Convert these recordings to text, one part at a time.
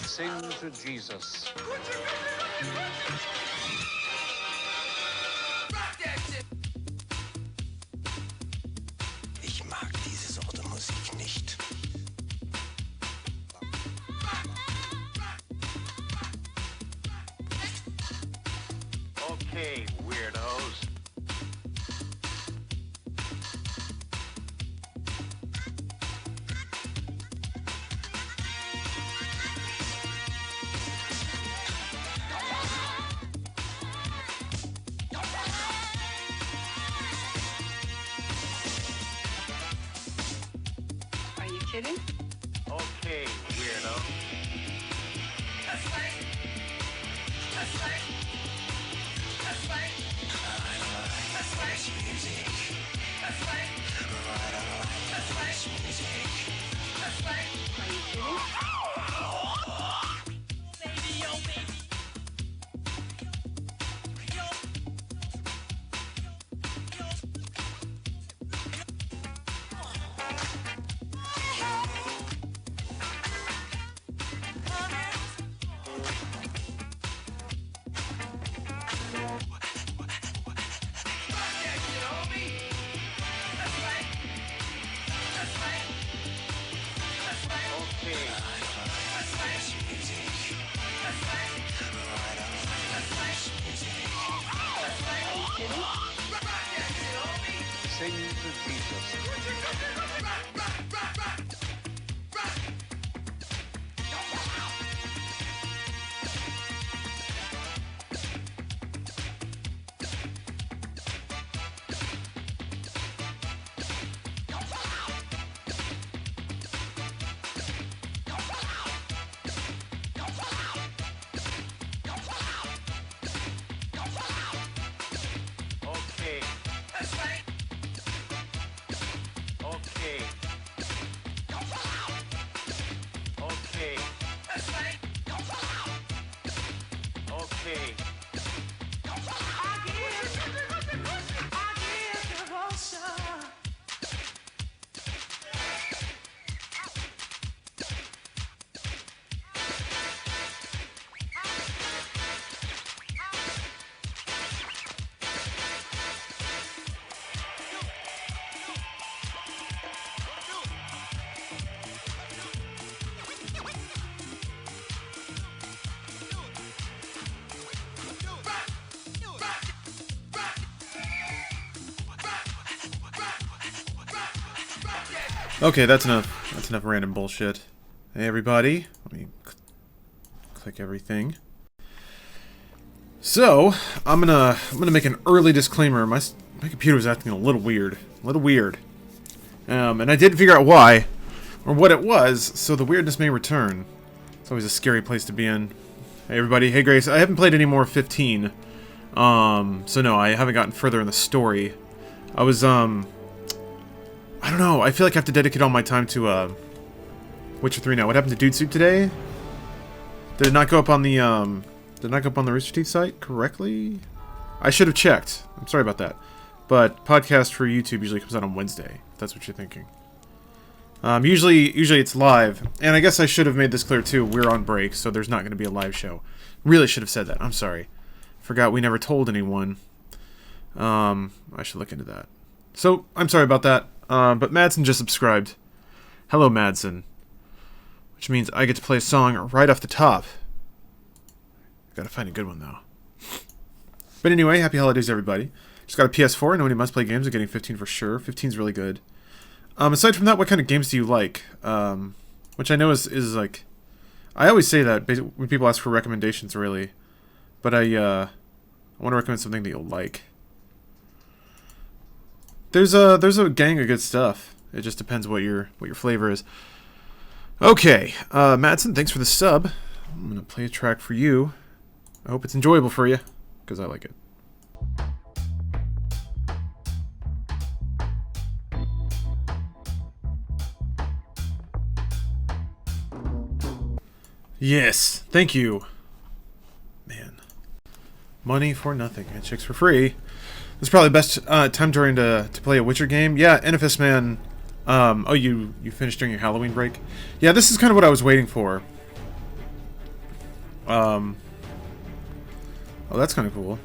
Sing to Jesus. Ich mag diese Sorte Musik nicht. Okay, weirdos. Are you kidding? Okay, weirdo. That's right. That's right. That's right. That's right. Music. That's right. That's right. That's right. Are you kidding? Baby, yo, baby. Yo. Rock that shit, homie. That's right. That's right. That's right. Okay. That's right. That's right. That's right. That's right. Are you kidding? Rock that shit, homie. Sing to Jesus. Rock, rock, rock, rock. Rock. Okay. That's right. Okay. Okay. That's right. Okay. Okay, that's enough. That's enough random bullshit. Hey everybody, let me click everything. So, I'm gonna make an early disclaimer. My computer was acting a little weird, and I did figure out why, or what it was. So the weirdness may return. It's always a scary place to be in. Hey everybody, hey Grace. I haven't played any more 15, so no, I haven't gotten further in the story. I was I don't know. I feel like I have to dedicate all my time to Witcher 3 now. What happened to Dude Soup today? Did it not go up on the Rooster Teeth site correctly? I should have checked. I'm sorry about that. But podcast for YouTube usually comes out on Wednesday, if that's what you're thinking. Usually it's live, and I guess I should have made this clear too. We're on break, so there's not going to be a live show. Really should have said that. I'm sorry. Forgot we never told anyone. I should look into that. So I'm sorry about that. But Madsen just subscribed. Hello, Madsen. Which means I get to play a song right off the top. Gotta find a good one, though. But anyway, happy holidays, everybody. Just got a PS4. Nobody must play games. I'm getting 15 for sure. 15's really good. Aside from that, what kind of games do you like? Which I know is like... I always say that when people ask for recommendations, really. But I want to recommend something that you'll like. There's a gang of good stuff. It just depends what your flavor is. Okay, Madsen, thanks for the sub. I'm gonna play a track for you. I hope it's enjoyable for you, because I like it. Yes, thank you. Man, money for nothing and chicks for free. This is probably the best time during to play a Witcher game. Yeah, NFS Man Oh, you finished during your Halloween break? Yeah, this is kind of what I was waiting for. Oh, that's kind of cool.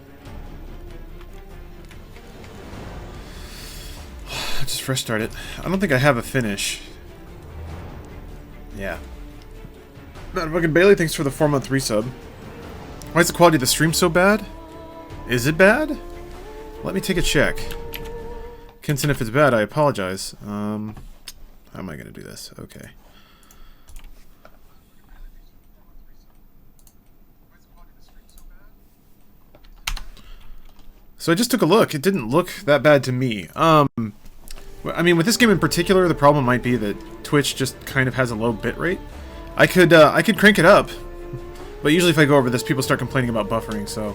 Just fresh start it. I don't think I have a finish. Yeah. Man, fucking Bailey, thanks for the 4-month resub. Why is the quality of the stream so bad? Is it bad? Let me take a check. Kinson, if it's bad, I apologize. How am I gonna do this? Okay. So I just took a look. It didn't look that bad to me. I mean, with this game in particular, the problem might be that Twitch just kind of has a low bitrate. I could crank it up, but usually if I go over this, people start complaining about buffering, so...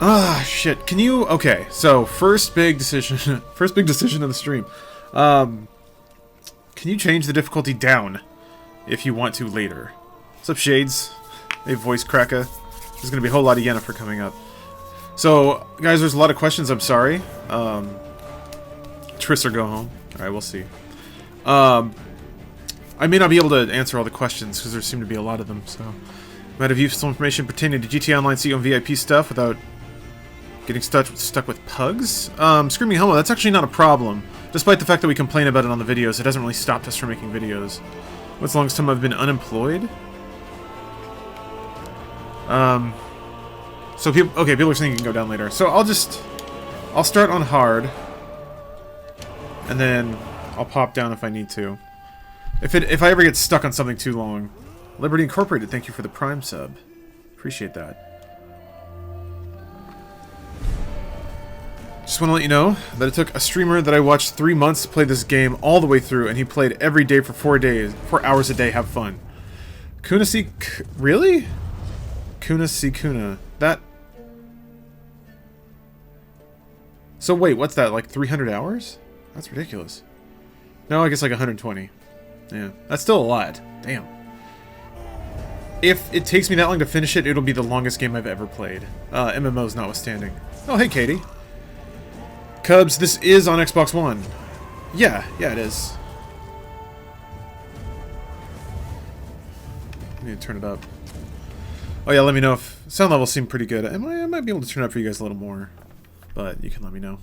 Ah, shit. Can you... Okay, so, first big decision of the stream. Can you change the difficulty down if you want to later? What's up, Shades? Hey, Voice Cracker. There's gonna be a whole lot of Yennefer coming up. So, guys, there's a lot of questions, I'm sorry. Triss or go home. Alright, we'll see. I may not be able to answer all the questions, because there seem to be a lot of them, so... Might have useful information pertaining to GTA Online CEO and VIP stuff without getting stuck with pugs? Screaming Homo, that's actually not a problem. Despite the fact that we complain about it on the videos, it hasn't really stopped us from making videos. What's the longest time I've been unemployed? So people... Okay, people are saying you can go down later. So I'll start on hard. And then I'll pop down if I need to. If I ever get stuck on something too long. Liberty Incorporated, thank you for the Prime sub. Appreciate that. Just want to let you know that it took a streamer that I watched 3 months to play this game all the way through, and he played every day for 4 hours a day, have fun. Kuna si... Really? Kuna si Kuna. That... So wait, what's that, like 300 hours? That's ridiculous. No, I guess like 120. Yeah, that's still a lot. Damn. If it takes me that long to finish it, it'll be the longest game I've ever played. MMOs notwithstanding. Oh, hey, Katie. Cubs, this is on Xbox One. Yeah, it is. I need to turn it up. Oh yeah, let me know if... Sound levels seem pretty good. I might be able to turn it up for you guys a little more. But you can let me know.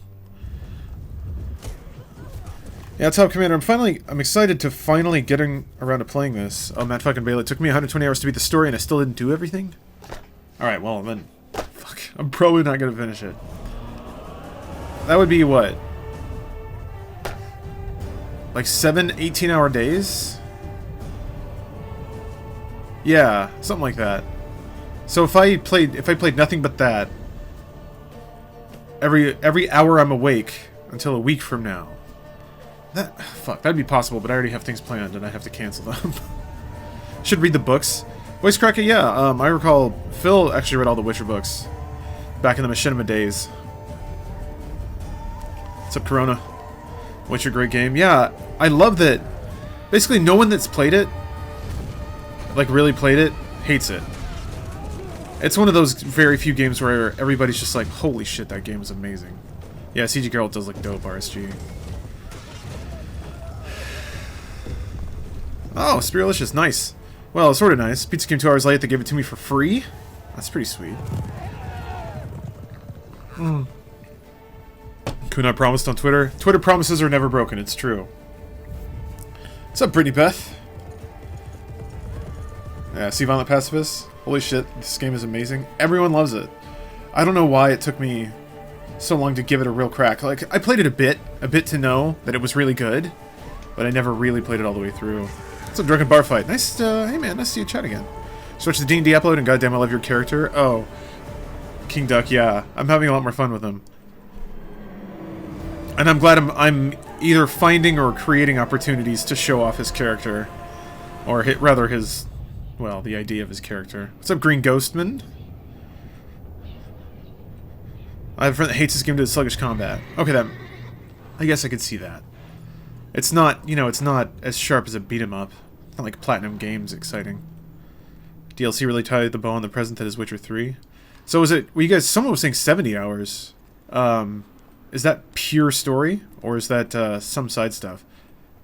Yeah, Top Commander, I'm excited to finally getting around to playing this. Oh, Matt fucking Bailey, it took me 120 hours to beat the story and I still didn't do everything? Alright, well then... Fuck, I'm probably not gonna finish it. That would be what? Like 7 18-hour days? Yeah, something like that. So if I played nothing but that, every hour I'm awake until a week from now. That'd be possible, but I already have things planned and I have to cancel them. Should read the books. Voice Cracker, yeah. I recall Phil actually read all the Witcher books back in the Machinima days. What's up, Corona? Witcher, great game. Yeah, I love that. Basically, no one that's played it, like really played it, hates it. It's one of those very few games where everybody's just like, holy shit, that game is amazing. Yeah, CG Geralt does look dope, RSG. Oh, Spiralicious, nice. Well, sort of nice. Pizza came 2 hours late, they gave it to me for free. That's pretty sweet. Kuna promised on Twitter. Twitter promises are never broken, it's true. What's up, Brittany Beth? Yeah, see Violent Pacifist? Holy shit, this game is amazing. Everyone loves it. I don't know why it took me so long to give it a real crack. Like, I played it a bit to know that it was really good, but I never really played it all the way through. What's up, Drunken Bar Fight? Nice to, hey man, nice to see you chat again. Switch the D&D upload and goddamn I love your character. Oh, King Duck, yeah. I'm having a lot more fun with him. And I'm glad I'm either finding or creating opportunities to show off his character. Or rather his, well, the idea of his character. What's up, Green Ghostman? I have a friend that hates this game due to sluggish combat. Okay, I guess I could see that. It's not, you know, it's not as sharp as a beat-em-up. It's not like Platinum Games exciting. DLC really tied the bow on the present that is Witcher 3. So was it, well, you guys, someone was saying 70 hours. Is that pure story, or is that some side stuff?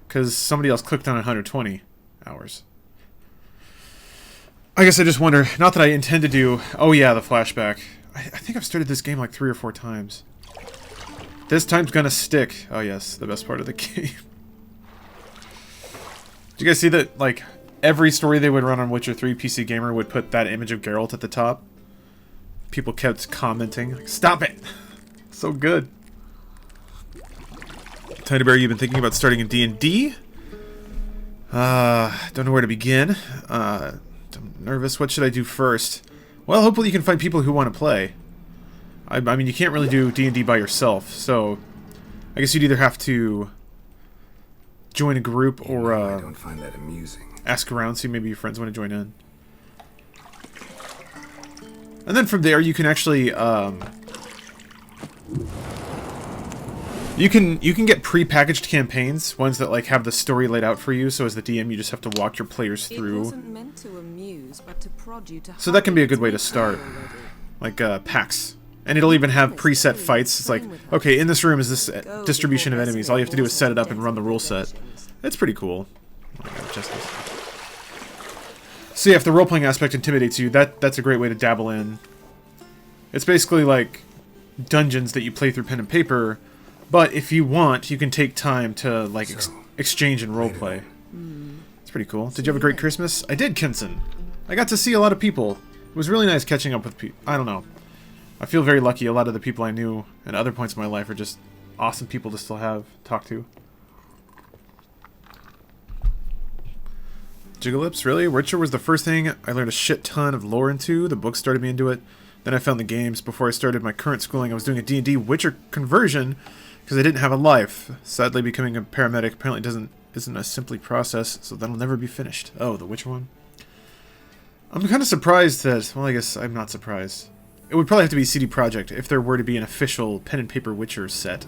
Because somebody else clicked on 120 hours. I guess I just wonder, not that I intend to do... Oh yeah, the flashback. I think I've started this game like 3 or 4 times. This time's gonna stick. Oh yes, the best part of the game. Did you guys see that, like, every story they would run on Witcher 3, PC Gamer would put that image of Geralt at the top? People kept commenting, like, stop it! So good. Tiny Bear, you've been thinking about starting a D&D? Don't know where to begin. I'm nervous. What should I do first? Well, hopefully you can find people who want to play. I mean, you can't really do D&D by yourself, so I guess you'd either have to join a group or I don't find that amusing. Ask around, see maybe your friends want to join in. And then from there, you can actually you can get pre-packaged campaigns, ones that like have the story laid out for you. So as the DM, you just have to walk your players through. It wasn't meant to amuse, but to prod you to So that can be a good way to start, like packs. And it'll even have preset fights. It's like, okay, in this room is this distribution of enemies. All you have to do is set it up and run the rule set. It's pretty cool. So yeah, if the role-playing aspect intimidates you, that's a great way to dabble in. It's basically like dungeons that you play through pen and paper, but if you want, you can take time to like exchange and roleplay. It's pretty cool. Did you have a great Christmas? I did, Kenson. I got to see a lot of people. It was really nice catching up with people. I don't know. I feel very lucky. A lot of the people I knew at other points in my life are just awesome people to still have talk to. Jigglips, really? Witcher was the first thing I learned a shit ton of lore into. The book started me into it. Then I found the games. Before I started my current schooling, I was doing a D&D Witcher conversion because I didn't have a life. Sadly, becoming a paramedic apparently isn't a simply process, so that'll never be finished. Oh, the Witcher one? I'm kind of surprised that... Well, I guess I'm not surprised. It would probably have to be CD Projekt if there were to be an official pen and paper Witcher set.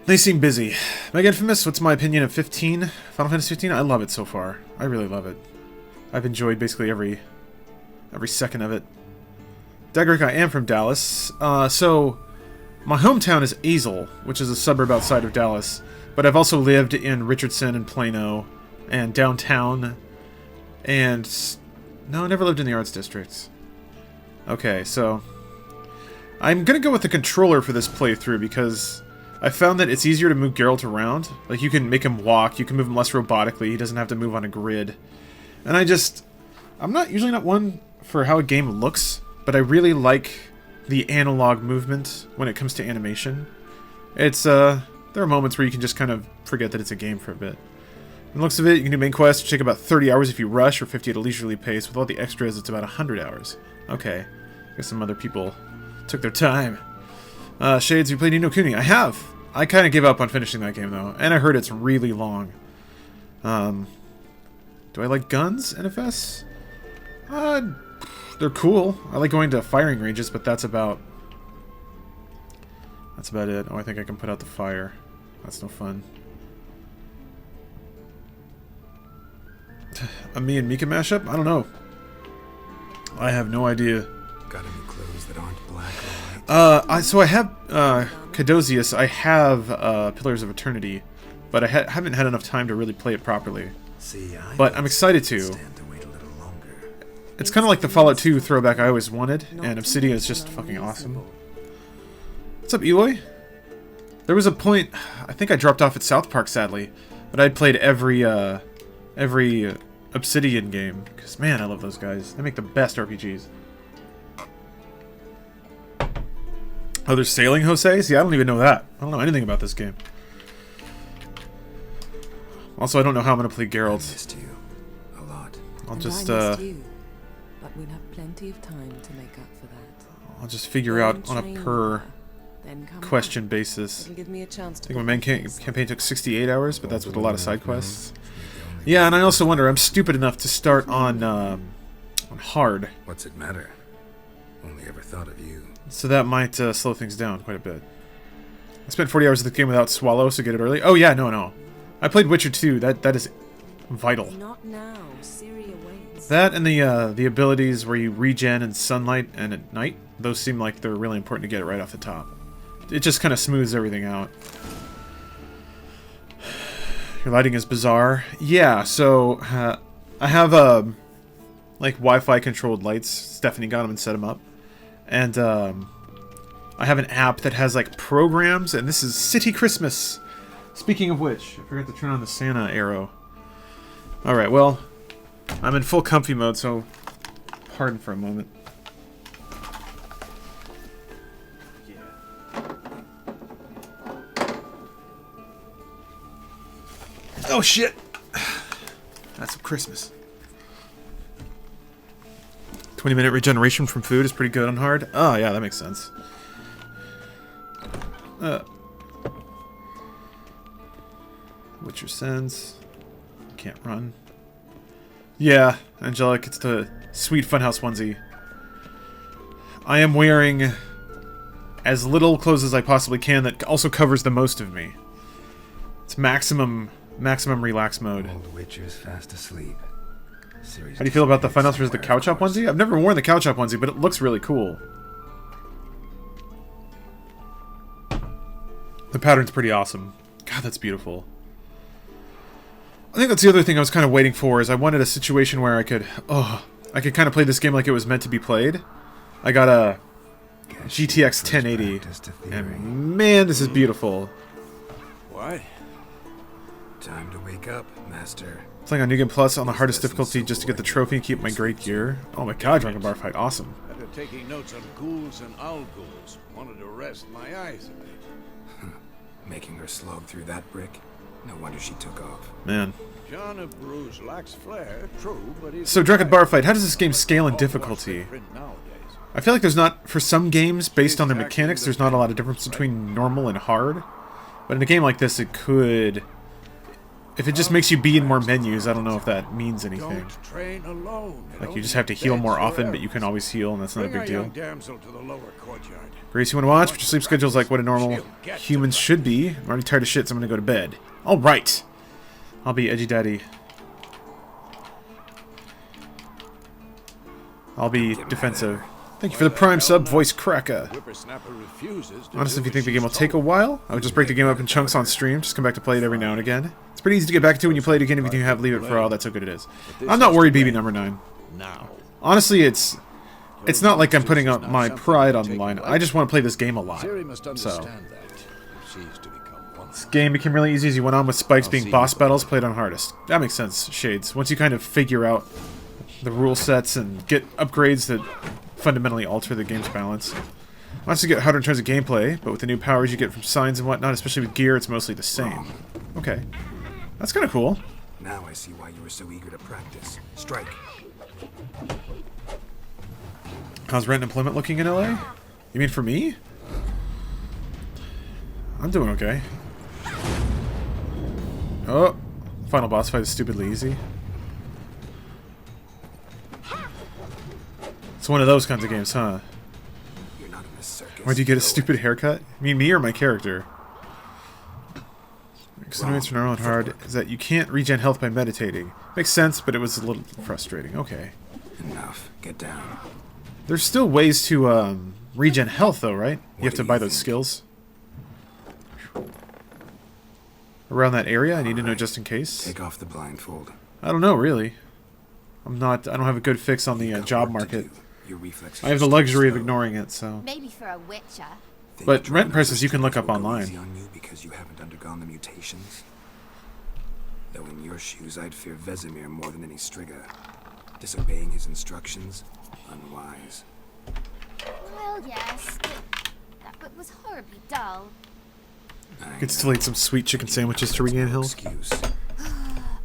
They seem busy. Mega Infamous, what's my opinion of 15? Final Fantasy 15? I love it so far. I really love it. I've enjoyed basically every second of it. Dagrick, I am from Dallas. So, my hometown is Azle, which is a suburb outside of Dallas. But I've also lived in Richardson and Plano and downtown. And... No, I never lived in the Arts District. Okay, so... I'm gonna go with the controller for this playthrough because... I found that it's easier to move Geralt around. Like, you can make him walk, you can move him less robotically, he doesn't have to move on a grid. And I'm usually not one for how a game looks, but I really like the analog movement when it comes to animation. It's, there are moments where you can just kind of forget that it's a game for a bit. From the looks of it, you can do main quests, which take about 30 hours if you rush, or 50 at a leisurely pace. With all the extras, it's about 100 hours. Okay. I guess some other people took their time. Shades, you played Ni no Kuni? I have! I kind of give up on finishing that game, though. And I heard it's really long. Do I like guns, NFS? They're cool. I like going to firing ranges, but that's about it. Oh, I think I can put out the fire. That's no fun. A me and Mika mashup? I don't know. I have no idea. Got any clothes that aren't black or white? So I have Caduceus. I have Pillars of Eternity, but I haven't had enough time to really play it properly. See, but I'm excited to. Stand to wait a little longer. It's kind of like the Fallout 2 throwback I always wanted, and Obsidian is just fucking awesome. What's up, Eloy? There was a point, I think I dropped off at South Park, sadly, but I'd played every Obsidian game, because man, I love those guys. They make the best RPGs. Oh, there's sailing Jose? See, I don't even know that. I don't know anything about this game. Also, I don't know how I'm going to play Geralt. I missed you a lot. I'll just, I missed you, but we'll have plenty of time to make up for that. I'll just figure out on a per question basis. It'll give me a chance I to think my main campaign took 68 hours, but that's with a lot of side quests. Yeah, and I also wonder, I'm stupid enough to start on hard. What's it matter? Only ever thought of you. So that might slow things down quite a bit. I spent 40 hours of the game without Swallow, so get it early. Oh yeah, no. I played Witcher 2. That is vital. Not now. Syria waits. That and the abilities where you regen in sunlight and at night, those seem like they're really important to get it right off the top. It just kind of smooths everything out. Your lighting is bizarre. Yeah, so I have like Wi-Fi controlled lights. Stephanie got them and set them up. And I have an app that has like programs, and this is City Christmas. Speaking of which, I forgot to turn on the Santa arrow. Alright, well, I'm in full comfy mode, so pardon for a moment. Oh shit! That's some Christmas. 20-minute regeneration from food is pretty good on hard. Oh yeah, that makes sense. Witcher Sends. Can't run. Yeah, Angelic, it's the sweet funhouse onesie. I am wearing as little clothes as I possibly can that also covers the most of me. It's maximum relax mode. Old Witcher's fast asleep. How do you feel about the funhouse versus the couch hop onesie? I've never worn the couch hop onesie, but it looks really cool. The pattern's pretty awesome. God, that's beautiful. I think that's the other thing I was kind of waiting for, is I wanted a situation where I could kind of play this game like it was meant to be played. I got a GTX 1080, and man, this is beautiful. What? Time to wake up, Master. Playing on New Game Plus on the hardest difficulty just to get the trophy and keep my great gear. Oh my god, Drunken Bar Fight, awesome. After taking notes on ghouls and owl ghouls, wanted to rest my eyes a bit. Making her slog through that brick? No wonder she took off. Man. John of Bruges lacks flair, true, but he's... So, Drunken Bar Fight, how does this game scale in difficulty? I feel like there's not, for some games, based on their mechanics, there's not a lot of difference between normal and hard. But in a game like this, it could... If it just makes you be in more menus, I don't know if that means anything. Don't train alone. Like, you just have to heal more often, but you can always heal, and that's not a big deal. Damsel to the lower courtyard. Grace, you want to watch? But your sleep schedule's like what a normal human should be. I'm already tired of shit, so I'm gonna go to bed. Alright! I'll be edgy daddy. I'll be defensive. Thank you for the prime sub, Voice Cracker. Whippersnapper refuses to Honestly, if do you think the what game will she's take a told. while, I would just break the game up in chunks on stream, just come back to play it every now and again. It's pretty easy to get back to when you play it again if you have leave it for all, that's how good it is. I'm not worried, BB number 9. Now. Honestly, it's not like I'm putting up my pride on the line. I just want to play this game a lot. Ciri must So, understand that. If she's to become one. this game became really easy as you went on with spikes being boss battles played on hardest. That makes sense, Shades. Once you kind of figure out the rule sets and get upgrades that fundamentally alter the game's balance. Once you get harder in terms of gameplay, but with the new powers you get from signs and whatnot, especially with gear, it's mostly the same. Okay. That's kind of cool. Now I see why you were so eager to practice. Strike. How's rent and employment looking in LA? You mean for me? I'm doing okay. Oh, final boss fight is stupidly easy. It's one of those kinds of games, huh? You're not in this circus. Why do you get a stupid haircut? You mean me or my character? Considering for normal and hard is that you can't regen health by meditating. Makes sense, but it was a little frustrating. Okay. Enough. Get down. There's still ways to regen health, though, right? You have to buy those skills. Around that area, I need to know just in case. Take off the blindfold. I don't know, really. I don't have a good fix on the job market. Your reflexes I have the are luxury of slow. ignoring it, so. Maybe for a witcher. Think But trying rent to prices you can look up will go online. easy on you because you haven't undergone the mutations. Though in your shoes, I'd fear Vesemir more than any Striga. Disobeying his instructions, unwise. Well, yes. That book was horribly dull. I could still eat some sweet chicken sandwiches to regain health. Excuse.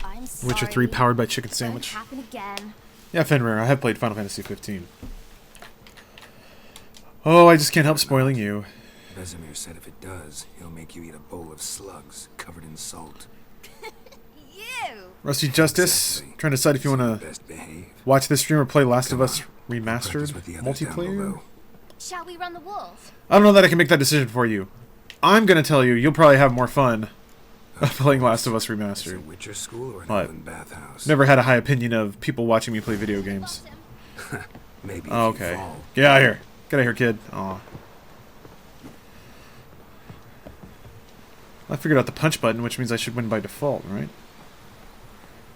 I'm sorry. Witcher 3 powered by chicken Won't sandwich. happen again. Yeah, Fenrir, I have played Final Fantasy 15. Oh, I just can't help spoiling you. Vesemir said if it does, he'll make you eat a bowl of slugs covered in salt. You! Rusty Justice, Exactly. trying to decide if you want to Best behave. watch this stream or play Last of Come Us on. Remastered Practice with the others down multiplayer. below. Shall we run the walls? I don't know that I can make that decision for you. I'm going to tell you, you'll probably have more fun playing Last of Us Is it a Remastered. Witcher school or an What? elven bathhouse? Never had a high opinion of people watching me play video games. Maybe if Oh, you okay. fall. Get out of here. Get out of here, kid. Aw. I figured out the punch button, which means I should win by default, right?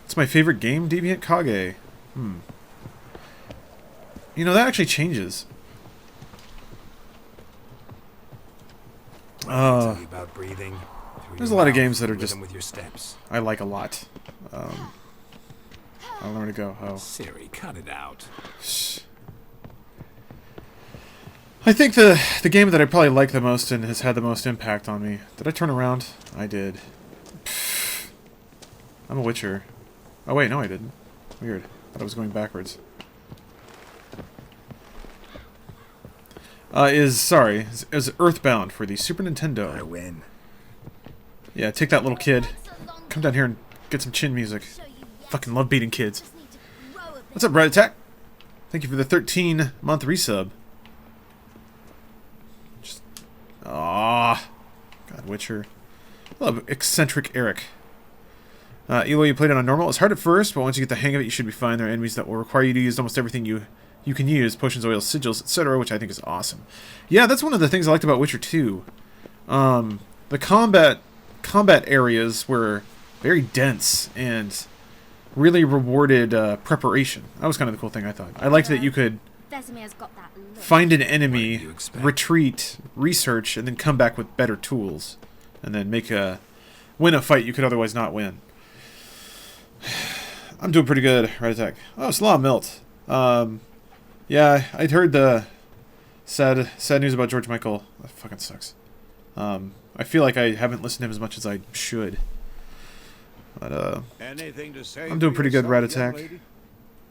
It's my favorite game, Deviant Kage. You know, that actually changes. What did I tell you about breathing? Through There's your a lot of mouth, games that are rhythm just- with your steps. I like a lot. I don't know where to go. Oh. Siri, cut it out. I think the game that I probably like the most and has had the most impact on me. Did I turn around? I did. I'm a Witcher. Oh wait, no I didn't. Weird. Thought I was going backwards. Is Earthbound for the Super I Nintendo. win. Yeah, take that little kid. Come down here and get some chin music. Fucking love beating kids. What's up, Red Attack? Thank you for the 13-month resub. Just, God, Witcher. Love eccentric Eric. Elo, you played it on normal. It's hard at first, but once you get the hang of it, you should be fine. There are enemies that will require you to use almost everything you can use, potions, oils, sigils, etc., which I think is awesome. Yeah, that's one of the things I liked about Witcher 2. The combat areas were very dense and really rewarded preparation. That was kind of the cool thing I thought. I liked that you could Vesemir's got that look. What find an did enemy, you expect? retreat, research, and then come back with better tools, and then win a fight you could otherwise not win. I'm doing pretty good, Red Attack. Oh, Slaw Milt. Yeah, I'd heard the sad news about George Michael. That fucking sucks. I feel like I haven't listened to him as much as I should. But, Anything to say I'm doing for pretty good, Rat yourself, young Attack. lady?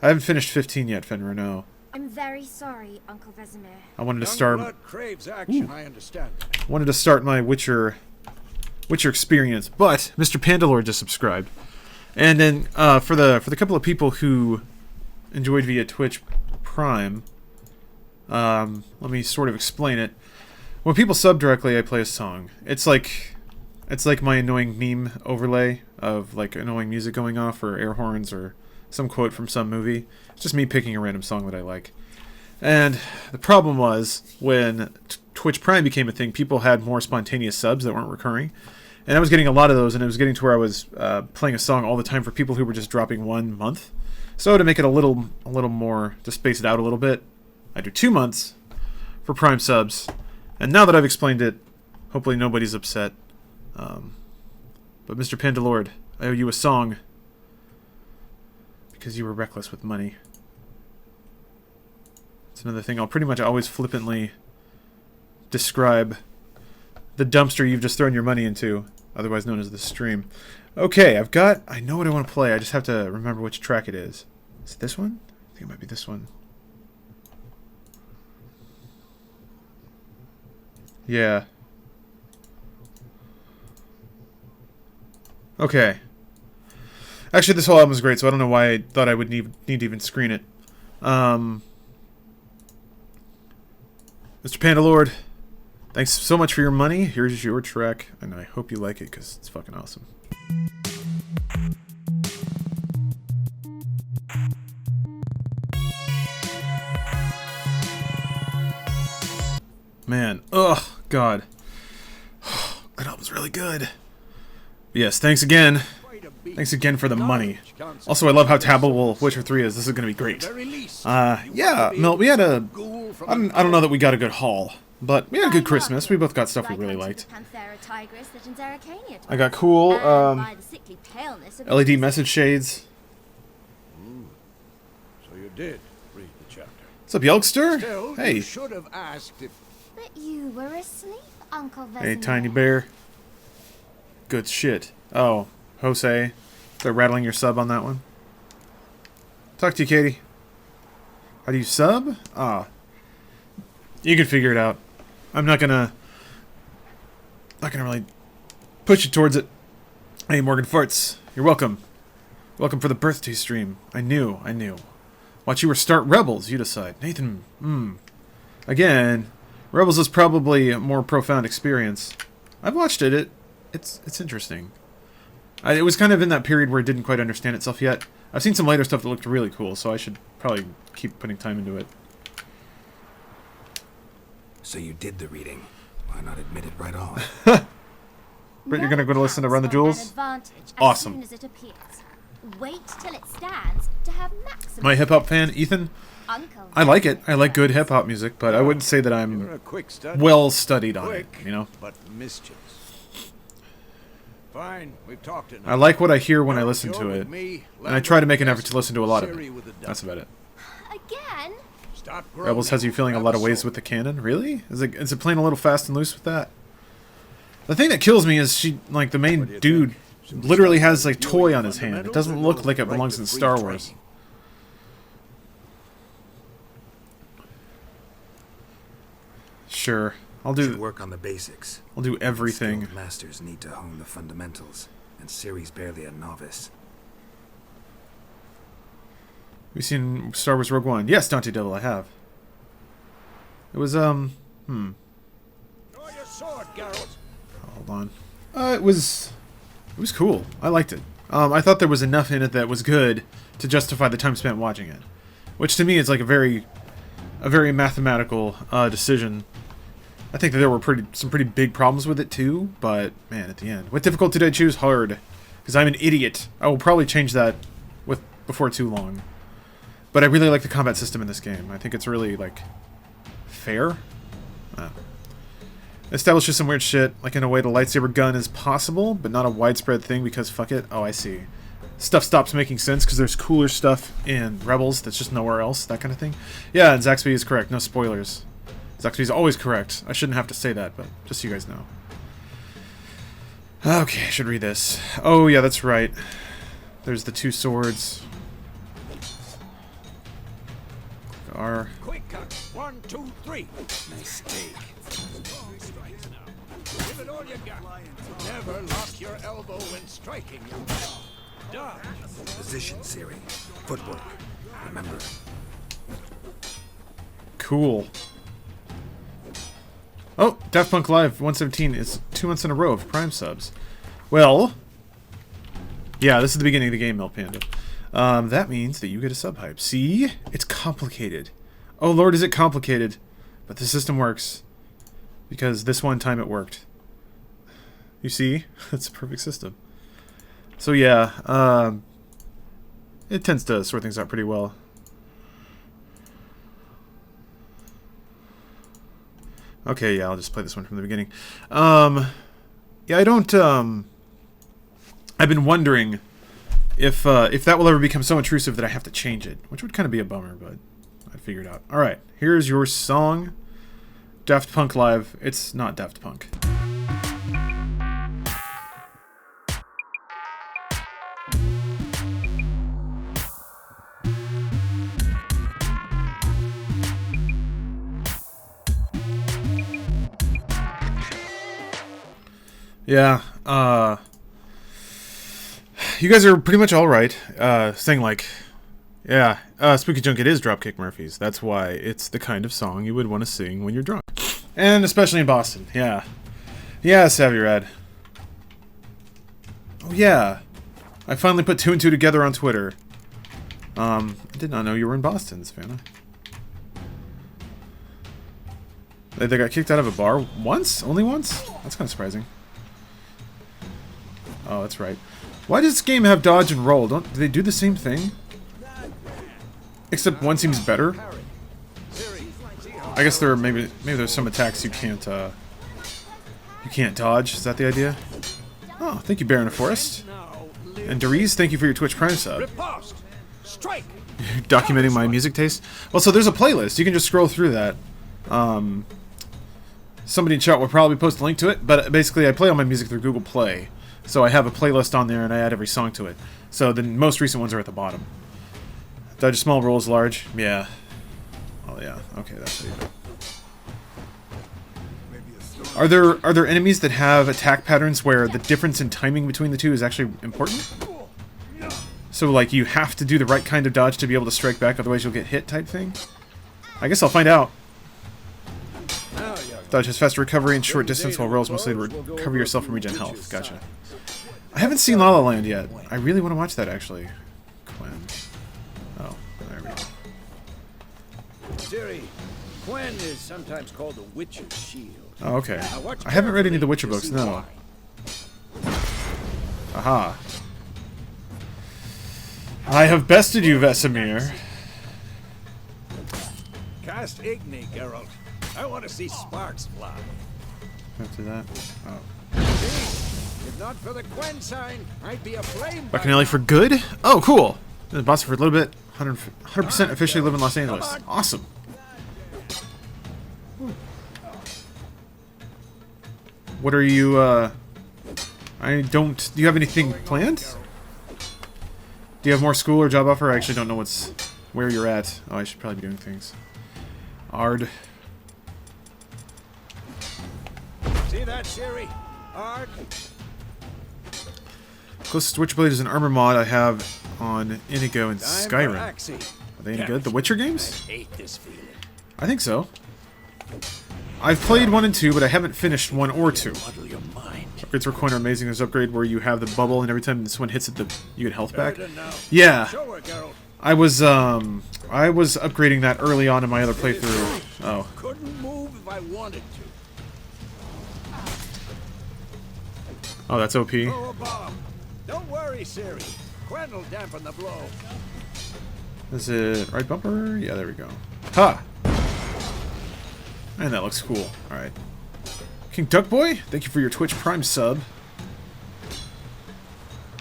I haven't finished 15 yet, Fenrir, no. I'm very sorry, Uncle Vesemir. I wanted to Young start blood craves action, I understand. my Witcher experience, but Mr. Pandalore just subscribed. And then for the couple of people who enjoyed via Twitch Prime, let me sort of explain it. When people sub directly, I play a song. It's like my annoying meme overlay of like annoying music going off or air horns or some quote from some movie. It's just me picking a random song that I like. And the problem was when Twitch Prime became a thing, people had more spontaneous subs that weren't recurring. And I was getting a lot of those, and it was getting to where I was playing a song all the time for people who were just dropping 1 month. So to make it a little more, to space it out a little bit, I do 2 months for Prime subs. And now that I've explained it, hopefully nobody's upset. But Mr. Pandalord, I owe you a song because you were reckless with money. It's another thing I'll pretty much always flippantly describe the dumpster you've just thrown your money into, otherwise known as the stream. Okay, I know what I want to play. I just have to remember which track it is. Is it this one? I think it might be this one. Yeah. Okay. Actually, this whole album is great, so I don't know why I thought I would need to even screen it. Mr. Pandalord, thanks so much for your money. Here's your track, and I hope you like it, because it's fucking awesome. Man, ugh, God. That album's really good. Yes, thanks again. Thanks again for the money. Also, I love how tabbable Witcher 3 is. This is going to be great. Yeah, Milt, we had I don't know that we got a good haul, but we had a good Christmas. We both got stuff we really liked. I got cool LED message shades. So you did read the chapter. What's up, Yelkster? Still, Hey. you should have asked if... But you were asleep, Uncle Vesemir. Hey, Tiny Bear. Good shit. Oh, Jose. They're rattling your sub on that one. Talk to you, Katie. How do you sub? Ah. You can figure it out. I'm not gonna really push you towards it. Hey, Morgan Farts. You're welcome. Welcome for the birthday stream. I knew. Watch you start Rebels, you decide. Nathan, Again, Rebels is probably a more profound experience. I've watched it. It's interesting. It was kind of in that period where it didn't quite understand itself yet. I've seen some later stuff that looked really cool, so I should probably keep putting time into it. So you did the reading. Why not admit it right off? But you're gonna go to listen to Run the Jewels? Awesome. As soon as it appears. Wait till it stands to have maximum. My hip-hop fan, Ethan? Uncle. I like it. I like good hip-hop music, but I wouldn't say that You're I'm a quick study. well studied on it, Quick, you know? but mischievous. Fine, we've talked enough. I like what I hear when I listen You're to with it, me, and I try to make an Lambert, effort to listen to a lot of Siri it. with a duck. That's about it. Again? Stop Rebels has you feeling a lot of ways with the canon? Really? Is it playing a little fast and loose with that? The thing that kills me is she, like, the main dude literally has, like, toy on his hand. It doesn't look like it belongs in Star Wars. Sure. I'll Should do work on the basics. everything. Skilled masters need to hone the fundamentals, and Ciri's barely a novice. Have you seen Star Wars Rogue One? Yes, Dante Devil, I have. It was, Draw your sword, Geralt. hold on. It was cool. I liked it. I thought there was enough in it that was good to justify the time spent watching it. Which to me is like a very mathematical decision. I think that there were some pretty big problems with it too, but man, at the end. What difficulty did I choose? Hard. Because I'm an idiot. I will probably change that before too long. But I really like the combat system in this game. I think it's really, like, fair. Establishes some weird shit, like in a way the lightsaber gun is possible, but not a widespread thing because fuck it. Oh, I see. Stuff stops making sense because there's cooler stuff in Rebels that's just nowhere else, that kind of thing. Yeah, and Zaxby is correct. No spoilers. Zaxby is always correct. I shouldn't have to say that, but just so you guys know. Okay, I should read this. Oh, yeah, that's right. There's the two swords. R. Quick cut. 1, 2, 3. Nice steak. Give it all you got. Never lock your elbow when striking. Dodge. Position, Ciri. Footwork. Remember. Cool. Oh, Daft Punk Live 117 is 2 months in a row of Prime subs. Well, yeah, this is the beginning of the game, Milk Panda. That means that you get a sub hype. See? It's complicated. Oh lord, is it complicated. But the system works. Because this one time it worked. You see? It's a perfect system. So yeah, it tends to sort things out pretty well. Okay, yeah, I'll just play this one from the beginning. Yeah, I don't, I've been wondering if that will ever become so intrusive that I have to change it, which would kind of be a bummer, but I figured out. Alright, here's your song. Daft Punk Live. It's not Daft Punk. Yeah, you guys are pretty much alright, saying like, yeah, Spooky Junket is Dropkick Murphys. That's why it's the kind of song you would want to sing when you're drunk. And especially in Boston, yeah. Yeah, Savvy Rad. Oh yeah, I finally put 2 and 2 together on Twitter. I did not know you were in Boston, Savannah. They got kicked out of a bar once? Only once? That's kind of surprising. Oh, that's right. Why does this game have dodge and roll? Do they do the same thing? Except one seems better. I guess there are maybe there's some attacks you can't dodge. Is that the idea? Oh, thank you, Baron of Forest. And Deriz, thank you for your Twitch Prime sub. Riposte. Strike. Documenting my music taste. Well, so there's a playlist. You can just scroll through that. Somebody in chat will probably post a link to it, but basically I play all my music through Google Play. So I have a playlist on there and I add every song to it. So the most recent ones are at the bottom. Dodge small, rolls large. Yeah. Oh yeah. Okay, that's how you do it. Are there enemies that have attack patterns where the difference in timing between the two is actually important? So like you have to do the right kind of dodge to be able to strike back, otherwise you'll get hit type thing? I guess I'll find out. Dodge has faster recovery and short distance, while rolls mostly recover yourself from regen health. Gotcha. I haven't seen La La Land yet. I really want to watch that, actually. Gwen. Oh, there we go. Ciri, Gwen is sometimes called the Witch's Shield. Oh, okay. Now watch I haven't read any of the carefully Witcher to books, see no. why. Aha. I have bested you, Vesemir. Cast Igni, Geralt. I want to see sparks fly. After that. Oh. See? If not for the Gwen sign, I'd be aflame. by Bacchanali now. for good? Oh, cool. Been the boss for a little bit. 100% officially live in Los Angeles. on. Awesome. What are you, I don't... Do you have anything planned? Do you have more school or job offer? I actually don't know where you're at. Oh, I should probably be doing things. Ard. See that, Ciri? Ard. Closest Witcher Blade is an armor mod I have on Inigo and Time for Skyrim. Axie. Are they any good? The Witcher games? I hate this feeling. I think so. I've played 1 and 2, but I haven't finished 1 or 2. Muddle your mind. Upgrades for coin are amazing. There's an upgrade where you have the bubble, and every time this one hits it, you get health back. Better than now. Yeah, Show her, Geralt. I was upgrading that early on in my other playthrough. Oh, Couldn't move if I wanted to. oh, that's OP. Throw a bomb. Don't worry, Ciri. Gwen will dampen the blow. Is it right bumper? Yeah, there we go. Ha! And that looks cool. All right. King Duck Boy, thank you for your Twitch Prime sub.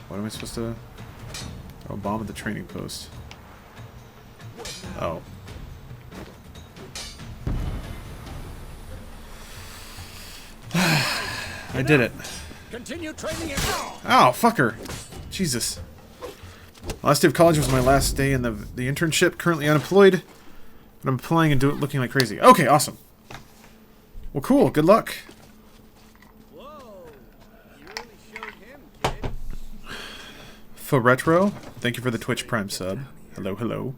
What am I supposed to... Oh, bomb at the training post. Oh. I did it. Continue training it. Ow, fucker. Jesus. Last day of college was my last day in the internship. Currently unemployed. But I'm playing and looking like crazy. Okay, awesome. Well, cool. Good luck. Whoa. You really showed him, kid. For Retro, thank you for the Twitch Prime sub. Hello, hello.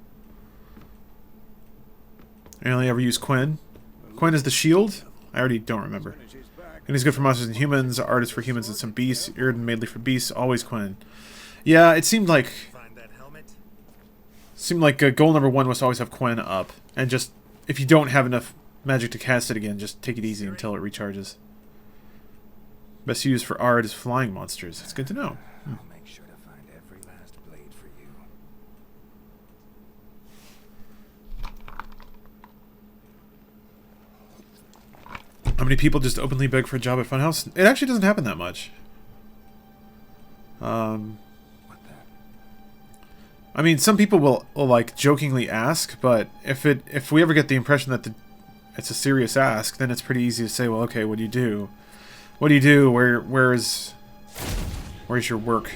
I only ever use Quinn. Quinn is the shield? I already don't remember. And he's good for monsters and humans. Art is for humans and some beasts. Irden mainly for beasts. Always Quinn. Yeah, it seemed like... goal number 1 was to always have Quinn up. And just, if you don't have enough magic to cast it again, just take it easy until it recharges. Best use for Ard is flying monsters. It's good to know. I'll make sure to find every last blade for you. How many people just openly beg for a job at Funhouse? It actually doesn't happen that much. What the? I mean, some people will like jokingly ask, but if we ever get the impression that it's a serious ask, then it's pretty easy to say, well, okay, what do you do? What do you do? Where's your work?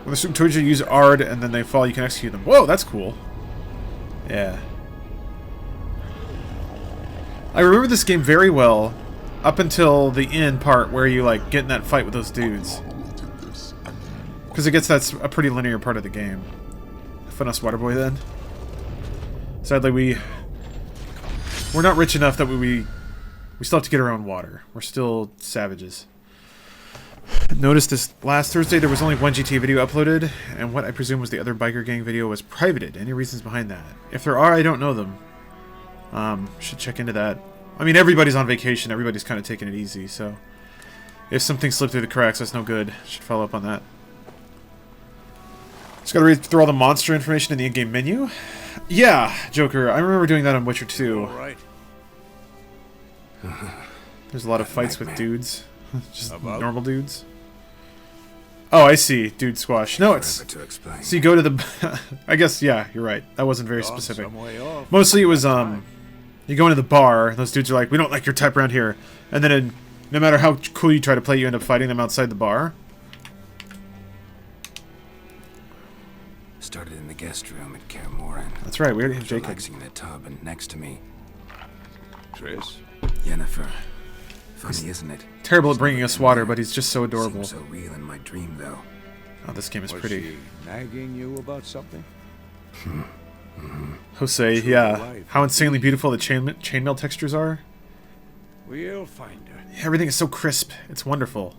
When the student told you to use Ard and then they fall, you can execute them. Whoa, that's cool. Yeah. I remember this game very well up until the end part where you like get in that fight with those dudes. Because it gets that's a pretty linear part of the game. Funhouse Waterboy then. Sadly we're not rich enough that we still have to get our own water. We're still savages. Noticed this last Thursday there was only one GTA video uploaded, and what I presume was the other biker gang video was privated. Any reasons behind that? If there are, I don't know them. Should check into that. I mean, everybody's on vacation. Everybody's kind of taking it easy, so... If something slipped through the cracks, that's no good. Should follow up on that. Just gotta read through all the monster information in the in-game menu. Yeah, Joker. I remember doing that on Witcher 2. All right. There's a lot of fights with dudes. Just About? normal dudes. Oh, I see. Dude squash. No, it's... Forever to explain. So you go to the... I guess, yeah, you're right. That wasn't very Gone specific. some way off. Mostly it was, you go into the bar, those dudes are like, we don't like your type around here. And then no matter how cool you try to play, you end up fighting them outside the bar. Started in the guest room at Kaer Morhen. That's right, we already have Jacob. Relaxing in the tub, and next to me, Triss. Yennefer. Funny, isn't it? Terrible at bringing us water, but he's just so adorable. Seems so real in my dream, though. Oh, this game is Was pretty. she nagging you about something? Jose, True yeah. life. How insanely beautiful the chainmail textures are. We'll find her. Everything is so crisp. It's wonderful.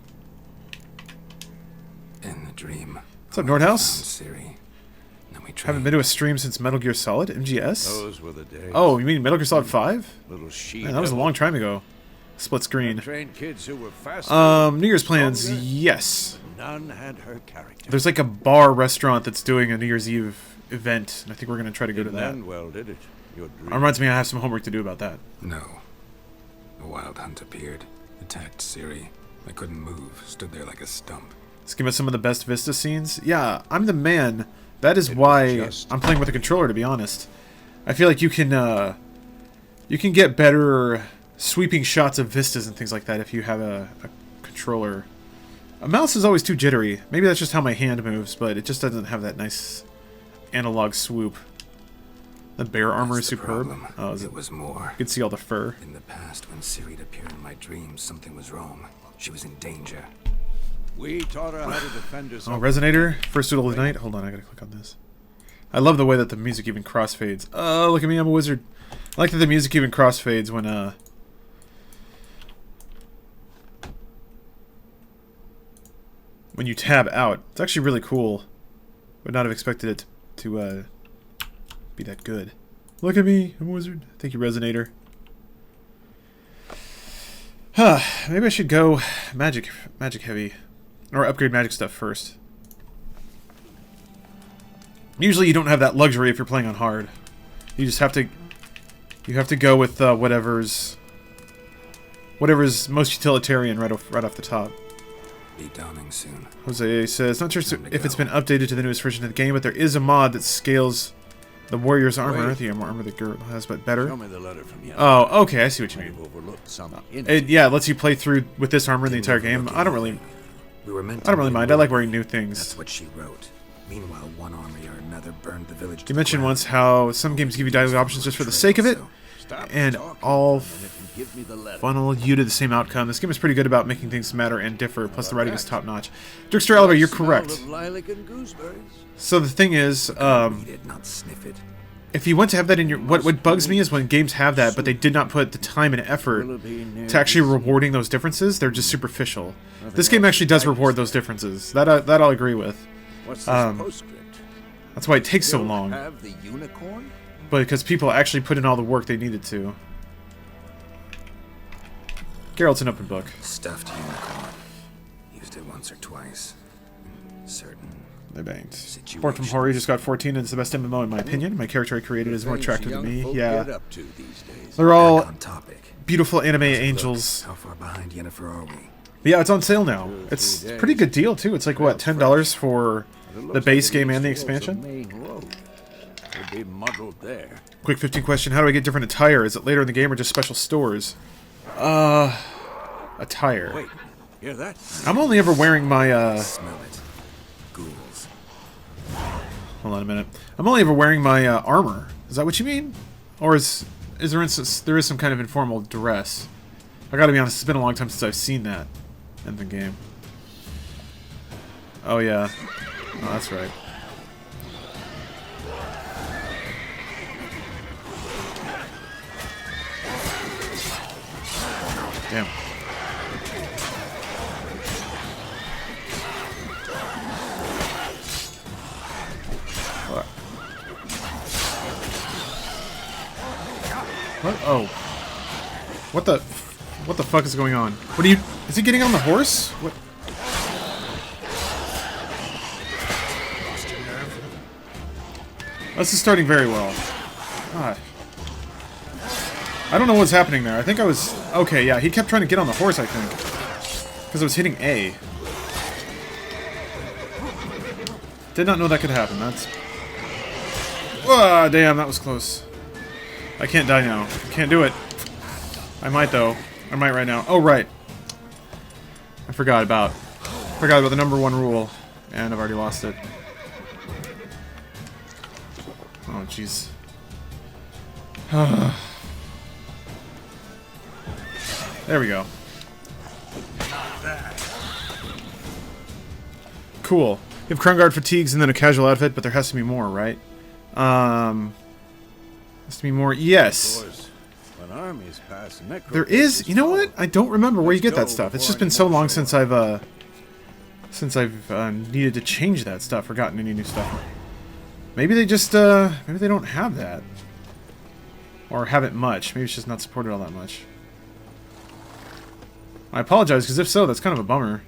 What's up, Nordhaus? Siri. Then we Haven't been to a stream since Metal Gear Solid MGS. Those were the days. Oh, you mean Metal Gear Solid 5? Little sheep. Man, that was a long time ago. Split screen. Trained kids who were faster. New Year's plans, stronger, yes. None had her character. There's like a bar restaurant that's doing a New Year's Eve event, and I think we're gonna try to go to Didn't that. end well, did it? Your dream. That reminds me, I have some homework to do about that. No. A wild hunt appeared, attacked Siri. I couldn't move, stood there like a stump. Let's give us some of the best Vista scenes. Yeah, I'm the man. That is why I'm playing with a controller, to be honest. I feel like you can get better sweeping shots of vistas and things like that if you have a controller. A mouse is always too jittery. Maybe that's just how my hand moves, but it just doesn't have that nice analog swoop. The bear armor is superb. Problem. Oh, is It was more. You can see all the fur. In the past, when Siri'd appear in my dreams, something was wrong. She was in danger. We taught her how to defend herself. Oh, Resonator. First doodle of the night. Hold on, I gotta click on this. I love the way that the music even crossfades. Oh, look at me, I'm a wizard. I like that the music even crossfades when you tab out. It's actually really cool. Would not have expected it to be that good. Look at me, I'm a wizard. Thank you, Resonator. Huh, maybe I should go magic heavy. Or upgrade magic stuff first. Usually you don't have that luxury if you're playing on hard. You just have to... You have to go with whatever's most utilitarian right off the top. Be dawning soon. Jose says, not sure if it's been updated to the newest version of the game, but there is a mod that scales the warrior's armor, Wait. the armor that Geralt has, but better. Show me the letter from you. Oh, okay, I see what you mean. I've overlooked some Yeah, it lets you play through with this armor the entire game. I don't really mind. I like wearing new things. That's what she wrote. Meanwhile, one army or another burned the village. You mentioned once how some games give you dialogue options just for the sake of it, and all give me the letter. funnel you to the same outcome. This game is pretty good about making things matter and differ, plus the writing is top-notch. Dirkster Alibi, you're correct. Smell of lilac and gooseberries. So the thing is, Read it, not sniff it. if you want to have that in your... What bugs me is when games have that, but they did not put the time and effort to actually rewarding those differences. They're just superficial. This game actually does reward those differences. That I'll agree with. What's this postscript? That's why it takes so Don't long. Have the unicorn? But because people actually put in all the work they needed to. Geralt's an open book. Stuffed unicorn. Used it once or twice. In certain. They banged. Born from Horror just got 14 and it's the best MMO in my opinion. My character I created is more attractive than me. Yeah. Get up to these days. They're all On topic. beautiful anime angels. How far behind Yennefer are we? But yeah, it's on sale now. It's a pretty good deal too. It's like what, $10 for the base game and the expansion? Could be muddled there. Quick 15 question, how do I get different attire? Is it later in the game or just special stores? Attire. Wait, hear that? I'm only ever wearing my Smell it. Ghouls. hold on a minute. I'm only ever wearing my armor. Is that what you mean? Or is there instance there is some kind of informal dress? I gotta be honest, it's been a long time since I've seen that in the game. Oh yeah. Oh, that's right. Damn. What? Oh. What the fuck is going on? What are you... Is he getting on the horse? What? This is starting very well. God. I don't know what's happening there. I think I was... Okay, yeah, he kept trying to get on the horse, I think. Because I was hitting A. Did not know that could happen. That's... Ah, damn, that was close. I can't die now. Can't do it. I might, though. I might right now. Oh, right. I forgot about the #1 rule. And I've already lost it. Oh, jeez. There we go. Cool. You have Crown Guard fatigues and then a casual outfit, but there has to be more, right? Has to be more. Yes. When armies pass, There is. You know what? I don't remember where you get that stuff. It's just been so long since I've since I've needed to change that stuff or gotten any new stuff. Maybe they just, maybe they don't have that. Or have it much. Maybe it's just not supported all that much. I apologize, because if so, that's kind of a bummer.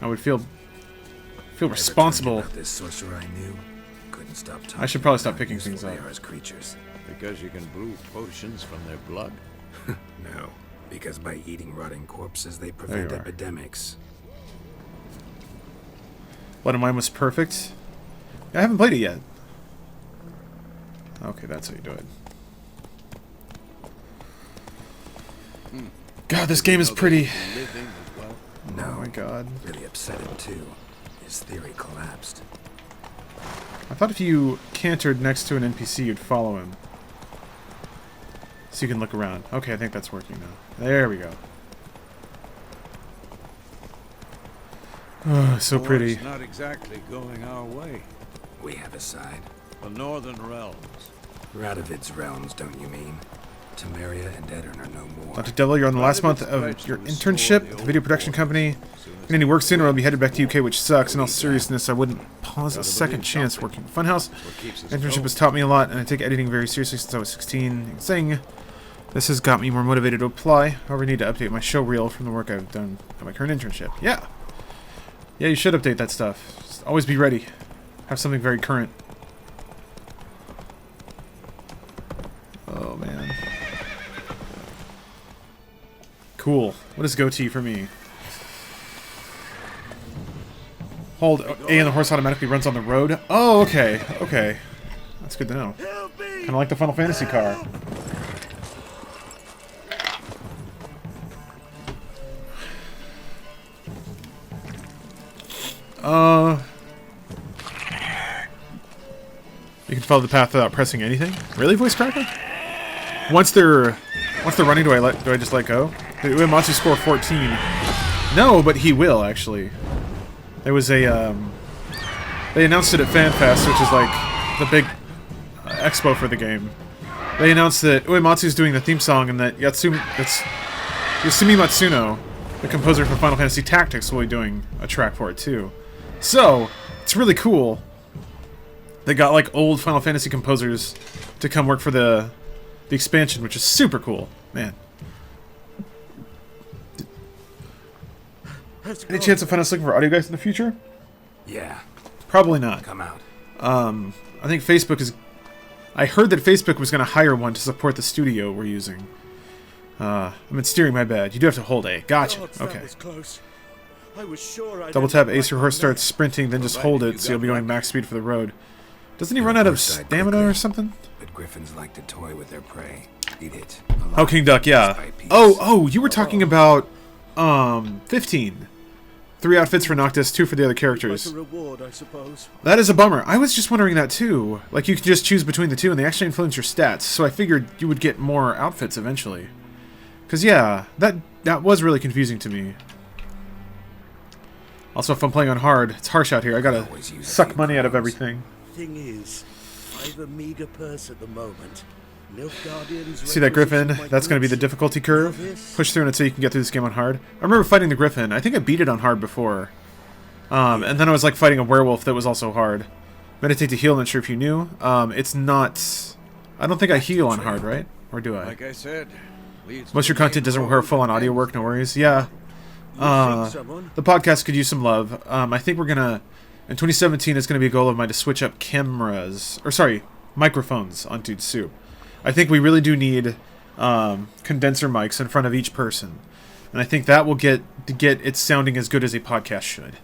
I would feel responsible. About this sorcerer I knew, couldn't stop talking. I should probably stop about picking how things useful up. they are as creatures. Because you can brew potions from their blood? No, because by eating rotting corpses, they you prevent are. epidemics. Blood and Wine was perfect. I haven't played it yet. Okay, that's how you do it. God, this game is pretty. Living as well. No, Oh my god. really upset him too. His theory collapsed. I thought if you cantered next to an NPC, you'd follow him. So you can look around. Okay, I think that's working now. There we go. Oh, so Well, pretty. It's not exactly going our way. We have a side. The Northern Realms. Radovid's realms, don't you mean? Temeria and Edirn are no more. Dr. Devil, you're on the last month of your internship at the video production company. Get any work soon or I'll be headed back to UK, which sucks. In all seriousness, I wouldn't pause a second chance working at Funhouse. Internship has taught me a lot, and I take editing very seriously since I was 16. Saying this has got me more motivated to apply. However, I need to update my show reel from the work I've done at my current internship. Yeah. Yeah, you should update that stuff. Just always be ready. Have something very current. Oh, man. Cool. What is goatee for me? Hold A and the horse automatically runs on the road. Oh, okay. Okay. That's good to know. Kind of like the Final Fantasy car. You can follow the path without pressing anything? Really, voice cracker? Once they're running, do I just let go? Did Uematsu score 14? No, but he will actually. There was a they announced it at FanFest, which is like the big expo for the game. They announced that Uematsu's doing the theme song and that Yasumi Matsuno, the composer for Final Fantasy Tactics, will be doing a track for it too. So, it's really cool. They got like old Final Fantasy composers to come work for the expansion, which is super cool. Man. Any chance of us looking for audio guys in the future? Yeah, Probably not. come out. I think Facebook is... I heard that Facebook was going to hire one to support the studio we're using. I'm in steering, my bad. You do have to hold A. Gotcha. Okay. Double tap A so your horse starts sprinting, then just hold it so you'll be going max speed for the road. Doesn't he run out of stamina or something? But griffins like to toy with their prey. Eat it. Oh, King Duck, yeah. Oh, you were talking about 15. 3 outfits for Noctis, 2 for the other characters. Reward, I suppose. That is a bummer. I was just wondering that too. Like, you can just choose between the two, and they actually influence your stats, so I figured you would get more outfits eventually. Because, yeah, that was really confusing to me. Also, if I'm playing on hard, it's harsh out here. I gotta suck money out of everything. Thing is, I've a meager purse at the moment. Nilfgaardians See that griffin? requisition my That's going to be the goods. difficulty curve. This- Push through it until you can get through this game on hard. I remember fighting the griffin. I think I beat it on hard before. And then I was like fighting a werewolf that was also hard. Meditate to heal, not sure if you knew. It's not... I don't think I heal on hard, right? Or do I? Like I said, leads Most of your to the content doesn't main require road. full-on audio work, no worries. Yeah. You think someone? The podcast could use some love. I think we're gonna... In 2017, it's gonna be a goal of mine to switch up cameras... Or, sorry, microphones on Dude Soup. I think we really do need condenser mics in front of each person. And I think that will get it sounding as good as a podcast should.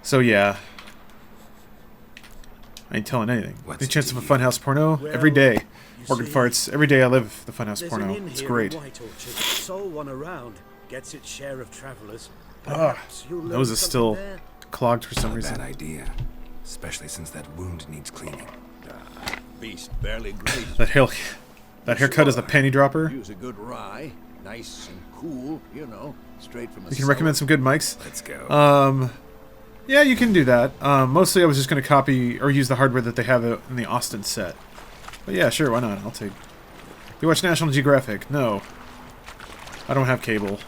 So, yeah. I ain't telling anything. Any chance of a Funhouse porno? Every day. Organ farts. Every day I live the Funhouse There's porno. an inn It's here great. in White Orchard. Sole one around. Gets its share of travelers. Ugh, Perhaps you'll learn nose is something still there. clogged for some Not a reason. bad idea. Especially since that wound needs cleaning. Beast barely grazed. That haircut is the panty dropper. Use a good rye, nice and cool, you know, straight from the You can recommend some good mics. Let's go. Yeah, you can do that. Mostly I was just going to copy or use the hardware that they have in the Austin set. But yeah, sure, why not? I'll take... Do you watch National Geographic? No. I don't have cable.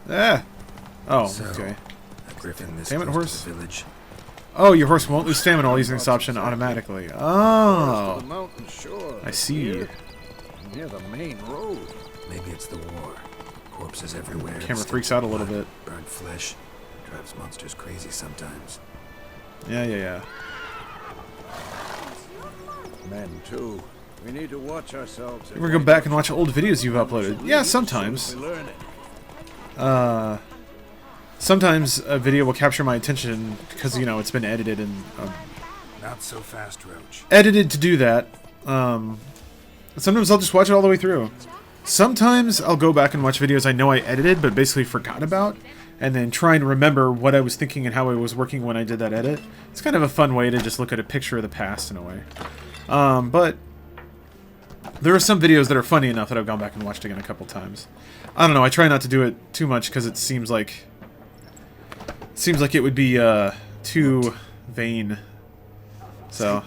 Ah! Oh, So, okay. a griffin this Damn it, close horse. to the village. Oh, your horse won't lose stamina while using this option automatically. The Oh, mountain shore. I see. Here, near the main road. Maybe it's the war. Corpses everywhere. Camera still freaks out a little blood, bit. Burnt flesh. Drives monsters crazy sometimes. Yeah. Men, too. We need to watch ourselves. You ever go back and watch old videos you've uploaded? Yeah, sometimes. We learn it. Sometimes a video will capture my attention because, you know, it's been edited and Not so fast, Roach. edited to do that. Sometimes I'll just watch it all the way through. Sometimes I'll go back and watch videos I know I edited but basically forgot about, and then try and remember what I was thinking and how I was working when I did that edit. It's kind of a fun way to just look at a picture of the past in a way. But there are some videos that are funny enough that I've gone back and watched again a couple times. I don't know, I try not to do it too much because it seems like it would be too vain. So,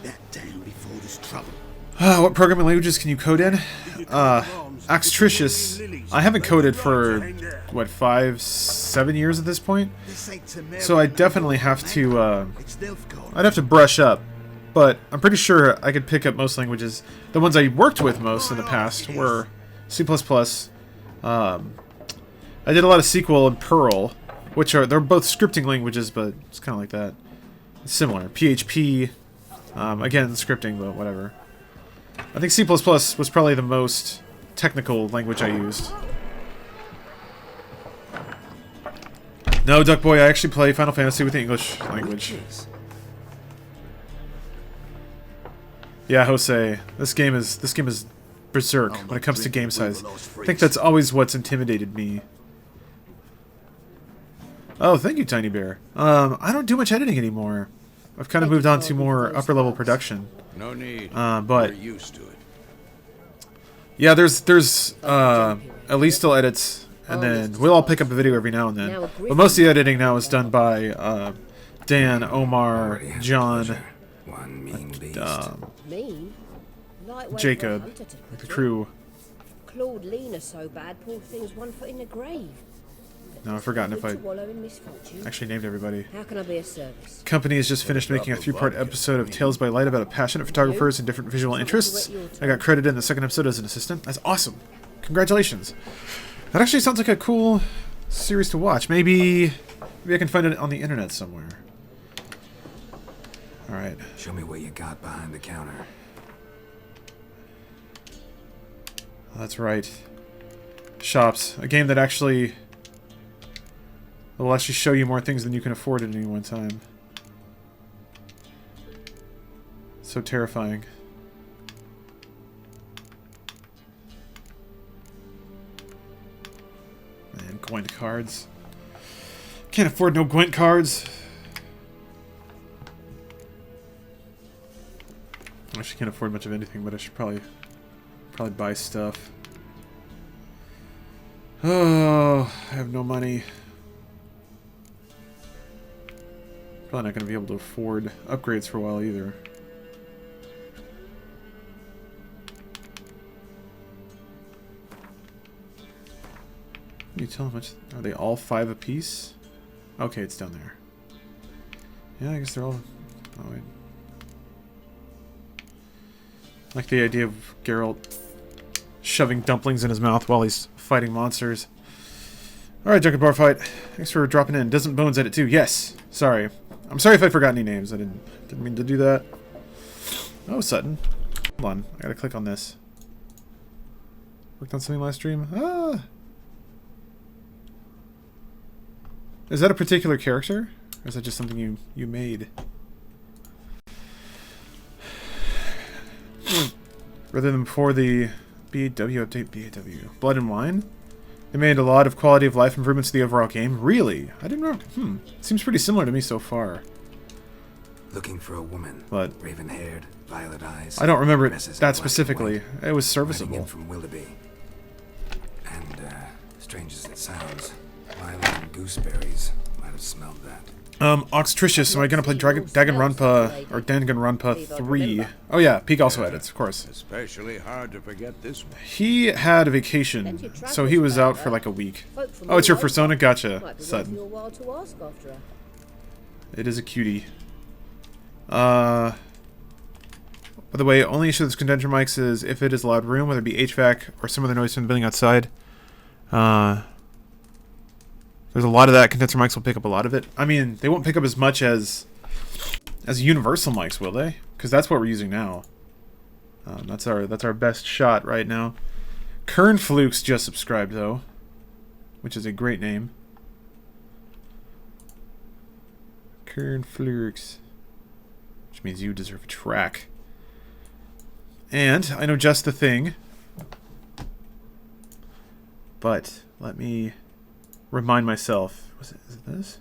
what programming languages can you code in? Axtricious, I haven't coded for, what, 5-7 years at this point? So I definitely have to, I'd have to brush up. But I'm pretty sure I could pick up most languages. The ones I worked with most in the past were C++. I did a lot of SQL and Perl, they're both scripting languages, but it's kind of like that. It's similar. PHP, again, scripting, but whatever. I think C++ was probably the most technical language I used. No, Duck Boy, I actually play Final Fantasy with the English language. Yeah, Jose, this game is berserk when it comes to game size. I think that's always what's intimidated me. Oh, thank you, Tiny Bear. I don't do much editing anymore. I've kind of moved on to more upper-level production. No need. But We're used to it. yeah, there's at least still edits, and then we'll all pick up a video every now and then. But most of the editing now is done by Dan, Omar, Already had the John, pleasure. One mean beast. Mean? Lightweight Jacob, for a hunter to put the it. crew. Claude Lena's so bad, poor thing's 1 foot in the grave. No, I've forgotten if I To wallow in misfortune. actually named everybody. How can I be of service? Company has just finished making a 3-part episode of Tales by Light about a passionate photographers and different visual interests. I got credited in the second episode as an assistant. That's awesome. Congratulations. That actually sounds like a cool series to watch. Maybe I can find it on the internet somewhere. Alright. Show me what you got behind the counter. That's right. Shops. A game that actually will actually show you more things than you can afford at any one time. So terrifying. Man, Gwent cards. Can't afford no Gwent cards. I actually can't afford much of anything, but I should probably buy stuff. Oh, I have no money. Probably not going to be able to afford upgrades for a while either. Can you tell how much? Are they all 5 apiece? Okay, it's down there. Yeah, I guess they're all... Oh, wait. I like the idea of Geralt shoving dumplings in his mouth while he's fighting monsters. Alright, Junket Bar Fight. Thanks for dropping in. Doesn't Bones edit too? Yes. Sorry. I'm sorry if I forgot any names. I didn't mean to do that. Oh, Sutton. Hold on. I gotta click on this. Worked on something last stream? Ah! Is that a particular character? Or is that just something you made? Rather than before the BAW update, BAW. Blood and Wine? They made a lot of quality of life improvements to the overall game. Really? I didn't know. Seems pretty similar to me so far. Looking for a woman. But Raven-haired, violet eyes. I don't remember it dresses in that black and specifically. white, It was riding serviceable. in from Willoughby. And, strange as it sounds, Violet and gooseberries might have smelled that. Oxtricious, am I gonna play Danganronpa or Danganronpa 3? Oh yeah, Peak also edits, of course. Especially hard to forget this one. He had a vacation, so he was out for like a week. Oh, it's your persona? Gotcha, Sutton. It is a cutie. By the way, only issue with condenser mics is if it is a loud room, whether it be HVAC or some other noise from the building outside. There's a lot of that. Condenser mics will pick up a lot of it. I mean, they won't pick up as much as universal mics, will they? Because that's what we're using now. That's our best shot right now. Kern Flukes just subscribed though, which is a great name. Kern Flukes, which means you deserve a track. And I know just the thing, but let me remind myself. Is it this?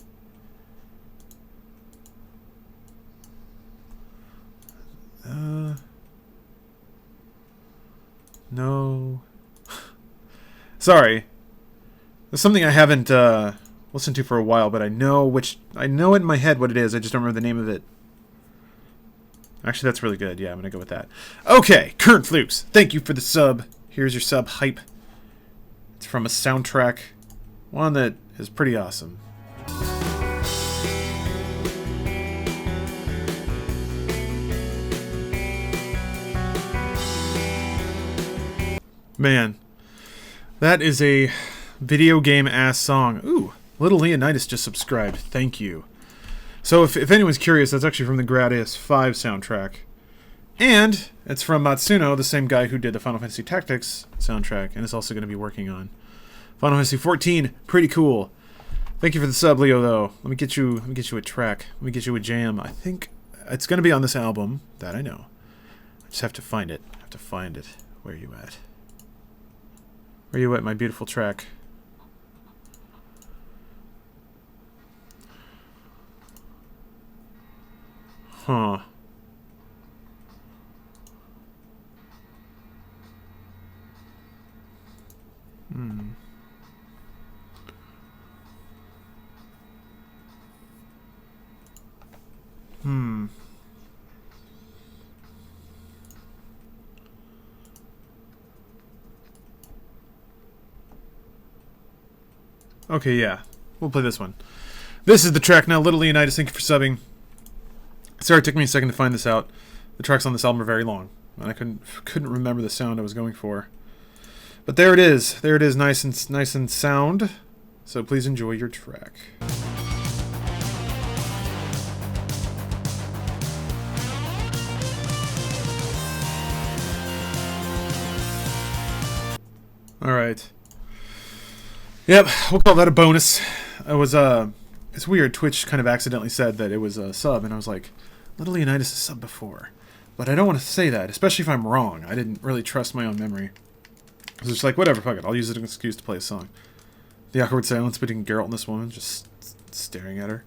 No. Sorry. There's something I haven't listened to for a while, but I know in my head what it is. I just don't remember the name of it. Actually, that's really good. Yeah, I'm gonna go with that. Okay, Current Flukes. Thank you for the sub. Here's your sub hype. It's from a soundtrack, one that is pretty awesome. Man, that is a video game ass song. Ooh, Little Leonidas just subscribed. Thank you. So if anyone's curious, that's actually from the Gradius 5 soundtrack. And it's from Matsuno, the same guy who did the Final Fantasy Tactics soundtrack, and is also going to be working on Final Fantasy 14. Pretty cool. Thank you for the sub, Leo, though. Let me get you a track. Let me get you a jam. I think it's going to be on this album. That I know. I just have to find it. Where are you at? Where are you at, my beautiful track? Huh. Okay, yeah. We'll play this one. This is the track now. Little Leonidas, thank you for subbing. Sorry, it took me a second to find this out. The tracks on this album are very long, and I couldn't remember the sound I was going for. But there it is. There it is, nice and sound. So please enjoy your track. All right. Yep, we'll call that a bonus. It was it's weird. Twitch kind of accidentally said that it was a sub, and I was like, Little Leonidas is sub before, but I don't want to say that, especially if I'm wrong. I didn't really trust my own memory. I was just like, whatever, fuck it. I'll use it as an excuse to play a song. The awkward silence between Geralt and this woman, just staring at her.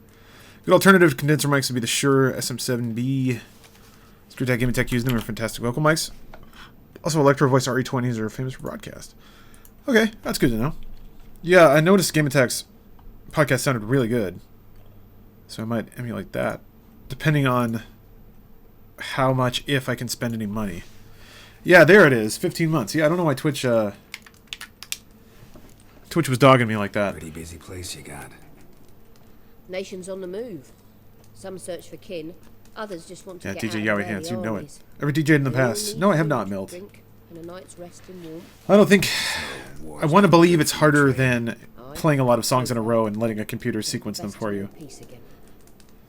Good alternative condenser mics would be the Shure SM7B. ScrewTech Gaming Tech using them are fantastic vocal mics. Also, Electro Voice RE20s are famous for broadcast. Okay, that's good to know. Yeah, I noticed Game Attack's podcast sounded really good, so I might emulate that, depending on how much, if I can spend any money. Yeah, there it is, 15 months. Yeah, I don't know why Twitch was dogging me like that. Pretty busy place you got. Nations on the move. Some search for kin, others just want to get DJ out Yowie of Hands, you their know it. eyes. Ever DJ'd in the They all past? need No, I have food not, to Milt. drink and a night's rest in warmth. I don't think... I want to believe it's harder than playing a lot of songs in a row and letting a computer sequence them for you. Peace again.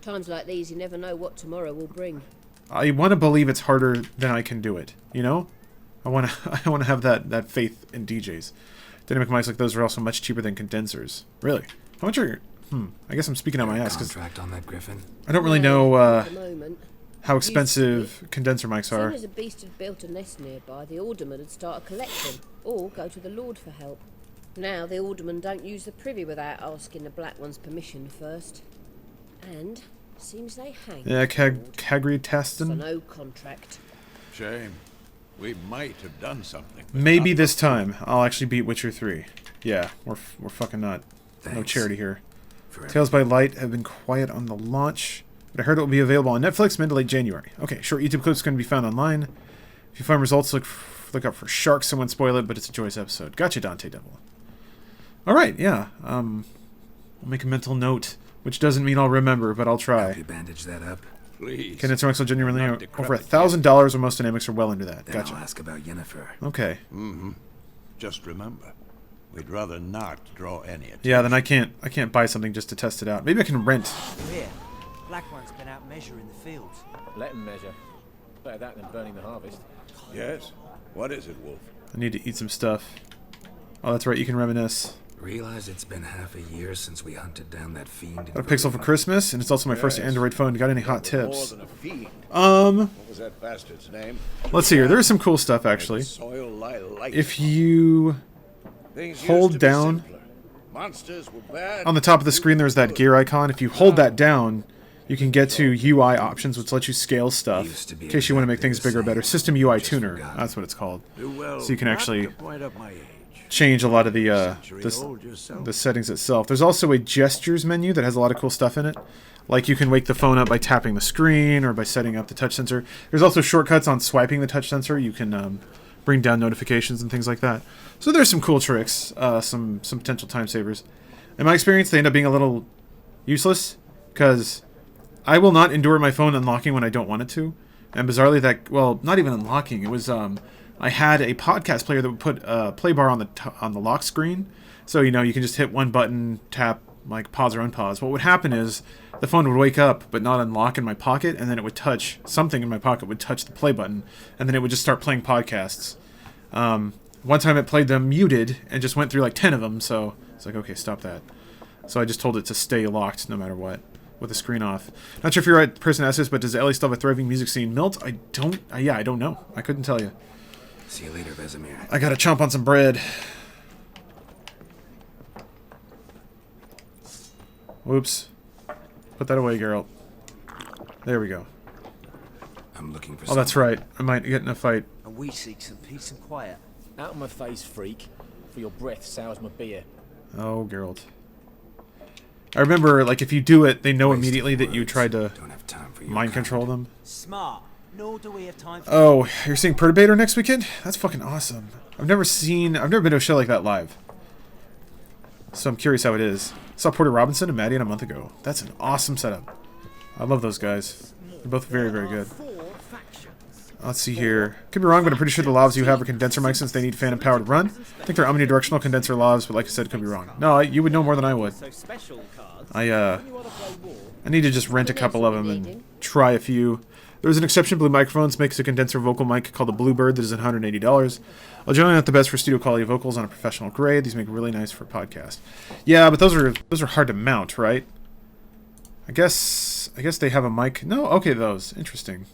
Times like these, you never know what tomorrow will bring. I want to believe it's harder than I can do it, you know? I want to have that faith in DJs. Dynamic mics like those are also much cheaper than condensers. Really? How much are... I guess I'm speaking out my ass, because On that Griffin? I don't really know At the moment, how expensive condenser mics as soon are. as a beast had built a nest nearby, the alderman would start a collection, or go to the Lord for help. Now the aldermen don't use the privy without asking the Black One's permission first. And seems they hang Yeah, Kagri for Taston. no contract. Shame. We might have done something. but Maybe not this time I'll actually beat Witcher 3. Yeah, we're fucking not. No Thanks. charity here. Tales by Light have been quiet on the launch, but I heard it will be available on Netflix mid to late January. Okay, short YouTube clips can be found online. If you find results, look up for sharks. Someone spoil it, but it's a joyous episode. Gotcha, Dante Devil. All right, yeah. I'll make a mental note, which doesn't mean I'll remember, but I'll try. Help you bandage that up? Please. Condenser mics will genuinely Not over decrepit $1,000, or most dynamics are well into that. Then Gotcha. I'll ask about Yennefer. Okay. Just remember, we'd rather not draw any attention. Yeah, then I can't buy something just to test it out. Maybe I can rent. Here, Black One's been out measuring the fields. Let him measure. Better that than burning the harvest. Yes? What is it, Wolf? I need to eat some stuff. Oh, that's right. You can reminisce. Realize it's been half a year since we hunted down that fiend. Got a Pixel for Christmas, and it's also my first Android phone. Got any hot tips? More than a fiend. Um, What was that bastard's name? let's see here. There is some cool stuff actually. Soil lie light. If you Things used hold to be down simpler. Monsters were bad. on the top of the screen, there's that gear icon. If you hold that down, you can get to UI options, which lets you scale stuff in case you want to make things bigger or better. System UI Tuner, that's what it's called. So you can actually change a lot of the settings itself. There's also a gestures menu that has a lot of cool stuff in it. Like you can wake the phone up by tapping the screen or by setting up the touch sensor. There's also shortcuts on swiping the touch sensor. You can bring down notifications and things like that. So there's some cool tricks, some potential time savers. In my experience, they end up being a little useless because I will not endure my phone unlocking when I don't want it to. And bizarrely, well, not even unlocking. It was I had a podcast player that would put a play bar on the lock screen, so you can just hit one button, tap like pause or unpause. What would happen is the phone would wake up but not unlock in my pocket, and then it would touch something in my pocket would touch the play button, and then it would just start playing podcasts. One time it played them muted and just went through like 10 of them, so it's like, okay, stop that. So I just told it to stay locked no matter what, with the screen off. Not sure if you're the right person to ask this, but does LA still have a thriving music scene? Milt, I don't know. I couldn't tell you. See you later, Vesemir. I gotta chomp on some bread. Whoops. Put that away, Geralt. There we go. I'm looking for Oh, that's right. I might get in a fight. And we seek some peace and quiet. Out of my face, freak. For your breath sours my beer. Oh, Geralt. I remember, like, if you do it, they know immediately that you tried to Don't have time for your mind control them. Smart. Nor do we have time for... Oh, you're seeing Perturbator next weekend? That's fucking awesome. I've never been to a show like that live. So I'm curious how it is. Saw Porter Robinson and Maddie a month ago. That's an awesome setup. I love those guys. They're both very, very good. Let's see here. Could be wrong, but I'm pretty sure the lavs you have are condenser mics since they need phantom power to run. I think they're omnidirectional condenser lavs, but like I said, could be wrong. No, you would know more than I would. I need to just rent a couple of them and try a few. There's an exception. Blue Microphones makes a condenser vocal mic called the Bluebird that is $180. Well, generally not the best for studio quality vocals on a professional grade. These make really nice for a podcast. Yeah, but those are hard to mount, right? I guess they have a mic. No, okay, those interesting.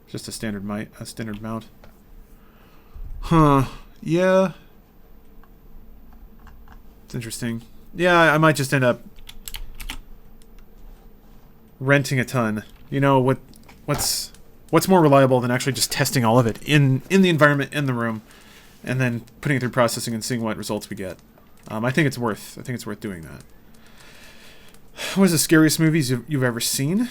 Just a standard mic, a standard mount. Huh? Yeah. It's interesting. Yeah, I might just end up renting a ton. You know what's more reliable than actually just testing all of it in the environment, in the room, and then putting it through processing and seeing what results we get. I think it's worth doing that. What is the scariest movies you've ever seen?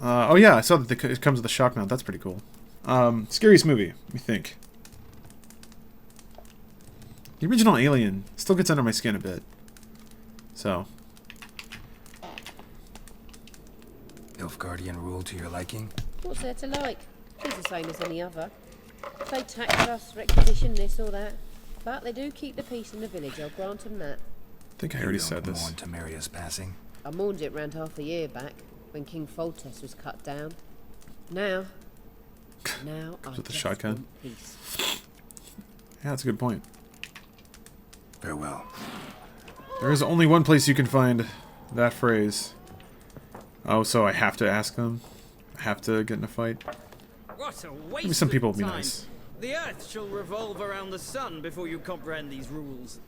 Oh yeah, I saw that it comes with a shock mount. That's pretty cool. Scariest movie, let me think. The original Alien still gets under my skin a bit. So. Nilfgaardian rule to your liking? What's there to like? It's the same as any other. They tax us, requisition this or that. But they do keep the peace in the village, I'll grant them that. I think I already said this. Mourn Temeria's passing. I mourned it round half a year back, when King Foltest was cut down. Now I with the just shotgun? want peace. Yeah, that's a good point. Farewell. There is only one place you can find that phrase. Oh, so I have to ask them? I have to get in a fight? What a waste. Maybe some people will of be time. nice. The Earth shall revolve around the sun before you comprehend these rules.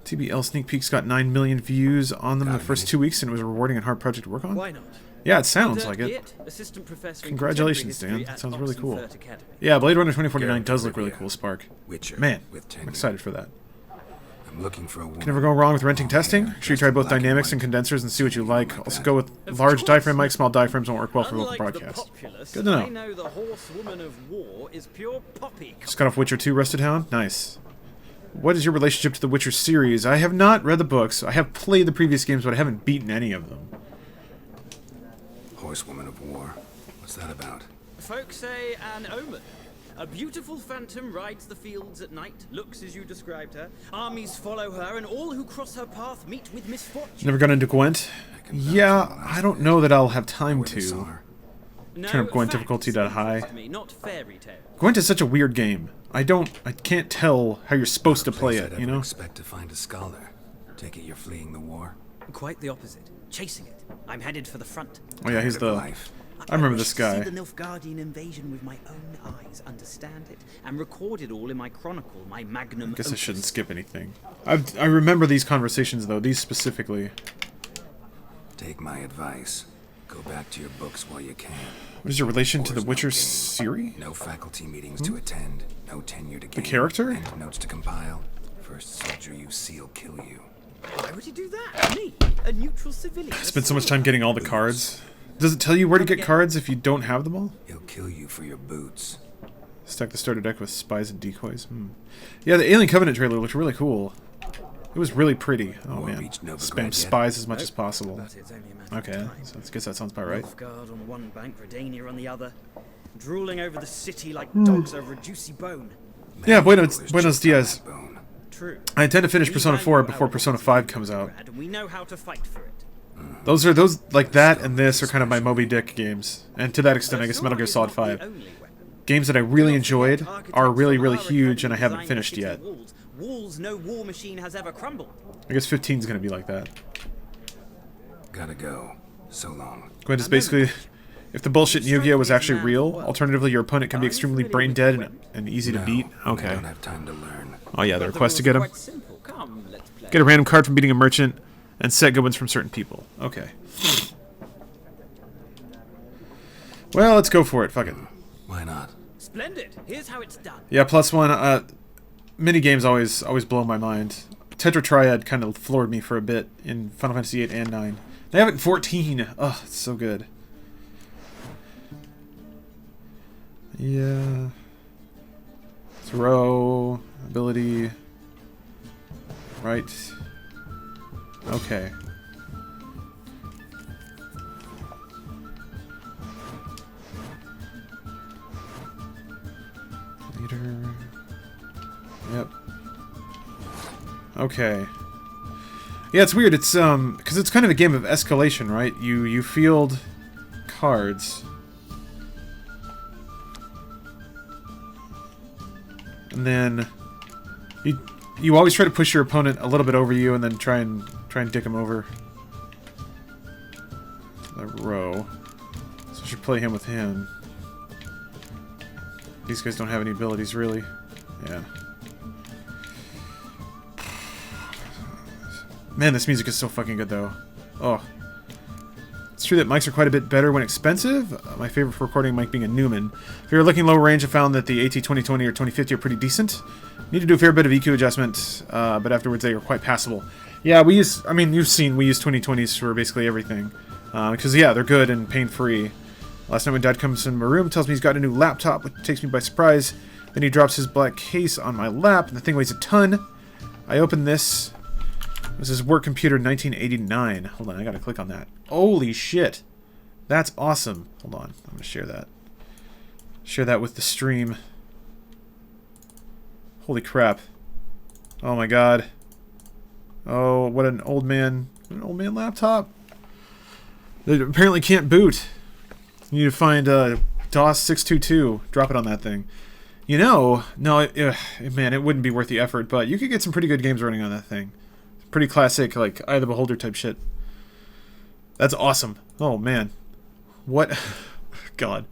TBL Sneak Peeks got 9 million views on them in the first 2 weeks, and it was a rewarding and hard project to work on? Why not? Yeah, it sounds Dirk like it. Gitt, assistant professor in Congratulations, contemporary Dan. history That at sounds really cool. Oxenfurt Academy. Yeah, Blade Runner 2049 does look really cool, Spark. Witcher Man, with I'm tenure. excited for that. I'm looking for a woman. Can never go wrong with renting Long testing. hair, Make sure you dressed try in both black and dynamics white. and condensers and see what you like. Like Also that. go with large diaphragm mics. Small diaphragms won't work well for vocal Unlike broadcast. the populace, Good to know. I know the horsewoman of war is pure poppy. Just got off Witcher 2 Rusted Hound. Nice. What is your relationship to the Witcher series? I have not read the books. I have played the previous games, but I haven't beaten any of them. Horsewoman of War. What's that about? Folks say an omen. A beautiful phantom rides the fields at night, looks as you described her. Armies follow her, and all who cross her path meet with misfortune. Never got into Gwent? Yeah, I don't know that I'll have time Witness to. her. Turn up Gwent facts difficulty to high. interest me, not fairy tale. Gwent is such a weird game. I can't tell how you're supposed to play Place I'd it, you ever know? expect to find a scholar. Take it you're fleeing the war. Quite the opposite. Chasing it. I'm headed for the front. Oh yeah, he's Tired of the... life. I remember wish this to see guy. the Nilfgaardian invasion with my own eyes, understand it, and record it all in my chronicle, my magnum I guess I opus. shouldn't skip anything. I remember these conversations, though. These specifically. Take my advice. Go back to your books while you can. What is your relation to the War's no Witcher game. series? No faculty meetings to attend. No tenure to gain. character? And notes to compile. First soldier you see will kill you. Why would he do that? Me, a neutral civilian. Spent so much time getting all the cards. Does it tell you where to get cards if you don't have them all? He'll kill you for your boots. Stack the starter deck with spies and decoys. Yeah, the Alien Covenant trailer looked really cool. It was really pretty. Oh War man. reached Novigrad Spam yet? spies as much as possible. But it's only a matter of Okay, time. so I guess that sounds about right. Nilfgaard on one bank, Redania on the other, drooling over the city like Hmm. dogs over a juicy bone. Yeah, There's Buenos just Dias. backbone. True. I intend to finish We Persona value 4 our before Persona 5 comes out. And we know how to fight for it. Those like that and this are kind of my Moby Dick games. And to that extent, I guess Metal Gear Solid 5. Games that I really enjoyed are really, really huge and I haven't finished yet. Walls no war machine has ever crumbled. I guess 15 is going to be like that. Gotta go. So long. Gwent is basically, if the bullshit in Yu-Gi-Oh was actually real, alternatively your opponent can be extremely brain dead and easy to beat. I Okay. don't have time to learn. Oh yeah, the But request to rules get are him. quite simple. Come, let's play. Get a random card from beating a merchant, and set good ones from certain people. Okay. Well, let's go for it. Fuck it. Why not? Splendid. Here's how it's done. Yeah, +1. Mini games always blow my mind. Tetra Triad kind of floored me for a bit in Final Fantasy 8 and 9. They have it in 14. Oh, it's so good. Yeah. Throw. Ability. Right. Okay. Leader. Yep. Okay. Yeah, it's weird. It's because it's kind of a game of escalation, right? You field cards. And then you always try to push your opponent a little bit over you and then try and dick him over. The row. So I should play him with him. These guys don't have any abilities, really. Yeah. Man, this music is so fucking good, though. Oh. It's true that mics are quite a bit better when expensive. My favorite for recording mic being a Newman. If you're looking low range, I found that the AT2020 or 2050 are pretty decent. Need to do a fair bit of EQ adjustment, but afterwards they are quite passable. Yeah, we use, I mean, you've seen, we use 2020s for basically everything. Because, yeah, they're good and pain-free. Last night when Dad comes in my room, tells me he's got a new laptop, which takes me by surprise. Then he drops his black case on my lap, and the thing weighs a ton. I open this. This is work computer 1989. Hold on, I gotta click on that. Holy shit. That's awesome. Hold on, I'm gonna share that. Share that with the stream. Holy crap. Oh my god. Oh, what an old man laptop. They apparently can't boot. You need to find DOS 622. Drop it on that thing. You know, no, man, it wouldn't be worth the effort, but you could get some pretty good games running on that thing. Pretty classic, like, Eye of the Beholder type shit. That's awesome. Oh, man. What? God.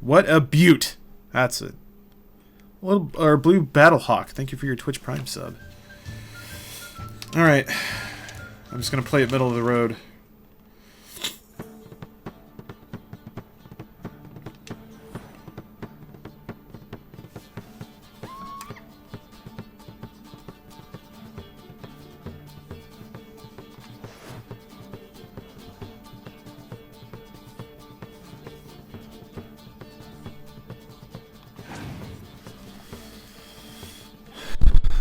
What a beaut. That's it. Blue Battlehawk. Thank you for your Twitch Prime sub. Alright. I'm just going to play it middle of the road.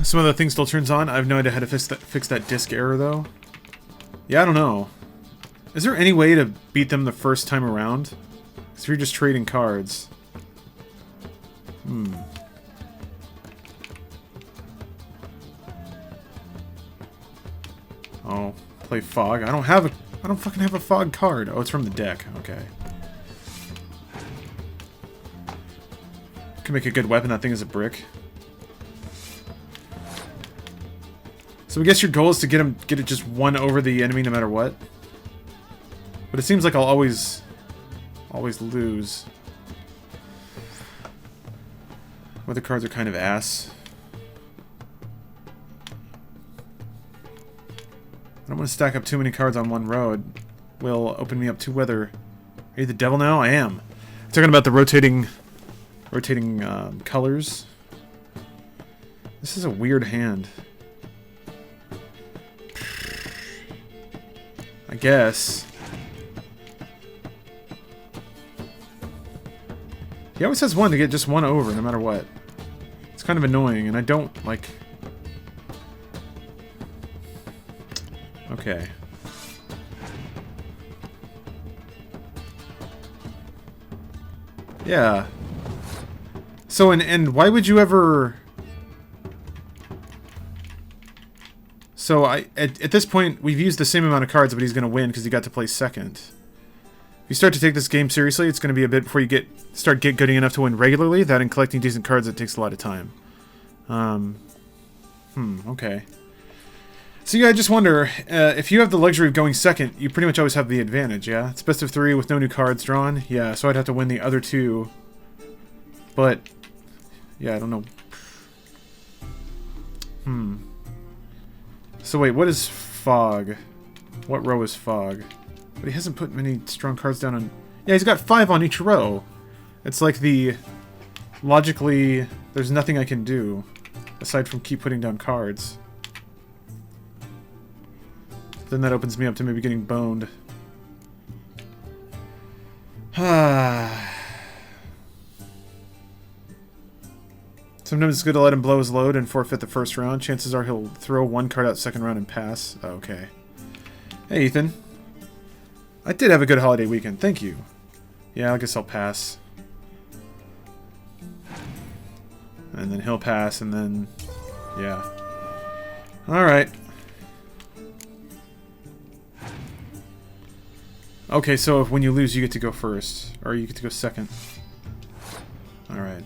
Some of the thing still turns on. I have no idea how to fix that disk error, though. Yeah, I don't know. Is there any way to beat them the first time around? Because you're just trading cards. Oh, play fog. I don't fucking have a fog card. Oh, it's from the deck. Okay. Can make a good weapon. That thing is a brick. So I guess your goal is to get it just one over the enemy no matter what. But it seems like I'll always lose. Weather cards are kind of ass. I don't want to stack up too many cards on one row. It will open me up to weather. Are you the devil now? I am. Talking about the rotating colors. This is a weird hand. I guess. He always has one to get just one over, no matter what. It's kind of annoying, and I don't, like... Okay. Yeah. So, and why would you ever... So, at this point, we've used the same amount of cards, but he's going to win because he got to play second. If you start to take this game seriously, it's going to be a bit before you start good enough to win regularly. That and collecting decent cards, it takes a lot of time. Okay. So yeah, I just wonder, if you have the luxury of going second, you pretty much always have the advantage, yeah? It's best of 3 with no new cards drawn. Yeah, so I'd have to win the other 2. But, yeah, I don't know. So wait, what is fog? What row is fog? But he hasn't put many strong cards down on... Yeah, he's got 5 on each row. It's like the... Logically, there's nothing I can do aside from keep putting down cards. Then that opens me up to maybe getting boned. Sometimes it's good to let him blow his load and forfeit the first round. Chances are he'll throw 1 card out second round and pass. Okay. Hey, Ethan. I did have a good holiday weekend. Thank you. Yeah, I guess I'll pass. And then he'll pass, and then... Yeah. Alright. Okay, so if when you lose, you get to go first. Or you get to go second. Alright.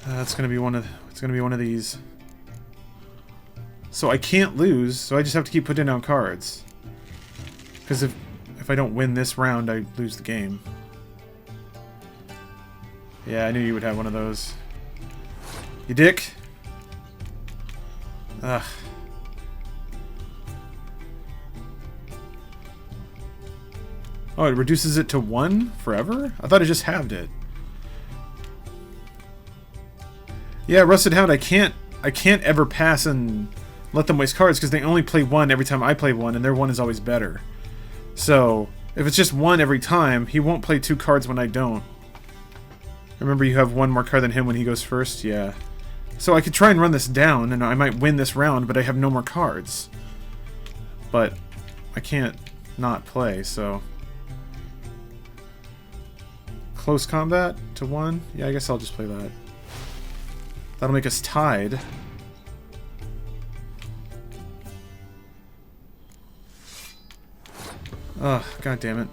It's gonna be one of these. So I can't lose, so I just have to keep putting down cards. Because if I don't win this round, I lose the game. Yeah, I knew you would have one of those. You dick. Ugh. Oh, it reduces it to 1 forever? I thought it just halved it. Yeah, Rusted Hound, I can't ever pass and let them waste cards because they only play 1 every time I play 1, and their 1 is always better. So, if it's just 1 every time, he won't play 2 cards when I don't. Remember, you have 1 more card than him when he goes first? Yeah. So I could try and run this down, and I might win this round, but I have no more cards. But I can't not play, so... Close combat to 1? Yeah, I guess I'll just play that. That'll make us tied. Ugh, god damn it.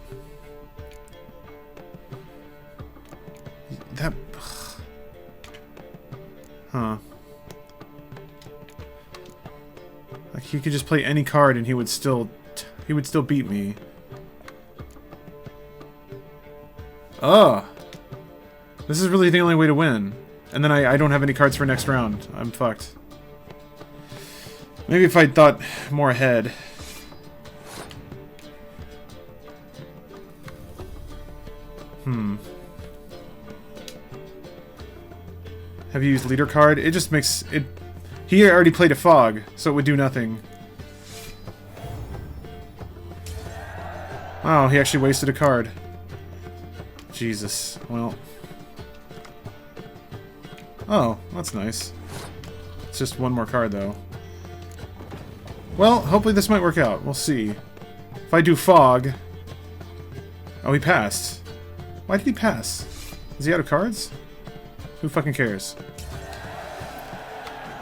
That... Huh. Like, he could just play any card and he would still beat me. Oh! This is really the only way to win. And then I don't have any cards for next round. I'm fucked. Maybe if I thought more ahead. Have you used leader card? It just makes it... He already played a fog, so it would do nothing. Oh, he actually wasted a card. Jesus. Well. Oh, that's nice. It's just one more card, though. Well, hopefully this might work out. We'll see. If I do fog... Oh, he passed. Why did he pass? Is he out of cards? Who fucking cares?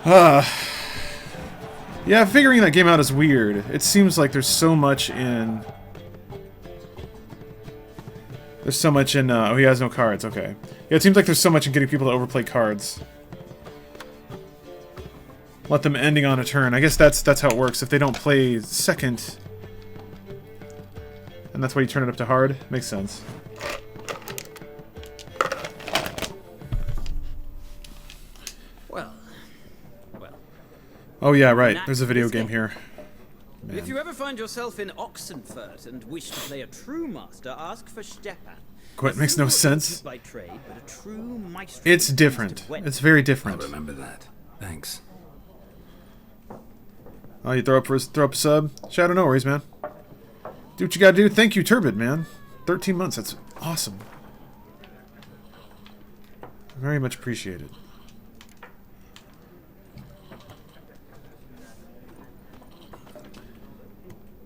Yeah, figuring that game out is weird. It seems like there's so much in... There's so much in... oh, he has no cards. Okay. Yeah, it seems like there's so much in getting people to overplay cards. Let them ending on a turn. I guess that's how it works. If they don't play second... And that's why you turn it up to hard? Makes sense. Well. Oh yeah, right. There's a video game here. Man. If you ever find yourself in Oxenfurt and wish to play a true master, ask for Stepan. Gwent makes no sense. By trade, but a true maestro. It's different. It's very different. I'll remember that. Thanks. Oh, you throw up a sub? Shadow, no worries, man. Do what you gotta do. Thank you, Turbid, man. 13 months. That's awesome. Very much appreciated.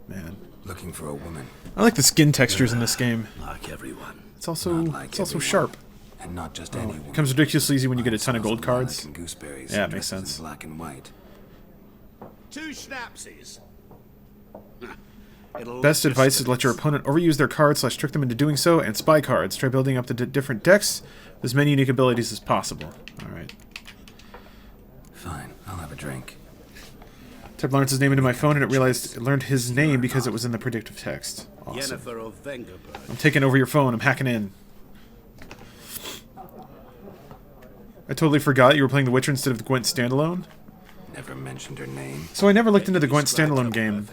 Man. Looking for a woman. I like the skin textures in this game. Like everyone. It's also sharp. And not just any woman. It becomes ridiculously easy when you get a ton of gold cards. Gooseberries Yeah, it makes sense. Black and white. 2 schnapsies. Best advice is let your opponent overuse their cards / trick them into doing so, and spy cards. Try building up the different decks with as many unique abilities as possible. Alright. Fine, I'll have a drink. Typed Lawrence's name into my phone and it learned his name because it was in the predictive text. Awesome. Yennefer of Vengerberg. I'm taking over your phone. I'm hacking in. I totally forgot you were playing The Witcher instead of the Gwent standalone. Never mentioned her name. So I never looked into the Gwent standalone game.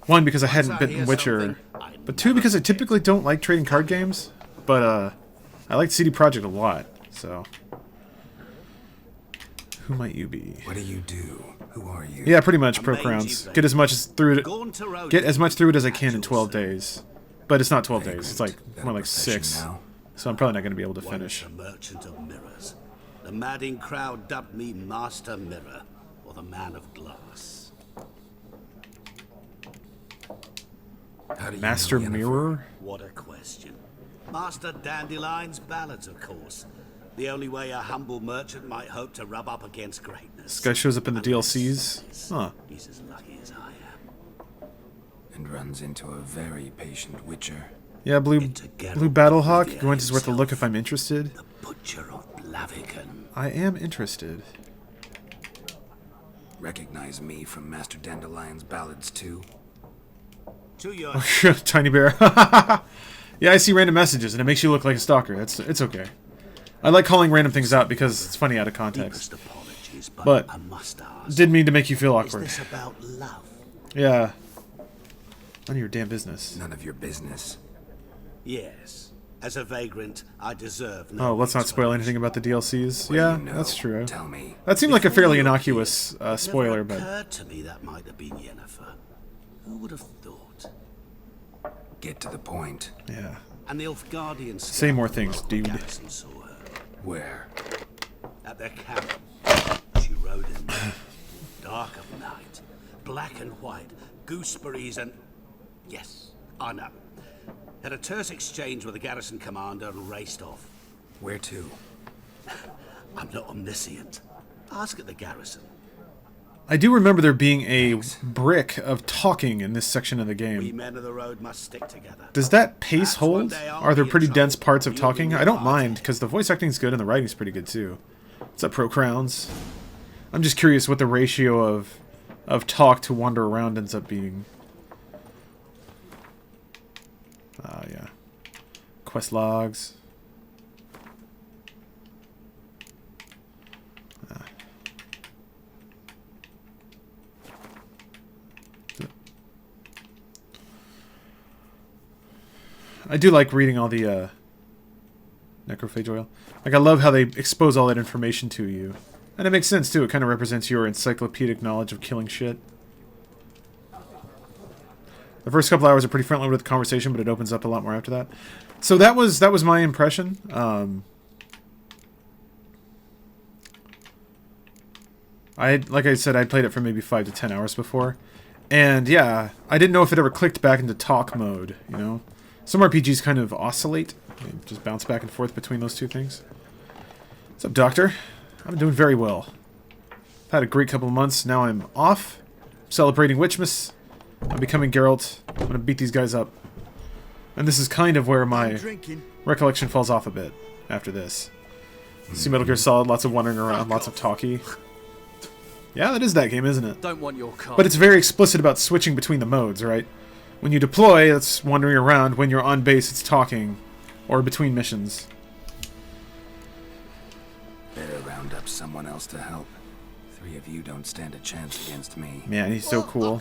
One, because I hadn't bitten Witcher. But two, because I typically don't like trading card games. But I liked CD Projekt a lot, so... Who might you be? What do you do? Who are you? Yeah, pretty much pro crowns. Get as much through it as I can in 12 days. But it's not 12 days. It's like more like 6. So I'm probably not going to be able to finish. The merchant of mirrors. The madding crowd dubbed me Master Mirror, or the Man of Glass. How do you Master know Yennefer? Mirror? What a question. Master Dandelion's ballads, of course. The only way a humble merchant might hope to rub up against greatness. This guy shows up in the DLCs. Huh. He's as lucky as I am. And runs into a very patient Witcher. Yeah, Blue Battlehawk. Gwent is worth a look if I'm interested. The Butcher of Blaviken. I am interested. Recognize me from Master Dandelion's ballads too? To your Tiny Bear. Yeah, I see random messages and it makes you look like a stalker. It's okay. I like calling random things out because it's funny out of context. But I must ask, didn't mean to make you feel awkward. is this about love? Yeah. None of your damn business. None of your business. Yes. As a vagrant, I deserve no Oh, let's not spoil anything about the DLCs. What Yeah, do you know? that's true. Tell me. That seemed like a Before fairly you innocuous spoiler, Never but occurred to me that might have been Yennefer. Who would have thought? Get to the point. yeah. And the Nilfgaardian Say more things, dude. Garrison saw her Where? at their camp. She rode in there, dark of night, black and white, gooseberries and... Yes, I know. Had a terse exchange with the garrison commander and raced off. Where to? I'm not omniscient. Ask at the garrison. I do remember there being a brick of talking in this section of the We game. men of the road must stick together. Does that pace That's one hold? day I'll Are there be in pretty trouble. dense parts of You'll talking? be I don't right. mind, because the voice acting's good and the writing's pretty good too. What's up, Pro Crowns? I'm just curious what the ratio of talk to wander around ends up being. Yeah. Quest logs. I do like reading all the necrophage oil. Like, I love how they expose all that information to you. And it makes sense, too. It kind of represents your encyclopedic knowledge of killing shit. The first couple hours are pretty front-loaded with the conversation, but it opens up a lot more after that. So that was my impression. Like I said, I played it for maybe 5 to 10 hours before. And yeah, I didn't know if it ever clicked back into talk mode, you know? Some RPGs kind of oscillate. They just bounce back and forth between those two things. What's up, Doctor? I'm doing very well. I've had a great couple of months. Now I'm off. Celebrating Witchmas. I'm becoming Geralt. I'm gonna beat these guys up. And this is kind of where my recollection falls off a bit after this. See Metal Gear Solid, lots of wandering around, lots of talky. Yeah, that is that game, isn't it? Don't want your car. But it's very explicit about switching between the modes, right? When you deploy, it's wandering around. When you're on base, it's talking. Or between missions. Better round up someone else to help. 3 of you don't stand a chance against me. Man, he's so cool.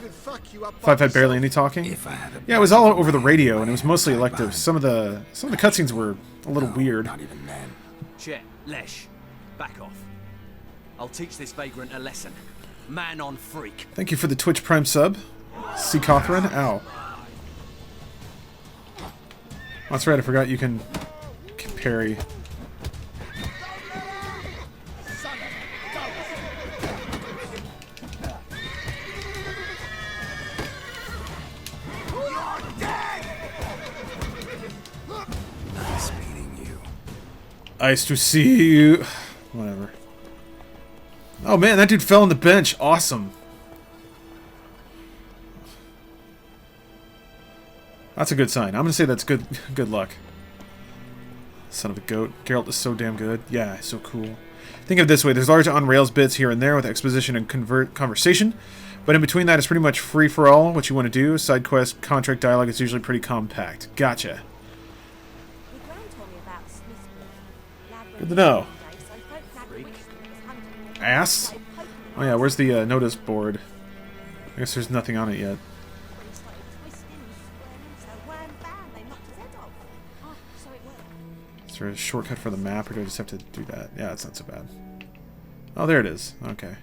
Five had barely any talking. If I had a Yeah, it was all over the radio, and it was mostly elective. Some of the cutscenes were a little weird. Not even then. Chet, Lesh, back off. I'll teach this vagrant a lesson. Man on freak. Thank you for the Twitch Prime sub. C. Cawthron. Ow. That's right, I forgot you can parry. Nice meeting you. Nice to see you. Whatever. Oh man, that dude fell on the bench. Awesome. That's a good sign. I'm gonna say that's good luck. Son of a goat. Geralt is so damn good. Yeah, so cool. Think of it this way. There's large on-rails bits here and there with exposition and conversation. But in between that, it's pretty much free-for-all. What you want to do. Side quest, contract dialogue is usually pretty compact. Gotcha. Good to know. Ass? Oh yeah, where's the notice board? I guess there's nothing on it yet. Is there a shortcut for the map, or do I just have to do that? Yeah, it's not so bad. Oh, there it is. Okay.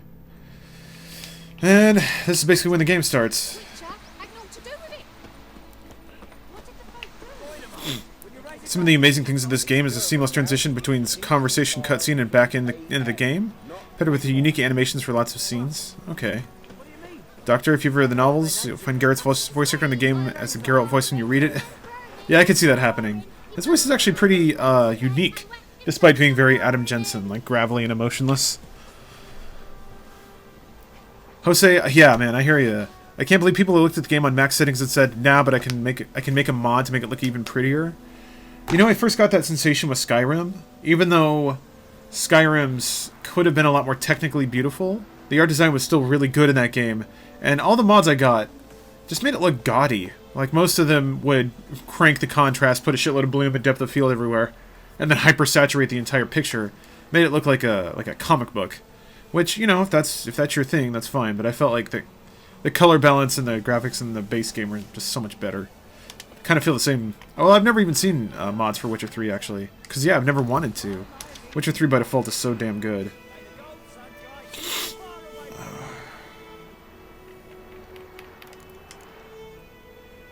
And this is basically when the game starts. Some of the amazing things of this game is the seamless transition between conversation cutscene and back into the game, paired with the unique animations for lots of scenes. Okay. Doctor, if you've read the novels, you'll find Geralt's voice actor in the game as the Geralt voice when you read it. Yeah, I can see that happening. His voice is actually pretty unique, despite being very Adam Jensen, like gravelly and emotionless. Jose, yeah, man, I hear you. I can't believe people who looked at the game on max settings and said, "Nah, but I can make a mod to make it look even prettier." You know, I first got that sensation with Skyrim. Even though Skyrim's could have been a lot more technically beautiful, the art design was still really good in that game, and all the mods I got just made it look gaudy. Like, most of them would crank the contrast, put a shitload of bloom and depth of field everywhere, and then hyper-saturate the entire picture. Made it look like a comic book. Which, you know, if that's your thing, that's fine, but I felt like the color balance and the graphics in the base game were just so much better. Kind of feel the same. Oh, I've never even seen mods for Witcher 3, actually. Because, yeah, I've never wanted to. Witcher 3 by default is so damn good.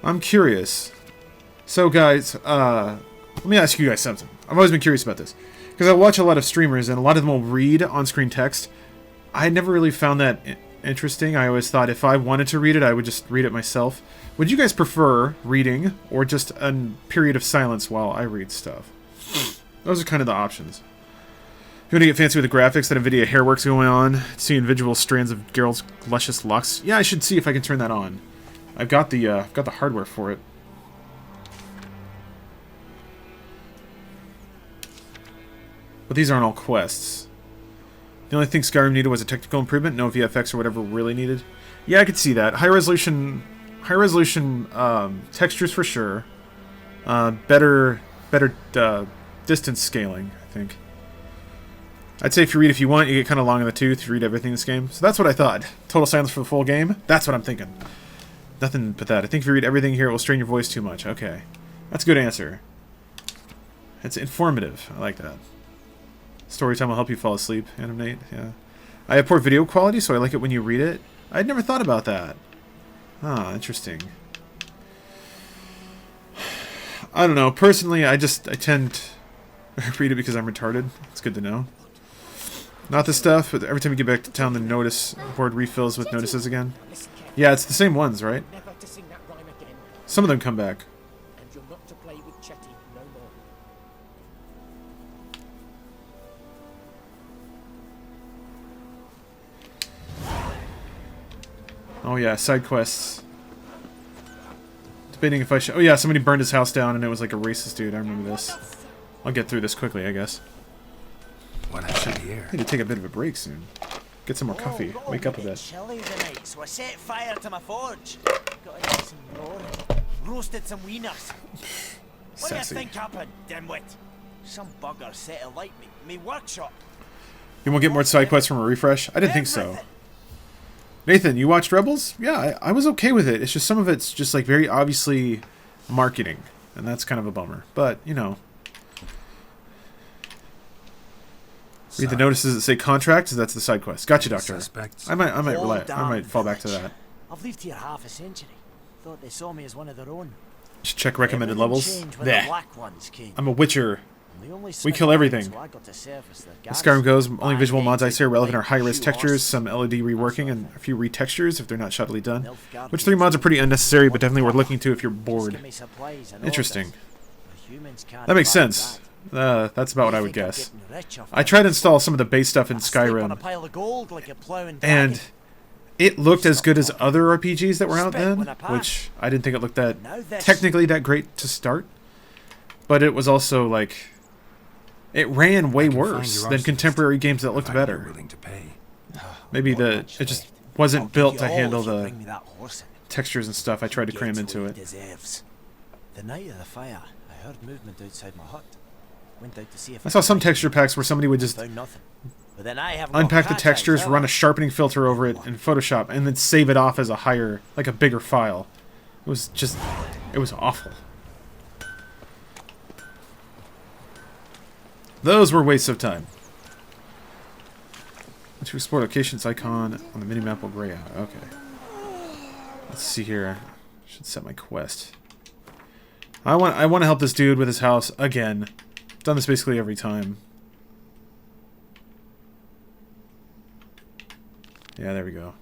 I'm curious. So, guys, let me ask you guys something. I've always been curious about this. Because I watch a lot of streamers, and a lot of them will read on-screen text. I never really found that interesting. I always thought if I wanted to read it, I would just read it myself. Would you guys prefer reading, or just a period of silence while I read stuff? Those are kind of the options. If you want to get fancy with the graphics, that NVIDIA Hairworks going on, see individual strands of Geralt's luscious locks. Yeah, I should see if I can turn that on. I've got the hardware for it. But these aren't all quests. The only thing Skyrim needed was a technical improvement, no VFX or whatever really needed. Yeah, I could see that. High resolution textures for sure. Better distance scaling, I think. I'd say if you read if you want, you get kind of long in the tooth. You read everything in this game. So that's what I thought. Total silence for the full game? That's what I'm thinking. Nothing but that. I think if you read everything here, it will strain your voice too much. Okay. That's a good answer. It's informative. I like that. Storytime will help you fall asleep, Animate. Yeah. I have poor video quality, so I like it when you read it. I'd never thought about that. Ah, interesting. I don't know. Personally, I tend to read it because I'm retarded. It's good to know. Not this stuff, but every time you get back to town, the notice board refills with notices again. Yeah, it's the same ones, right? Some of them come back. And you're not to play with Chetty no more. Oh yeah, side quests. Debating if I should... Oh yeah, somebody burned his house down and it was like a racist dude. I remember this. I'll get through this quickly, I guess. What happened here? I need to take a bit of a break soon. Get some more coffee. Wake up a bit. Chilly tonight, so I set fire to my forge. Got to get some roaring. Roasted some wieners. What do you think happened, dimwit? Some bugger set alight me workshop. You won't get more side quests from a refresh? I didn't think so. Nathan, you watched Rebels? Yeah, I was okay with it. It's just some of it's just like very obviously marketing, and that's kind of a bummer. But, you know. Read the notices that say contracts, that's the side quest. Gotcha, Doctor. I might fall back to that. I've lived here half a century. Thought they saw me as one of their own. Just check recommended levels. There. I'm a Witcher. We kill everything. As Skyrim goes, only visual mods I see are relevant are high-res textures, some LED reworking, and a few retextures if they're not shoddily done. Which 3 mods are pretty unnecessary, but definitely worth looking to if you're bored. Interesting. That makes sense. That's about what I would guess. I tried to install some of the base stuff in Skyrim, and it looked as good as other RPGs that were out then, which I didn't think it looked that technically that great to start. But it was also like, it ran way worse than contemporary games that looked better. Maybe it just wasn't built to handle the textures and stuff I tried to cram into it. The night of the fire, I heard movement outside my hut. Went out to see if I saw some texture packs where somebody would just unpack the textures, run a sharpening filter over it in Photoshop, and then save it off as a higher, like a bigger file. It was just, it was awful. Those were wastes of time. To explore locations icon on the minimap will gray out. Okay. Let's see here. I should set my quest. I want to help this dude with his house again. Done this basically every time. Yeah, there we go.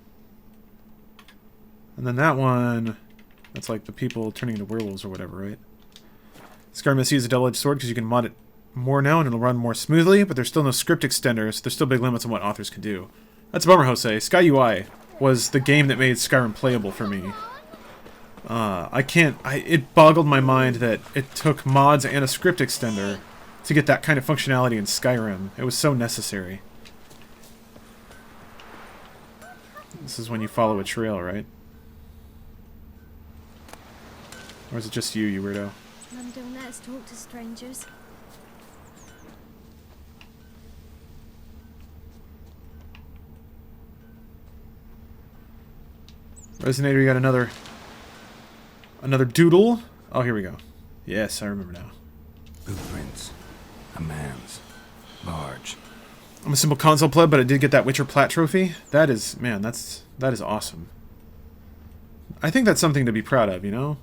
And then that one, that's like the people turning into werewolves or whatever, right? Skyrim SE is a double-edged sword because you can mod it more now and it'll run more smoothly, but there's still no script extenders, so there's still big limits on what authors can do. That's a bummer, Jose. Sky UI was the game that made Skyrim playable for me. It boggled my mind that it took mods and a script extender to get that kind of functionality in Skyrim. It was so necessary. This is when you follow a trail, right? Or is it just you weirdo? Mum don't let us talk to strangers. Resonator, you got another doodle? Oh, here we go. Yes, I remember now. Blueprints. A man's. Large. I'm a simple console pleb, but I did get that Witcher Plat trophy. That is, man, that is awesome. I think that's something to be proud of, you know?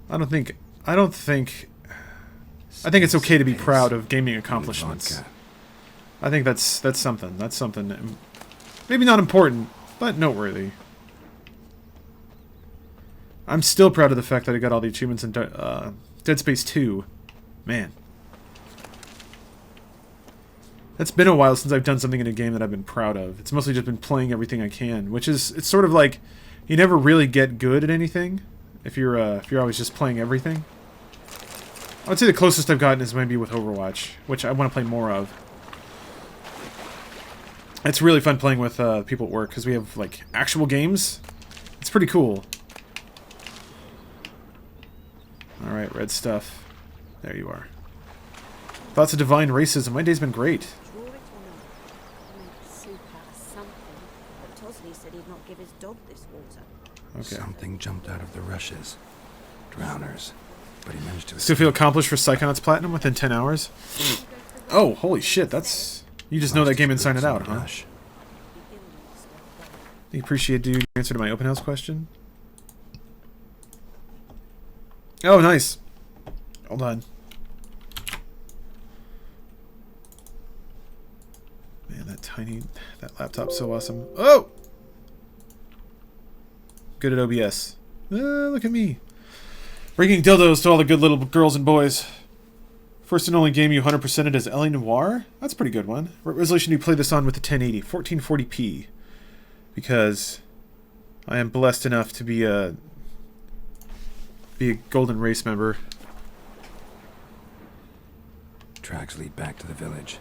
I think it's okay to be proud of gaming accomplishments. I think that's something. That's something maybe not important, but noteworthy. I'm still proud of the fact that I got all the achievements in Dead Space 2. Man. It's been a while since I've done something in a game that I've been proud of. It's mostly just been playing everything I can, which is, it's sort of like, you never really get good at anything if you're always just playing everything. I would say the closest I've gotten is maybe with Overwatch, which I want to play more of. It's really fun playing with people at work, because we have, like, actual games. It's pretty cool. Alright, red stuff. There you are. Thoughts of divine racism. My day's been great. Okay. Something jumped out of the rushes. Drowners. But he managed to... Still feel accomplished for Psychonauts Platinum within 10 hours? Oh, holy shit, that's... You just know that game inside and out, huh? I appreciate your answer to my open house question. Oh, nice. Hold on. Man, that laptop's so awesome. Oh! Good at OBS. Look at me. Bringing dildos to all the good little girls and boys. First and only game you 100%ed is L.A. Noire? That's a pretty good one. What resolution do you play this on with the 1080? 1440p. Because I am blessed enough to be a Golden Race member. Tracks lead back to the village.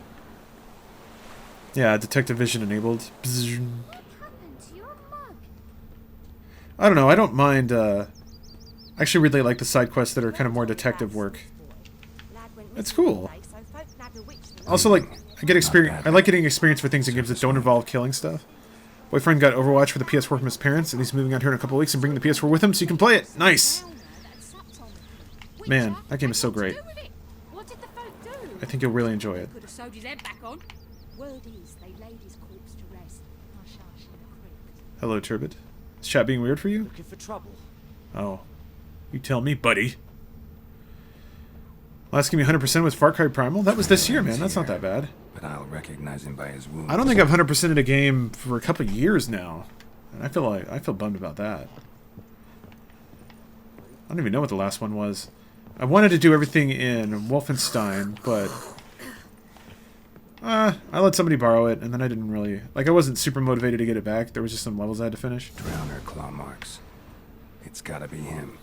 Yeah, detective vision enabled. Bzzz. What happened to your mug? I don't know. I don't mind. I actually really like the side quests that are kind of more detective work. It's cool. Also, like, I get experience. I like getting experience for things in games that don't involve killing stuff. Boyfriend got Overwatch for the PS4 from his parents, and he's moving out here in a couple of weeks and bringing the PS4 with him so you can play it. Nice. Man, that game is so great. What did the folk do? I think you'll really enjoy it. Could have sewed his head back on. Word is they laid his corpse to rest. Hush, hush, in the crypt. Hello, Turbid. Is chat being weird for you? Looking for trouble. Oh. You tell me, buddy. Last game you 100% was Far Cry Primal? That was this year, man. That's not that bad. But I'll recognize him by his wounds. I don't think I've 100%ed a game for a couple of years now. And I feel bummed about that. I don't even know what the last one was. I wanted to do everything in Wolfenstein, but I let somebody borrow it, and then I didn't really... Like, I wasn't super motivated to get it back. There was just some levels I had to finish. Drowner claw marks. It's gotta be him.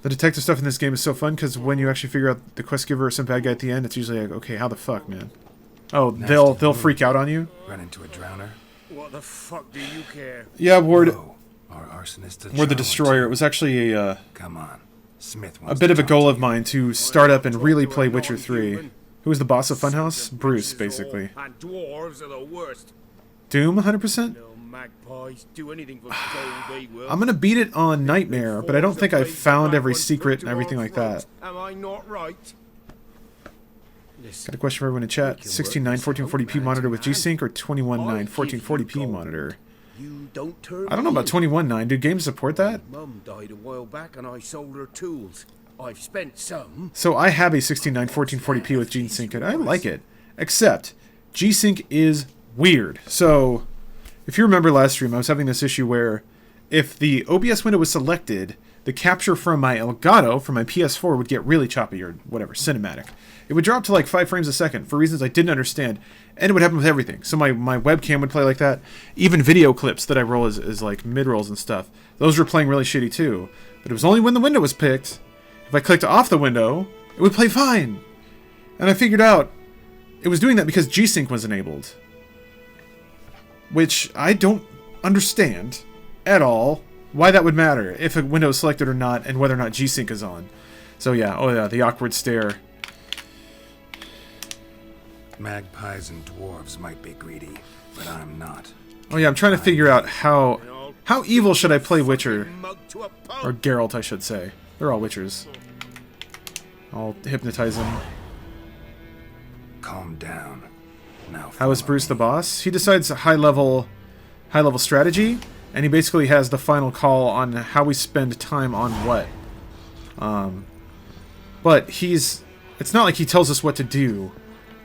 The detective stuff in this game is so fun, because when you actually figure out the quest giver or some bad guy at the end, it's usually like, okay, how the fuck, man? Oh, they'll freak out on you? Run into a drowner? What the fuck do you care? Yeah, Ward. Whoa. Our arsonist. Ward the Destroyer. It was actually a... Come on. Smith a bit of a goal of mine to start up and really play Witcher 3. Who was the boss of Funhouse? Bruce, basically. And dwarves are the worst. Doom, 100%? No magpies do anything for gold, they will. I'm gonna beat it on Nightmare, but I don't think I've found every secret and everything like that. Am I not right? Got a question for everyone in chat. 16:9 1440p monitor with G-Sync or 21:9 1440p monitor? I don't know about 21:9. Do games support that? Mum died a while back and I sold her tools. I've spent some. So I have a 16:9 1440p with G-Sync and I like it. Except G-Sync is weird. So if you remember last stream, I was having this issue where if the OBS window was selected, the capture from my Elgato, from my PS4, would get really choppy or whatever, cinematic. It would drop to like 5 frames a second for reasons I didn't understand, and it would happen with everything. So my webcam would play like that. Even video clips that I roll as like mid-rolls and stuff, those were playing really shitty too. But it was only when the window was picked. If I clicked off the window, it would play fine. And I figured out it was doing that because G-Sync was enabled. Which I don't understand at all why that would matter if a window is selected or not and whether or not G-Sync is on. So yeah, oh yeah, the awkward stare. Magpies and dwarves might be greedy, but I'm not. Oh yeah, I'm trying to figure out how evil should I play Witcher? Or Geralt, I should say. They're all Witchers. I'll hypnotize him. Calm down. Now how is Bruce the boss? He decides a high level strategy, and he basically has the final call on how we spend time on what. But it's not like he tells us what to do.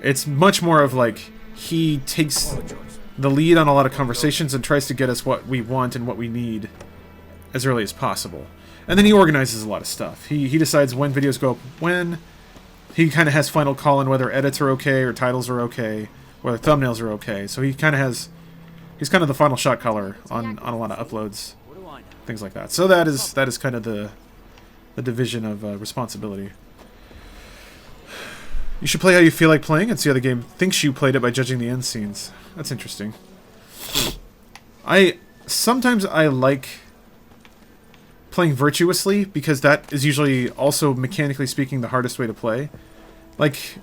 It's much more of like he takes the lead on a lot of conversations and tries to get us what we want and what we need as early as possible. And then he organizes a lot of stuff. He decides when videos go up when. He kind of has final call on whether edits are okay or titles are okay, whether thumbnails are okay. So he kind of has... He's kind of the final shot caller on a lot of uploads. Things like that. So that is kind of the division of responsibility. You should play how you feel like playing and see how the game thinks you played it by judging the end scenes. That's interesting. Sometimes I like playing virtuously because that is usually also, mechanically speaking, the hardest way to play. Like,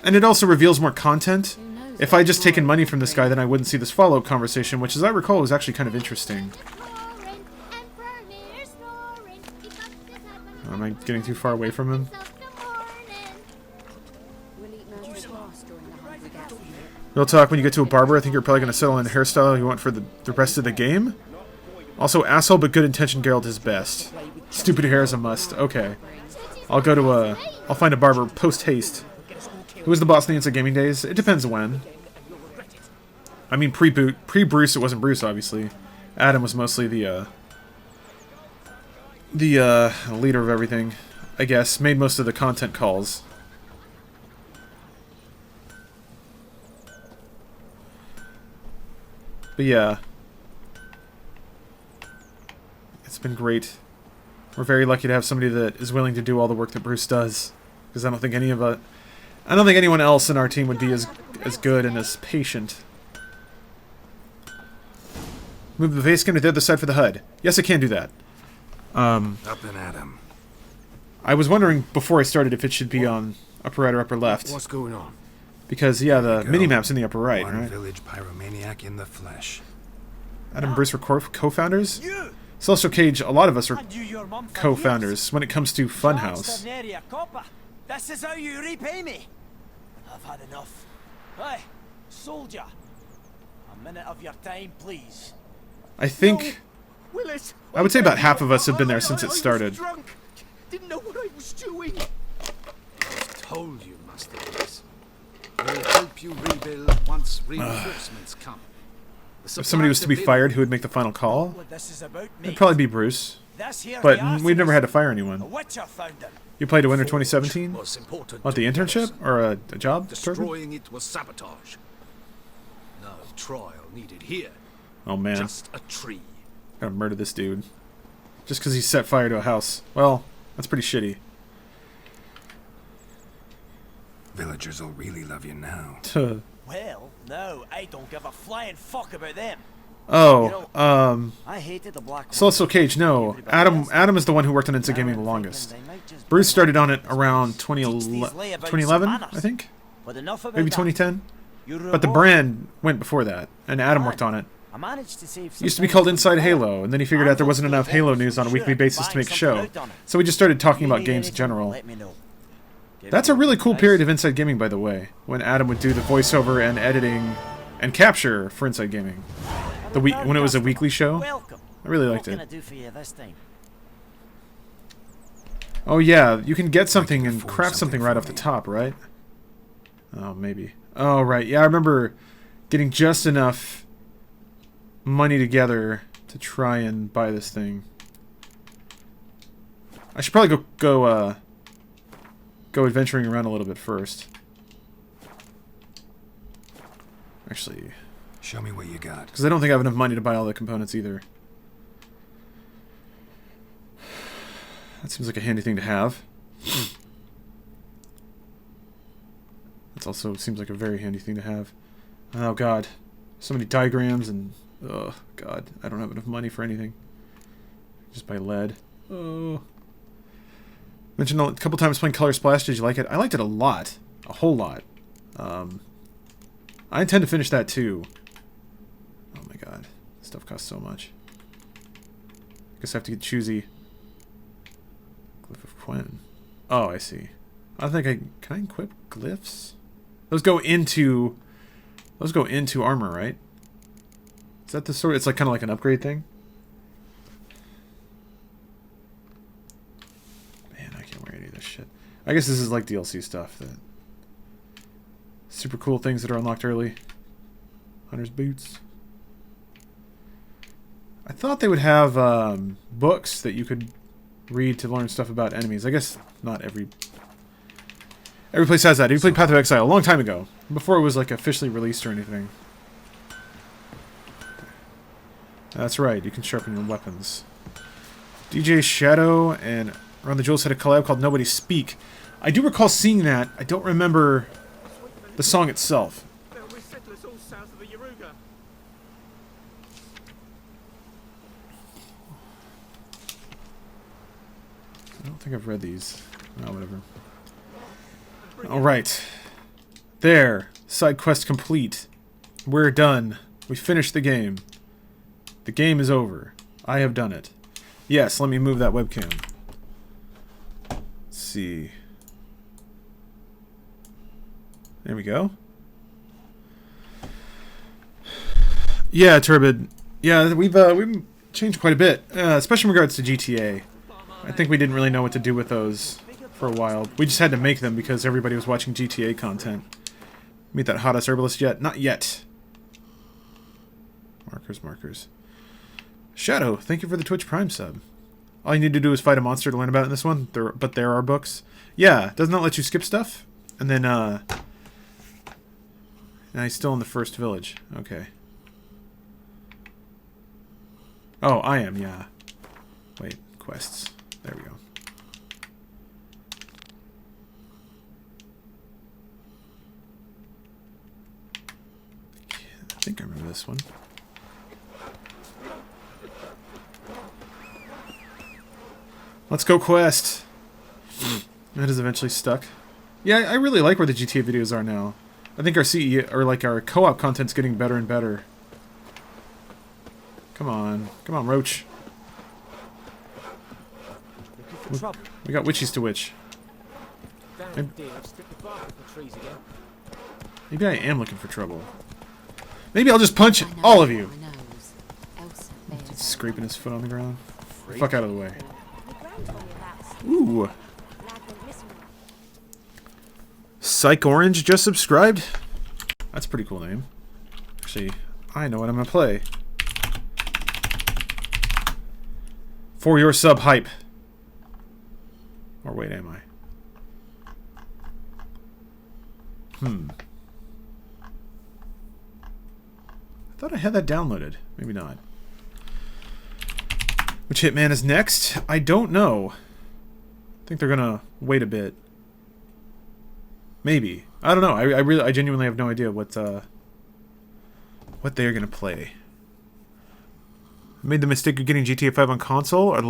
and it also reveals more content. If I had just taken money from this guy, then I wouldn't see this follow-up conversation, which, as I recall, was actually kind of interesting. Am I getting too far away from him? Real talk, when you get to a barber, I think you're probably going to settle on the hairstyle you want for the rest of the game. Also, asshole but good intention Geralt is best. Stupid hair is a must. Okay. I'll go to I'll find a barber post-haste. Who was the boss in the Inside Gaming days? It depends when. I mean, pre-Bruce, it wasn't Bruce, obviously. Adam was mostly the leader of everything, I guess. Made most of the content calls. But yeah. It's been great. We're very lucky to have somebody that is willing to do all the work that Bruce does. Because I don't think anyone else in our team would be as good and as patient. Move the face skin to the other side for the HUD. Yes, I can do that. Up and at him. I was wondering before I started if it should be on upper right or upper left. What's going on? Because, yeah, the mini-map's in the upper right, One right? village pyromaniac in the flesh. Adam and Bruce were co-founders? Celestial Cage, a lot of us are co-founders when it comes to Funhouse. This is how you repay me. I've had enough. Hey, soldier. A minute of your time, please. I think... I would say about half of us have been there since it started. Didn't know what I was doing. Told you, Master Willis. We'll help you rebuild once reinforcements come. If somebody was to be fired, who would make the final call? It'd probably be Bruce. But we've never had to fire anyone. You played a Winter 2017? What, the internship? Or a job? Destroying it was sabotage. No trial needed here. Oh man. Just a tree. Gotta murder this dude. Just because he set fire to a house. Well, that's pretty shitty. Villagers will really love you now. Well, no, I don't give a flying fuck about them. Oh, I hated the black Celestial Cage, no. Adam is the one who worked on Inside Gaming the longest. Bruce started on it around 2011, I think? Maybe 2010? But the brand went before that, and Adam worked on it. It used to be called Inside Halo, and then he figured out there wasn't enough Halo news on a weekly basis to make a show. So we just started talking about games in general. That's a really cool period of Inside Gaming, by the way, when Adam would do the voiceover and editing and capture for Inside Gaming. When it was a weekly show. I really liked it. Oh yeah, you can get something and craft something right off the top, right? Oh, maybe. Oh, right. Yeah, I remember getting just enough money together to try and buy this thing. I should probably go adventuring around a little bit first. Actually, show me what you got. Because I don't think I have enough money to buy all the components either. That seems like a handy thing to have. That also seems like a very handy thing to have. Oh god. So many diagrams and... oh god. I don't have enough money for anything. Just buy lead. Oh. Mentioned a couple times playing Color Splash. Did you like it? I liked it a lot. A whole lot. I intend to finish that too. Oh my god. This stuff costs so much. Guess I have to get choosy. Glyph of Gwent. Oh, I see. I think can I equip glyphs? Those go into armor, right? Is that the sort? It's like kind of like an upgrade thing. Man, I can't wear any of this shit. I guess this is like DLC stuff that super cool things that are unlocked early. Hunter's boots. I thought they would have books that you could read to learn stuff about enemies. I guess not every place has that. You played Path of Exile a long time ago, before it was like officially released or anything. That's right, you can sharpen your weapons. DJ Shadow and Around the Jewels had a collab called Nobody Speak. I do recall seeing that. I don't remember the song itself. I don't think I've read these. Oh, whatever. Alright. There. Side quest complete. We're done. We finished the game. The game is over. I have done it. Yes, let me move that webcam. Let's see. There we go. Yeah, Turbid. Yeah, we've changed quite a bit, especially in regards to GTA. I think we didn't really know what to do with those for a while. We just had to make them because everybody was watching GTA content. Meet that hottest herbalist yet? Not yet. Markers. Shadow, thank you for the Twitch Prime sub. All you need to do is fight a monster to learn about it in this one, but there are books. Yeah, doesn't that let you skip stuff? And then, now he's still in the first village. Okay. Oh, I am, yeah. Wait, quests. There we go. I think I remember this one. Let's go quest! That is eventually stuck. Yeah, I really like where the GTA videos are now. I think our CE, or like our co-op content's getting better and better. Come on, Roach. We got witches to witch. Maybe I am looking for trouble. Maybe I'll just punch all of you. He's scraping his foot on the ground. Fuck out of the way. Ooh. Psych Orange just subscribed? That's a pretty cool name. Actually, I know what I'm gonna play. For your sub hype. Or wait, am I? I thought I had that downloaded. Maybe not. Which Hitman is next? I don't know. I think they're gonna wait a bit. Maybe. I don't know. I genuinely have no idea what they are gonna play. Made the mistake of getting GTA 5 on console. Are the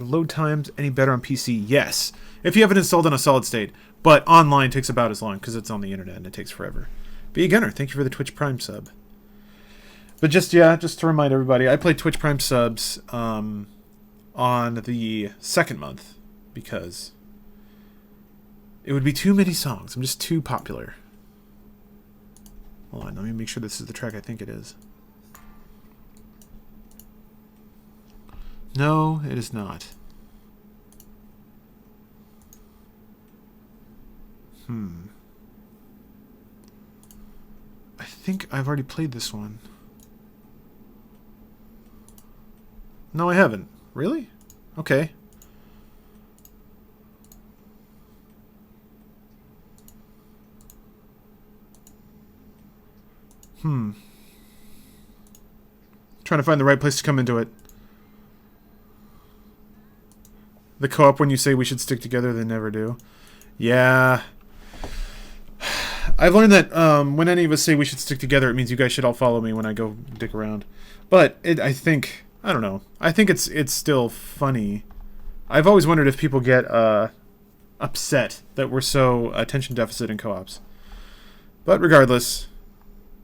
load times any better on PC? Yes. If you have it installed in a solid state. But online takes about as long because it's on the internet and it takes forever. Be a Gunner, thank you for the Twitch Prime sub. But just to remind everybody, I play Twitch Prime subs on the second month because it would be too many songs. I'm just too popular. Hold on, let me make sure this is the track I think it is. No, it is not. I think I've already played this one. No, I haven't. Really? Okay. Trying to find the right place to come into it. The co-op when you say we should stick together, they never do. Yeah. I've learned that when any of us say we should stick together, it means you guys should all follow me when I go dick around. But I think, I don't know. I think it's still funny. I've always wondered if people get upset that we're so attention deficit in co-ops. But regardless,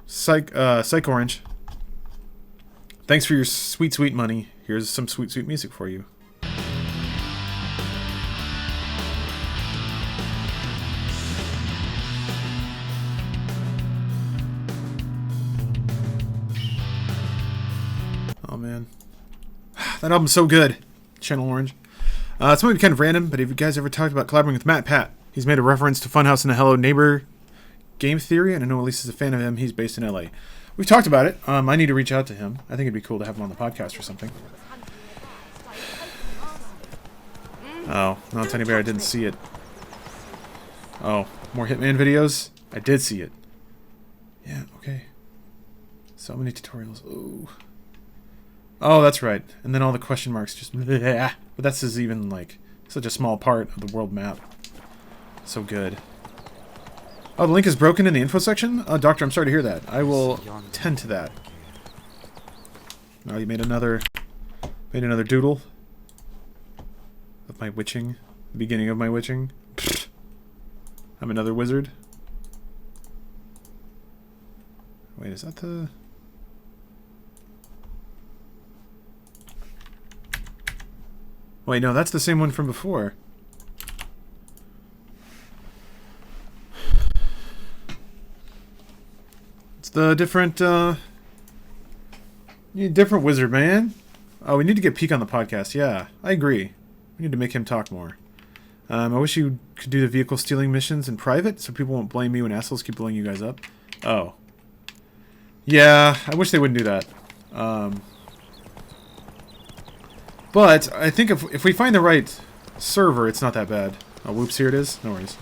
Psych Orange, thanks for your sweet, sweet money. Here's some sweet, sweet music for you. Oh man, that album's so good. Channel Orange. It's maybe kind of random, but have you guys ever talked about collaborating with Matt Pat? He's made a reference to Funhouse and the Hello Neighbor game theory, and I know Elise is a fan of him. He's based in LA. We've talked about it. I need to reach out to him. I think it'd be cool to have him on the podcast or something. Oh, no, Tiny Bear, I didn't see it. Oh, more Hitman videos? I did see it. Yeah, okay. So many tutorials. Ooh. Oh, that's right. And then all the question marks just... But that's just even, like, such a small part of the world map. So good. Oh, the link is broken in the info section? Doctor, I'm sorry to hear that. I will tend to that. Oh, you made another doodle of my witching. The beginning of my witching. Pfft. I'm another wizard. Wait, is that the... Wait, no, that's the same one from before. It's the different You need a different wizard, man. Oh, we need to get Peek on the podcast. Yeah, I agree. We need to make him talk more. I wish you could do the vehicle stealing missions in private so people won't blame you when assholes keep blowing you guys up. Oh. Yeah, I wish they wouldn't do that. But I think if we find the right server, it's not that bad. Oh, whoops, here it is. No worries.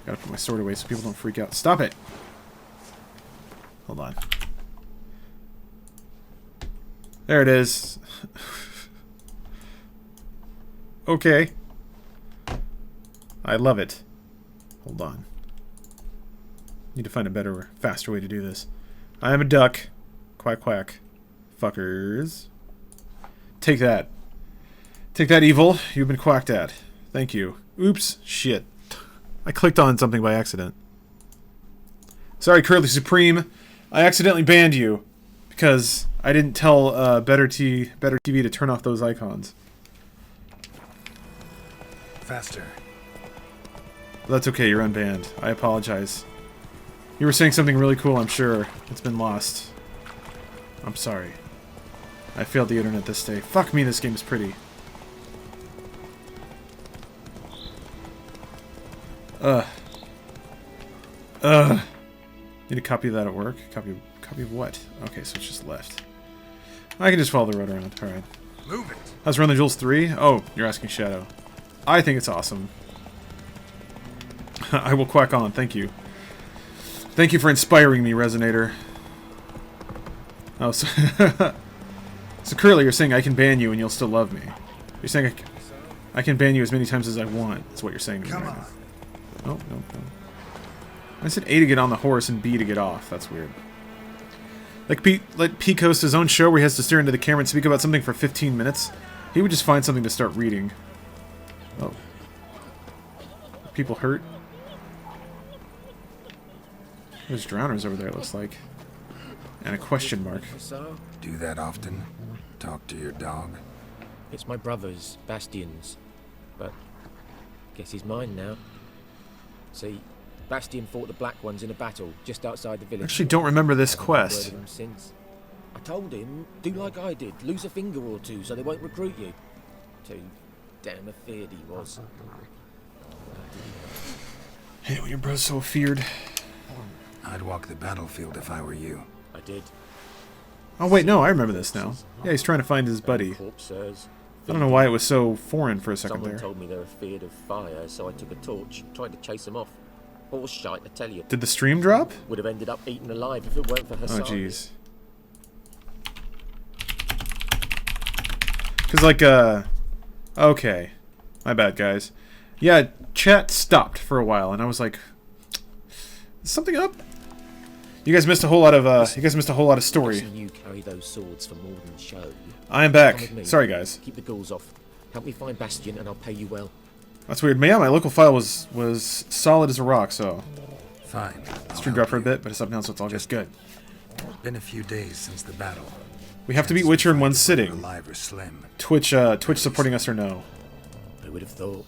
Gotta put my sword away so people don't freak out. Stop it! Hold on. There it is. Okay. I love it. Hold on. Need to find a better, faster way to do this. I am a duck. Quack, quack. Fuckers. Take that. Take that, evil. You've been quacked at. Thank you. Oops. Shit. I clicked on something by accident. Sorry, Curly Supreme. I accidentally banned you because I didn't tell Better TV to turn off those icons. Faster. That's okay, you're unbanned. I apologize. You were saying something really cool, I'm sure. It's been lost. I'm sorry. I failed the internet this day. Fuck me, this game is pretty. Need a copy of that at work? Copy of what? Okay, so it's just left. I can just follow the road around. Alright. Move it. How's Run the Jewels 3? Oh, you're asking Shadow. I think it's awesome. I will quack on, thank you. Thank you for inspiring me, Resonator. Oh, so... So Curly, you're saying I can ban you and you'll still love me. You're saying I can ban you as many times as I want. That's what you're saying to me right now. Oh, no. I said A to get on the horse and B to get off. That's weird. Like let Pete host his own show where he has to stare into the camera and speak about something for 15 minutes. He would just find something to start reading. Oh. Are people hurt? There's drowners over there, it looks like. And a question mark. Do that often? Talk to your dog? It's my brother's, Bastion's. But guess he's mine now. See, Bastion fought the Black Ones in a battle just outside the village. I actually don't remember this quest. Heard of him since. I told him, do like I did, lose a finger or two so they won't recruit you. Too damn afeard he was. Hey, when your bro's so feared. I'd walk the battlefield if I were you. I did. Oh wait, no, I remember this now. Yeah, he's trying to find his buddy. I don't know why it was so foreign for a second there. Someone told me they were feared of fire, so I took a torch, tried to chase them off. Horse shite, I tell you. Did the stream drop? Would have ended up eaten alive if it weren't for her. Oh jeez. Cause like okay. My bad, guys. Yeah, chat stopped for a while and I was like, is something up? You guys missed a whole lot of story. You carry those swords for more than show. I am back. Sorry, guys. Keep the ghouls off. Help me find Bastion, and I'll pay you well. That's weird. Yeah, my local file was solid as a rock, so. Fine. Stream dropped for a bit, but it's up now, so it's all just good. Been a few days since the battle. We have to beat Witcher in one sitting. Alive or slim. Twitch supporting us or no? I would have thought.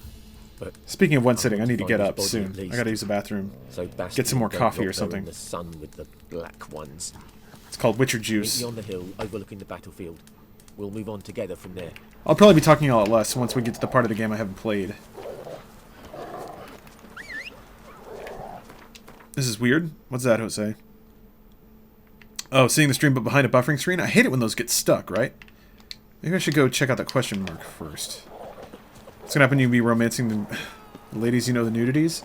But speaking of one sitting, I need to get up soon. I gotta use the bathroom. So get some more coffee or something. In the sun with the Black Ones. It's called Witcher juice. Meet me on the hill overlooking the battlefield. We'll move on together from there. I'll probably be talking a lot less once we get to the part of the game I haven't played. This is weird. What's that, Jose? Oh, seeing the stream but behind a buffering screen? I hate it when those get stuck, right? Maybe I should go check out that question mark first. What's gonna happen? You be romancing the ladies, you know, the nudities?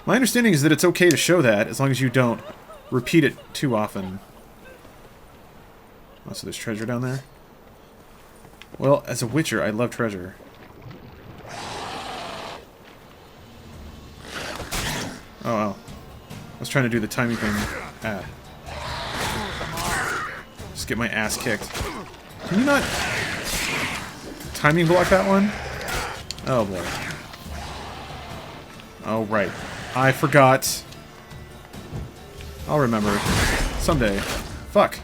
My understanding is that it's okay to show that as long as you don't repeat it too often. Oh, so there's treasure down there? Well, as a Witcher, I love treasure. Oh, wow. I was trying to do the timing thing. Ah. Just get my ass kicked. Can you not timing block that one? Oh boy. Oh right. I forgot. I'll remember. Someday. Fuck.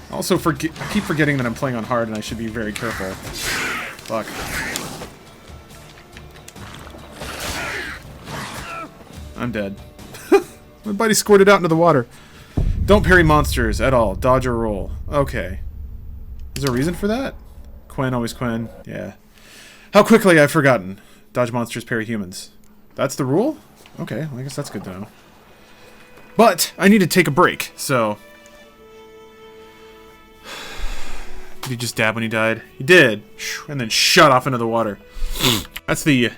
Also, I keep forgetting that I'm playing on hard and I should be very careful. Fuck. I'm dead. My buddy squirted out into the water. Don't parry monsters at all. Dodge or roll. Okay. Is there a reason for that? Quen, always Quen. Yeah. How quickly I've forgotten. Dodge monsters, parry humans. That's the rule? Okay, well, I guess that's good to know. But I need to take a break, so... Did he just dab when he died? He did. And then shot off into the water. That's the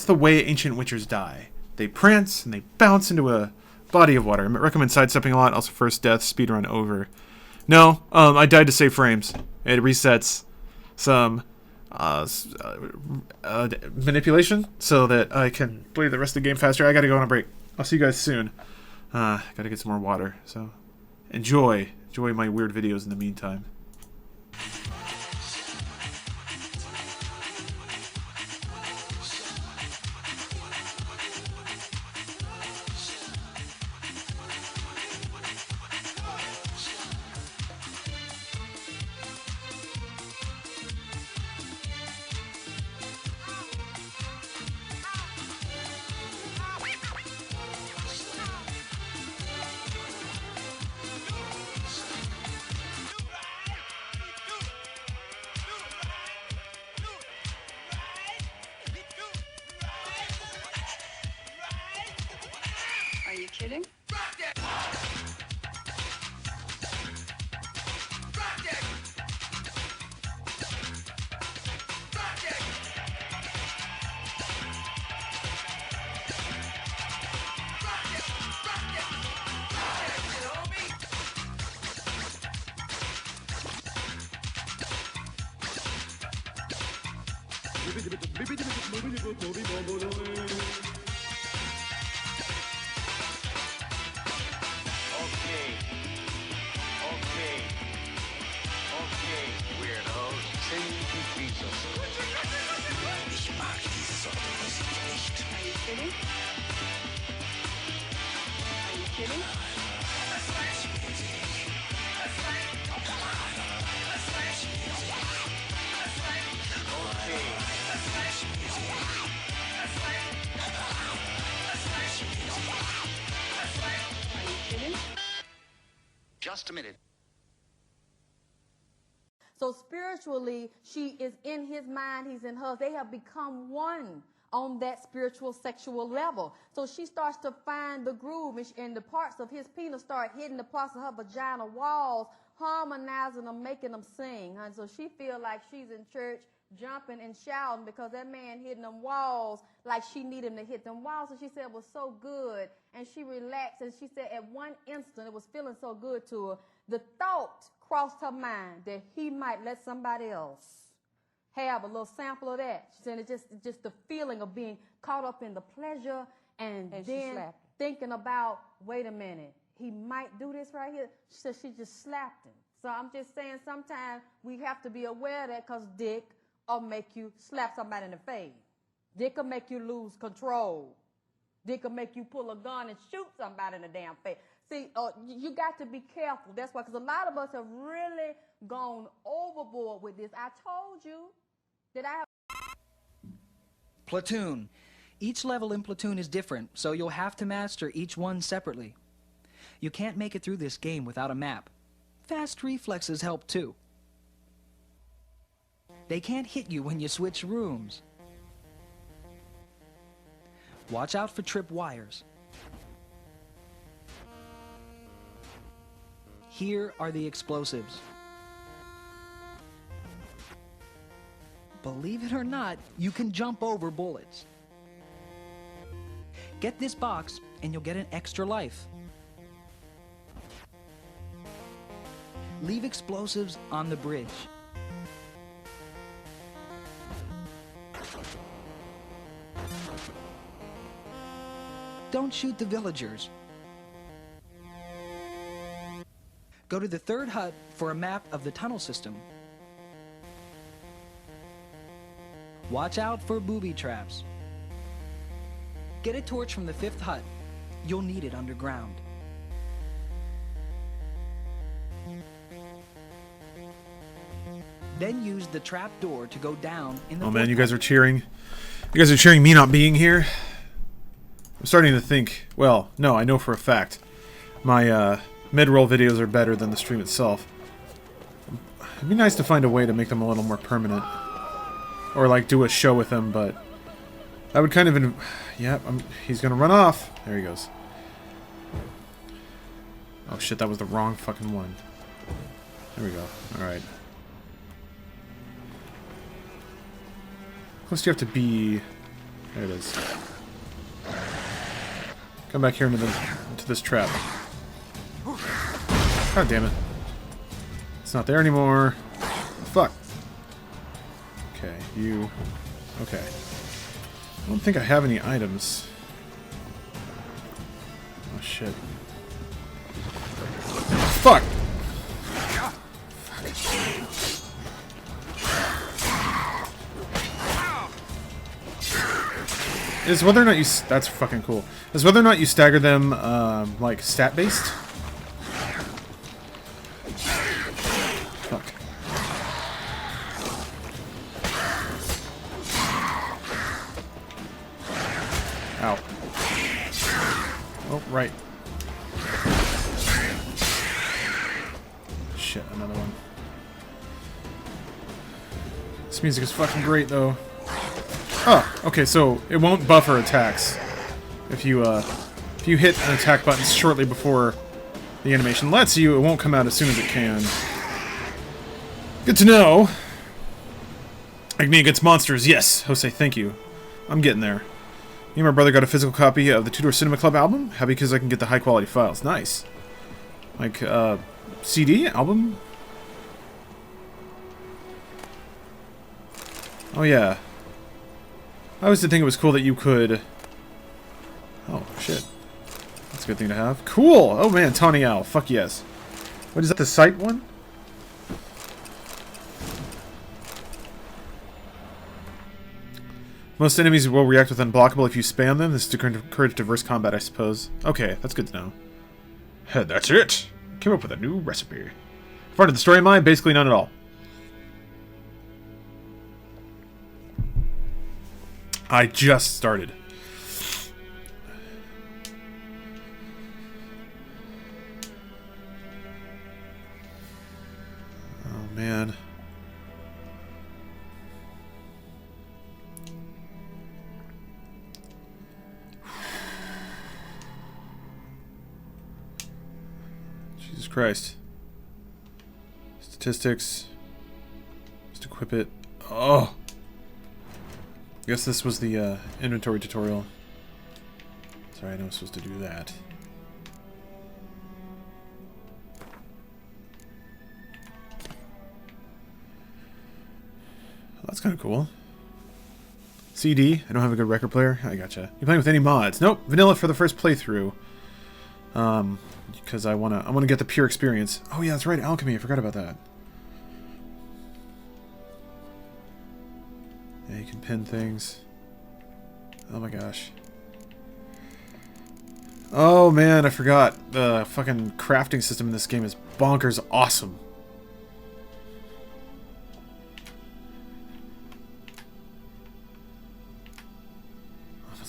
way ancient witchers die. They prance and they bounce into a body of water. I recommend sidestepping a lot. Also, first death, speedrun over. No, I died to save frames. It resets some manipulation so that I can play the rest of the game faster. I gotta go on a break. I'll see you guys soon. Gotta get some more water. So enjoy my weird videos in the meantime. Are you kidding? Just a minute. So spiritually, she is in his mind, he's in hers. They have become one on that spiritual, sexual level. So she starts to find the groove, and the parts of his penis start hitting the parts of her vagina walls, harmonizing them, making them sing. And so she feels like she's in church, jumping and shouting because that man hitting them walls like she needed him to hit them walls. So she said it was so good, and she relaxed, and she said at one instant it was feeling so good to her. The thought crossed her mind that he might let somebody else have a little sample of that. She said it's just the feeling of being caught up in the pleasure and then thinking about, wait a minute, he might do this right here. She said she just slapped him. So I'm just saying sometimes we have to be aware of that, because dick will make you slap somebody in the face. Dick will make you lose control. Dick will make you pull a gun and shoot somebody in the damn face. See, you got to be careful. That's why, because a lot of us have really gone overboard with this. I told you that I have... Platoon. Each level in Platoon is different, so you'll have to master each one separately. You can't make it through this game without a map. Fast reflexes help too. They can't hit you when you switch rooms. Watch out for trip wires. Here are the explosives. Believe it or not, you can jump over bullets. Get this box and you'll get an extra life. Leave explosives on the bridge. Don't shoot the villagers. Go to the third hut for a map of the tunnel system. Watch out for booby traps. Get a torch from the fifth hut. You'll need it underground. Then use the trap door to go down in the... Oh man, you guys are cheering. You guys are cheering me not being here. I'm starting to think, well, no, I know for a fact. My mid-roll videos are better than the stream itself. It'd be nice to find a way to make them a little more permanent. Or, like, do a show with them, but... that would kind of... yeah, he's gonna run off. There he goes. Oh shit, that was the wrong fucking one. There we go. Alright. How close do you have to be... there it is. Come back here into this trap. God damn it. It's not there anymore. Fuck. Okay, you... okay. I don't think I have any items. Oh shit. Fuck! Is whether or not you... that's fucking cool. Is whether or not you stagger them, like, stat-based? Fuck. Ow. Oh, right. Shit, another one. This music is fucking great, though. Oh, okay, so it won't buffer attacks if you hit an attack button shortly before the animation lets you. It won't come out as soon as it can. Good to know. Like me against monsters, yes. Jose, thank you. I'm getting there. Me and my brother got a physical copy of the Two Door Cinema Club album. Happy because I can get the high quality files. Nice. Like CD album. Oh yeah. I always did think it was cool that you could... oh, shit. That's a good thing to have. Cool! Oh man, Tawny Owl. Fuck yes. What is that, the sight one? Most enemies will react with unblockable if you spam them. This is to encourage diverse combat, I suppose. Okay, that's good to know. Hey, that's it! Came up with a new recipe. Part of the story in mind? Basically none at all. I just started. Oh, man. Jesus Christ. Statistics. Just equip it. Oh! I guess this was the inventory tutorial. Sorry, I know I'm supposed to do that. Well, that's kind of cool. CD. I don't have a good record player. I gotcha. You playing with any mods? Nope. Vanilla for the first playthrough. Because I wanna get the pure experience. Oh yeah, that's right. Alchemy. I forgot about that. Yeah, you can pin things. Oh my gosh. Oh man, I forgot. The fucking crafting system in this game is bonkers awesome.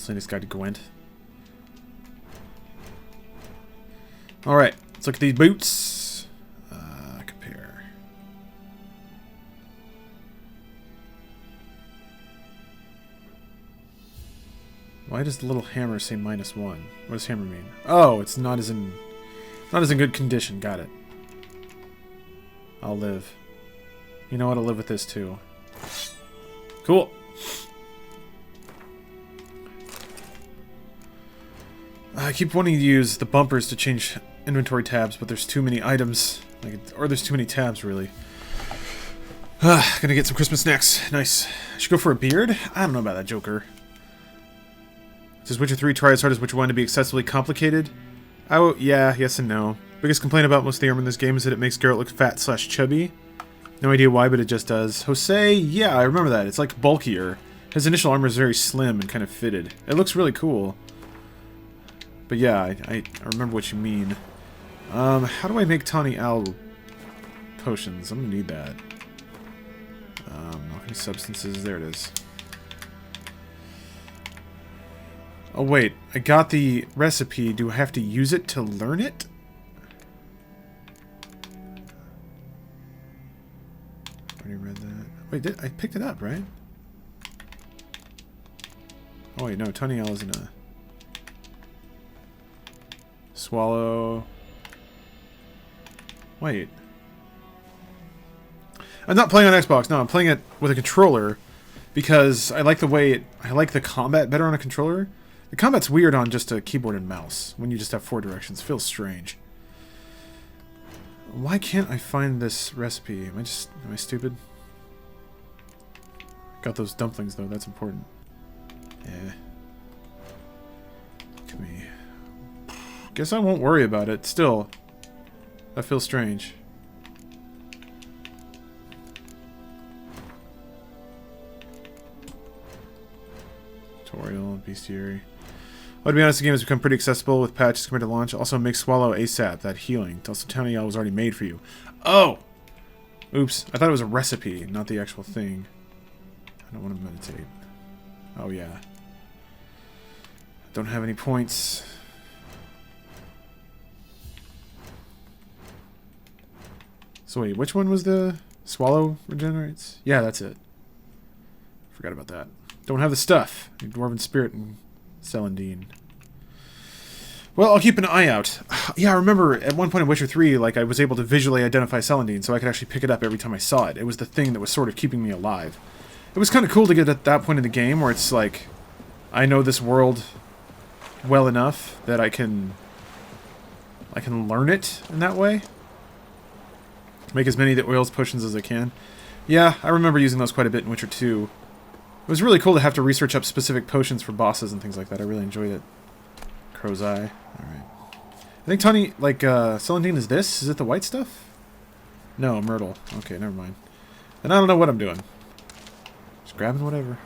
Miscellaneous Guide to Gwent. Alright, let's look at these boots. Compare. Why does the little hammer say -1? What does hammer mean? Oh, it's not as in good condition. Got it. I'll live. You know what? I'll live with this too. Cool. I keep wanting to use the bumpers to change inventory tabs, but there's too many items, or there's too many tabs really. Gonna get some Christmas snacks. Nice. Should go for a beard? I don't know about that, Joker. Does Witcher 3 try as hard as Witcher 1 to be excessively complicated? Oh, yeah, yes and no. Biggest complaint about most of the armor in this game is that it makes Geralt look fat/chubby. No idea why, but it just does. Jose, yeah, I remember that. It's like bulkier. His initial armor is very slim and kind of fitted. It looks really cool. But yeah, I remember what you mean. How do I make Tawny Owl potions? I'm gonna need that. Alchemy substances, there it is. Oh wait, I got the recipe. Do I have to use it to learn it? Wait, I picked it up, right? Oh wait, no, Toniel isn't a... Swallow... Wait. I'm not playing on Xbox, no, I'm playing it with a controller because I like the way I like the combat better on a controller. The combat's weird on just a keyboard and mouse when you just have 4 directions. It feels strange. Why can't I find this recipe? Am I stupid? Got those dumplings though, that's important. Yeah. Look at me. Guess I won't worry about it. Still, that feels strange. Tutorial, bestiary. Well, to be honest, the game has become pretty accessible with patches compared to launch. Also, make Swallow ASAP, that healing. Also, Tiny Yell was already made for you. Oh! Oops. I thought it was a recipe, not the actual thing. I don't want to meditate. Oh, yeah. Don't have any points. So wait, which one was the Swallow regenerates? Yeah, that's it. Forgot about that. Don't have the stuff. Dwarven Spirit and Celandine. Well, I'll keep an eye out. Yeah, I remember at one point in Witcher 3, like, I was able to visually identify Celandine, so I could actually pick it up every time I saw it. It was the thing that was sort of keeping me alive. It was kind of cool to get at that point in the game where it's like, I know this world well enough that I can learn it in that way. Make as many of the oils potions as I can. Yeah, I remember using those quite a bit in Witcher 2. It was really cool to have to research up specific potions for bosses and things like that. I really enjoyed it. Crow's Eye. Alright. I think Tawny, like, Celandine is this? Is it the white stuff? No, Myrtle. Okay, never mind. And I don't know what I'm doing. Just grabbing whatever.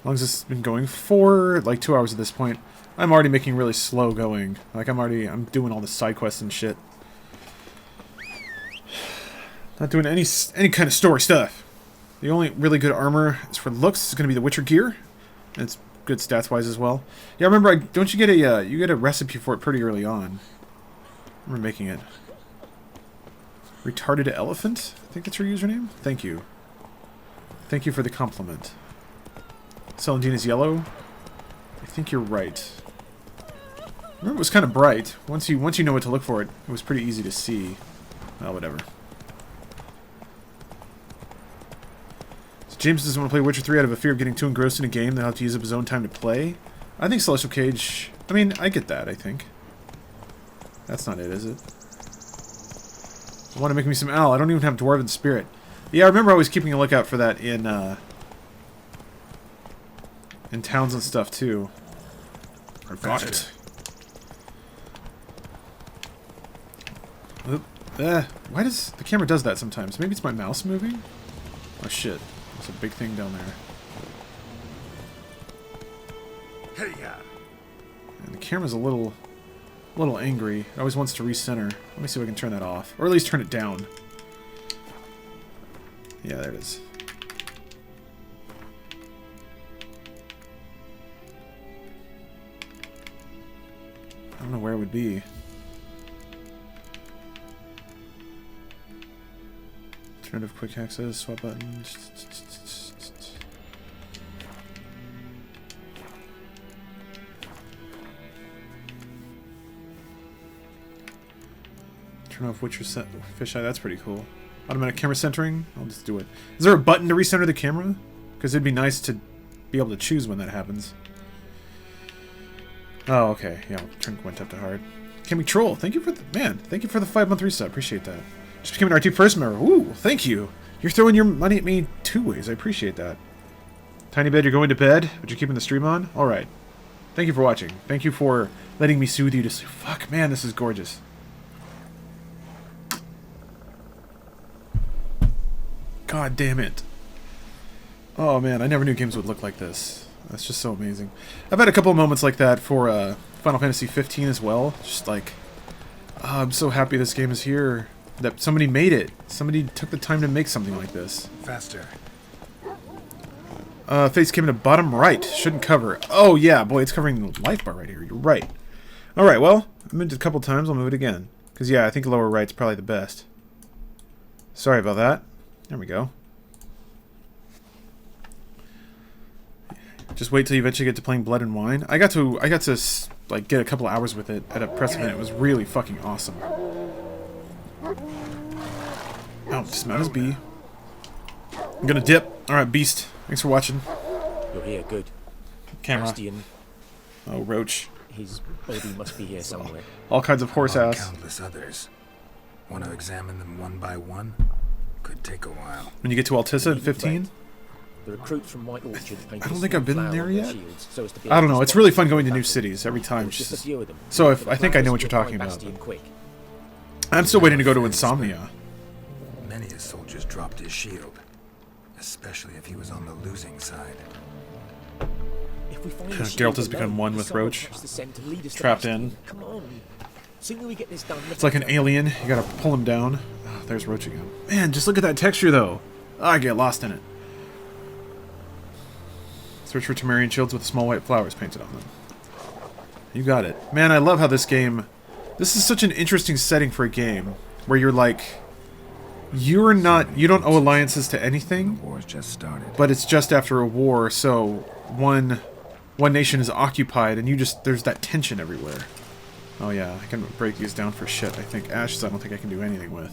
As long as it's been going for, like, 2 hours at this point, I'm already making really slow going. Like, I'm doing all the side quests and shit. Not doing any kind of story stuff. The only really good armor is for looks is going to be the Witcher gear. And it's good stats-wise as well. Yeah, remember, don't you get a you get a recipe for it pretty early on. I remember making it. Retarded Elephant? I think that's your username? Thank you. Thank you for the compliment. Celandine is yellow? I think you're right. Remember, it was kind of bright. Once you know what to look for, it was pretty easy to see. Well, whatever. James doesn't want to play Witcher 3 out of a fear of getting too engrossed in a game that he'll have to use up his own time to play. I think Celestial Cage... I mean, I get that, I think. That's not it, is it? I want to make me some Al. I don't even have Dwarven Spirit. Yeah, I remember always keeping a lookout for that in towns and stuff, too. I got it. Why does... The camera does that sometimes. Maybe it's my mouse moving? Oh, shit. There's a big thing down there. Hey, yeah. And the camera's a little angry. It always wants to recenter. Let me see if I can turn that off. Or at least turn it down. Yeah, there it is. I don't know where it would be. Alternative quick access, swap button. Turn off Witcher fisheye, that's pretty cool. Automatic camera centering, I'll just do it. Is there a button to recenter the camera? Because it'd be nice to be able to choose when that happens. Oh, okay. Yeah, I'll turn Gwent up to hard. Kimmy Troll, thank you for the... Man, thank you for the 5-month reset. Appreciate that. Just became an RT first member. Ooh, thank you. You're throwing your money at me 2 ways. I appreciate that. Tiny Bed, you're going to bed, but you're keeping the stream on? Alright. Thank you for watching. Thank you for letting me soothe you to sleep. Fuck, man, this is gorgeous. God damn it. Oh, man, I never knew games would look like this. That's just so amazing. I've had a couple of moments like that for Final Fantasy 15 as well. Just like, oh, I'm so happy this game is here. That somebody made it. Somebody took the time to make something like this. Faster. Face came in the bottom right. Shouldn't cover. Oh, yeah, boy, it's covering the life bar right here. You're right. Alright, well, I moved it a couple times. I'll move it again. Because, yeah, I think lower right's probably the best. Sorry about that. There we go. Just wait till you eventually get to playing Blood and Wine. I got to like get a couple hours with it at a press event. It was really fucking awesome. Oh, dismount his B. I'm gonna dip. Alright, Beast. Thanks for watching. You're here, good. Camera. Bastian. Oh, Roach. His body must be here somewhere. All kinds of horse ass. Countless others. Want to examine them one by one? Could take a while. When you get to Altissa at 15? The recruits from White Orchard I don't think I've been there yet. So I don't know. It's really fun going to new cities every time. So I think I know what you're talking about. I'm still waiting to go to Insomnia. Many a soldier's dropped his shield, especially if he was on the losing side. Geralt has become one with Roach. Trapped in. Come on. Sooner we get this done. It's like an alien. You gotta pull him down. Oh, there's Roach again. Man, just look at that texture, though. Oh, I get lost in it. Search for Temerian shields with small white flowers painted on them. You got it. Man, I love how this game... This is such an interesting setting for a game, where you're like... You don't owe allegiances to anything, The war's just started. but it's just after a war, so one nation is occupied, and there's that tension everywhere. Oh yeah, I can break these down for shit, I think. Ashes I don't think I can do anything with.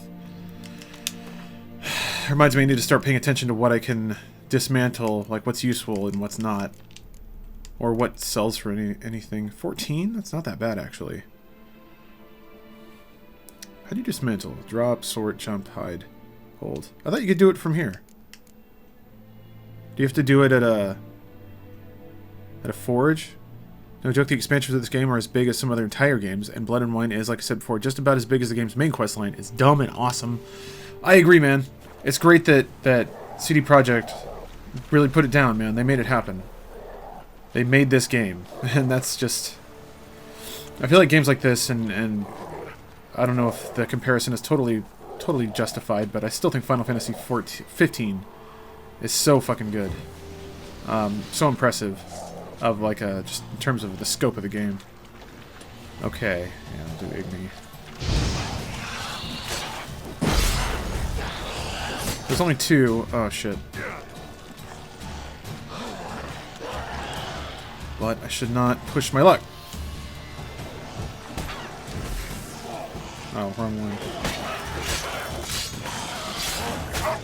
Reminds me I need to start paying attention to what I can dismantle, like what's useful and what's not. Or what sells for anything. 14? That's not that bad, actually. How do you dismantle? Drop, sort, jump, hide, hold. I thought you could do it from here. Do you have to do it at a forge? No joke, the expansions of this game are as big as some other entire games, and Blood and Wine is, like I said before, just about as big as the game's main questline. It's dumb and awesome. I agree, man. It's great that CD Projekt really put it down, man. They made it happen. They made this game, and that's just... I feel like games like this, and I don't know if the comparison is totally justified, but I still think Final Fantasy 15 is so fucking good. So impressive. Of like just in terms of the scope of the game. Okay, yeah, I'll do Igni. There's only 2. Oh shit. But I should not push my luck. Oh, wrong one.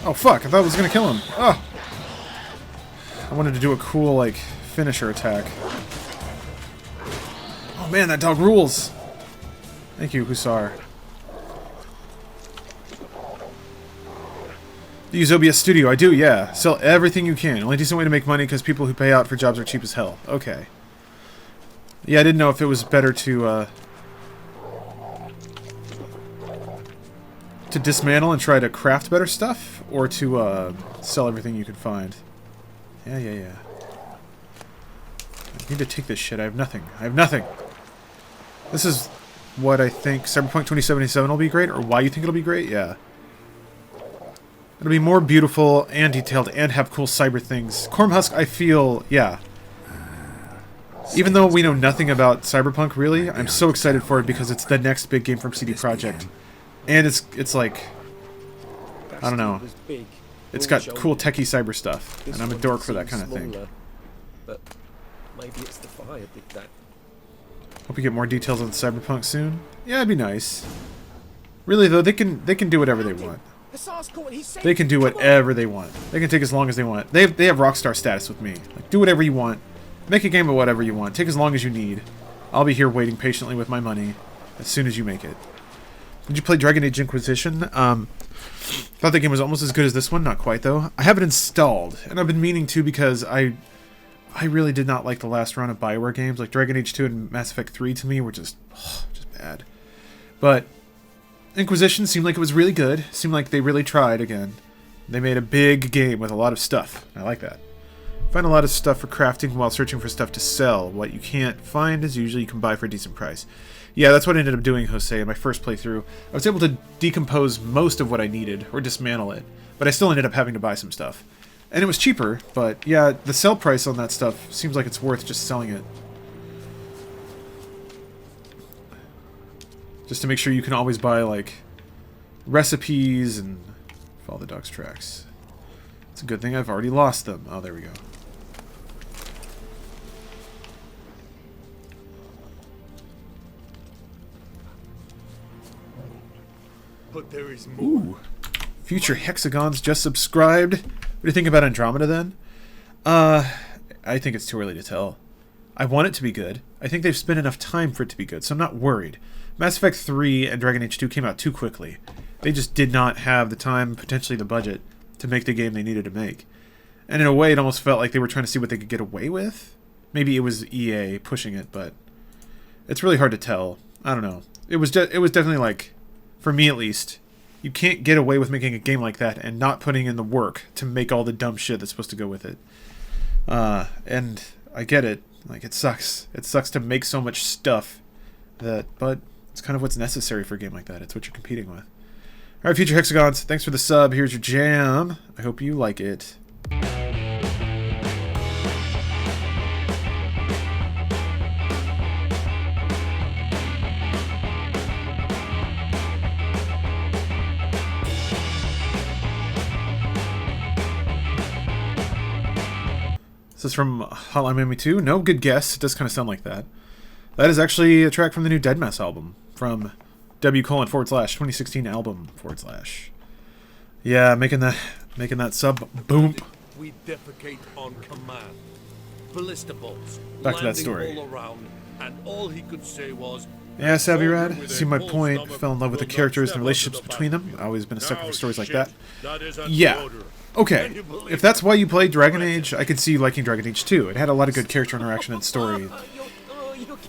Oh fuck! I thought I was gonna kill him. Oh. I wanted to do a cool like finisher attack. Oh man, that dog rules! Thank you, Hussar. Do you use OBS Studio? I do, yeah. Sell everything you can. Only decent way to make money because people who pay out for jobs are cheap as hell. Okay. Yeah, I didn't know if it was better to dismantle and try to craft better stuff, or to sell everything you could find. Yeah. I need to take this shit. I have nothing. This is what I think Cyberpunk 2077 will be great, or why you think it'll be great? Yeah. It'll be more beautiful and detailed and have cool cyber things. Cormhusk, I feel, yeah. Even though we know nothing about Cyberpunk, really, I'm so excited for it because it's the next big game from CD Projekt. And it's like, I don't know. It's got cool techie cyber stuff, and I'm a dork for that kind of thing. But maybe it's the fire did that. Hope you get more details on Cyberpunk soon. Yeah, it'd be nice. Really though, they can do whatever they want. They can do whatever they want. They can take as long as they want. They have Rockstar status with me. Like, do whatever you want. Make a game of whatever you want. Take as long as you need. I'll be here waiting patiently with my money as soon as you make it. Did you play Dragon Age Inquisition? Thought the game was almost as good as this one. Not quite, though. I have it installed, and I've been meaning to because I really did not like the last run of BioWare games. Like Dragon Age 2 and Mass Effect 3 to me were just bad. But Inquisition seemed like it was really good. Seemed like they really tried again. They made a big game with a lot of stuff. I like that. Find a lot of stuff for crafting while searching for stuff to sell. What you can't find is usually you can buy for a decent price. Yeah, that's what I ended up doing, Jose, in my first playthrough. I was able to decompose most of what I needed, or dismantle it, but I still ended up having to buy some stuff. And it was cheaper, but yeah, the sell price on that stuff seems like it's worth just selling it. Just to make sure you can always buy, like, recipes and Follow the dog's tracks. It's a good thing I've already lost them. Oh, there we go. But there is more. Ooh. Future Hexagons just subscribed. What do you think about Andromeda then? I think it's too early to tell. I want it to be good. I think they've spent enough time for it to be good, so I'm not worried. Mass Effect 3 and Dragon Age 2 came out too quickly. They just did not have the time, potentially the budget, to make the game they needed to make. And in a way, it almost felt like they were trying to see what they could get away with. Maybe it was EA pushing it, but it's really hard to tell. I don't know. It was definitely like, for me at least, you can't get away with making a game like that and not putting in the work to make all the dumb shit that's supposed to go with it. And I get it. Like, it sucks. It sucks to make so much stuff but it's kind of what's necessary for a game like that. It's what you're competing with. Alright, Future Hexagons, thanks for the sub. Here's your jam. I hope you like it. This is from Hotline Miami 2. No, good guess. It does kind of sound like that. That is actually a track from the new Deadmau5 album. From W:/2016 album /. Yeah, making that sub boom. We defecate on command. Ballista bolts. Back to that story. All around, and all he could say was, yeah, Savvy Rad. See my point. Fell in love with the characters and the relationships between them. I've always been a sucker for stories like that. Yeah. Okay, if that's why you played Dragon Age, I could see you liking Dragon Age 2. It had a lot of good character interaction and story.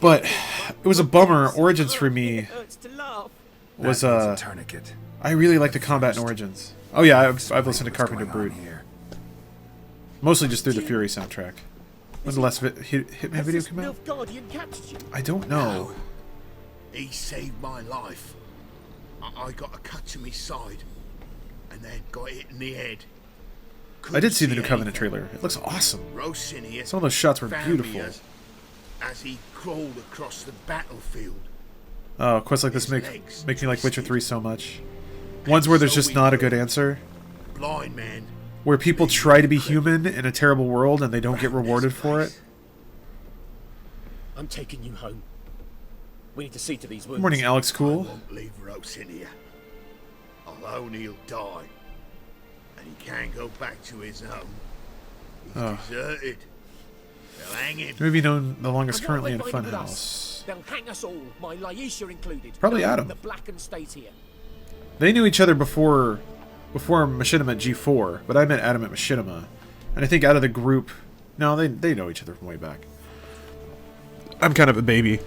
But it was a bummer. Origins for me was I really like the combat in Origins. Oh yeah, I've listened to Carpenter Brute. Mostly just through the Fury soundtrack. When's the last Hitman video come out? I don't know. He saved my life. I got a cut to my side, and then got hit in the head. I did see the new Covenant trailer. It looks awesome. Some of those shots were beautiful. As he crawled across the battlefield. Oh, quests like this make me like Witcher 3 so much. Ones where there's just not a good answer. Blind man. Where people try to be human in a terrible world and they don't get rewarded for it. I'm taking you home. We need to see to these wounds. Morning, Alex Cool. I won't leave Rosinia. Alone he'll die. And he can't go back to his home. He's deserted. They'll hang him. Movie known the longest currently in Funhouse. They'll hang us all, my Laisha included. Probably Adam. The Blacken stays here. They knew each other before Machinima at G4, but I met Adam at Machinima. And I think out of the group, no, they know each other from way back. I'm kind of a baby.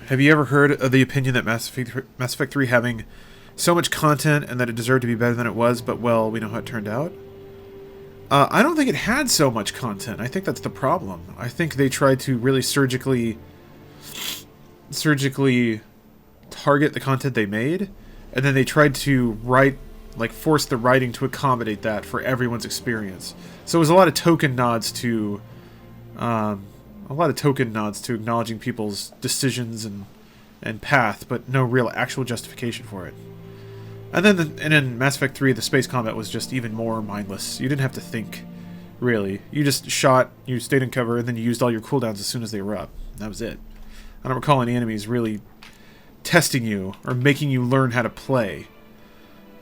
Have you ever heard of the opinion that Mass Effect 3 having so much content and that it deserved to be better than it was, but well, we know how it turned out? I don't think it had so much content. I think that's the problem. I think they tried to really surgically target the content they made, and then they tried to force the writing to accommodate that for everyone's experience. So it was a lot of token nods to acknowledging people's decisions and path, but no real actual justification for it. And then in Mass Effect 3, the space combat was just even more mindless. You didn't have to think, really. You just shot, you stayed in cover, and then you used all your cooldowns as soon as they were up. That was it. I don't recall any enemies really testing you or making you learn how to play.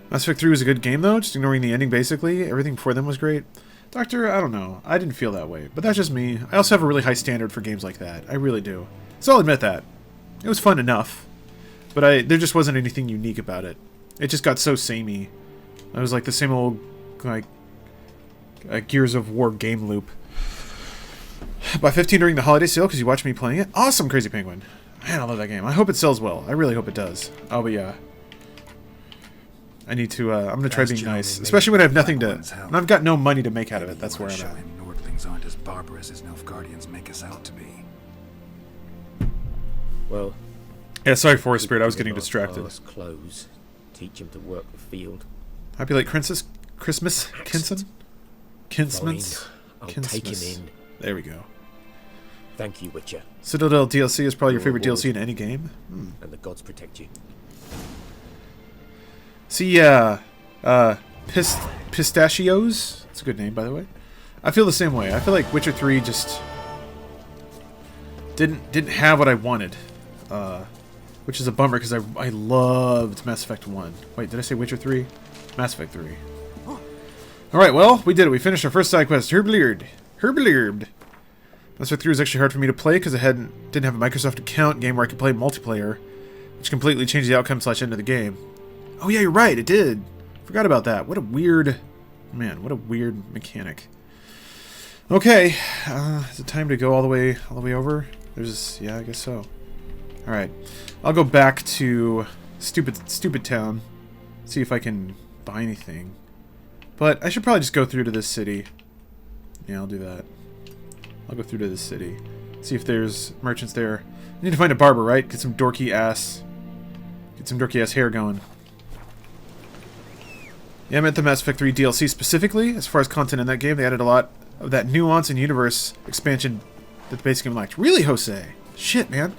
Mass Effect 3 was a good game, though, just ignoring the ending, basically. Everything before them was great. Doctor, I don't know. I didn't feel that way, but that's just me. I also have a really high standard for games like that. I really do. So I'll admit that. It was fun enough, but there just wasn't anything unique about it. It just got so samey. It was like the same old, Gears of War game loop. Buy 15 during the holiday sale because you watched me playing it? Awesome, Crazy Penguin. Man, I love that game. I hope it sells well. I really hope it does. Oh, but yeah. I need to, I'm going to try being nice. Especially when I have nothing to... And I've got no money to make out of it. That's where I'm at. Nordlings aren't as barbarous as Nilfgaardians make us out to be. Well... Yeah, sorry, Forest Spirit. I was getting distracted. Clothes. Teach him to work the field. Happy late Christmas, Kinson? Kinsmans? I'll take him in. There we go. Thank you, Witcher. Citadel DLC is probably your favorite DLC in any game. And the gods protect you. See, Pistachios. That's a good name, by the way. I feel the same way. I feel like Witcher 3 just didn't have what I wanted, which is a bummer because I loved Mass Effect 1. Wait, did I say Witcher 3? Mass Effect 3. Alright, well, we did it. We finished our first side quest. Herblerd. Mass Effect 3 was actually hard for me to play because I didn't have a Microsoft account game where I could play multiplayer, which completely changed the outcome / end of the game. Oh yeah, you're right, it did. Forgot about that. What a weird... Man, what a weird mechanic. Okay, is it time to go all the way over? Yeah, I guess so. Alright, I'll go back to stupid town, see if I can buy anything. But I should probably just go through to this city. Yeah, I'll do that. I'll go through to this city, see if there's merchants there. I need to find a barber, right? Get some dorky ass hair going. Yeah, I meant the Mass Effect 3 DLC specifically. As far as content in that game, they added a lot of that nuance and universe expansion that the base game lacked. Really, Jose? Shit, man.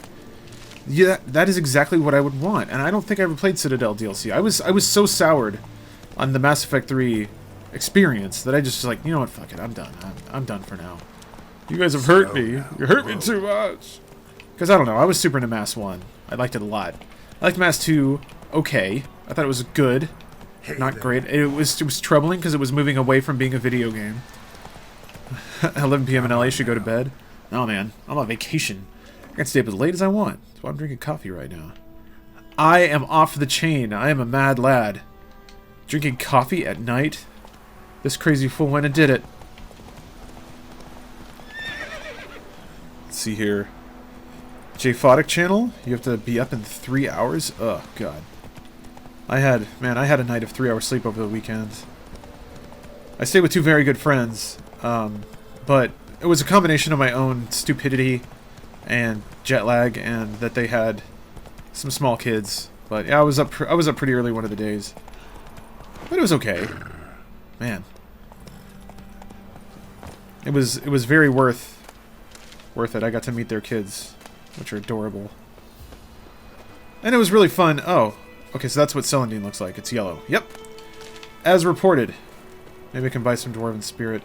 Yeah, that is exactly what I would want. And I don't think I ever played Citadel DLC. I was so soured on the Mass Effect 3 experience that I just was like, you know what, fuck it, I'm done. I'm done for now. You guys have hurt me. You hurt me too much. Because I don't know, I was super into Mass 1. I liked it a lot. I liked Mass 2 okay. I thought it was good. Not great. It was troubling because it was moving away from being a video game. 11 p.m. in LA, should go to bed. Oh man, I'm on vacation. I can stay up as late as I want. That's why I'm drinking coffee right now. I am off the chain. I am a mad lad. Drinking coffee at night? This crazy fool went and did it. Let's see here. JFodic channel? You have to be up in 3 hours? Oh, God. I had a night of 3 hours sleep over the weekend. I stayed with two very good friends, but it was a combination of my own stupidity and jet lag, and that they had some small kids. But yeah, I was up pretty early one of the days. But it was okay. Man. It was very worth it. I got to meet their kids, which are adorable. And it was really fun. Oh, okay, so that's what Celandine looks like. It's yellow. Yep. As reported. Maybe I can buy some Dwarven Spirit.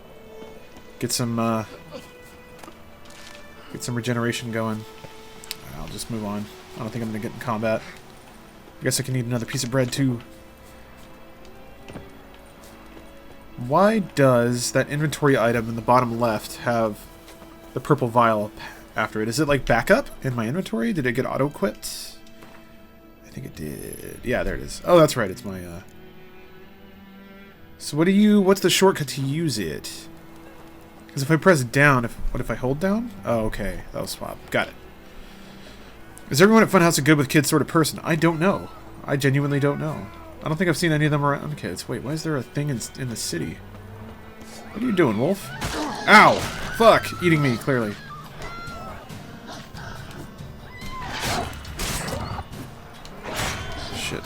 Get some regeneration going. I'll just move on. I don't think I'm going to get in combat. I guess I can eat another piece of bread, too. Why does that inventory item in the bottom left have the purple vial after it? Is it like backup in my inventory? Did it get auto-equipped? I think it did. Yeah, there it is. Oh, that's right. It's my, So what's the shortcut to use it? Because if I press down, what if I hold down? Oh, okay. That'll swap. Got it. Is everyone at Funhouse a good with kids sort of person? I don't know. I genuinely don't know. I don't think I've seen any of them around kids. Wait, why is there a thing in the city? What are you doing, Wolf? Ow! Fuck! Eating me, clearly. Shit.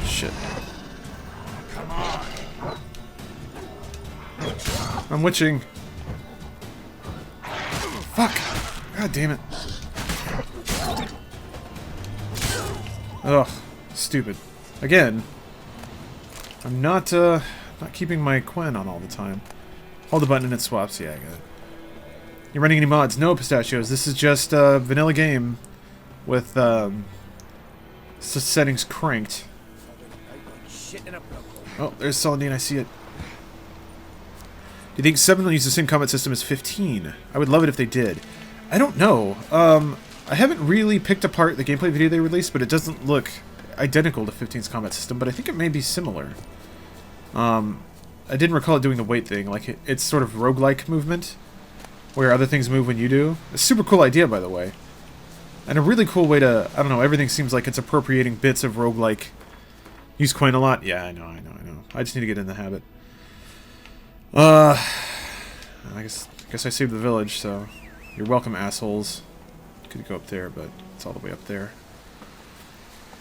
Shit. Come on. I'm witching. Fuck! God damn it. Ugh. Stupid. Again. I'm not keeping my Quen on all the time. Hold the button and it swaps. Yeah, I got it. You running any mods? No, Pistachios. This is just a vanilla game with settings cranked. Oh, there's Celandine. I see it. Do you think 7 will use the same combat system as 15? I would love it if they did. I don't know. I haven't really picked apart the gameplay video they released, but it doesn't look identical to 15's combat system, but I think it may be similar. I didn't recall it doing the weight thing. Like, it's sort of roguelike movement, where other things move when you do. A super cool idea, by the way. And a really cool way to, I don't know, everything seems like it's appropriating bits of roguelike. Use Quen a lot? Yeah, I know. I just need to get in the habit. I guess I saved the village, so you're welcome, assholes. Could go up there, but it's all the way up there.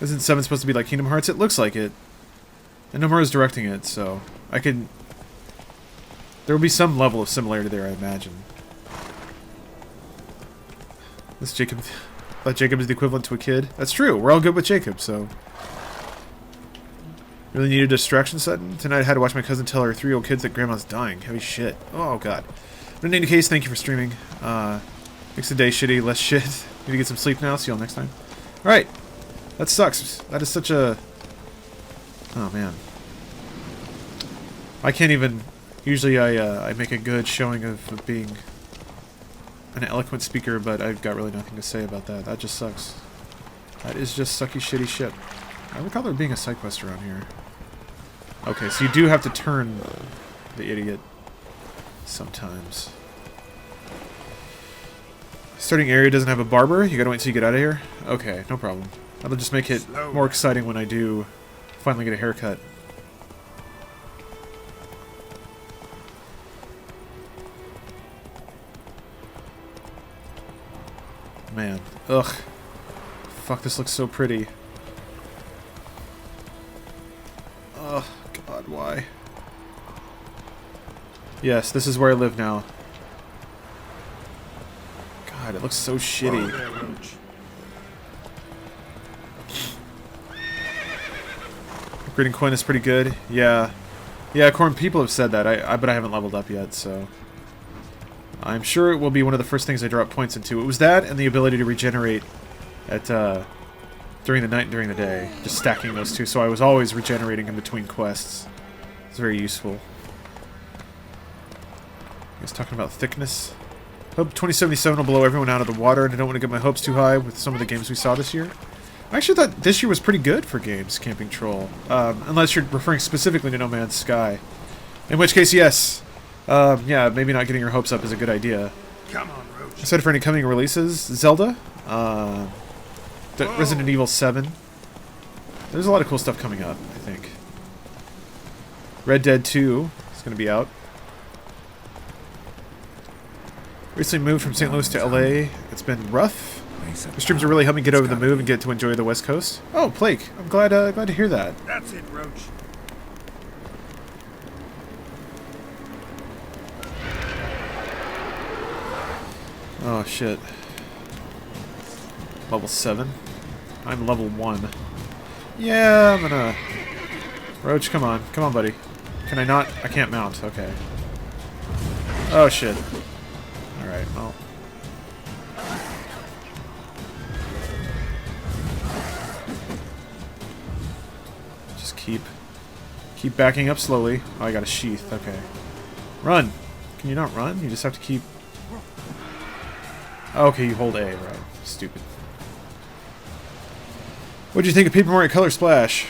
Isn't 7 supposed to be like Kingdom Hearts? It looks like it. And Nomura's directing it, so I could... There will be some level of similarity there, I imagine. This Jacob... But Jacob is the equivalent to a kid. That's true. We're all good with Jacob, so... Really needed a distraction setting? Tonight I had to watch my cousin tell her 3-year-old kids that grandma's dying. Heavy shit. Oh, God. But in any case, thank you for streaming. Makes the day shitty, less shit. Need to get some sleep now. See y'all next time. Alright. That sucks. That is such a... Oh, man. I can't even... Usually I make a good showing of being an eloquent speaker, but I've got really nothing to say about that. That just sucks. That is just sucky shitty shit. I recall there being a side quest around here. Okay, so you do have to turn the idiot sometimes. Starting area doesn't have a barber? You gotta wait until you get out of here? Okay, no problem. That'll just make it more exciting when I do finally get a haircut. Man. Ugh. Fuck, this looks so pretty. Oh, God, why? Yes, this is where I live now. God, it looks so shitty. Upgrading Gwent is pretty good. Yeah. Yeah, Corn, people have said that, but I haven't leveled up yet, so... I'm sure it will be one of the first things I drop points into. It was that and the ability to regenerate at, during the night and during the day. Just stacking those two, so I was always regenerating in between quests. It's very useful. I was talking about thickness. Hope 2077 will blow everyone out of the water, and I don't want to get my hopes too high with some of the games we saw this year. I actually thought this year was pretty good for games, Camping Troll. Unless you're referring specifically to No Man's Sky. In which case, yes. Yeah, maybe not getting your hopes up is a good idea. Come on, Roach. Excited for any coming releases? Zelda? Resident Evil 7. There's a lot of cool stuff coming up, I think. Red Dead 2 is going to be out. Recently moved from St. Louis to LA. It's been rough. The streams are really helping me get over the move and get to enjoy the West Coast. Oh, Blake, I'm glad to hear that. That's it, Roach. Oh, shit. Level 7. I'm level 1. Yeah, I'm gonna... Roach, come on. Come on, buddy. Can I not? I can't mount. Okay. Oh, shit. Alright, well... Just keep backing up slowly. Oh, I got a sheath. Okay. Run! Can you not run? You just have to keep... Okay, you hold A, right. Stupid. What'd you think of Paper Mario Color Splash?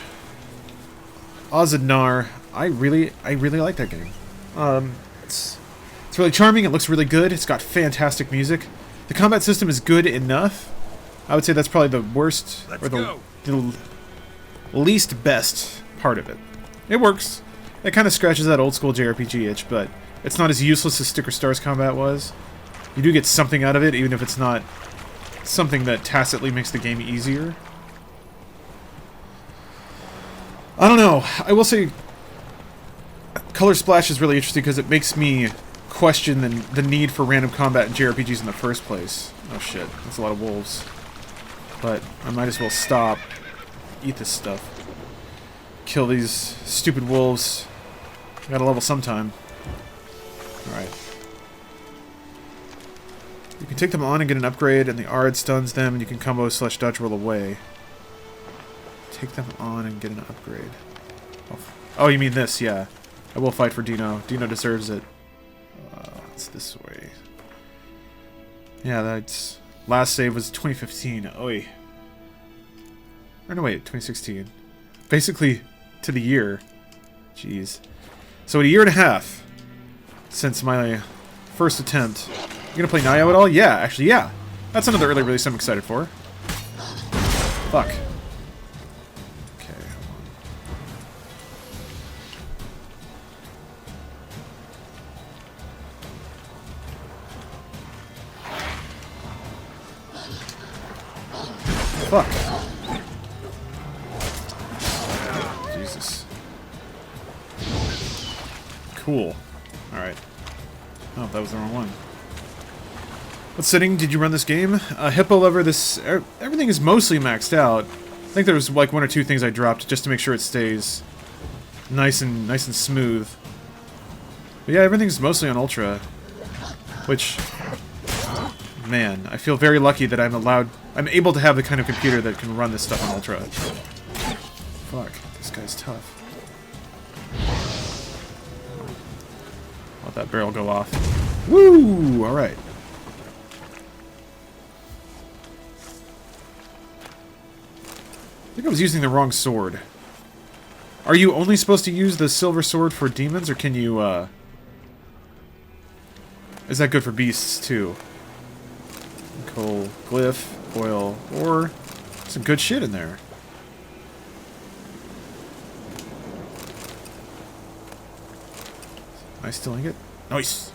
Ozadnar. I really like that game. It's really charming, it looks really good, it's got fantastic music. The combat system is good enough. I would say that's probably the worst, or the least best part of it. It works. It kind of scratches that old school JRPG itch, but it's not as useless as Sticker Stars combat was. You do get something out of it, even if it's not something that tacitly makes the game easier. I don't know. I will say Color Splash is really interesting because it makes me question the need for random combat in JRPGs in the first place. Oh shit, that's a lot of wolves. But I might as well stop. Eat this stuff. Kill these stupid wolves. Gotta level sometime. Alright. You can take them on and get an upgrade, and the Ard stuns them, and you can combo / dodge roll away. Take them on and get an upgrade. Oh, you mean this, yeah. I will fight for Dino. Dino deserves it. It's this way. Yeah, that's... Last save was 2015. Oi. Or no, wait, 2016. Basically, to the year. Jeez. So, a year and a half since my first attempt. You gonna play Nio at all? Yeah, actually, yeah. That's another early release I'm excited for. Fuck. Okay, hold on. Fuck. Jesus. Cool. Alright. Oh, that was the wrong one. What setting did you run this game? Hippo Lover, everything is mostly maxed out. I think there was like 1 or 2 things I dropped just to make sure it stays nice and smooth. But yeah, everything's mostly on Ultra. Which, man, I feel very lucky that I'm able to have the kind of computer that can run this stuff on Ultra. Fuck, this guy's tough. Let that barrel go off. Woo! Alright. I think I was using the wrong sword. Are you only supposed to use the silver sword for demons, or can you, is that good for beasts, too? Coal, glyph, oil, ore. Some good shit in there. Am I stealing it? Nice!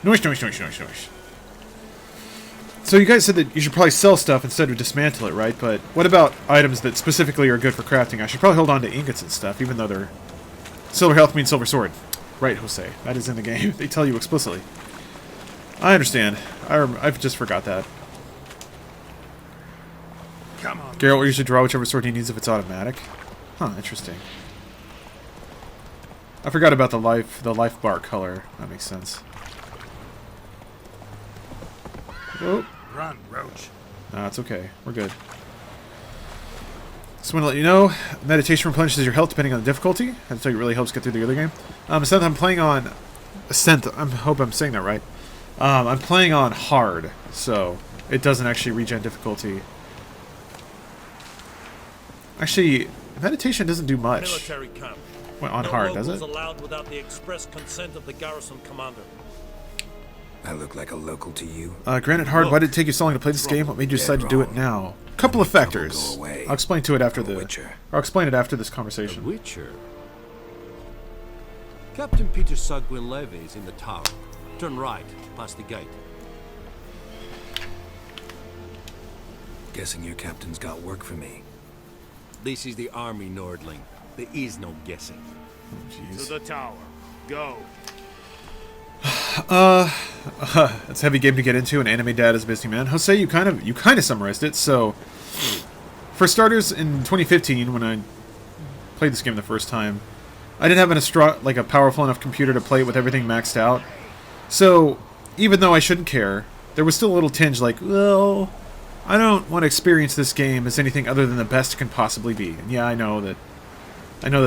Nice, nice, nice, nice, nice. So you guys said that you should probably sell stuff instead of dismantle it, right? But what about items that specifically are good for crafting? I should probably hold on to ingots and stuff, even though they're... Silver health means silver sword. Right, Jose. That is in the game. They tell you explicitly. I understand. I've just forgot that. Come on. Geralt will usually draw whichever sword he needs if it's automatic. Huh, interesting. I forgot about the life bar color. That makes sense. Whoa. Run, Roach. Nah, it's okay. We're good. Just want to let you know, meditation replenishes your health depending on the difficulty. I tell you, it really helps get through the other game. Ascent, I'm playing on... Ascent, I hope I'm saying that right. I'm playing on hard, so it doesn't actually regen difficulty. Actually, meditation doesn't do much. Military camp. Well, on no hard, does it? Allowed without the express consent of the garrison commander. I look like a local to you? Granted hard, why did it take you so long to play this game? What made you decide to do it now? Couple of factors. I'll explain to it after I'll explain it after this conversation. The Witcher? Captain Peter Sagwin Levy is in the tower. Turn right, past the gate. Guessing your captain's got work for me. This is the army, Nordling. There is no guessing. Oh, to the tower. Go. It's a heavy game to get into, and anime dad is a busy man. Jose, you kind of summarized it. So, for starters, in 2015, when I played this game the first time, I didn't have a powerful enough computer to play it with everything maxed out. So, even though I shouldn't care, there was still a little tinge like, well, I don't want to experience this game as anything other than the best it can possibly be. And yeah, I know that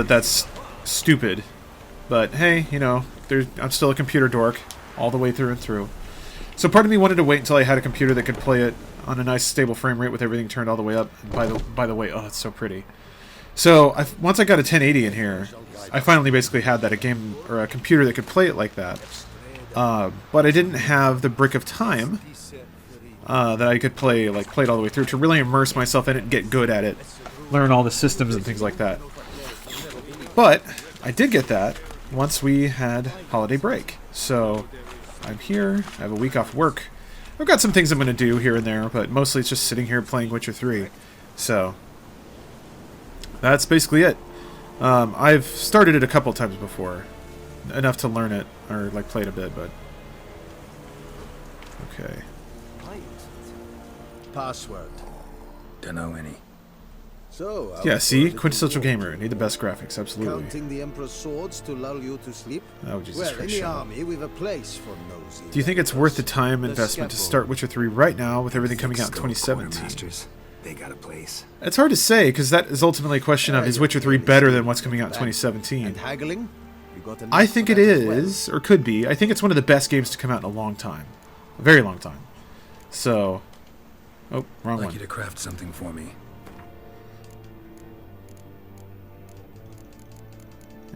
that's stupid, but hey, you know, I'm still a computer dork all the way through and through. So part of me wanted to wait until I had a computer that could play it on a nice stable frame rate with everything turned all the way up. And by the way, oh, it's so pretty. So once I got a 1080 in here, I finally basically had that a computer that could play it like that. But I didn't have the brick of time that I could play it all the way through to really immerse myself in it and get good at it, learn all the systems and things like that. But I did get that once we had holiday break. So I'm here. I have a week off work. I've got some things I'm going to do here and there, but mostly it's just sitting here playing Witcher 3. So that's basically it. I've started it a couple times before, enough to learn it or play it a bit, but okay. Password. Don't know any. So, yeah, see? Quintessential gamer. Need the best graphics, absolutely. Counting the Emperor's swords to lull you to sleep? Oh, Jesus well, Christ. in the army, we've a place for nosy. Do you think it's worth the time investment to start Witcher 3 right now with everything coming out in 2017? Masters, they got a place. It's hard to say, because that is ultimately a question of, is Witcher 3 better than what's coming out in 2017? And haggling? You got I think it is, or could be. I think it's one of the best games to come out in a long time. A very long time. So... Oh, wrong one. I'd like you to craft something for me.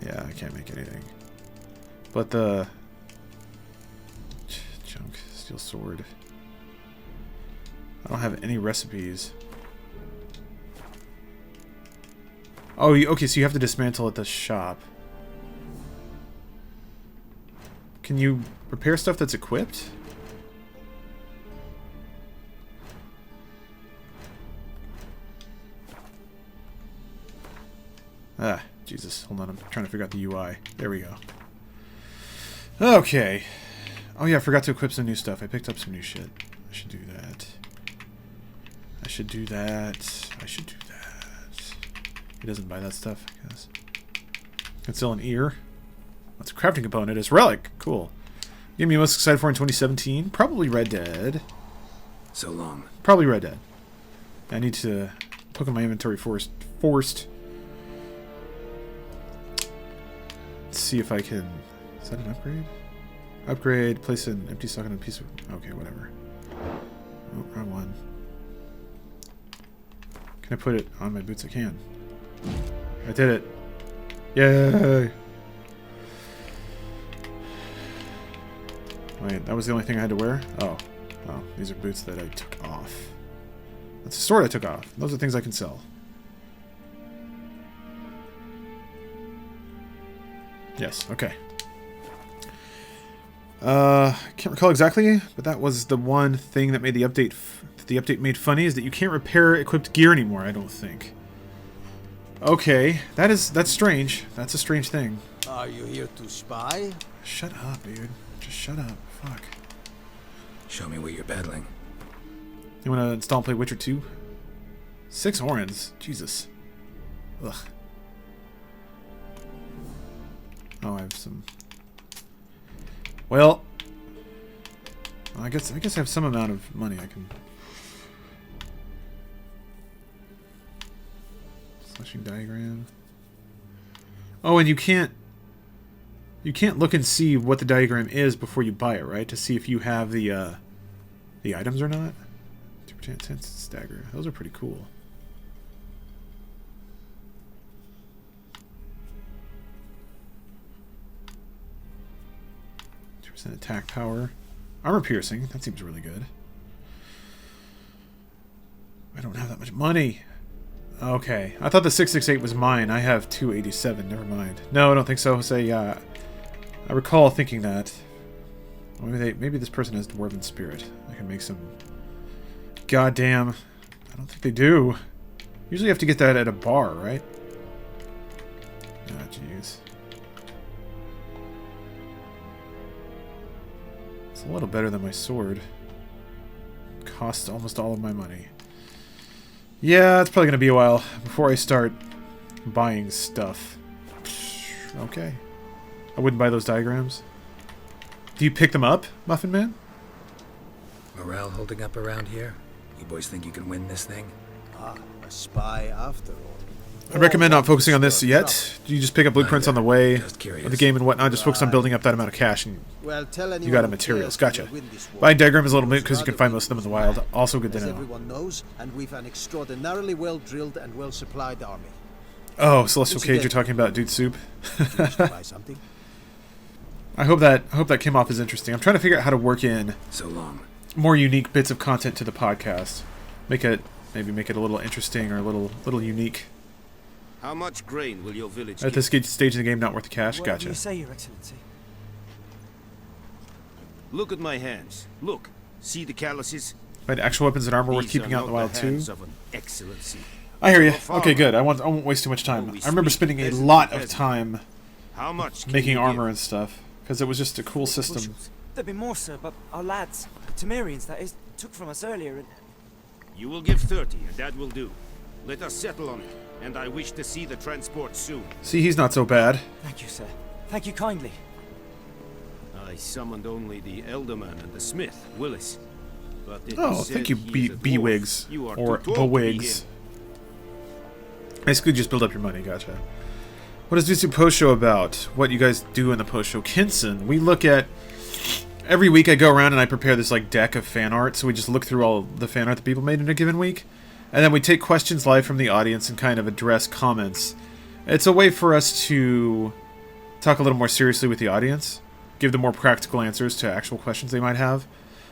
Yeah, I can't make anything. But the... Junk. Steel sword. I don't have any recipes. Oh, okay, so you have to dismantle at the shop. Can you repair stuff that's equipped? Ah, Jesus. Hold on, I'm trying to figure out the UI. There we go. Okay. Oh yeah, I forgot to equip some new stuff. I picked up some new shit. I should do that. I should do that. I should do that. He doesn't buy that stuff, I guess. It's still an ear. What's a crafting component? It's relic. Cool. Game you most excited for in 2017? Probably Red Dead. So long. Probably Red Dead. I need to look at my inventory forced. Let's see if I can... Is that an upgrade? Upgrade, place an empty socket on a piece of... Okay, whatever. Oh, wrong one. Can I put it on my boots? I can. I did it. Yay! Wait, that was the only thing I had to wear? Oh. Oh, these are boots that I took off. That's a sword I took off. Those are things I can sell. Yes, okay. I can't recall exactly, but that was the one thing that made the update made funny, is that you can't repair equipped gear anymore, I don't think. Okay, that's strange. That's a strange thing. Are you here to spy? Shut up, dude. Just shut up. Fuck. Show me what you're battling. You want to install and play Witcher 2? 6 horns. Jesus. Ugh. Oh, I have some... Well... I guess I have some amount of money I can... Slashing diagram. Oh, and you can't look and see what the diagram is before you buy it, right? To see if you have the items or not. 2% chance stagger. Those are pretty cool. Attack power. Armor piercing. That seems really good. I don't have that much money. Okay. I thought the 668 was mine. I have 287. Never mind. No, I don't think so. Say, I recall thinking that. Maybe this person has Dwarven Spirit. I can make some... Goddamn. I don't think they do. Usually you have to get that at a bar, right? Ah, jeez. It's a little better than my sword. Costs almost all of my money. Yeah, it's probably going to be a while before I start buying stuff. Okay. I wouldn't buy those diagrams. Do you pick them up, Muffin Man? Morale holding up around here? You boys think you can win this thing? Ah, a spy after all. I recommend not focusing on this yet. You just pick up blueprints on the way of the game and whatnot. Just focus on building up that amount of cash, and you got materials. Gotcha. Buying diagram is a little bit because you can find most of them in the wild. Also good to know. Everyone knows, and we've an extraordinarily well-drilled and well-supplied army. Oh, Celestial Cage, you're talking about Dude Soup? I hope that came off as interesting. I'm trying to figure out how to work in more unique bits of content to the podcast. Maybe make it a little interesting or a little unique. How much grain will your village At this stage of the game, not worth the cash? Whatever Gotcha. you say, Your Excellency. Look at my hands. Look. See the calluses? Find actual weapons and armor worth These keeping are out in the not wild too? hands of an excellency. I hear you. Farmer. Okay, good. I won't waste too much time. we I remember speak spending a peasant lot to of peasant. time How much can making you armor give? and stuff because it was just a cool system. There'd be more, sir, but our lads, Temerians that is, took from us earlier and... You will give 30, and that will do. Let us settle on it, and I wish to see the transport soon. See, he's not so bad. Thank you, sir. Thank you kindly. I summoned only the Elderman and the smith, Willis. But it Oh, is thank said you, he is a dwarf. B-Wigs. You are Or too tall to be B-Wigs. him. Basically, just build up your money. Gotcha. What is this post-show about? What you guys do in the post-show? Kinson, we look at... Every week I go around and I prepare this like deck of fan art, so we just look through all the fan art that people made in a given week. And then we take questions live from the audience and kind of address comments. It's a way for us to talk a little more seriously with the audience, give them more practical answers to actual questions they might have,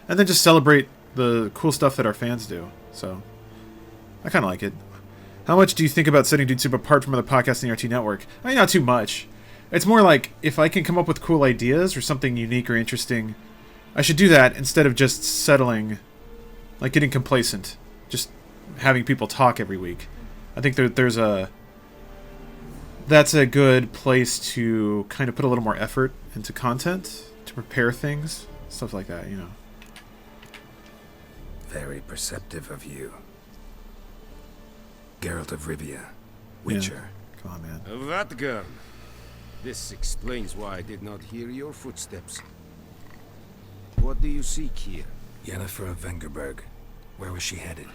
and then just celebrate the cool stuff that our fans do. So, I kind of like it. How much do you think about setting Dude Soup apart from other podcasts in the RT network? I mean, not too much. It's more like, if I can come up with cool ideas or something unique or interesting, I should do that instead of just settling, like getting complacent. Just having people talk every week. I think that's a good place to kind of put a little more effort into content, to prepare things. Stuff like that, you know. Very perceptive of you. Geralt of Rivia, Witcher. Yeah. Come on, man. Vatgern. This explains why I did not hear your footsteps. What do you seek here? Yennefer of Vengerberg. Where was she headed?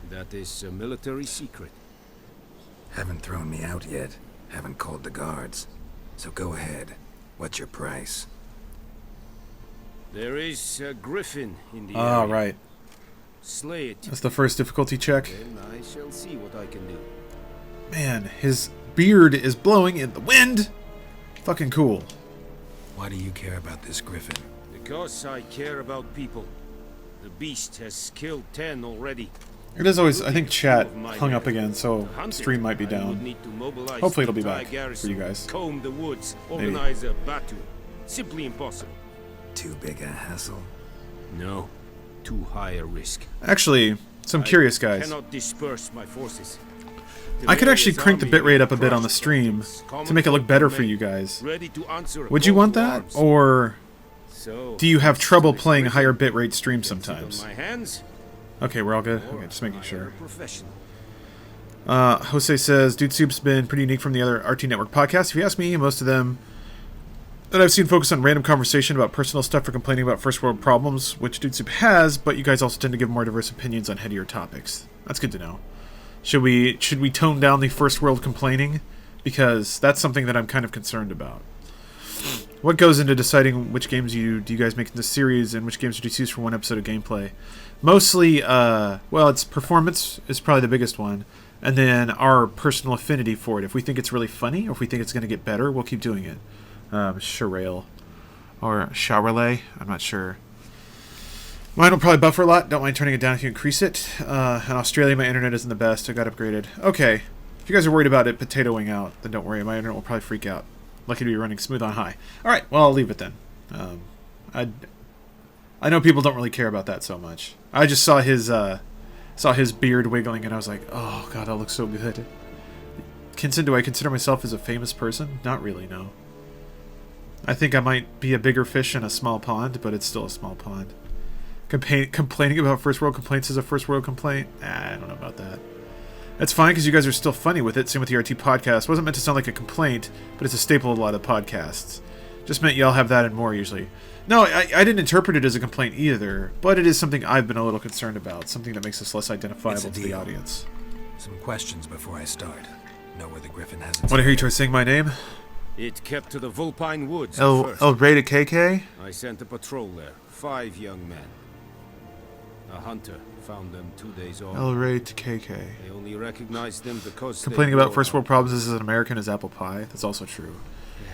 That is a military secret. Haven't thrown me out yet. Haven't called the guards. So go ahead. What's your price? There is a griffin in the Ah, area. right. Slay it. That's the first difficulty check. Then I shall see what I can do. Man, his beard is blowing in the wind. Fucking cool. Why do you care about this griffin? Because I care about people. The beast has killed 10 already. It is always, I think chat hung up again, so stream might be down. Hopefully it'll be back for you guys. Comb the woods, Maybe. organize a battle. Simply impossible. Too big a hassle? No. Too high a risk. Actually, so I'm curious, guys. I cannot disperse my forces. I could actually crank the bitrate up a bit on the stream to make it look better for you guys. Would you want that? Or do you have trouble playing a higher bitrate stream sometimes? Okay, we're all good? Okay, just making sure. Jose says, Dude Soup's been pretty unique from the other RT Network podcasts. If you ask me, most of them that I've seen focus on random conversation about personal stuff or complaining about first world problems, which Dude Soup has, but you guys also tend to give more diverse opinions on headier topics. That's good to know. Should we tone down the first world complaining? Because that's something that I'm kind of concerned about. What goes into deciding which games do you guys make in this series and which games do you choose for one episode of gameplay? Mostly, well, it's performance is probably the biggest one, and then our personal affinity for it. If we think it's really funny, or if we think it's going to get better, we'll keep doing it. Sharail. Or Showerlay, I'm not sure. Mine will probably buffer a lot. Don't mind turning it down if you increase it. In Australia, my internet isn't the best. I got upgraded. Okay. If you guys are worried about it potatoing out, then don't worry. My internet will probably freak out. Lucky to be running smooth on high. Alright, well, I'll leave it then. I know people don't really care about that so much. I just saw his beard wiggling and I was like, oh god, that looks so good. Do I consider myself as a famous person? Not really, no. I think I might be a bigger fish in a small pond, but it's still a small pond. Complaining about first world complaints is a first world complaint? I don't know about that. That's fine because you guys are still funny with it. Same with the RT podcast. Wasn't meant to sound like a complaint, but it's a staple of a lot of podcasts. Just meant y'all have that and more usually. No, I didn't interpret it as a complaint either, but it is something I've been a little concerned about. Something that makes us less identifiable to the audience. Some questions before I start. Know where the griffin has its... Want to hear you try saying my name? It kept to the Vulpine Woods El Rey de KK? I sent a patrol there. 5 young men. A hunter found them 2 days old. El Rey de KK. They only recognized them because complaining about first world problems as an American is apple pie. That's also true.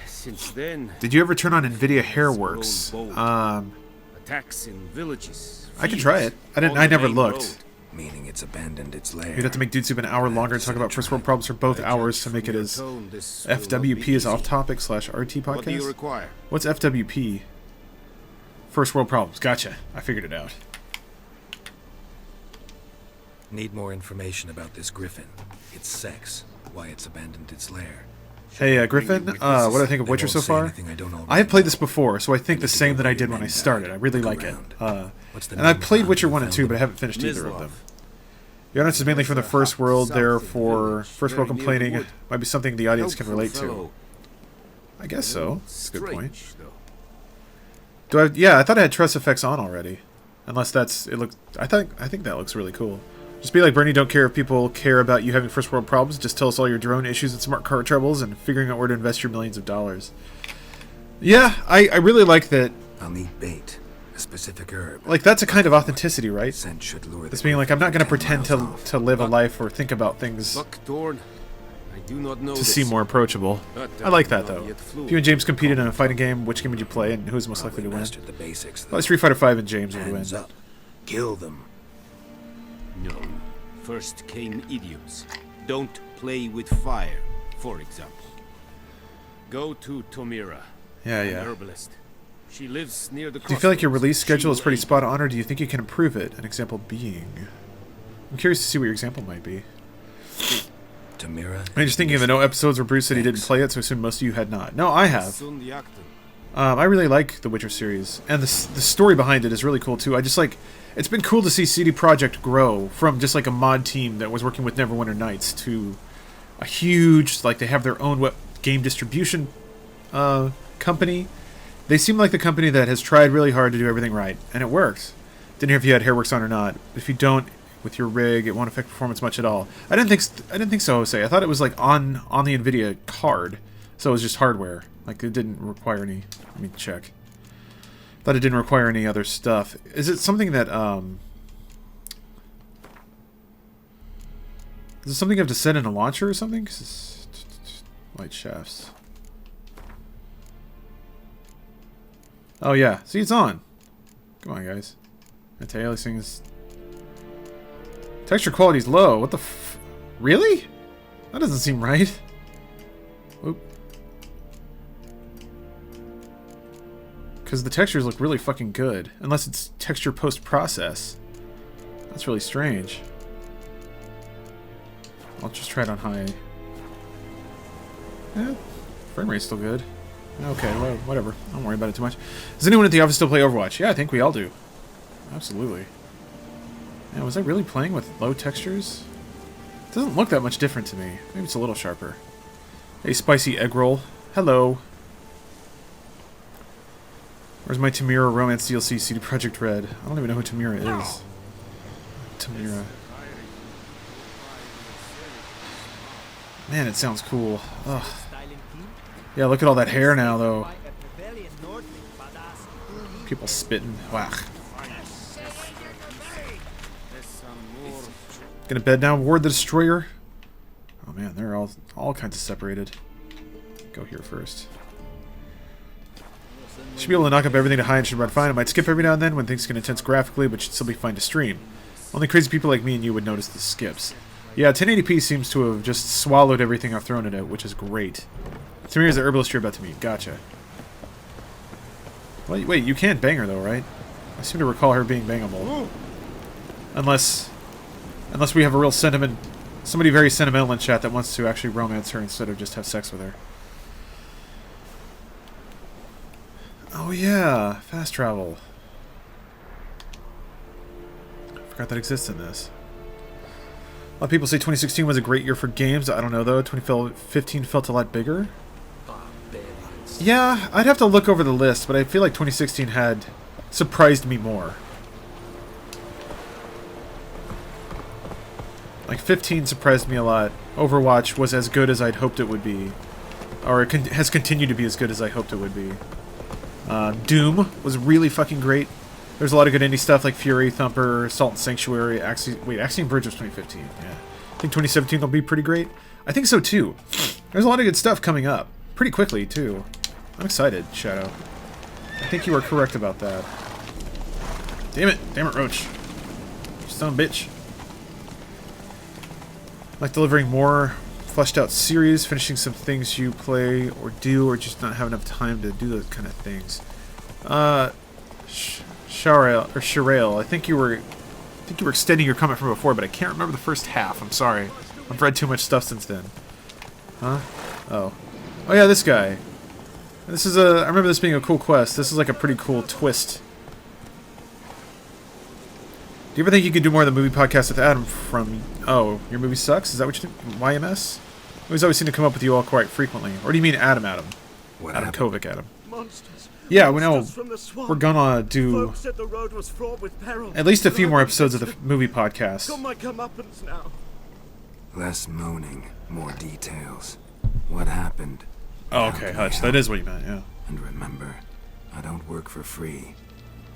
Since then, did you ever turn on NVIDIA Hairworks? Attacks in villages. I could try it. I never looked. Meaning it's abandoned its lair. You'd have to make Dude Soup an hour longer and talk about first world problems for both hours to make it as FWP is off topic / RT podcast. What do you require? What's FWP? First world problems. Gotcha. I figured it out. Need more information about this griffin. Its sex. Why it's abandoned its lair. Hey, Griffin, what do I think of Witcher so far? I have played this before, so I think the same that I did when I started. I really like it. And I've played Witcher 1 and 2, but I haven't finished either of them. The audience is mainly from the first world, therefore first world complaining might be something the audience can relate to. I guess so. That's a good point. Yeah, I thought I had trust effects on already. Unless that's... I think that looks really cool. Just be like Bernie, don't care if people care about you having first world problems. Just tell us all your drone issues and smart car troubles and figuring out where to invest your millions of dollars. Yeah, I really like that. I'll need bait, a specific herb. Like, that's a kind of authenticity, right? Scent should lure this being like, I'm not going to pretend to live a life or think about things to seem more approachable. I like that, though. If you and James competed in a fighting game, which game would you play and who's most likely to win? Well, Street Fighter 5 and James would win. Up. Kill them. No. First came idioms. Don't play with fire, for example. Go to Tomira, an herbalist. She lives near the crossroads. Do you feel like your release schedule is pretty spot on, or do you think you can improve it? An example being... I'm curious to see what your example might be. Tomira. I'm just thinking of the no episodes where Bruce said he didn't play it, so I assume most of you had not. No, I have. I really like the Witcher series, and the story behind it is really cool too. I just like, it's been cool to see CD Projekt grow from just like a mod team that was working with Neverwinter Nights to a huge, like they have their own game distribution company. They seem like the company that has tried really hard to do everything right, and it works. Didn't hear if you had hairworks on or not. If you don't, with your rig, it won't affect performance much at all. I didn't think so, Jose. I thought it was like on the Nvidia card, so it was just hardware. Like it didn't require any. Let me check. Thought it didn't require any other stuff. Is it something that is it something you have to set in a launcher or something? 'Cause it's light shafts. Oh yeah, see, it's on. Come on, guys. Anti-aliasing is... Texture quality's low. What the f... Really? That doesn't seem right. Oop. Because the textures look really fucking good. Unless it's texture post-process. That's really strange. I'll just try it on high. Yeah, frame rate's still good. Okay, well, whatever. Don't worry about it too much. Does anyone at the office still play Overwatch? Yeah, I think we all do. Absolutely. Yeah, was I really playing with low textures? It doesn't look that much different to me. Maybe it's a little sharper. Hey, spicy egg roll. Hello. Where's my Tamira Romance DLC CD Projekt Red? I don't even know who Tamira is. Tamira. Man, it sounds cool. Ugh. Yeah, look at all that hair now, though. People spitting. Wow. Gonna bed now. Ward the Destroyer. Oh man, they're all kinds of separated. Go here first. Should be able to knock up everything to high and should run fine. I might skip every now and then when things get intense graphically, but should still be fine to stream. Only crazy people like me and you would notice the skips. Yeah, 1080p seems to have just swallowed everything I've thrown at it, which is great. Tamir is the herbalist you're about to meet. Gotcha. Wait, you can't bang her though, right? I seem to recall her being bangable. Unless we have a real somebody very sentimental in chat that wants to actually romance her instead of just have sex with her. Oh yeah, fast travel. I forgot that exists in this. A lot of people say 2016 was a great year for games. I don't know though. 2015 felt a lot bigger. Yeah, I'd have to look over the list, but I feel like 2016 had surprised me more. Like 15 surprised me a lot. Overwatch was as good as I'd hoped it would be, or it has continued to be as good as I hoped it would be. Doom was really fucking great. There's a lot of good indie stuff like Fury, Thumper, Salt and Sanctuary. Axiom Verge was 2015. Yeah, I think 2017 will be pretty great. I think so too. There's a lot of good stuff coming up pretty quickly too. I'm excited, Shadow. I think you are correct about that. Damn it, Roach. You son of a bitch. Like delivering more fleshed out series, finishing some things you play or do, or just not have enough time to do those kind of things. Sharail, I think you were extending your comment from before, but I can't remember the first half. I'm sorry. I've read too much stuff since then. Huh? Oh yeah, this guy. This is I remember this being a cool quest. This is like a pretty cool twist. Do you ever think you could do more of the movie podcast with Adam from... Oh, your movie sucks? Is that what you think? YMS? Movies always seem to come up with you all quite frequently. Or do you mean Adam? What Adam happened? Kovic, Adam. Monsters. Yeah, we know. From the swamp. We're gonna do Folk said the road was fraught with peril, at least a few but more I episodes of the resisted. movie podcast. Got my comeuppance now. Less moaning, more details. What happened? Oh, okay, Hutch. That is what you meant, yeah. And remember, I don't work for free.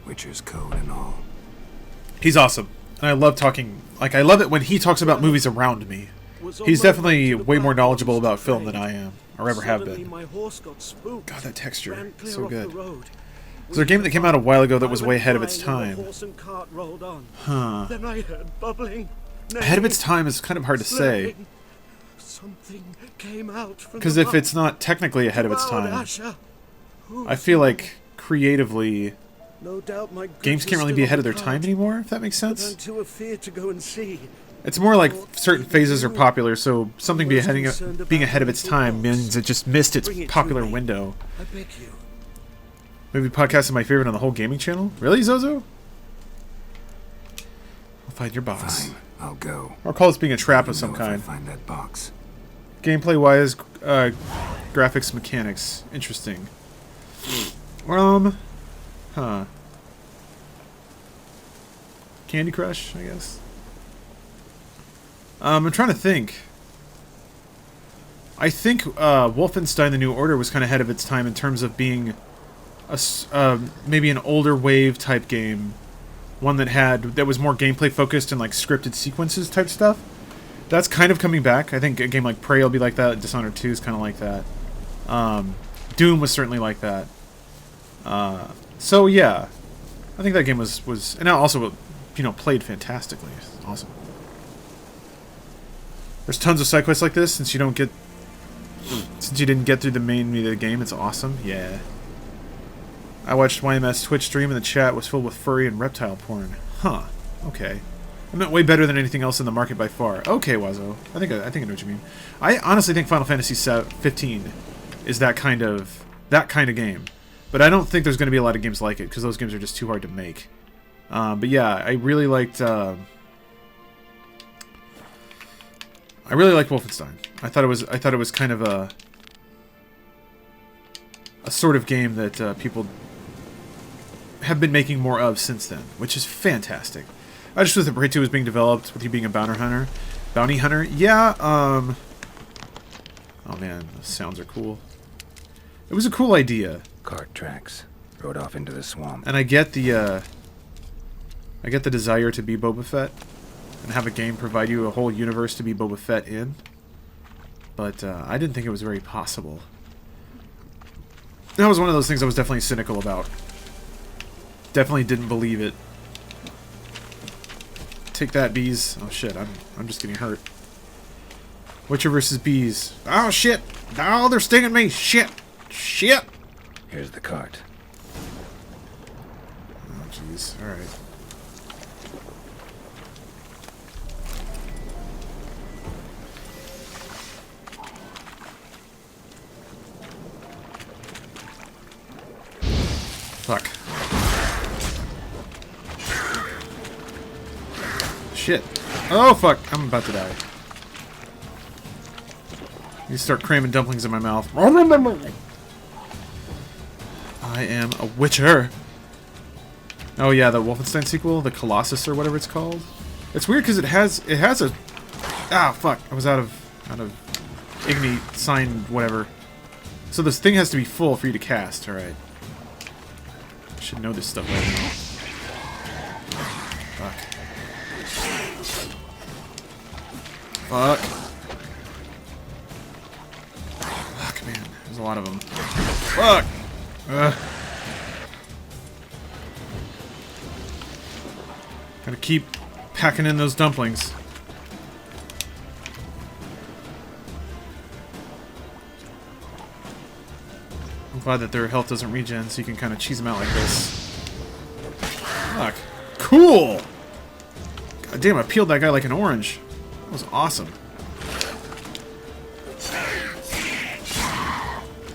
Witcher's code and all. He's awesome. And I love talking... Like, I love it when he talks about movies around me. He's definitely way more knowledgeable about film than I am, or ever have been. My horse got spooked. God, that texture. Ran clear So off good. the road. Is there a game that came out a while ago that was way ahead of its The time? horse and cart rolled on. Huh. Then I heard bubbling. Ahead of its time is kind of hard to say. Slurping. Something came out from Because the if mouth. it's not technically ahead of its Devoured time, Asher. I feel like creatively... No doubt my games goods can't are really still be on ahead of the their cart, time anymore, if that makes but sense. I'm too afraid to go and see. It's more like certain phases are popular, so something being ahead of its time means it just missed its popular window. I beg you. Movie podcast is my favorite on the whole gaming channel. Really, Zozo? I'll find your box. Fine, I'll go. Or call this being a trap of some If kind. I find that box. Gameplay-wise, graphics, mechanics. Interesting. Huh. Candy Crush, I guess. I'm trying to think. I think Wolfenstein: The New Order was kind of ahead of its time in terms of being maybe an older wave type game, one that was more gameplay focused and like scripted sequences type stuff. That's kind of coming back. I think a game like Prey will be like that. Dishonored 2 is kind of like that. Doom was certainly like that. So yeah, I think that game was and also played fantastically. It's awesome. There's tons of side quests like this since you didn't get through the main meat of the game. It's awesome. Yeah. I watched YMS Twitch stream and the chat was filled with furry and reptile porn. Huh. Okay. I meant way better than anything else in the market by far. Okay, Wazo. I think I know what you mean. I honestly think Final Fantasy 15 is that kind of game, but I don't think there's going to be a lot of games like it because those games are just too hard to make. But yeah, I really liked Wolfenstein. I thought it was kind of a sort of game that people have been making more of since then, which is fantastic. I just wish that Prey 2 was being developed with you being a bounty hunter. Yeah. Oh man, those sounds are cool. It was a cool idea. Cart tracks rode off into the swamp. And I get the desire to be Boba Fett and have a game provide you a whole universe to be Boba Fett in. But I didn't think it was very possible. That was one of those things I was definitely cynical about. Definitely didn't believe it. Take that, bees. Oh shit, I'm just getting hurt. Witcher versus bees. Oh shit! Oh, they're stinging me! Shit! Shit! Here's the cart. Oh jeez. Alright. Fuck. Shit. Oh, fuck. I'm about to die. You start cramming dumplings in my mouth. I am a witcher. Oh yeah, the Wolfenstein sequel, the Colossus or whatever it's called. It's weird because it has a... Ah, fuck. I was out of Igni sign whatever. So this thing has to be full for you to cast. Alright. I should know this stuff right now. Fuck. Fuck. Fuck, man. There's a lot of them. Fuck! Gotta keep packing in those dumplings. I'm glad that their health doesn't regen, so you can kind of cheese them out like this. Fuck. Cool! God damn, I peeled that guy like an orange. That was awesome.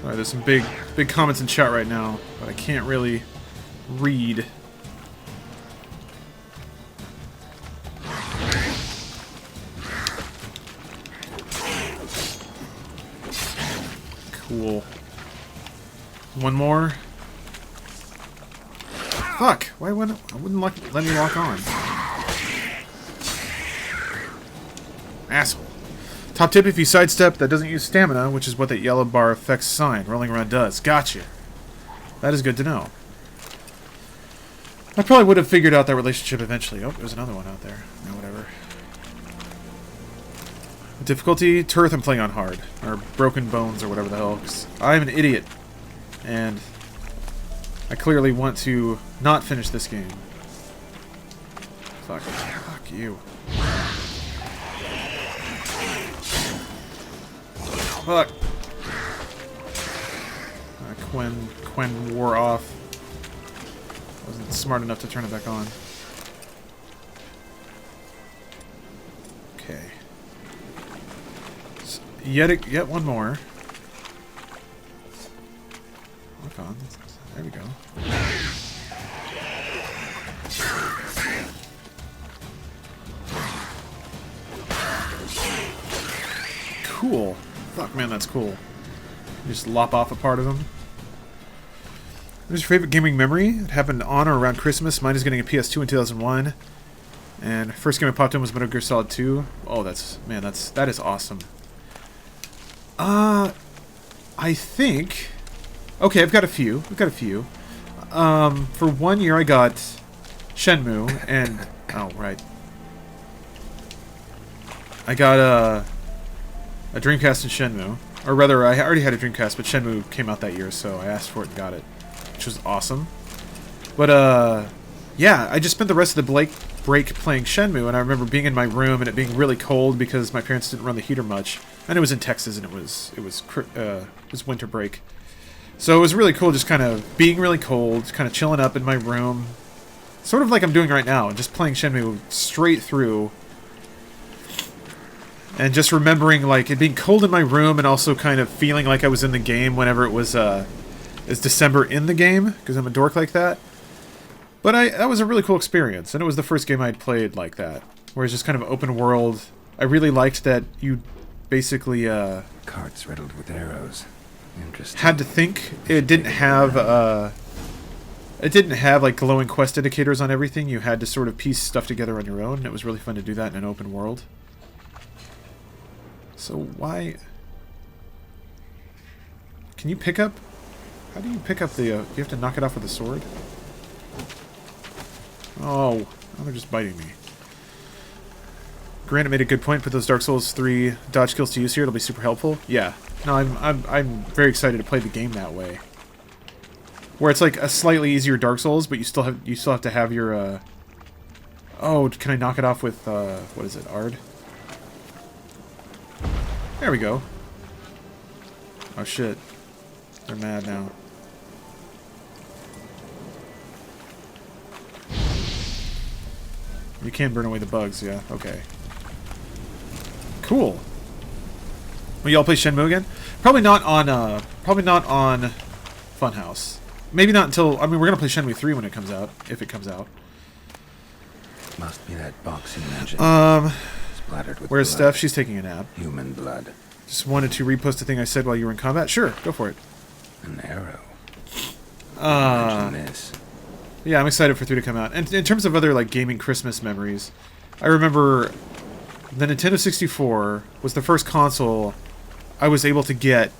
Alright, there's some big comments in chat right now, but I can't really read. Cool. One more. Fuck! Why wouldn't let me lock on? Asshole. Top tip, if you sidestep, that doesn't use stamina, which is what that yellow bar affects sign. Rolling around does. Gotcha. That is good to know. I probably would have figured out that relationship eventually. Oh, there's another one out there. No, whatever. Difficulty? Turth I'm playing on hard. Or broken bones or whatever the hell. 'Cause I'm an idiot. And I clearly want to not finish this game. Fuck. Fuck you. Fuck. Quen wore off. Wasn't smart enough to turn it back on. Okay. So yet one more. Look on. There we go. Cool. Fuck, man, that's cool. You just lop off a part of them. What's your favorite gaming memory? It happened on or around Christmas. Mine is getting a PS2 in 2001. And first game I popped in was Metal Gear Solid 2. Oh, that is awesome. I think... Okay, I've got a few. For 1 year I got Shenmue and... Oh, right. I got a Dreamcast and Shenmue. Or rather, I already had a Dreamcast, but Shenmue came out that year, so I asked for it and got it. Which was awesome. But, yeah, I just spent the rest of the break playing Shenmue, and I remember being in my room and it being really cold because my parents didn't run the heater much. And it was in Texas, and it was winter break. So it was really cool just kind of being really cold, kind of chilling up in my room. Sort of like I'm doing right now, just playing Shenmue straight through. And just remembering, like, it being cold in my room and also kind of feeling like I was in the game whenever it was, it's December in the game, because I'm a dork like that. But that was a really cool experience, and it was the first game I'd played like that, where it's just kind of open world. I really liked that you basically, carts riddled with arrows. Interesting. Had to think. It didn't have, like, glowing quest indicators on everything. You had to sort of piece stuff together on your own, and it was really fun to do that in an open world. So why... Can you pick up... How do you pick up the... you have to knock it off with a sword? Oh, now they're just biting me. Grant made a good point. Put those Dark Souls 3 dodge skills to use here. It'll be super helpful. Yeah. No, I'm very excited to play the game that way. Where it's like a slightly easier Dark Souls, but you still have to have your... Oh, can I knock it off with... what is it? Ard? There we go. Oh shit. They're mad now. You can burn away the bugs, yeah. Okay. Cool. Will y'all play Shenmue again? Probably not on Funhouse. Maybe not until... I mean, we're gonna play Shenmue 3 when it comes out. If it comes out. Must be that box you mentioned. Splattered with where's blood. Steph? She's taking a nap. Human blood. Just wanted to repost a thing I said while you were in combat? Sure, go for it. An arrow. This. Yeah, I'm excited for 3 to come out. And in terms of other, like, gaming Christmas memories, I remember the Nintendo 64 was the first console I was able to get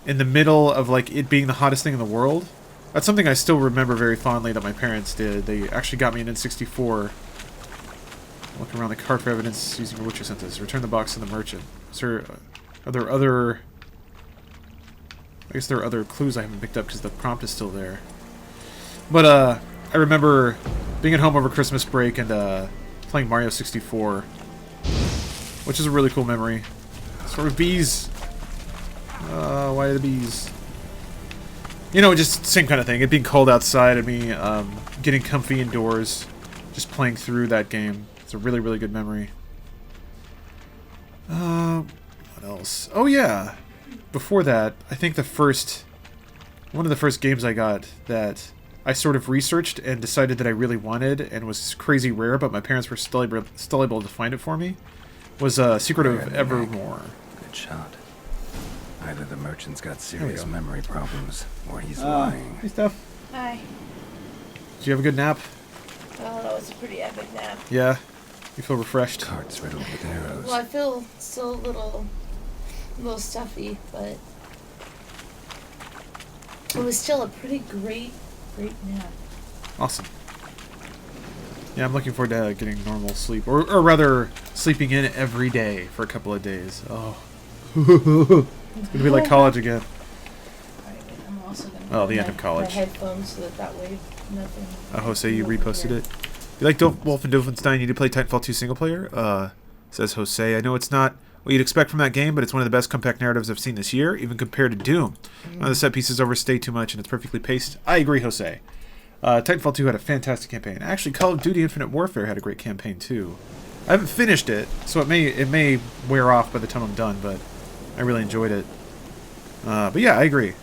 in the middle of, like, it being the hottest thing in the world. That's something I still remember very fondly that my parents did. They actually got me an N64. Looking around the cart for evidence using Witcher census. Return the box to the merchant. Sir, are there other... I guess there are other clues I haven't picked up because the prompt is still there. But, I remember being at home over Christmas break and, playing Mario 64. Which is a really cool memory. Sort of bees. Why the bees? You know, just same kind of thing. It being cold outside and me, getting comfy indoors. Just playing through that game. It's a really, really good memory. What else? Oh, yeah. Before that, I think one of the first games I got that I sort of researched and decided that I really wanted and was crazy rare, but my parents were still able to find it for me, was Secret of Evermore. Good shot. Either the merchant's got serious memory problems, or he's lying. Hey, Steph. Hi. Did you have a good nap? Oh, that was a pretty epic nap. Yeah? You feel refreshed? Carts riddled with arrows. Well, I feel still a little stuffy, but it was still a pretty great nap. Awesome. Yeah, I'm looking forward to getting normal sleep. Or rather, sleeping in every day for a couple of days. Oh. It's going to be like college again. I'm also going to the end of college. My headphones so that way nothing... Jose, you reposted it. You like Wolf and Wolfenstein? You need to play Titanfall 2 single player? Says Jose. I know it's not what you'd expect from that game, but it's one of the best compact narratives I've seen this year, even compared to Doom. One of the set pieces overstay too much, and it's perfectly paced. I agree, Jose. Titanfall 2 had a fantastic campaign. Actually, Call of Duty Infinite Warfare had a great campaign too. I haven't finished it, so it may wear off by the time I'm done, but I really enjoyed it. But yeah, I agree.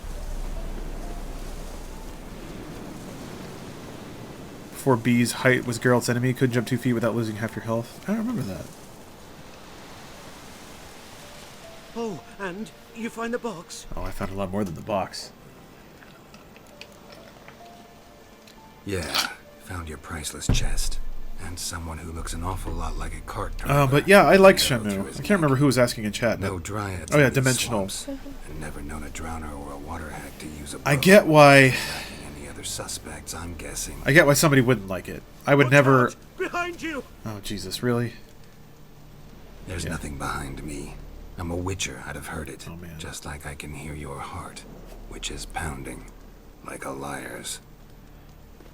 before B's height was Geralt's enemy. Couldn't jump 2 feet without losing half your health. I don't remember that. Oh, and you find the box? Oh, I found a lot more than the box. Yeah, found your priceless chest. And someone who looks an awful lot like a cart. But yeah, I like Shamu. I can't remember who was asking in chat. No dryads. Oh yeah, dimensional. And never known a drowner or a water hack to use a bow. I get why. Any other suspects? I'm guessing. I get why somebody wouldn't like it. I would never. Behind you. Oh Jesus, really? There's nothing behind me. I'm a witcher. I'd have heard it. Oh man. Just like I can hear your heart, which is pounding, like a liar's.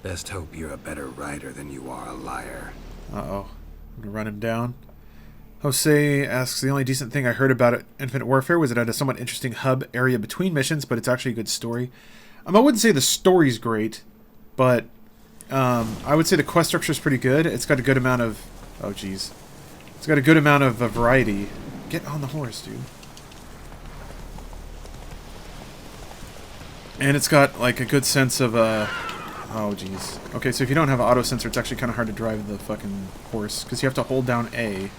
Best hope you're a better writer than you are a liar. Uh-oh. I'm gonna run him down. Jose asks, the only decent thing I heard about it, Infinite Warfare was it had a somewhat interesting hub area between missions, but it's actually a good story. I wouldn't say the story's great, but I would say the quest structure is pretty good. It's got a good amount of... Oh, jeez. It's got a good amount of variety. Get on the horse, dude. And it's got, like, a good sense of... Oh, jeez. Okay, so if you don't have auto sensor, it's actually kind of hard to drive the fucking horse, because you have to hold down A,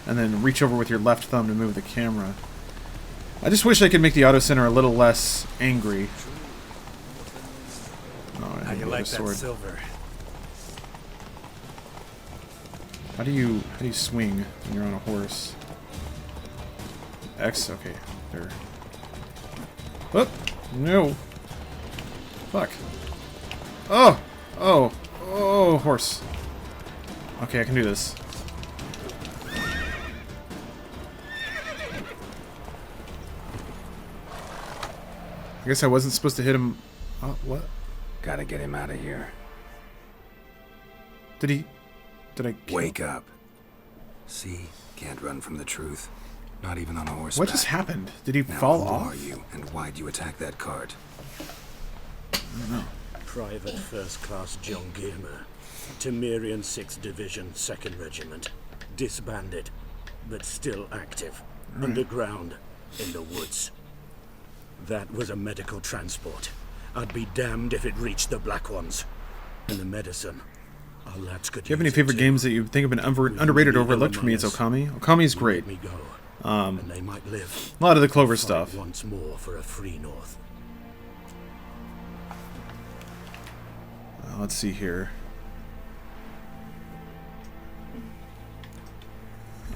and then reach over with your left thumb to move the camera. I just wish I could make the auto center a little less angry. Oh, I need a sword. Silver? How do you swing when you're on a horse? X? Okay, there. Oh, no. Fuck. Oh! Oh! Oh, horse. Okay, I can do this. I guess I wasn't supposed to hit him. Oh, what? Gotta get him out of here. Did I wake up? See? Can't run from the truth. Not even on a horseback. What just happened? Did he now, fall who off? are you, and why'd you attack that cart? I don't know. Private First Class John Gilmer, Temerian 6th Division, 2nd Regiment. Disbanded, but still active. Right. Underground, in the woods. That was a medical transport. I'd be damned if it reached the Black Ones. And the medicine. Our lads could. Do you have any favorite games that you think have been underrated or overlooked? For me, it's Okami. Okami's great. And they might live. A lot of the Clover stuff. Once more for a free North. Let's see here.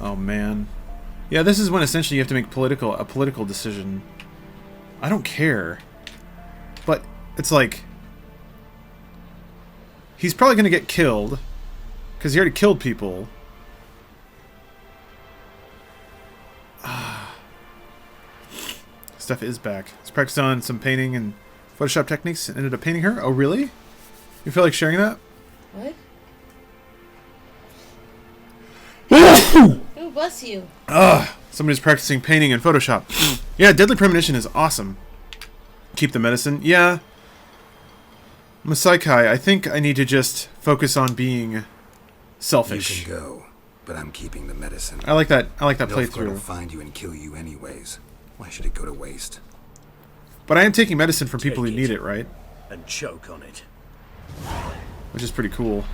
Oh man. Yeah, this is when essentially you have to make a political decision. I don't care. But it's like he's probably going to get killed because he already killed people. Stuff is back. He's practiced on some painting and Photoshop techniques and ended up painting her. Oh, really? You feel like sharing that? What? Oh, bless you. Somebody's practicing painting in Photoshop. Yeah, Deadly Premonition is awesome. Keep the medicine. Yeah. Masaikai, I think I need to just focus on being selfish. You can go, but I'm keeping the medicine. I like that playthrough. Will find you and kill you anyways. Why should it go to waste? But I am taking medicine from people who need it, right? And choke on it. Which is pretty cool.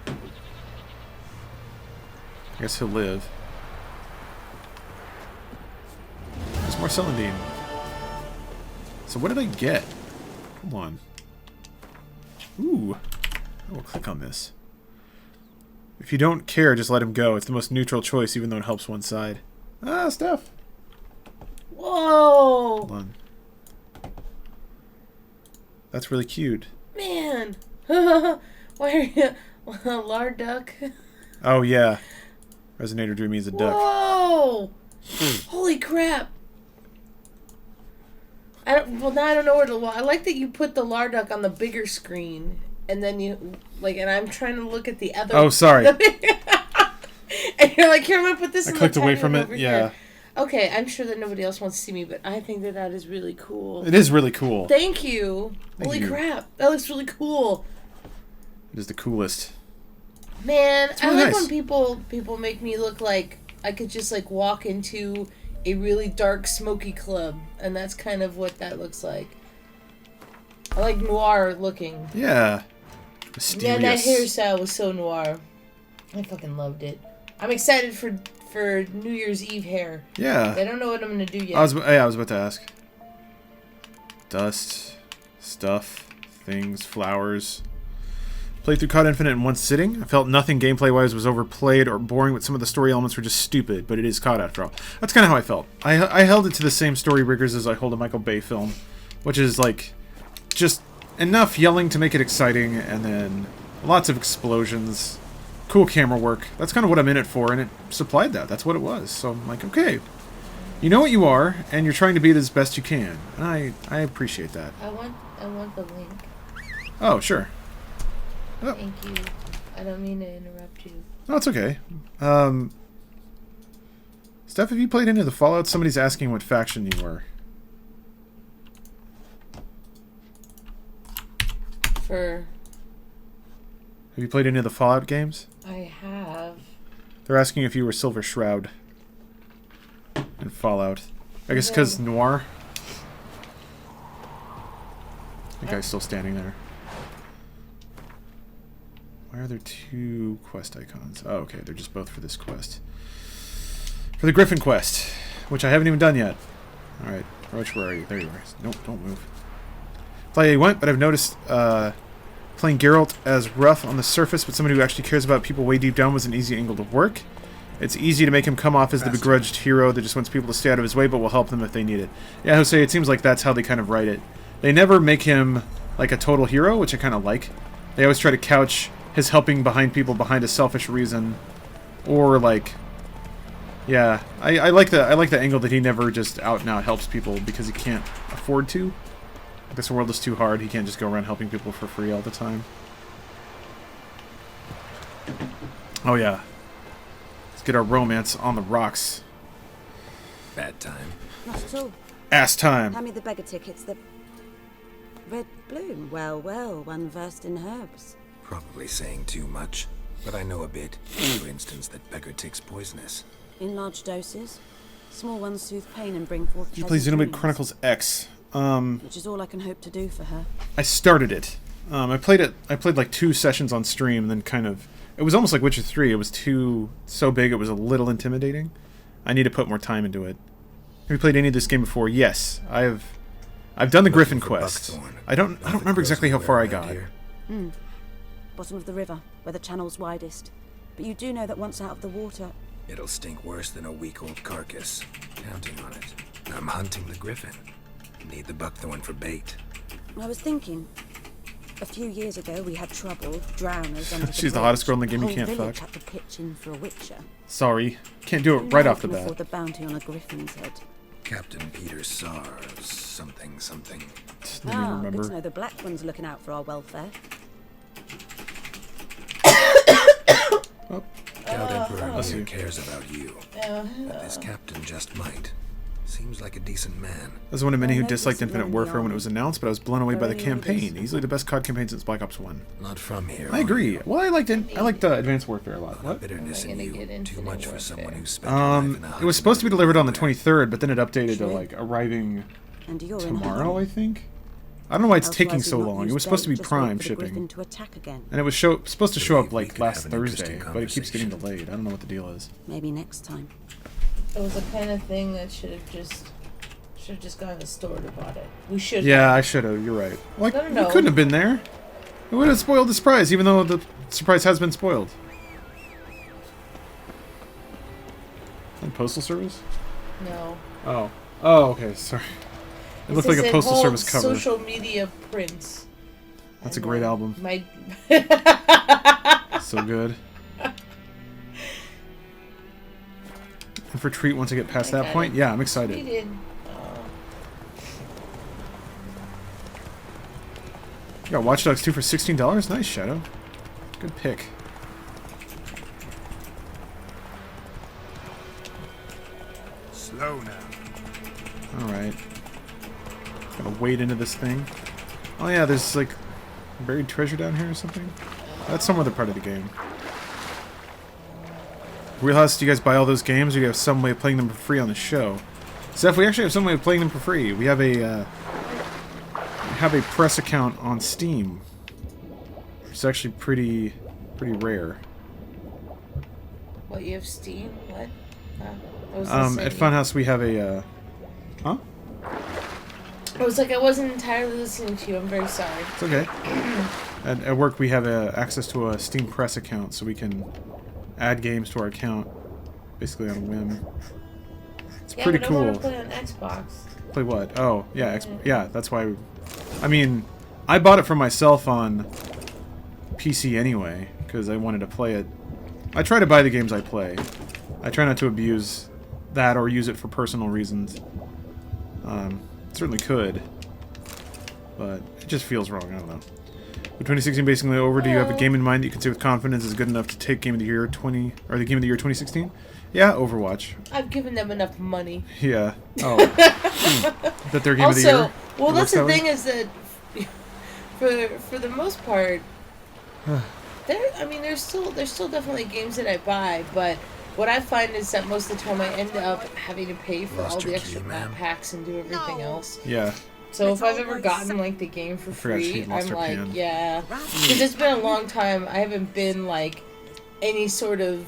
I guess he'll live. There's more Celandine. So what did I get? Come on. Ooh. I will click on this. If you don't care, just let him go. It's the most neutral choice, even though it helps one side. Ah, stuff. Whoa. Hold on. That's really cute. Man. Why are you... Lard duck? Oh, yeah. Resonator drew me as a duck. Whoa! Holy crap. Well, now I don't know where to... I like that you put the lard duck on the bigger screen. And then you... Like, and I'm trying to look at the other... Oh, sorry. And you're like, here, I'm going to put this in the... I clicked away from it, yeah. Here. Okay, I'm sure that nobody else wants to see me, but I think that that is really cool. It is really cool. Thank you. Holy crap. That looks really cool. It is the coolest. Man, really I like nice. when people make me look like I could just like walk into a really dark, smoky club, and that's kind of what that looks like. I like noir looking. Yeah. Mysterious. Yeah, that hairstyle was so noir. I fucking loved it. I'm excited for New Year's Eve hair. Yeah. I don't know what I'm gonna do yet. I was about to ask. Dust, stuff, things, flowers. Played through COD Infinite in one sitting. I felt nothing gameplay-wise was overplayed or boring, but some of the story elements were just stupid, but it is COD after all. That's kind of how I felt. I held it to the same story rigors as I hold a Michael Bay film, which is like just enough yelling to make it exciting, and then lots of explosions, cool camera work. That's kind of what I'm in it for, and it supplied that. That's what it was. So I'm like, okay, you know what you are, and you're trying to be it as best you can. And I appreciate that. I want the link. Oh, sure. Oh. Thank you. I don't mean to interrupt you. No, it's okay. Steph, have you played any of the Fallout? Somebody's asking what faction you were. Have you played any of the Fallout games? I have. They're asking if you were Silver Shroud in Fallout. I guess because Noir. The guy's still standing there. Why are there two quest icons? Oh, okay, they're just both for this quest. For the Griffin quest, which I haven't even done yet. Alright, Roach, where are you? There you are. Nope, don't move. Play Gwent, but I've noticed playing Geralt as rough on the surface, but somebody who actually cares about people way deep down was an easy angle to work. It's easy to make him come off as the begrudged hero that just wants people to stay out of his way, but will help them if they need it. Yeah, Jose, it seems like that's how they kind of write it. They never make him like a total hero, which I kind of like. They always try to couch his helping behind people behind a selfish reason, or like, yeah, I like the angle that he never just out and out helps people because he can't afford to. This world is too hard. He can't just go around helping people for free all the time. Oh yeah, let's get our romance on the rocks. Bad time. Not at all. Ass time. Hand me the beggar tickets. The red bloom. Well, well, one versed in herbs. Probably saying too much, but I know a bit. For instance, that beggar tick's poisonous. In large doses. Small ones soothe pain and bring forth. Did you play Xenoblade Chronicles X? Which is all I can hope to do for her. I started it. I played like 2 sessions on stream, and then kind of. It was almost like Witcher 3. It was so big. It was a little intimidating. I need to put more time into it. Have you played any of this game before? Yes, I've done the Griffin quest. I don't remember exactly how far I got. Bottom of the river, where the channel's widest. But you do know that once out of the water... It'll stink worse than a week-old carcass. Counting on it. I'm hunting the Griffin. Need the buckthorn for bait. I was thinking... A few years ago, we had trouble, drowners under the She's the hottest girl in the game you can't fuck. Had to pitch in for a witcher. Sorry. Can't do it right off the bat. For the bounty on a griffin's head. Captain Peter Sars, something. Good to know the Black One's looking out for our welfare. Doubt Emperor here cares about you. But this captain just might. Seems like a decent man. I was one of many who disliked Infinite Warfare when it was announced, but I was blown away by the campaign. Easily the best COD campaign since Black Ops 1. Not from here. I agree. Well, I liked Advanced Warfare a lot. What? Bitterness in you. Too much for someone who spent life in a it was supposed to be delivered on the 23rd, but then it updated to like arriving tomorrow, I think. I don't know why it's taking so long. It was supposed to be Prime shipping. And it was supposed to show up like last Thursday, but it keeps getting delayed. I don't know what the deal is. Maybe next time. It was the kind of thing that should have just gone to the store to bought it. We should. Yeah, I should have. You're right. Like, No. You couldn't have been there. It would have spoiled the surprise, even though the surprise has been spoiled. And Postal Service? No. Oh, okay. Sorry. It looked like a Postal Service cover. Social media prints. That's a great album. So good. And for Treat, once I get past that point, yeah, I'm excited. You got Watch Dogs 2 for $16? Nice, Shadow. Good pick. Slow now. Alright. Gotta wade into this thing. Oh yeah, there's like buried treasure down here or something. That's some other part of the game. Wheelhouse, do you guys buy all those games, or do you have some way of playing them for free on the show? Steph, we actually have some way of playing them for free. We have have a press account on Steam. It's actually pretty rare. What, you have Steam? What? At Funhouse we have a, huh? I was like, I wasn't entirely listening to you. I'm very sorry. It's okay. At work we have access to a Steam Press account, so we can add games to our account, basically on a whim. It's pretty cool. I want to play on Xbox. Play what? Oh, yeah, yeah, that's why. I mean, I bought it for myself on PC anyway, because I wanted to play it. I try to buy the games I play. I try not to abuse that or use it for personal reasons. Certainly could, but it just feels wrong. I don't know. With 2016 basically over, do you have a game in mind that you can say with confidence is good enough to take Game of the Year the Game of the Year 2016? Yeah, Overwatch. I've given them enough money. Yeah. Oh. That their Game of the Year. Well, that's the thing is that for the most part, there's still definitely games that I buy, but what I find is that most of the time I end up having to pay for all the extra map packs and do everything else. Yeah. So if I've ever gotten like the game for free, I'm like, yeah. Because it's been a long time. I haven't been like any sort of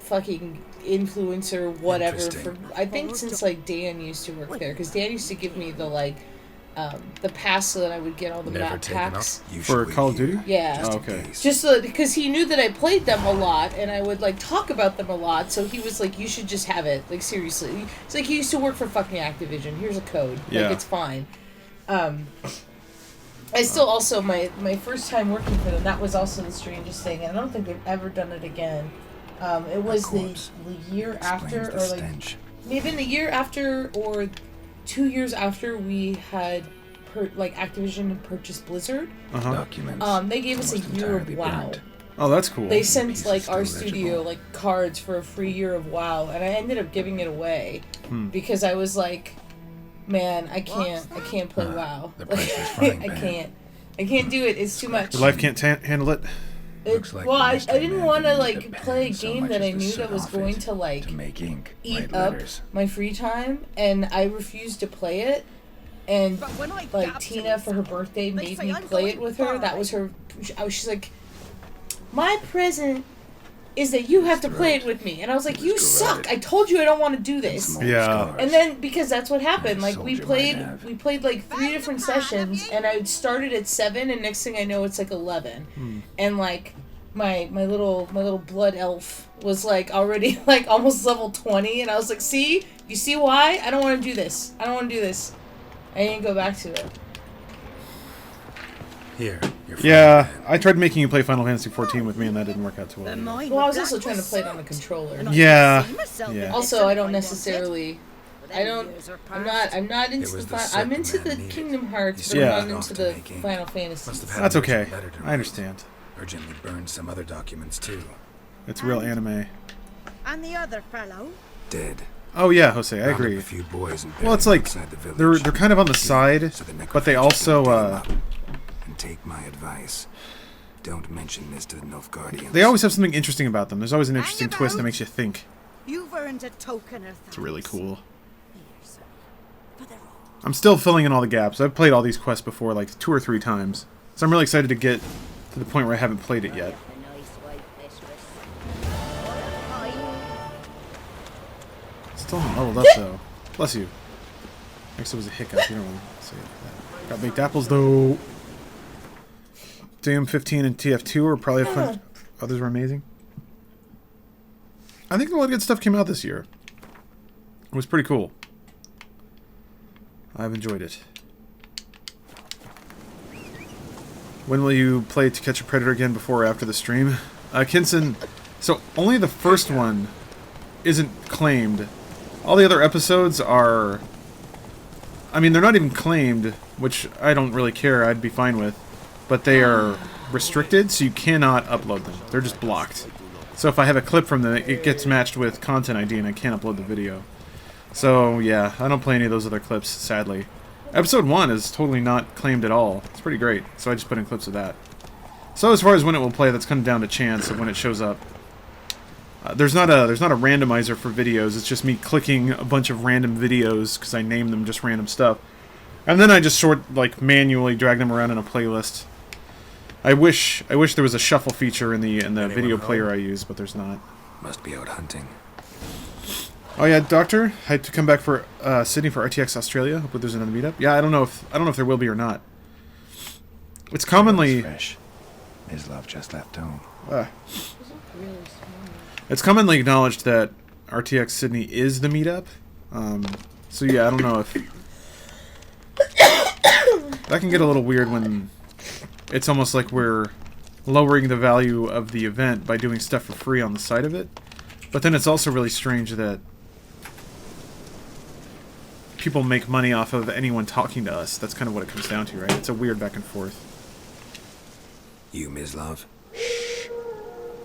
fucking influencer, whatever. For I think since like Dan used to work there, because Dan used to give me the the pass so that I would get all the map packs. For Call of Duty? Yeah. Oh, okay. Just so because he knew that I played them a lot and I would like talk about them a lot, so he was like, "You should just have it." Like seriously, it's like he used to work for fucking Activision. Here's a code. Yeah. Like it's fine. I still also my first time working for them. That was also the strangest thing, and I don't think they've ever done it again. It was the year after, or like maybe the year after or 2 years after we had Activision had purchased Blizzard. They gave us a year of WoW. Oh, that's cool. They sent like our studio like cards for a free year of WoW, and I ended up giving it away because I was like, man, I can't play WoW. I can't do it. It's too much. Your life can't handle it. I didn't want to play a game that I knew that was going to eat up my free time, and I refused to play it. And Tina for her birthday made me play it with her. That was her. She's like, my present is that you have to play it with me. And I was like, you suck. I told you I don't want to do this. Yeah. And then because that's what happened. We played like 3 different sessions, and I started at 7, and next thing I know it's like 11. And my little blood elf was already almost level 20, and I was like, see? You see why? I don't want to do this. I didn't go back to it. Here, yeah, I tried making you play Final Fantasy XIV with me, and that didn't work out too well. Well, I was also trying to play it on the controller. Yeah. Also, I don't necessarily. I'm not into I'm into the Kingdom Hearts, but I'm not into the Final Fantasy. That's okay. I understand. Urgently burned some other documents too. It's real anime. And the other fellow? Dead. Oh yeah, Jose, I agree. A few boys and well, it's like they're kind of on the side, but they also and take my advice. Don't mention this to the Nilfgaardians. They always have something interesting about them. There's always an interesting twist that makes you think. You've earned a token of it's really cool. I'm still filling in all the gaps. I've played all these quests before 2 or 3 times, so I'm really excited to get to the point where I haven't played it yet. Still haven't leveled up though. Bless you. Next it was a hiccup. You don't want to say it like that. Got baked apples though. DM15 and TF2 are probably fun. Others were amazing. I think a lot of good stuff came out this year. It was pretty cool. I've enjoyed it. When will you play To Catch a Predator again, before or after the stream? Kinson, so only the first one isn't claimed. All the other episodes are... I mean, they're not even claimed, which I don't really care, I'd be fine with. But they are restricted, so you cannot upload them. They're just blocked. So if I have a clip from them, it gets matched with Content ID and I can't upload the video. So, yeah, I don't play any of those other clips, sadly. Episode 1 is totally not claimed at all. It's pretty great, so I just put in clips of that. So as far as when it will play, that's kind of down to chance of when it shows up. There's not a randomizer for videos. It's just me clicking a bunch of random videos because I name them just random stuff. And then I just like manually drag them around in a playlist. I wish there was a shuffle feature in the video player I use, but there's not. Must be out hunting. Oh yeah, Doctor, I had to come back for Sydney for RTX Australia. Hope there's another meetup. Yeah, I don't know if there will be or not. It's commonly fresh. Mislav just left home. It's commonly acknowledged that RTX Sydney is the meetup. So yeah, I don't know if that can get a little weird when it's almost like we're lowering the value of the event by doing stuff for free on the side of it. But then it's also really strange that people make money off of anyone talking to us. That's kind of what it comes down to, right? It's a weird back and forth. You, Mislav?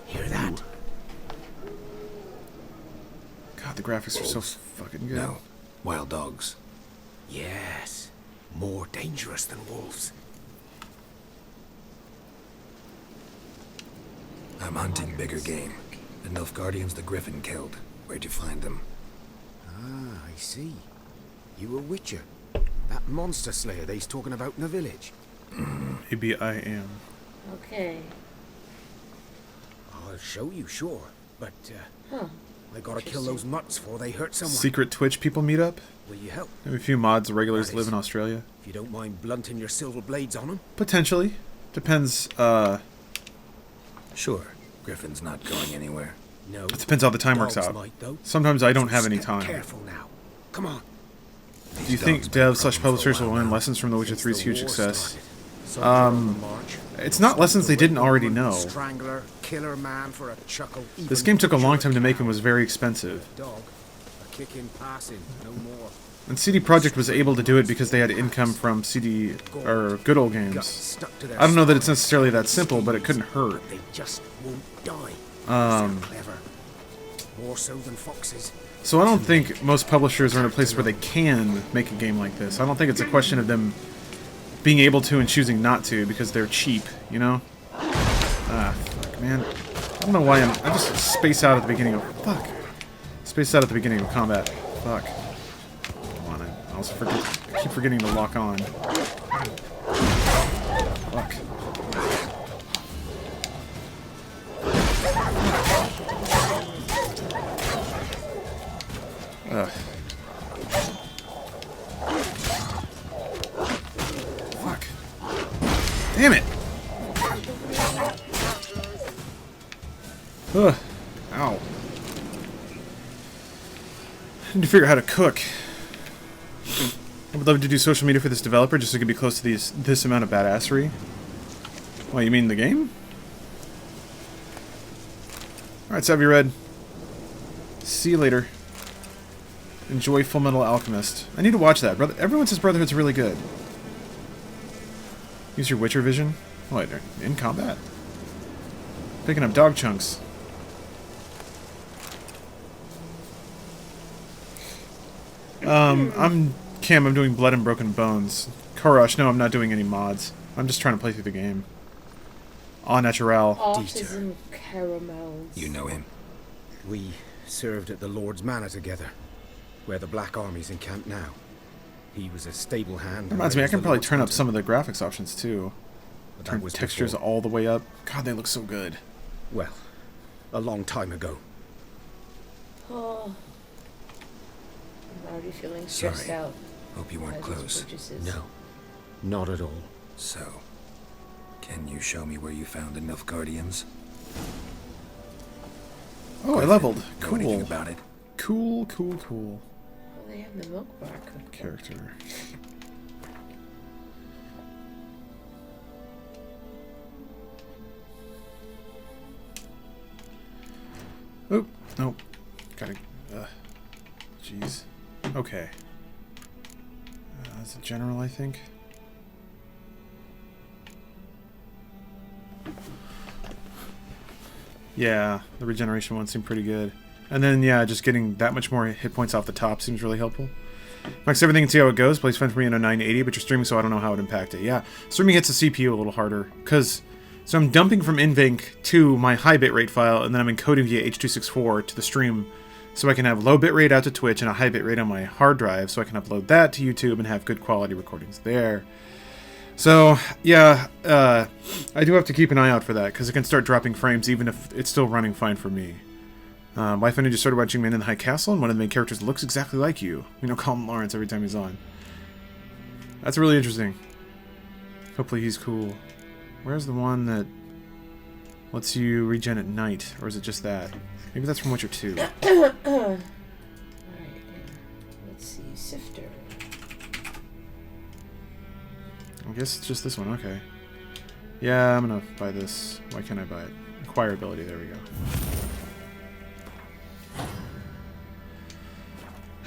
Hear that? God, the graphics are so fucking good. No. Wild dogs. Yes. More dangerous than wolves. I'm hunting bigger game. The Nilfgaardians the Griffin killed. Where'd you find them? Ah, I see. You a witcher. That monster slayer they's talking about in the village. Maybe I am. Okay. I'll show you, sure. But, Huh. I gotta kill those mutts before they hurt someone. Secret Twitch people meet up? Will you help? Maybe a few mods, regulars live in Australia. If you don't mind blunting your silver blades on them? Potentially. Depends, Sure. Griffin's not going anywhere. No. It depends how the time works Dogs out. might, though. Sometimes I don't have any Step time. Careful now. Come on. Do you think devs/publishers will learn lessons from The Witcher 3's huge success? It's not lessons they didn't already know. Strangler, killer man for a chuckle. This game took a long time to make and was very expensive. Dog, a kick in passing, no more. And CD Projekt was able to do it because they had income from CD or Good Old Games. I don't know that it's necessarily that simple, but it couldn't hurt. They just won't die. Clever. More so than foxes. So I don't think most publishers are in a place where they can make a game like this. I don't think it's a question of them being able to and choosing not to because they're cheap, you know? Ah, fuck, man. I don't know why I just space out at the beginning of... Fuck. Space out at the beginning of combat. Fuck. Come on, I also keep forgetting to lock on. Fuck. Fuck. Damn it! Ugh. Ow. I need to figure out how to cook. I would love to do social media for this developer just so it could be close to this amount of badassery. What, you mean the game? Alright, Savvy Red. See you later. Enjoy Full Metal Alchemist. I need to watch that. Everyone says Brotherhood's really good. Use your Witcher vision. What, in combat? Picking up dog chunks. I'm Cam, I'm doing Blood and Broken Bones. Korosh, no, I'm not doing any mods. I'm just trying to play through the game. Au naturel. Autism caramels. You know him? We served at the Lord's Manor together, where the Black Army's encamped now. He was a stable hand. Reminds me, I can probably turn up some of the graphics options too. Turn textures all the way up. God, they look so good. Well, a long time ago. Oh. I'm already feeling stressed out. Hope you weren't close. No, not at all. So, can you show me where you found the Nilfgaardians? Oh, I leveled. Know Cool. anything about it? Cool, cool, cool. Oh, they have the milk bar cooked. Character. Oh, nope. Gotta. Jeez. Okay. That's a general, I think. Yeah, the regeneration one seemed pretty good. And then, yeah, just getting that much more hit points off the top seems really helpful. Max everything and see how it goes. Plays fine for me in a 980, but you're streaming, so I don't know how it would impact it. Yeah, streaming hits the CPU a little harder. So I'm dumping from InVank to my high bitrate file, and then I'm encoding via H.264 to the stream so I can have low bitrate out to Twitch and a high bitrate on my hard drive, so I can upload that to YouTube and have good quality recordings there. So, yeah, I do have to keep an eye out for that, because it can start dropping frames even if it's still running fine for me. Wife and I just started watching Man in the High Castle, and one of the main characters looks exactly like you. You know, call him Lawrence every time he's on. That's really interesting. Hopefully he's cool. Where's the one that lets you regen at night? Or is it just that? Maybe that's from Witcher 2. Alright, let's see, Sifter. I guess it's just this one, okay. Yeah, I'm gonna buy this. Why can't I buy it? Acquire ability, there we go.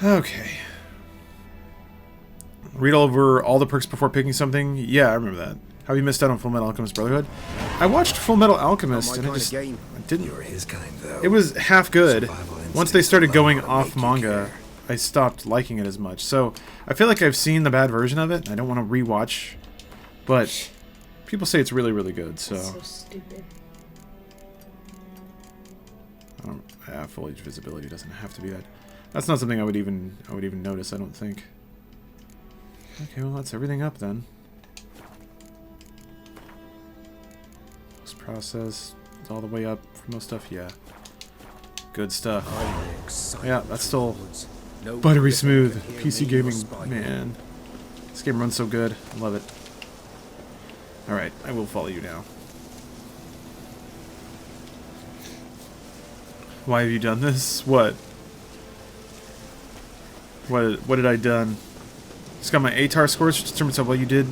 Okay. Read over all the perks before picking something? Yeah, I remember that. How have you missed out on Full Metal Alchemist Brotherhood? I watched Full Metal Alchemist and I didn't. You were his kind, though. It was half good. Once they started going off manga, I stopped liking it as much. So I feel like I've seen the bad version of it. And I don't want to rewatch, but people say it's really, really good. So. That's so stupid. Full age visibility doesn't have to be that. That's not something I would even notice. I don't think. Okay, well that's everything up then. Post process all the way up for most stuff. Yeah, good stuff. Yeah, that's still buttery smooth. PC gaming, man. This game runs so good. I love it. All right, I will follow you now. Why have you done this? What? What did I done? Just got my ATAR scores, which determines how well you did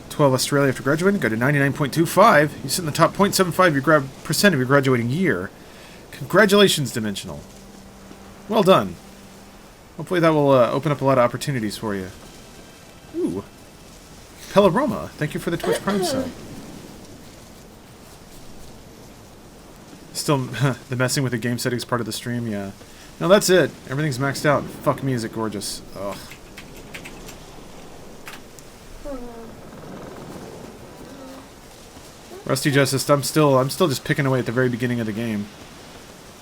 12 Australia after graduating. Got a 99.25. You sit in the top 0.75% of your graduating year. Congratulations, Dimensional. Well done. Hopefully that will open up a lot of opportunities for you. Ooh. Pelaroma, thank you for the Twitch Prime sub. Still, the messing with the game settings part of the stream, yeah. No, that's it. Everything's maxed out. Fuck me, is it gorgeous. Ugh. Rusty Justice, I'm still just picking away at the very beginning of the game.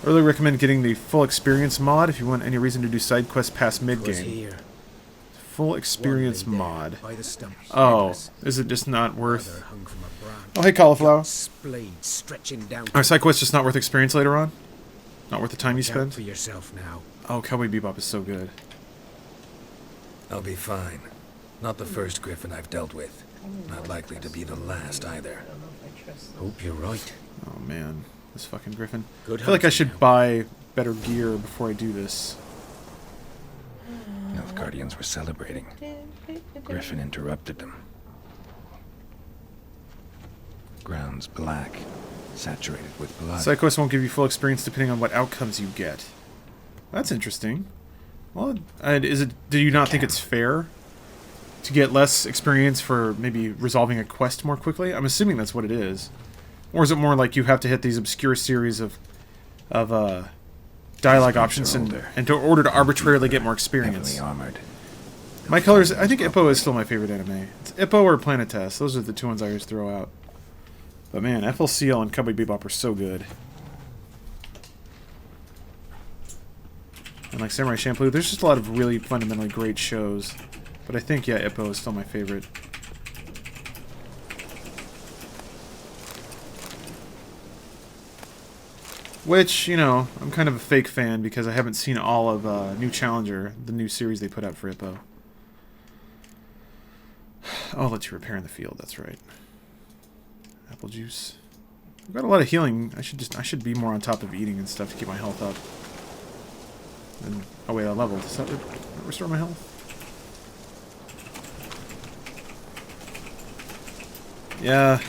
I really recommend getting the full experience mod if you want any reason to do side quests past mid-game. Full experience mod. Oh, is it just not worth... Oh, hey, Cauliflower. Are side quests just not worth experience later on? Not worth the time you spend? For yourself now. Oh, Cowboy Bebop is so good. I'll be fine. Not the first Griffin I've dealt with. Not likely to be the last either. Hope you're right. Oh man, this fucking Griffin. Good I feel like I should buy better gear before I do this. Nilfgaardians were celebrating. Griffin interrupted them. Ground's black, saturated with blood. Side quests won't give you full experience depending on what outcomes you get. That's interesting. Well, do you not think it's fair to get less experience for maybe resolving a quest more quickly? I'm assuming that's what it is. Or is it more like you have to hit these obscure series of dialogue options in order to arbitrarily get more experience? My colors, I think Ippo is still my favorite anime. It's Ippo or Planetes. Those are the two ones I always throw out. But man, FLCL and Cowboy Bebop are so good. And like Samurai Champloo, there's just a lot of really fundamentally great shows. But I think, yeah, Ippo is still my favorite. Which, you know, I'm kind of a fake fan because I haven't seen all of New Challenger, the new series they put out for Ippo. Oh, I'll let you repair in the field, that's right. Apple juice. I've got a lot of healing. I should be more on top of eating and stuff to keep my health up. And, oh wait, I leveled. Does that restore my health? Yeah.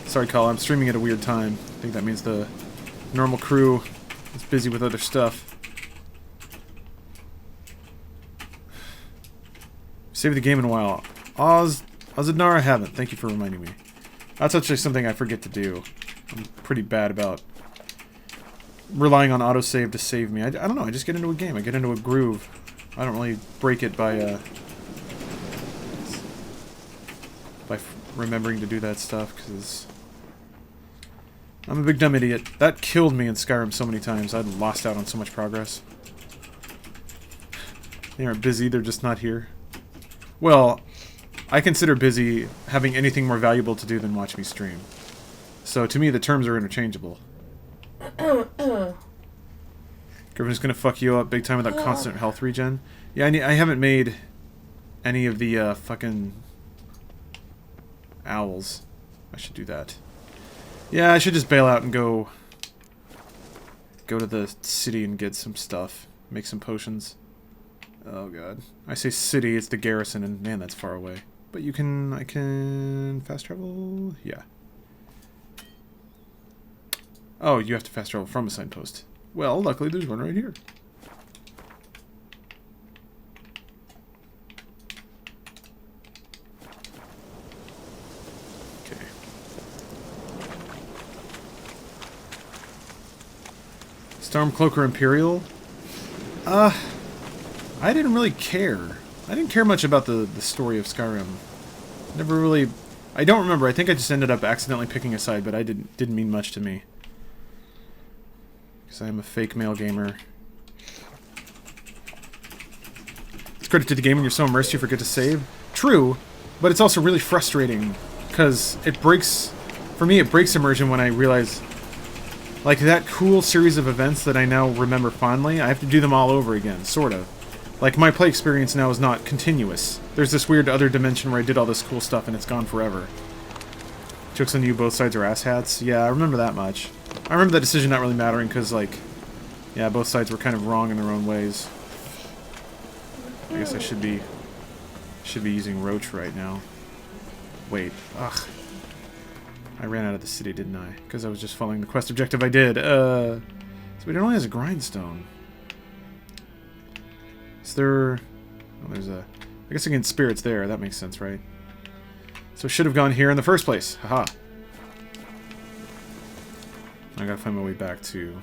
Sorry, Call. I'm streaming at a weird time. I think that means the normal crew is busy with other stuff. Save the game in a while. Ozadnar, I haven't. Thank you for reminding me. That's actually something I forget to do. I'm pretty bad about relying on autosave to save me. I don't know. I just get into a game. I get into a groove. I don't really break it by remembering to do that stuff, because I'm a big dumb idiot. That killed me in Skyrim so many times. I'd lost out on so much progress. They aren't busy, they're just not here. Well, I consider busy having anything more valuable to do than watch me stream. So to me, the terms are interchangeable. Griffin's gonna fuck you up big time with that constant health regen. Yeah, I haven't made any of the fucking owls. I should do that. Yeah, I should just bail out and go to the city and get some stuff. Make some potions. Oh god. I say city, it's the garrison, and man, that's far away. But I can fast travel? Yeah. Oh, you have to fast travel from a signpost. Well, luckily there's one right here. Okay. Stormcloaker Imperial? I didn't really care. I didn't care much about the story of Skyrim. Never really... I don't remember. I think I just ended up accidentally picking a side, but I didn't mean much to me. Because I am a fake male gamer. It's credit to the game when you're so immersed you forget to save. True, but it's also really frustrating. Because it breaks... For me, it breaks immersion when I realize... Like, that cool series of events that I now remember fondly, I have to do them all over again, sort of. Like, my play experience now is not continuous. There's this weird other dimension where I did all this cool stuff and it's gone forever. Jokes on you, both sides are asshats. Yeah, I remember that much. I remember that decision not really mattering because, like, yeah, both sides were kind of wrong in their own ways. I guess I should be using Roach right now. Wait, ugh. I ran out of the city, didn't I? Because I was just following the quest objective I did. So it only has a grindstone. Is there... Oh, there's a... I guess against spirits there. That makes sense, right? So it should have gone here in the first place. Haha. I gotta find my way back to...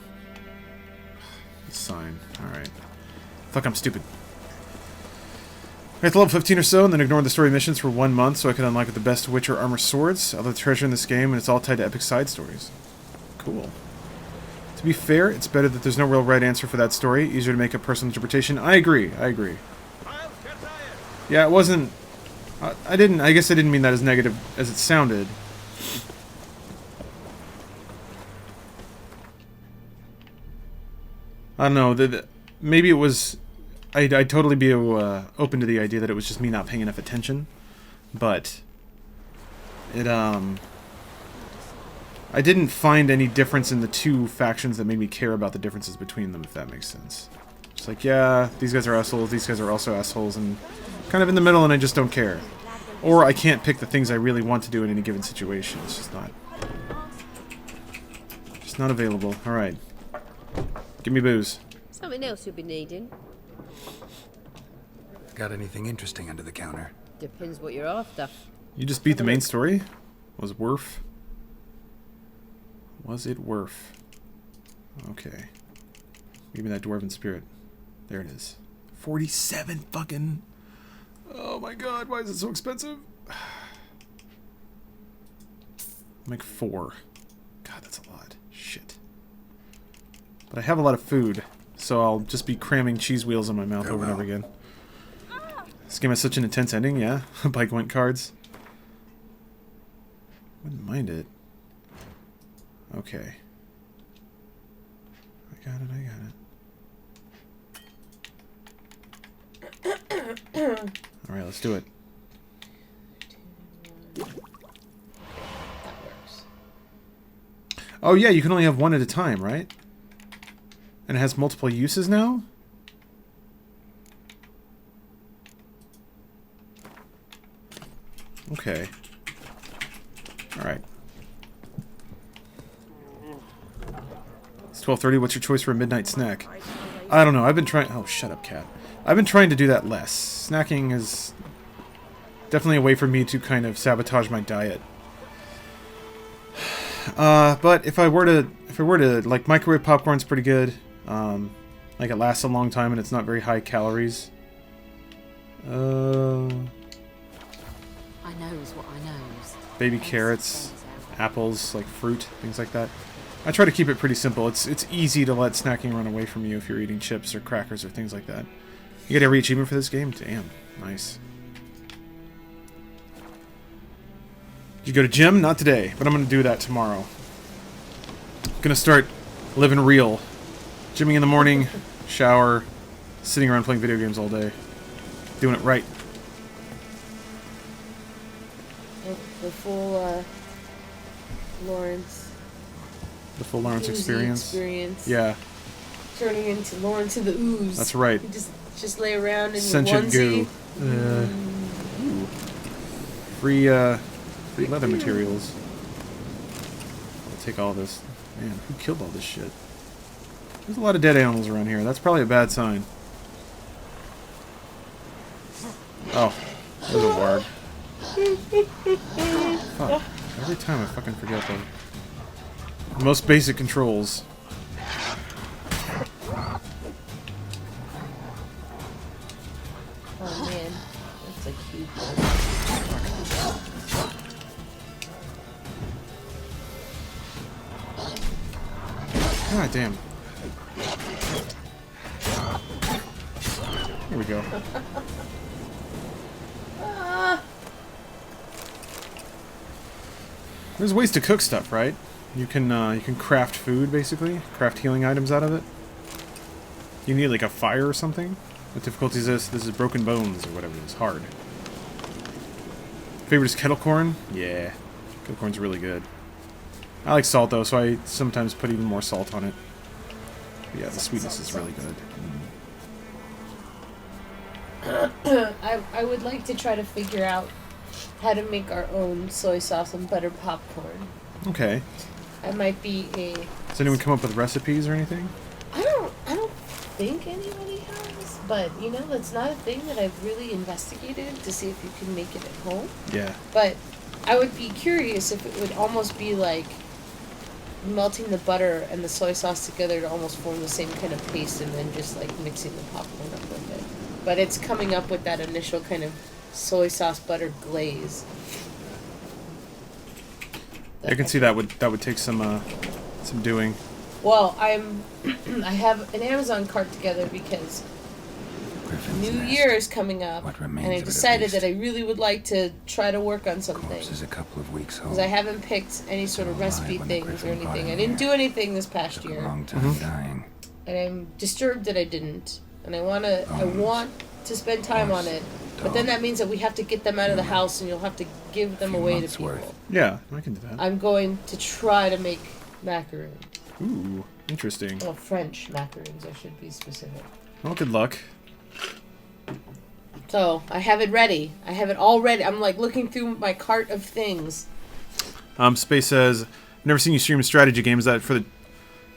the sign. Alright. Fuck, I'm stupid. I got to level 15 or so, and then ignored the story missions for 1 month so I could unlock the best Witcher armor swords. I love the treasure in this game, and it's all tied to epic side stories. Cool. To be fair, it's better that there's no real right answer for that story. Easier to make a personal interpretation. I agree. I agree. Yeah, it wasn't... I guess I didn't mean that as negative as it sounded. I don't know. Maybe it was... I'd totally be open to the idea that it was just me not paying enough attention. But... it, I didn't find any difference in the two factions that made me care about the differences between them, if that makes sense. It's like, yeah, these guys are assholes, these guys are also assholes, and kind of in the middle, and I just don't care. Or I can't pick the things I really want to do in any given situation. It's just not... just not available. Alright. Give me booze. Something else you'll be needing. Got anything interesting under the counter? Depends what you're after. You just beat the main story? Was it worth? Was it worth? Okay. Give me that dwarven spirit. There it is. 47 fucking... Oh my god, why is it so expensive? Make 4. God, that's a lot. Shit. But I have a lot of food, so I'll just be cramming cheese wheels in my mouth over and over again. This game has such an intense ending, yeah? By Gwent cards. Wouldn't mind it. Okay. I got it. Alright, let's do it. That works. Oh yeah, you can only have one at a time, right? And it has multiple uses now? Okay. Alright. It's 12:30. What's your choice for a midnight snack? I don't know. I've been trying... Oh, shut up, cat. I've been trying to do that less. Snacking is definitely a way for me to kind of sabotage my diet. But if I were to, like, microwave popcorn's pretty good. Like, it lasts a long time and it's not very high calories. I knows what I knows. Baby carrots, apples, like fruit, things like that. I try to keep it pretty simple. It's easy to let snacking run away from you if you're eating chips or crackers or things like that. You get every achievement for this game? Damn. Nice. Did you go to gym? Not today, but I'm going to do that tomorrow. I'm going to start living real. Gymming in the morning, shower, sitting around playing video games all day. Doing it right. The full Lawrence. The full Lawrence experience. Yeah. Yeah. Turning into Lawrence of the Ooze. That's right. You just lay around in Sentient the onesie. goo. Ooh. Free leather materials. I'll take all this. Man, who killed all this shit? There's a lot of dead animals around here. That's probably a bad sign. Oh, there's a ward. Fuck. Every time I fucking forget the most basic controls. Oh man, that's a cute one. God damn. Here we go. There's ways to cook stuff, right? You can craft food, basically. Craft healing items out of it. You need, like, a fire or something? What difficulty is this? This is broken bones, or whatever it is. Hard. Favorite is kettle corn? Yeah. Kettle corn's really good. I like salt, though, so I sometimes put even more salt on it. But yeah, the sweetness is really good. I would like to try to figure out how to make our own soy sauce and butter popcorn. Okay. I might be a... Does anyone come up with recipes or anything? I don't think anybody has, but you know, that's not a thing that I've really investigated to see if you can make it at home. Yeah. But I would be curious if it would almost be like melting the butter and the soy sauce together to almost form the same kind of paste and then just like mixing the popcorn up with it. But it's coming up with that initial kind of soy sauce butter glaze. I can see that would take some doing. Well, I have an Amazon cart together because New Year is coming up, and I decided that I really would like to try to work on something. Is a couple of weeks because I haven't picked any sort of recipe things or anything. I didn't do anything this past year. Long time dying. And I'm disturbed that I didn't. And I want to spend time on it. But then that means that we have to get them out of the house, and you'll have to give them away to people. Yeah, I can do that. I'm going to try to make macaroons. Ooh, interesting. Well, French macaroons, I should be specific. Well, good luck. So, I have it ready. I have it all ready. I'm like looking through my cart of things. Space says, I've never seen you stream a strategy game. Is that for the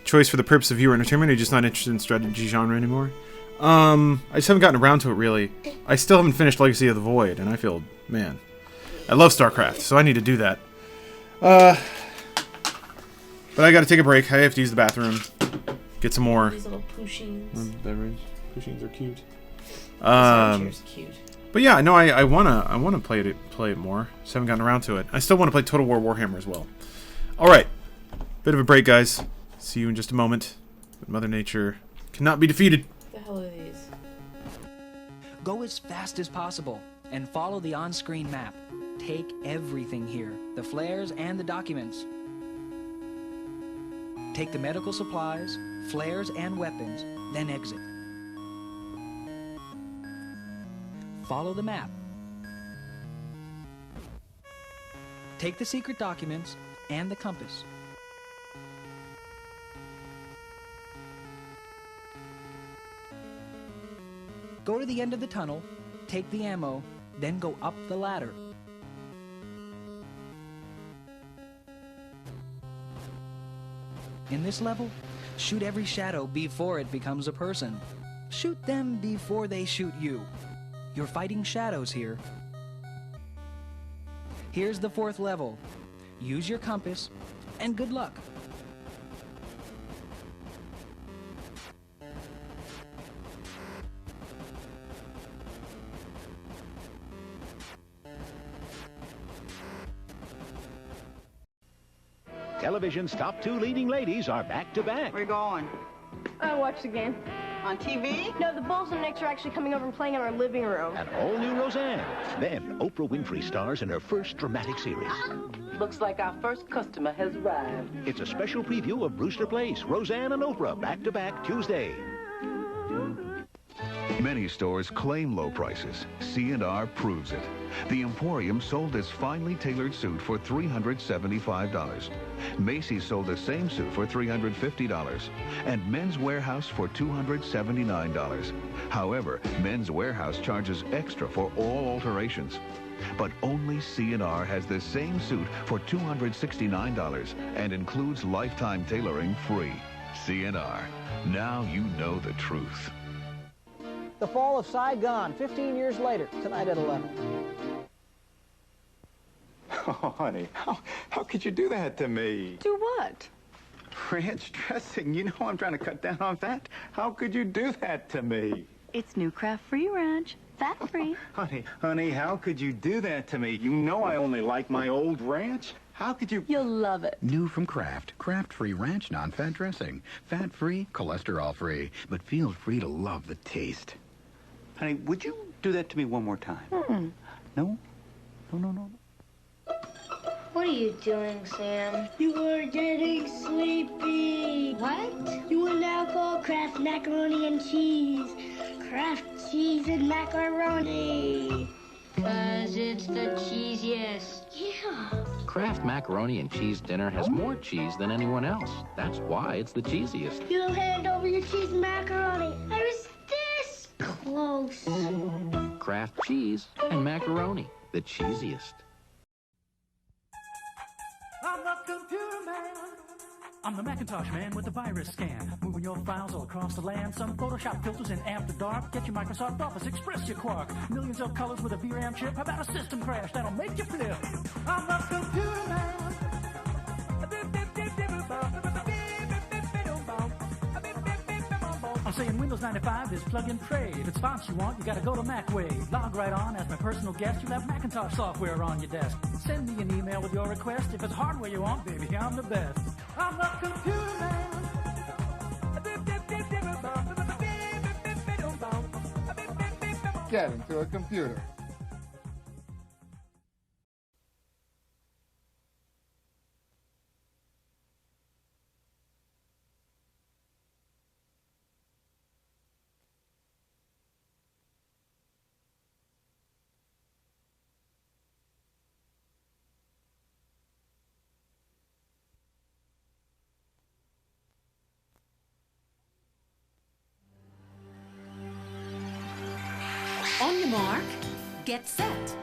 choice for the purpose of viewer entertainment, or are you just not interested in strategy genre anymore? I just haven't gotten around to it, really. I still haven't finished Legacy of the Void, and I feel, man, I love StarCraft, so I need to do that. But I gotta take a break. I have to use the bathroom. Get some more. These little Pushins. Beverage. Pushins are cute. Cute. But yeah, no, I wanna play it more. Just haven't gotten around to it. I still want to play Total War Warhammer as well. All right, bit of a break, guys. See you in just a moment. But Mother Nature cannot be defeated. What the hell are these? Go as fast as possible and follow the on-screen map. Take everything here, the flares and the documents. Take the medical supplies, flares and weapons, then exit. Follow the map. Take the secret documents and the compass. Go to the end of the tunnel, take the ammo, then go up the ladder. In this level, shoot every shadow before it becomes a person. Shoot them before they shoot you. You're fighting shadows here. Here's the 4th level. Use your compass, and good luck. Television's top 2 leading ladies are back-to-back. Where you going? I watched the game. On TV? No, the Bulls and Knicks are actually coming over and playing in our living room. An all-new Roseanne. Then Oprah Winfrey stars in her first dramatic series. Looks like our first customer has arrived. It's a special preview of Brewster Place. Roseanne and Oprah back-to-back Tuesday. Many stores claim low prices. C&R proves it. The Emporium sold this finely tailored suit for $375. Macy's sold the same suit for $350. And Men's Warehouse for $279. However, Men's Warehouse charges extra for all alterations. But only C&R has the same suit for $269 and includes lifetime tailoring free. C&R. Now you know the truth. The Fall of Saigon, 15 years later, tonight at 11. Oh, honey, how could you do that to me? Do what? Ranch dressing. You know I'm trying to cut down on fat. How could you do that to me? It's new craft-free ranch. Fat-free. Honey, how could you do that to me? You know I only like my old ranch. How could you... You'll love it. New from Kraft. Kraft-free ranch non-fat dressing. Fat-free, cholesterol-free, but feel free to love the taste. Honey, would you do that to me one more time? No? No. What are you doing, Sam? You are getting sleepy. What? You will now call Kraft macaroni and cheese. Kraft cheese and macaroni. 'Cause it's the cheesiest. Yeah. Kraft macaroni and cheese dinner has more cheese than anyone else. That's why it's the cheesiest. You hand over your cheese and macaroni. I was this close. Kraft cheese and macaroni, the cheesiest. I'm the computer man. I'm the Macintosh man with the virus scan. Moving your files all across the land. Some Photoshop filters in After Dark. Get your Microsoft Office, express your quark. Millions of colors with a VRAM chip. How about a system crash that'll make you flip? I'm the computer man. I'm saying Windows 95 is plug and pray. If it's fonts you want, you gotta go to MacWave. Log right on as my personal guest. You'll have Macintosh software on your desk. Send me an email with your request. If it's hardware you want, baby, I'm the best. I'm the computer man. Get into a computer. On your mark, get set.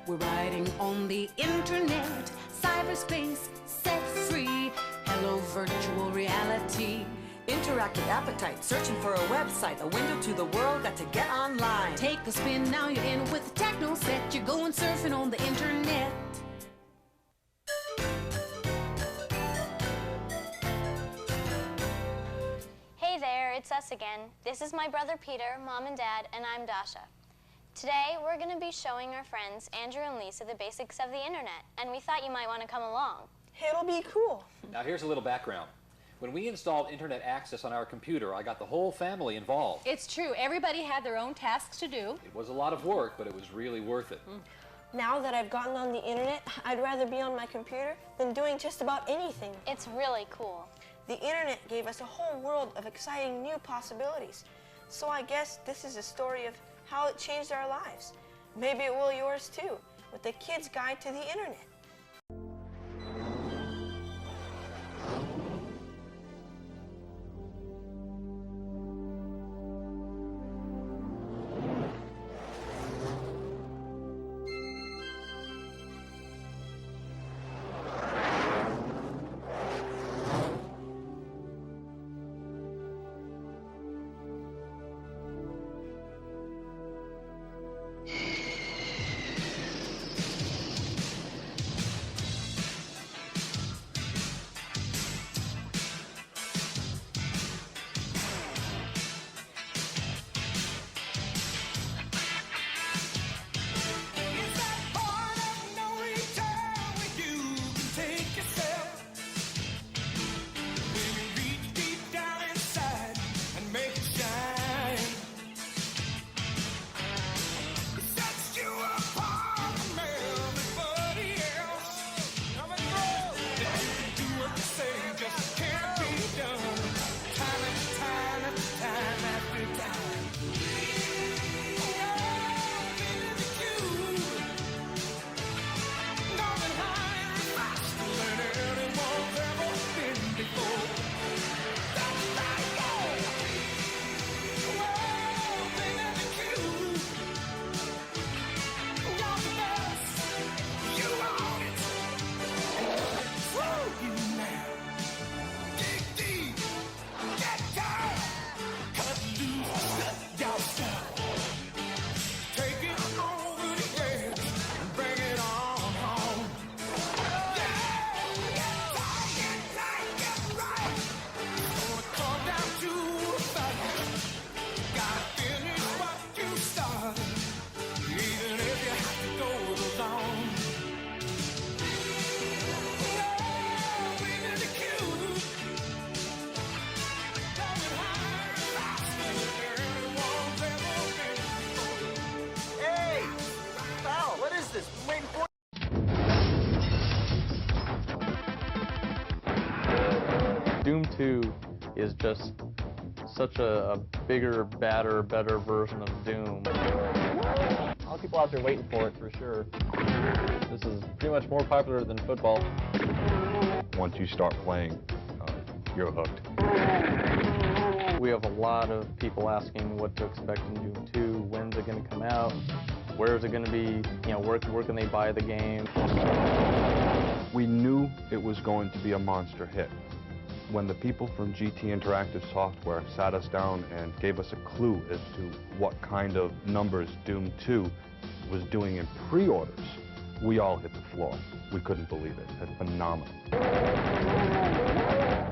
We're riding on the internet, cyberspace, set free. Hello, virtual reality. Interactive appetite, searching for a website, a window to the world, got to get online. Take a spin, now you're in with the techno set. You're going surfing on the internet. Hey there, it's us again. This is my brother Peter, Mom and Dad, and I'm Dasha. Today, we're going to be showing our friends Andrew and Lisa the basics of the internet, and we thought you might want to come along. It'll be cool. Now here's a little background. When we installed internet access on our computer, I got the whole family involved. It's true. Everybody had their own tasks to do. It was a lot of work, but it was really worth it. Now that I've gotten on the internet, I'd rather be on my computer than doing just about anything. It's really cool. The internet gave us a whole world of exciting new possibilities. So I guess this is a story of how it changed our lives. Maybe it will yours too, with the Kid's Guide to the Internet. 2 is just such a bigger, badder, better version of Doom. A lot of people out there waiting for it, for sure. This is pretty much more popular than football. Once you start playing, you're hooked. We have a lot of people asking what to expect in Doom 2, when's it going to come out, where is it going to be, you know, where can they buy the game. We knew it was going to be a monster hit. When the people from GT Interactive Software sat us down and gave us a clue as to what kind of numbers Doom 2 was doing in pre-orders, we all hit the floor. We couldn't believe it. It's phenomenal.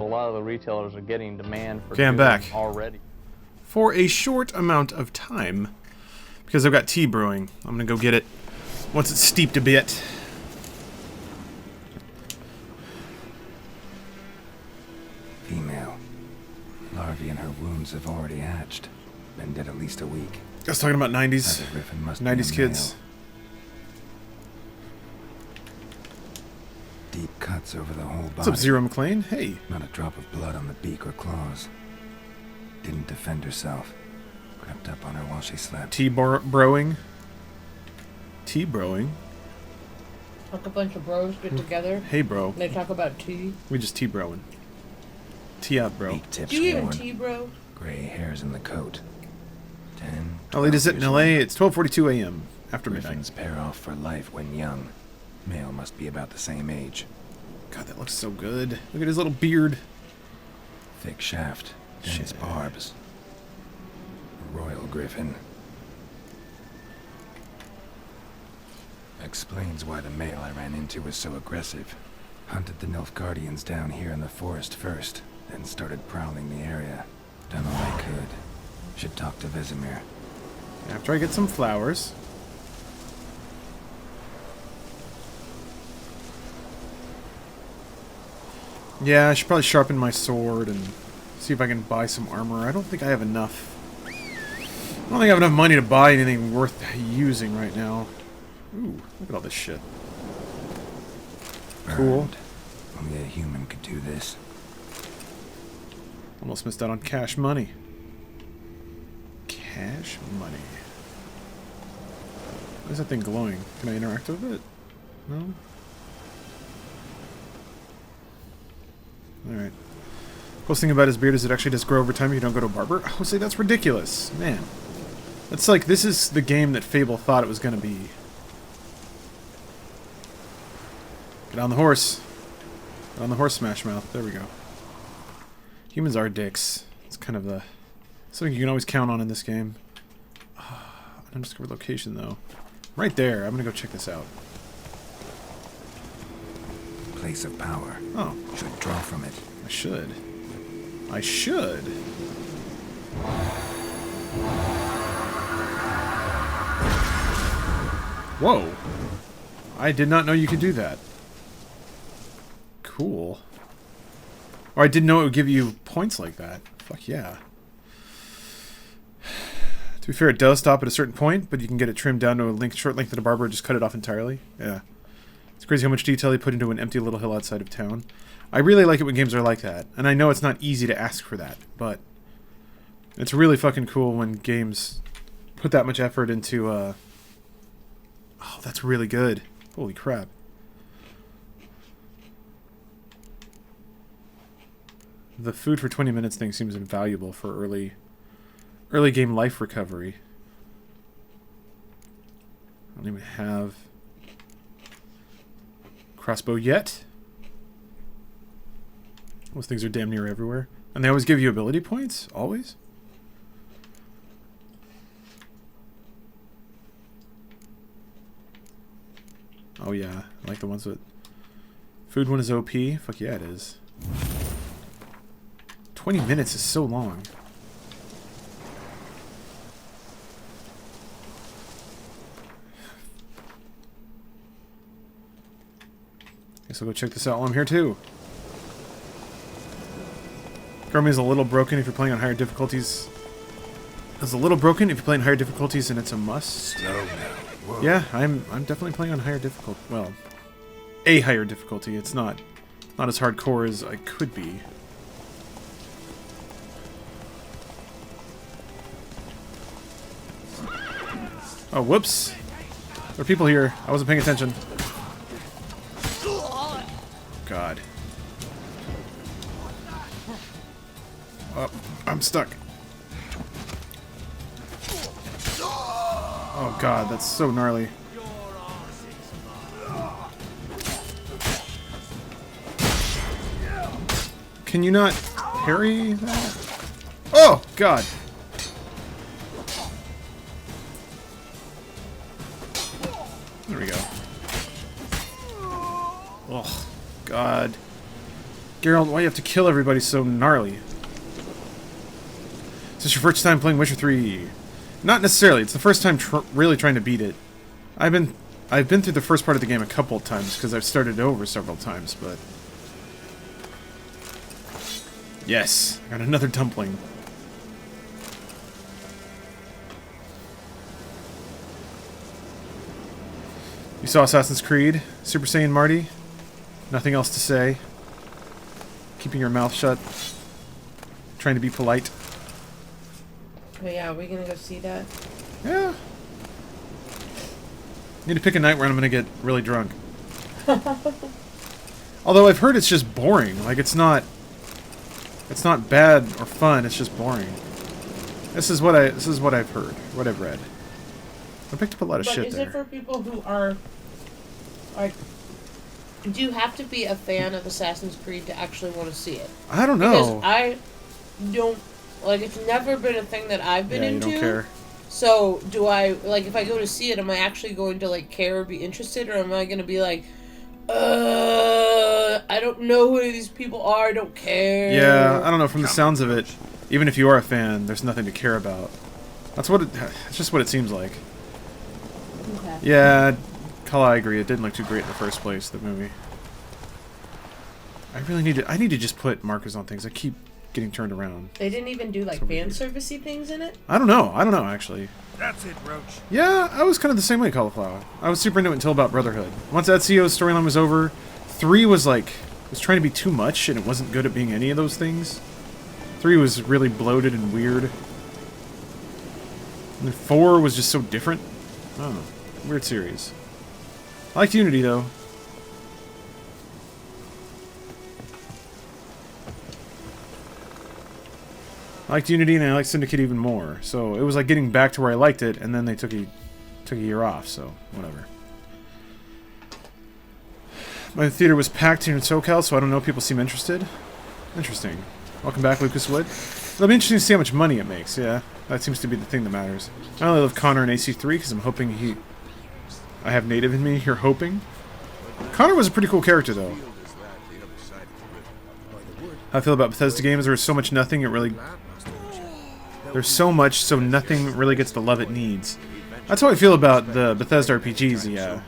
A lot of the retailers are getting demand for Okay, I'm Doom back. already. For a short amount of time, because I've got tea brewing. I'm gonna go get it once it's steeped a bit. Female. Larvae in her wounds have already hatched. Been dead at least a week. I was talking about 90s. 90s kids. Deep cuts over the whole body. What's up, Zero McLean? Hey. Not a drop of blood on the beak or claws. Didn't defend herself. Crept up on her while she slept. Tea broing. Tea broing. Like a bunch of bros get together. Hey, bro. And they talk about tea. We just tea broing. Tea up, bro. Beak tips Do you even worn. tea, bro? Gray hairs in the coat. 10. How late is it in LA? It's 12:42 a.m. after midnight. Griffins pair off for life when young. Male must be about the same age. God, that looks so good. Look at his little beard. Thick shaft. Dense barbs. Royal Griffin. Explains why the male I ran into was so aggressive. Hunted the Nilfgaardians down here in the forest first, then started prowling the area. Done all I could. Should talk to Vesemir. After I get some flowers. Yeah, I should probably sharpen my sword and see if I can buy some armor. I don't think I have enough. I don't think I have enough money to buy anything worth using right now. Ooh, look at all this shit. Cool. Only a human could do this. Almost missed out on cash money. Cash money. Why is that thing glowing? Can I interact with it? No? Alright. Coolest thing about his beard is it actually does grow over time if you don't go to a barber. I would say that's ridiculous. Man. That's like, this is the game that Fable thought it was going to be. Get on the horse. Get on the horse, Smash Mouth. There we go. Humans are dicks. It's kind of the... something you can always count on in this game. Undiscovered location, though. Right there. I'm going to go check this out. Place of power. Oh. Should draw from it. I should. I should. Whoa. I did not know you could do that. Cool. Or I didn't know it would give you points like that. Fuck yeah. To be fair, it does stop at a certain point, but you can get it trimmed down to a short length at a barber or just cut it off entirely. Yeah. It's crazy how much detail they put into an empty little hill outside of town. I really like it when games are like that. And I know it's not easy to ask for that, but it's really fucking cool when games put that much effort into, Oh, that's really good. Holy crap. The food for 20 minutes thing seems invaluable for early game life recovery. I don't even have crossbow yet. Those things are damn near everywhere. And they always give you ability points? Always? Oh yeah, I like the ones with... Food one is OP? Fuck yeah it is. 20 minutes is so long. Guess I'll go check this out while I'm here too. Chromie is a little broken if you're playing on higher difficulties. It's a little broken if you're playing higher difficulties and it's a must. Slow now. Whoa. Yeah, I'm definitely playing on higher difficulty. Well, a higher difficulty. It's not as hardcore as I could be. Oh, whoops. There are people here. I wasn't paying attention. God. Oh, I'm stuck. Oh god, that's so gnarly. Can you not parry that? Oh god. There we go. Oh god. Geralt, why do you have to kill everybody so gnarly? Is this your first time playing Witcher 3? Not necessarily. It's the first time really trying to beat it. I've been through the first part of the game a couple of times because I've started it over several times, but yes, I got another dumpling. You saw Assassin's Creed, Super Saiyan Marty. Nothing else to say. Keeping your mouth shut. Trying to be polite. Oh yeah, are we gonna go see that? Yeah. Need to pick a night where I'm gonna get really drunk. Although I've heard it's just boring. Like it's not bad or fun. It's just boring. This is what I've heard. What I've read. I picked up a lot of shit Is there. it for people who are like? Do you have to be a fan of Assassin's Creed to actually want to see it? I don't know. Because I don't like. It's never been a thing that I've been into. You don't care. So do I like if I go to see it? Am I actually going to like care or be interested, or am I going to be like, I don't know who these people are. I don't care. Yeah, I don't know. From the sounds of it, even if you are a fan, there's nothing to care about. That's what it's just what it seems like. Okay. Yeah, Kala, I agree. It didn't look too great in the first place. The movie. I really need to. I need to just put markers on things. I keep getting turned around. They didn't even do like fan servicey things in it. I don't know. I don't know actually. That's it, Roach. Yeah, I was kind of the same way, Cauliflower. I was super into it until about Brotherhood. Once Ezio's storyline was over, 3 was trying to be too much, and it wasn't good at being any of those things. 3 was really bloated and weird. And 4 was just so different. I don't know. Weird series. I liked Unity, though. I liked Unity and I liked Syndicate even more. So it was like getting back to where I liked it, and then they took a year off, so whatever. My theater was packed here in SoCal, so I don't know if people seem interested. Interesting. Welcome back, Lucas Wood. It'll be interesting to see how much money it makes, yeah. That seems to be the thing that matters. I only love Connor in AC3 because I'm hoping I have native in me. You're hoping? Connor was a pretty cool character, though. How I feel about Bethesda games, there's so much nothing, there's so much, so nothing really gets the love it needs. That's how I feel about the Bethesda RPGs, yeah.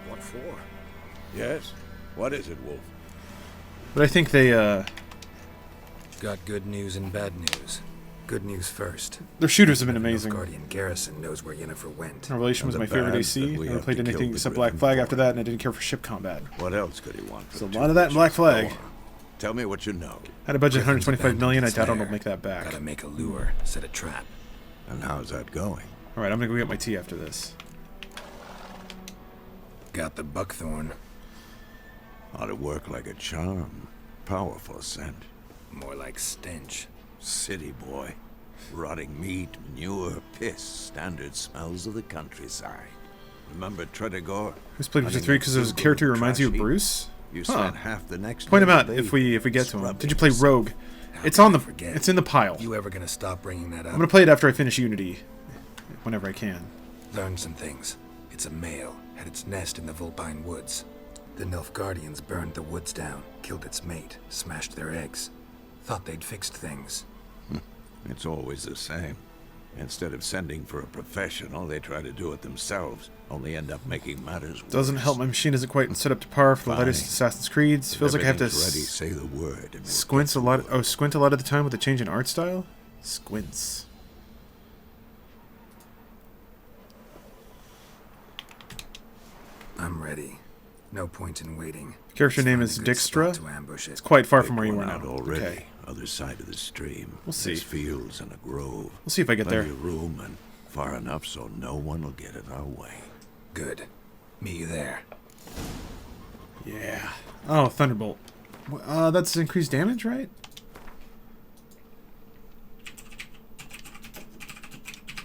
What for? Yes? What is it, Wolf? But I think they, Got good news and bad news. Good news first. Their shooters have been amazing. Guardian Garrison knows where Yennefer went. Revelation was my favorite AC. I never played anything except Black Flag after that, and I didn't care for ship combat. What else could he want? So a lot of that in Black Flag. Tell me what you know. Had a budget of 125 million. I doubt I'll make that back. Gotta make a lure, set a trap. And how's that going? All right, I'm gonna go get my tea after this. Got the buckthorn. Ought to work like a charm. Powerful scent. More like stench. City boy. Rotting meat, manure, piss. Standard smells of the countryside. Remember Tredegor? Who's played Witcher 3 because his character reminds you of Bruce? You spent half the next Point him out if we get to him. Did you play Rogue? It's in the pile. You ever gonna stop bringing that up? I'm gonna play it after I finish Unity, whenever I can. Learned some things. It's a male. Had its nest in the Vulpine Woods. The Nilfgaardians burned the woods down, killed its mate, smashed their eggs. Thought they'd fixed things. It's always the same. Instead of sending for a professional, they try to do it themselves, only end up making matters worse. Doesn't help my machine isn't quite set up to par for the latest Assassin's Creeds. Feels like I have to say the word. Squint a lot of the time with the change in art style. Squints. I'm ready. No point in waiting. Character name is Dijkstra. It's quite far from where you are now. Already. Okay. Other side of the stream. We'll see. There's fields and a grove. We'll see if I get there. Plenty of room and Far enough so no one will get in our way. Good. Meet you there. Yeah. Oh, Thunderbolt. That's increased damage, right?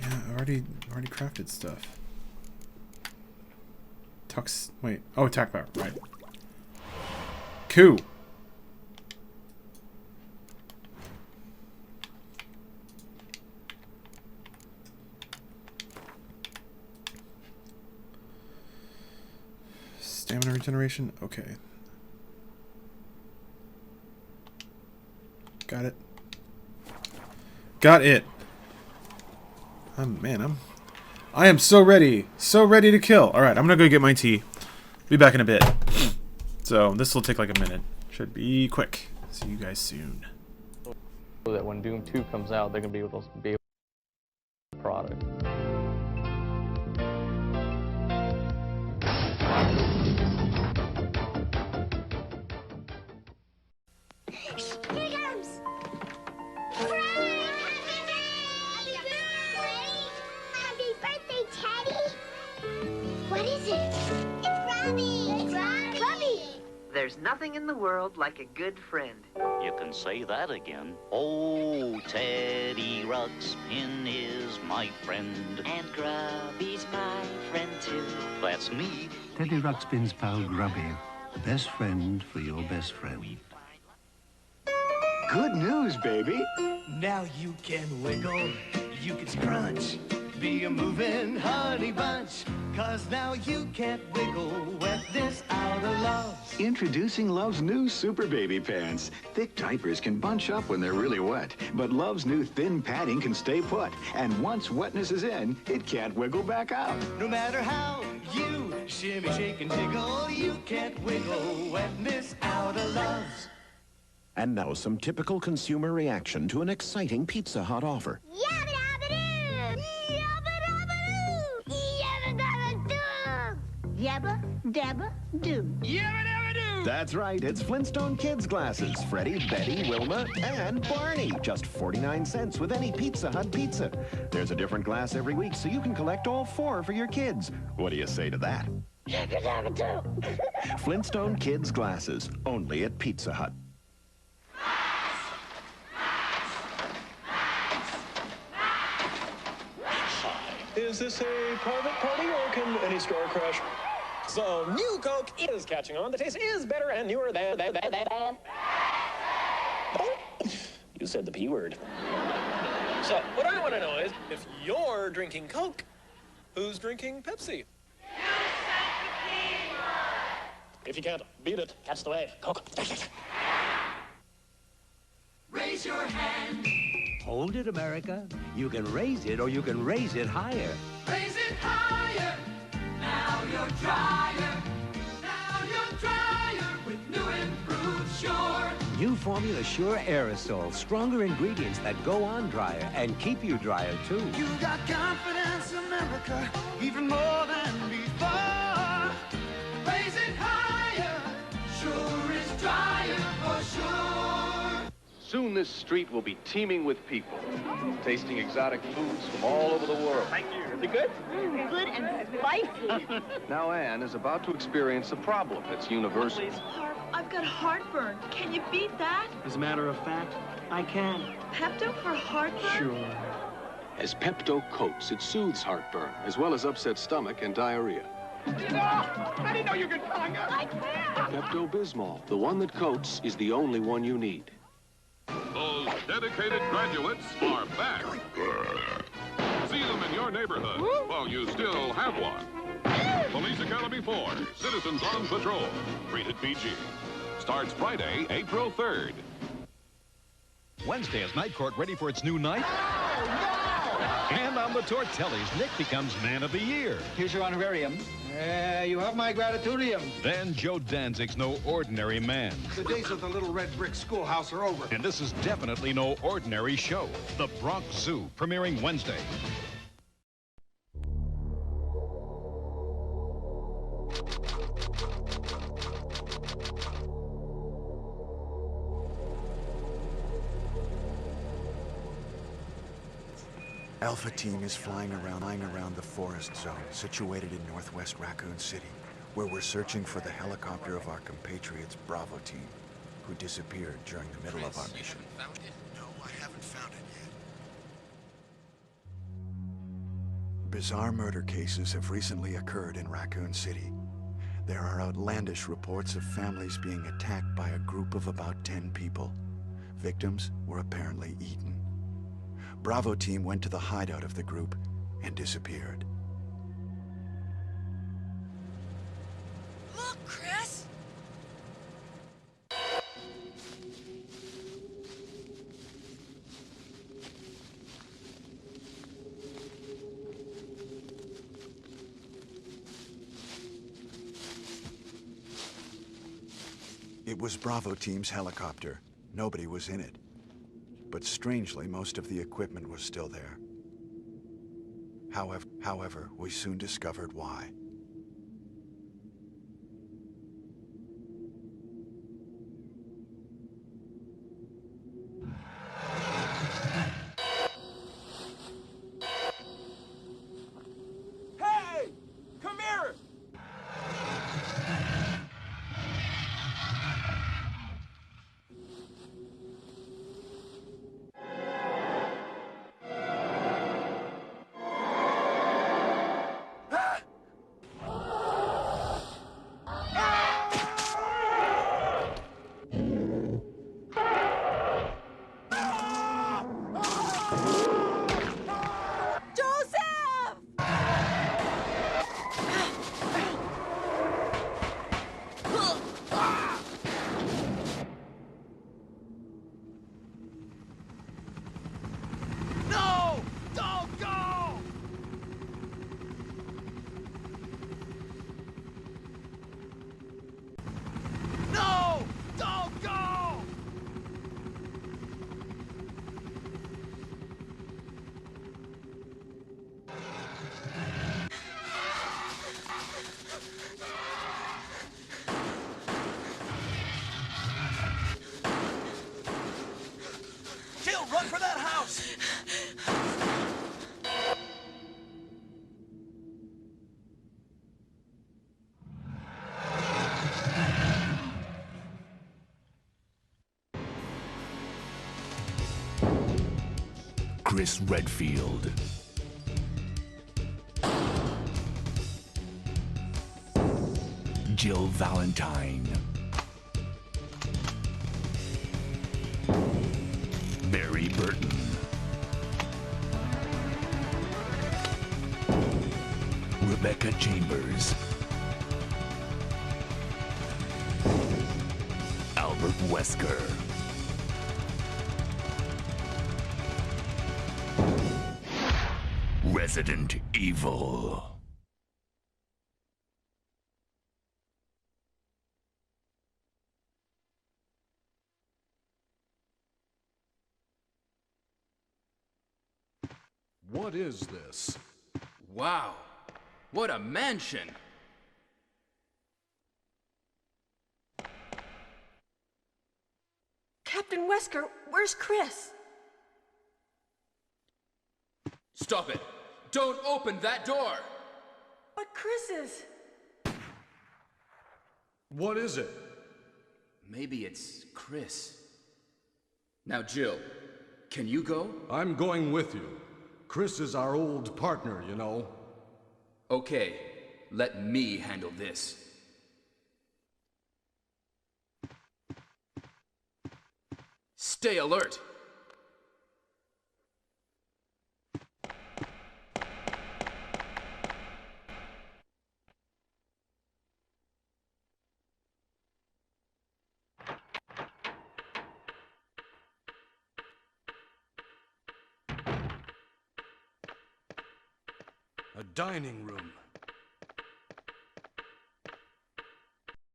Yeah, I already crafted stuff. Tux. Wait. Oh, attack power. Right. Cool. Stamina regeneration. Okay. Got it. Got it. Man, I am so ready to kill. All right, I'm gonna go get my tea. Be back in a bit. So this will take like a minute. Should be quick. See you guys soon. So that when Doom 2 comes out, they're gonna be able to product. Here he comes! Happy birthday, Teddy! What is it? It's Robbie! It's Robbie! There's nothing in the world like a good friend. You can say that again. Oh, Teddy Ruxpin is my friend. And Grubby's my friend too. That's me. Teddy Ruxpin's pal Grubby. The best friend for your best friend. Good news, baby. Now you can wiggle, you can scrunch, be a moving honey bunch. 'Cause now you can't wiggle wetness out of Love's. Introducing Love's new Super Baby Pants. Thick diapers can bunch up when they're really wet, but Love's new thin padding can stay put. And once wetness is in, it can't wiggle back out. No matter how you shimmy, shake, and jiggle, you can't wiggle wetness out of Love's. And now some typical consumer reaction to an exciting Pizza Hut offer. Yabba-dabba-doo! Yabba-dabba-doo! Yabba-dabba-doo! Yabba-dabba-doo! Yabba-dabba-doo! That's right, it's Flintstone Kids glasses. Freddie, Betty, Wilma, and Barney. Just 49 cents with any Pizza Hut pizza. There's a different glass every week, so you can collect all 4 for your kids. What do you say to that? Yabba-dabba-doo! Flintstone Kids glasses, only at Pizza Hut. Is this a private party or can any store crash? So, new Coke is catching on. The taste is better and newer than. Oh, you said the P word. So, what I want to know is, if you're drinking Coke, who's drinking Pepsi? You said the P word. If you can't beat it, catch the wave. Coke. Raise your hand. Hold it, America. You can raise it or you can raise it higher. Raise it higher. Now you're drier. Now you're drier with new improved Sure. New Formula Sure Aerosol. Stronger ingredients that go on drier and keep you drier, too. You got confidence, America, even more than before. Raise it higher. Sure is drier for sure. Soon this street will be teeming with people, tasting exotic foods from all over the world. Thank you. Is it good? Good and spicy. Now Anne is about to experience a problem that's universal. Harp, I've got heartburn. Can you beat that? As a matter of fact, I can. Pepto for heartburn? Sure. As Pepto coats, it soothes heartburn, as well as upset stomach and diarrhea. I didn't know you could conga. I can't. Pepto-Bismol, the one that coats, is the only one you need. Those dedicated graduates are back. See them in your neighborhood while you still have one. Police Academy 4, Citizens on Patrol. Rated PG. Starts Friday, April 3rd. Wednesday is Night Court ready for its new night. And on the Tortellis, Nick becomes Man of the Year. Here's your honorarium. You have my gratitudium. Then Joe Danzig's no ordinary man. The days of the little red brick schoolhouse are over. And this is definitely no ordinary show. The Bronx Zoo, premiering Wednesday. Alpha Team is flying around the forest zone, situated in northwest Raccoon City, where we're searching for the helicopter of our compatriots Bravo Team, who disappeared during the middle of our mission. No, I haven't found it yet. Bizarre murder cases have recently occurred in Raccoon City. There are outlandish reports of families being attacked by a group of about 10 people. Victims were apparently eaten. Bravo Team went to the hideout of the group and disappeared. Look, Chris! It was Bravo Team's helicopter. Nobody was in it. But strangely, most of the equipment was still there. However, we soon discovered why. Hey! Come here! Jill, run for that house! Chris Redfield. Jill Valentine. Barry Burton. Rebecca Chambers. Albert Wesker. Resident Evil. What is this? Wow, what a mansion! Captain Wesker, where's Chris? Stop it! Don't open that door! But Chris is... What is it? Maybe it's Chris. Now, Jill, can you go? I'm going with you. Chris is our old partner, you know. Okay, let me handle this. Stay alert! A dining room.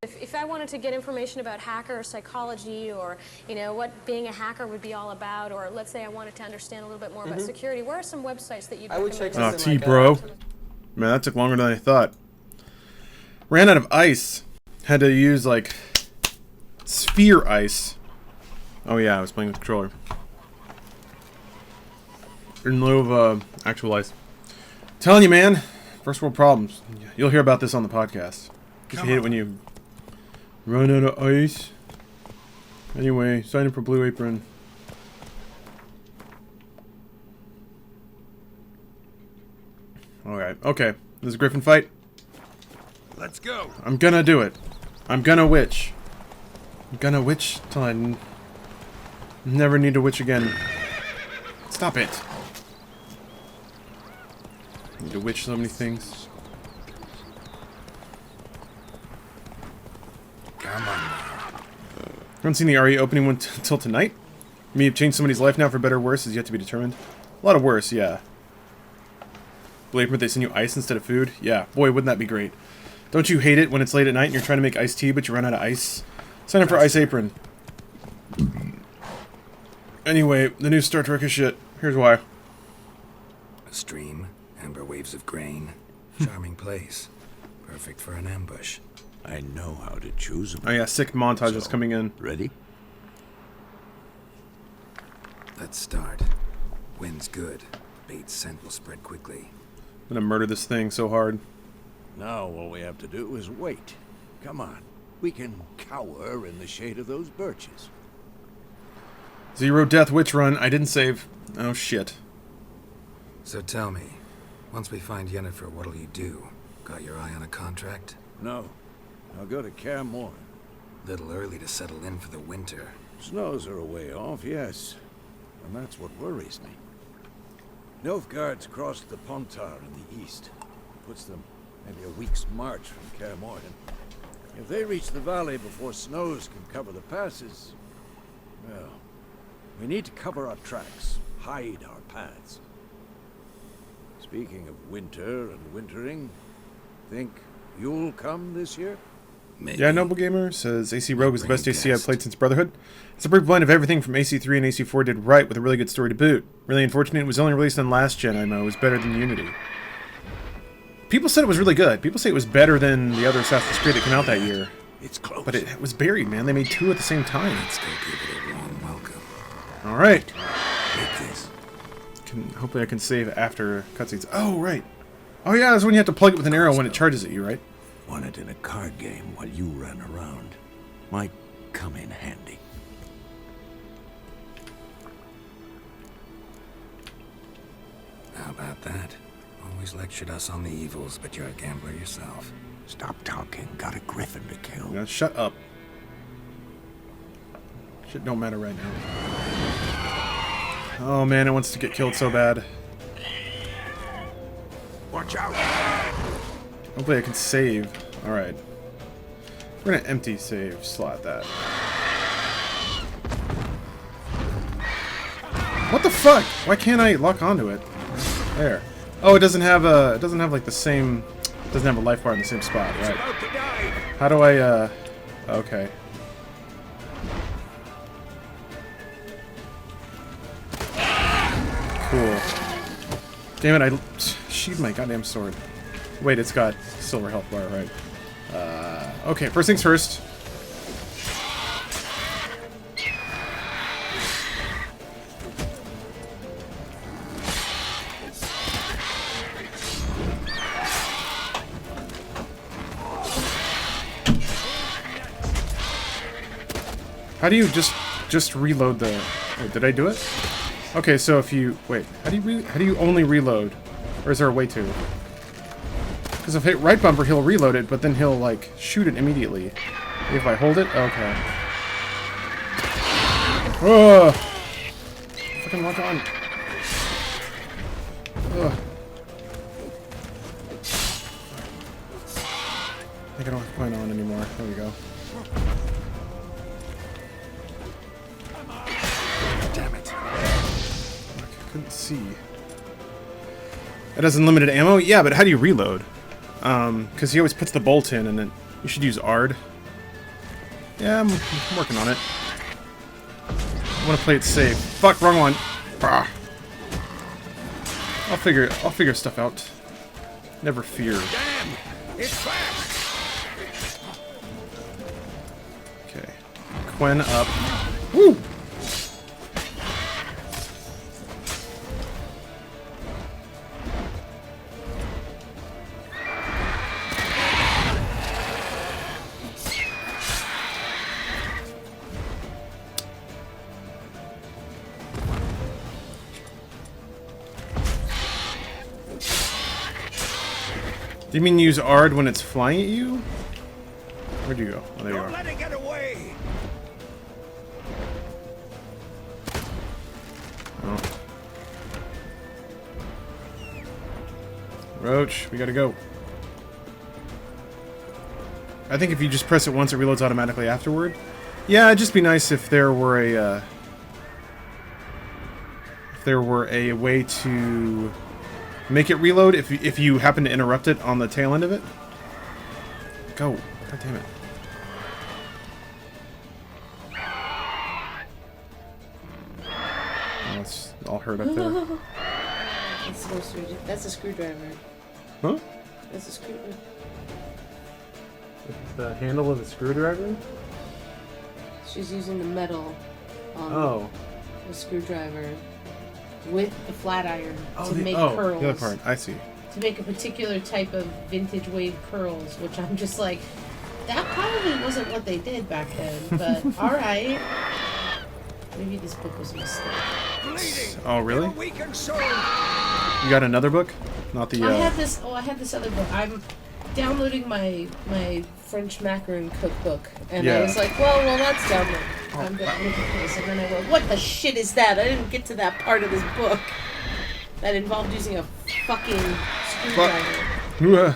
If I wanted to get information about hacker psychology, or what being a hacker would be all about, or let's say I wanted to understand a little bit more about security, where are some websites that you'd recommend? Oh, bro. Man, that took longer than I thought. Ran out of ice. Had to use, like, sphere ice. Oh yeah, I was playing with the controller. in lieu of actualized. Telling you, man. First world problems. You'll hear about this on the podcast. Just hate it when you run out of ice. Anyway, sign up for Blue Apron. Alright, okay. This is a Griffin fight. Let's go. I'm gonna do it. I'm gonna witch. I'm gonna witch till I never need to witch again. Stop it. I need to witch so many things. Come on. Haven't seen the RE opening one until tonight? You mean you've changed somebody's life now for better or worse is yet to be determined? A lot of worse, yeah. Believe me, they send you ice instead of food? Yeah, boy, wouldn't that be great. Don't you hate it when it's late at night and you're trying to make iced tea but you run out of ice? Sign up for Ice Apron. Anyway, the new Star Trek is shit. Here's why. A stream, amber waves of grain. Charming place. Perfect for an ambush. I know how to choose them. Oh yeah, sick montage is coming in. Ready? Let's start. Wind's good. Bait's scent will spread quickly. I'm gonna murder this thing so hard. Now all we have to do is wait. Come on. We can cower in the shade of those birches. 0 death witch run. I didn't save. Oh shit. So tell me, once we find Yennefer, what'll you do? Got your eye on a contract? No. I'll go to Kaer Morhen. Little early to settle in for the winter. Snows are a way off, yes. And that's what worries me. Nilfgaard's crossed the Pontar in the east. Puts them maybe a week's march from Kaer Morhen. If they reach the valley before snows can cover the passes, well, we need to cover our tracks, hide our paths. Speaking of winter and wintering, think you'll come this year? Maybe. Yeah, Noble Gamer says AC Rogue is the best AC I've played since Brotherhood. It's a perfect blend of everything from AC3 and AC4 did right with a really good story to boot. Really unfortunate it was only released on last gen IMO. It was better than Unity. People said it was really good. People say it was better than the other Assassin's Creed that came out that year. It's close. But it was buried, man. They made 2 at the same time. Let's go give it a warm welcome. Alright. Take this. Hopefully I can save after cutscenes. Oh, right. Oh, yeah, that's when you have to plug it with an arrow when it charges at you, right? Want it in a card game while you run around. Might come in handy. How about that? Always lectured us on the evils, but you're a gambler yourself. Stop talking. Got a griffin to kill. Yeah, shut up. Shit don't matter right now. Oh man, it wants to get killed so bad. Watch out! Hopefully I can save. Alright. We're gonna empty save slot that. What the fuck? Why can't I lock onto it? There. Oh, it doesn't have like the same, it doesn't have a life bar in the same spot, right? How do I, okay. Cool. Damn it, I sheathed my goddamn sword. Wait, it's got silver health bar, right? Okay, first things first. How do you just reload the... Wait, did I do it? Okay, so if you... Wait, how do you only reload? Or is there a way to? Because if I hit right bumper, he'll reload it, but then he'll, like, shoot it immediately. If I hold it? Okay. Oh! Fucking lock on. Ugh. I think I don't have point on anymore. There we go. Damn it. I couldn't see. It has unlimited ammo? Yeah, but how do you reload? Because he always puts the bolt in, and then you should use Ard. Yeah, I'm working on it. I want to play it safe. Fuck, wrong one. Bah. I'll figure stuff out. Never fear. Damn! It's fast! Okay. Quen up. Woo! You mean use Ard when it's flying at you? Where'd you go? Oh, there you are. Let it get away. Oh. Roach, we gotta go. I think if you just press it once, it reloads automatically afterward. Yeah, it'd just be nice if there were a way to make it reload if you happen to interrupt it on the tail end of it. Go. God damn it. Oh, it's all hurt up there. That's a screwdriver. Huh? That's a screwdriver. The handle of the screwdriver? She's using the metal on the screwdriver with the flat iron to make curls. The other part. I see. To make a particular type of vintage wave curls, which I'm just like, that probably wasn't what they did back then, but alright. Maybe this book was a mistake. Oh, really? You got another book? Not the, I had this other book. I'm downloading my French macaron cookbook, and I was like, well, that's downloaded. I'm going to look at this, and then I wrote, what the shit is that? I didn't get to that part of this book that involved using a fucking screwdriver.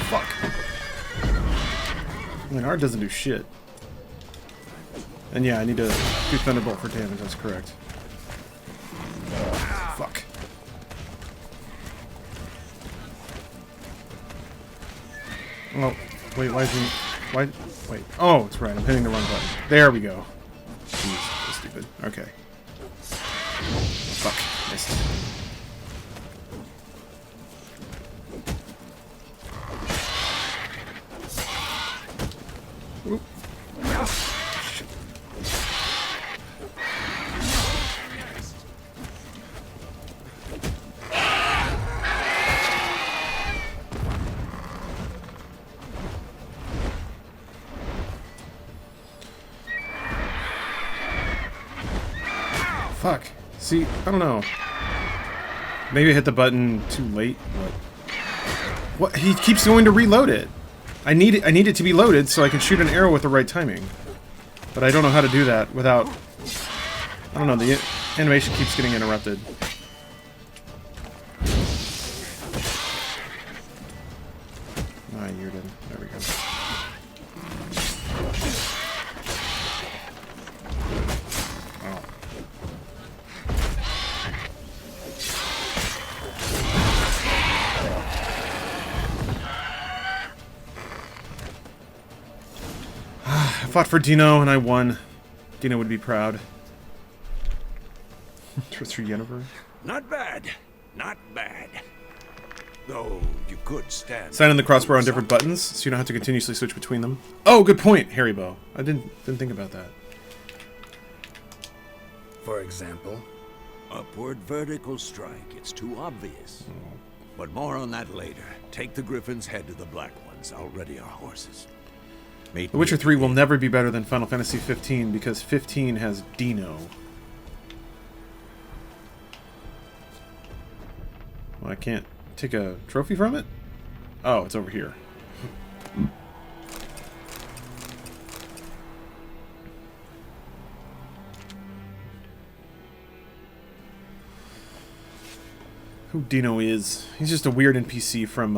Fuck. I mean, Art doesn't do shit. And yeah, I need to do Thunderbolt for damage, that's correct. Fuck. Oh, wait, why is he... Why... Wait. Oh, it's right, I'm hitting the wrong button. There we go. Jeez, so stupid. Okay. Fuck, missed. Oop. Shit. Fuck. See, I don't know. Maybe I hit the button too late. What? He keeps going to reload it. I need it to be loaded so I can shoot an arrow with the right timing. But I don't know how to do that without... I don't know, the animation keeps getting interrupted. Ah, you're dead. There we go. Oh. I fought for Dino and I won. Dino would be proud. Through Yennefer. Not bad. Not bad. Though you could stand. Sign in the crossbar on different buttons, so you don't have to continuously switch between them. Oh, good point, Haribo. I didn't think about that. For example? Upward vertical strike. It's too obvious. But more on that later. Take the Griffin's head to the Black Ones. I'll ready our horses. The Witcher 3 will never be better than Final Fantasy 15 because 15 has Dino. Well, I can't take a trophy from it? Oh, it's over here. Who Dino is? He's just a weird NPC from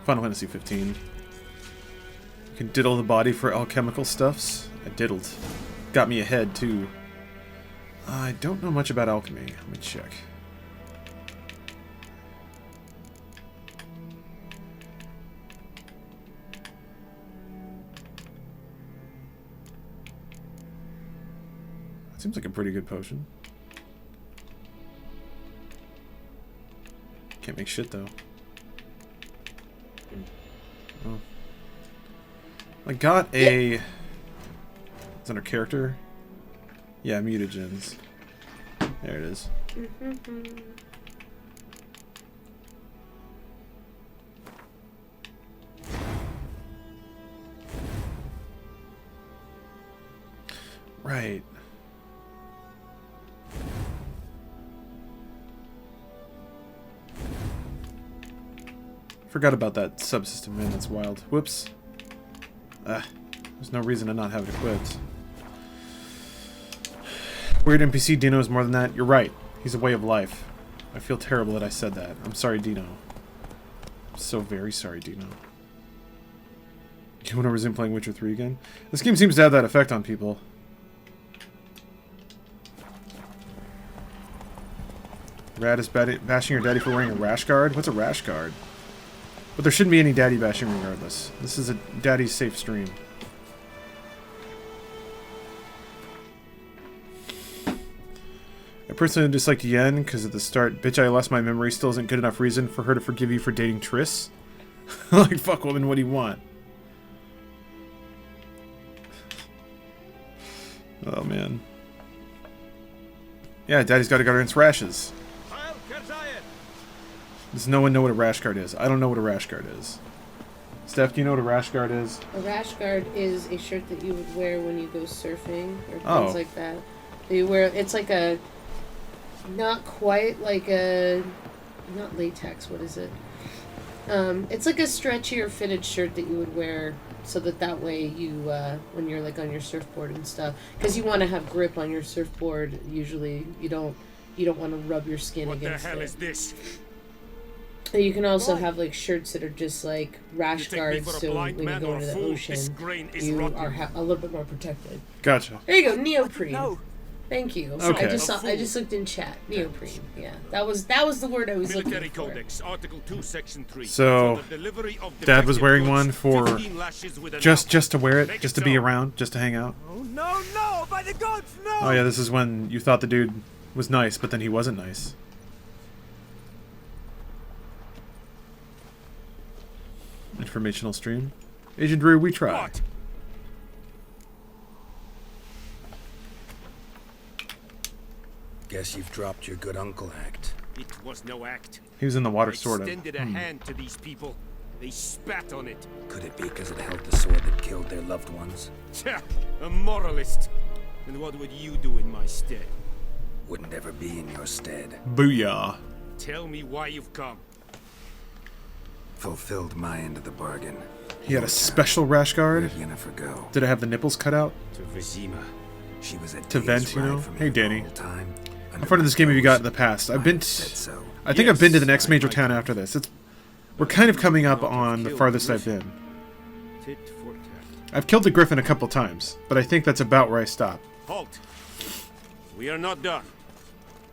Final Fantasy 15. You can diddle the body for alchemical stuffs. I diddled. Got me ahead, too. I don't know much about alchemy. Let me check. Seems like a pretty good potion. Can't make shit, though. Oh. I got a... It's under character? Yeah, mutagens. There it is. Right. Forgot about that subsystem, man. That's wild. Whoops. There's no reason to not have it equipped. Weird NPC Dino is more than that. You're right. He's a way of life. I feel terrible that I said that. I'm sorry, Dino. I'm so very sorry, Dino. You want to resume playing Witcher 3 again? This game seems to have that effect on people. Rad is bashing your daddy for wearing a rash guard? What's a rash guard? But there shouldn't be any daddy bashing regardless. This is a daddy safe stream. I personally disliked Yen because at the start, bitch I lost my memory still isn't good enough reason for her to forgive you for dating Triss. Like, fuck woman, what do you want? Oh man. Yeah, daddy's got to go against rashes. Does no one know what a rash guard is? I don't know what a rash guard is. Steph, do you know what a rash guard is? A rash guard is a shirt that you would wear when you go surfing or things like that. You wear it's like a not quite like a not latex, what is it? It's like a stretchier fitted shirt that you would wear so that way you when you're like on your surfboard and stuff, because you want to have grip on your surfboard. Usually you don't want to rub your skin against it. What the hell is this? You can also have like shirts that are just like rash guards, so when you go into the ocean, you are a little bit more protected. Gotcha. There you go, neoprene. No. Thank you. Okay. I just looked in chat. Neoprene. Yeah, that was the word I was looking for. Codex, Article 2, Section 3. So, Dad was wearing one for just to wear it, just to be around, just to hang out. Oh no! By the gods, no! Oh yeah, this is when you thought the dude was nice, but then he wasn't nice. Informational stream. Agent Drew, we try. What? Guess you've dropped your good uncle act. It was no act. He was in the water, I sort of. extended a hand to these people. They spat on it. Could it be because it held the sword that killed their loved ones? Tja, a moralist. And what would you do in my stead? Wouldn't ever be in your stead. Booyah. Tell me why you've come. Fulfilled my end of the bargain. He had a special rash guard? Go? Did it have the nipples cut out? To Vizima. She was a to vent, you know? Hey, Danny. Time, how far did this game have you got in the past? I've been I think I've been to the next major town after this. We're kind of coming up on the farthest I've been. I've killed the griffin a couple times, but I think that's about where I stop. Halt! We are not done.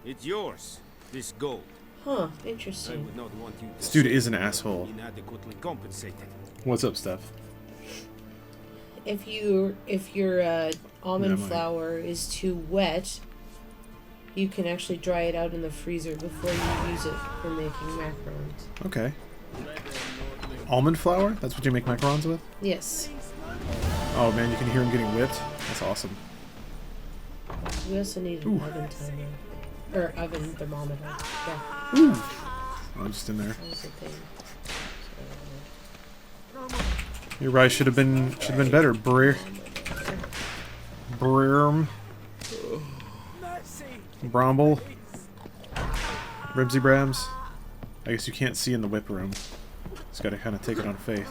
It's yours, this gold. Huh, interesting. I would not want you to this dude is an asshole. Inadequately compensated. What's up, Steph? If your almond flour is too wet, you can actually dry it out in the freezer before you use it for making macarons. Okay. Almond flour? That's what you make macarons with? Yes. Oh man, you can hear him getting whipped. That's awesome. We also need an oven timer. Or oven thermometer. Yeah. Ooh. Oh, just in there. Your rice should have been better, Brer. Brerm. Bromble. Ribsy Brams. I guess you can't see in the whip room. Just gotta kind of take it on faith.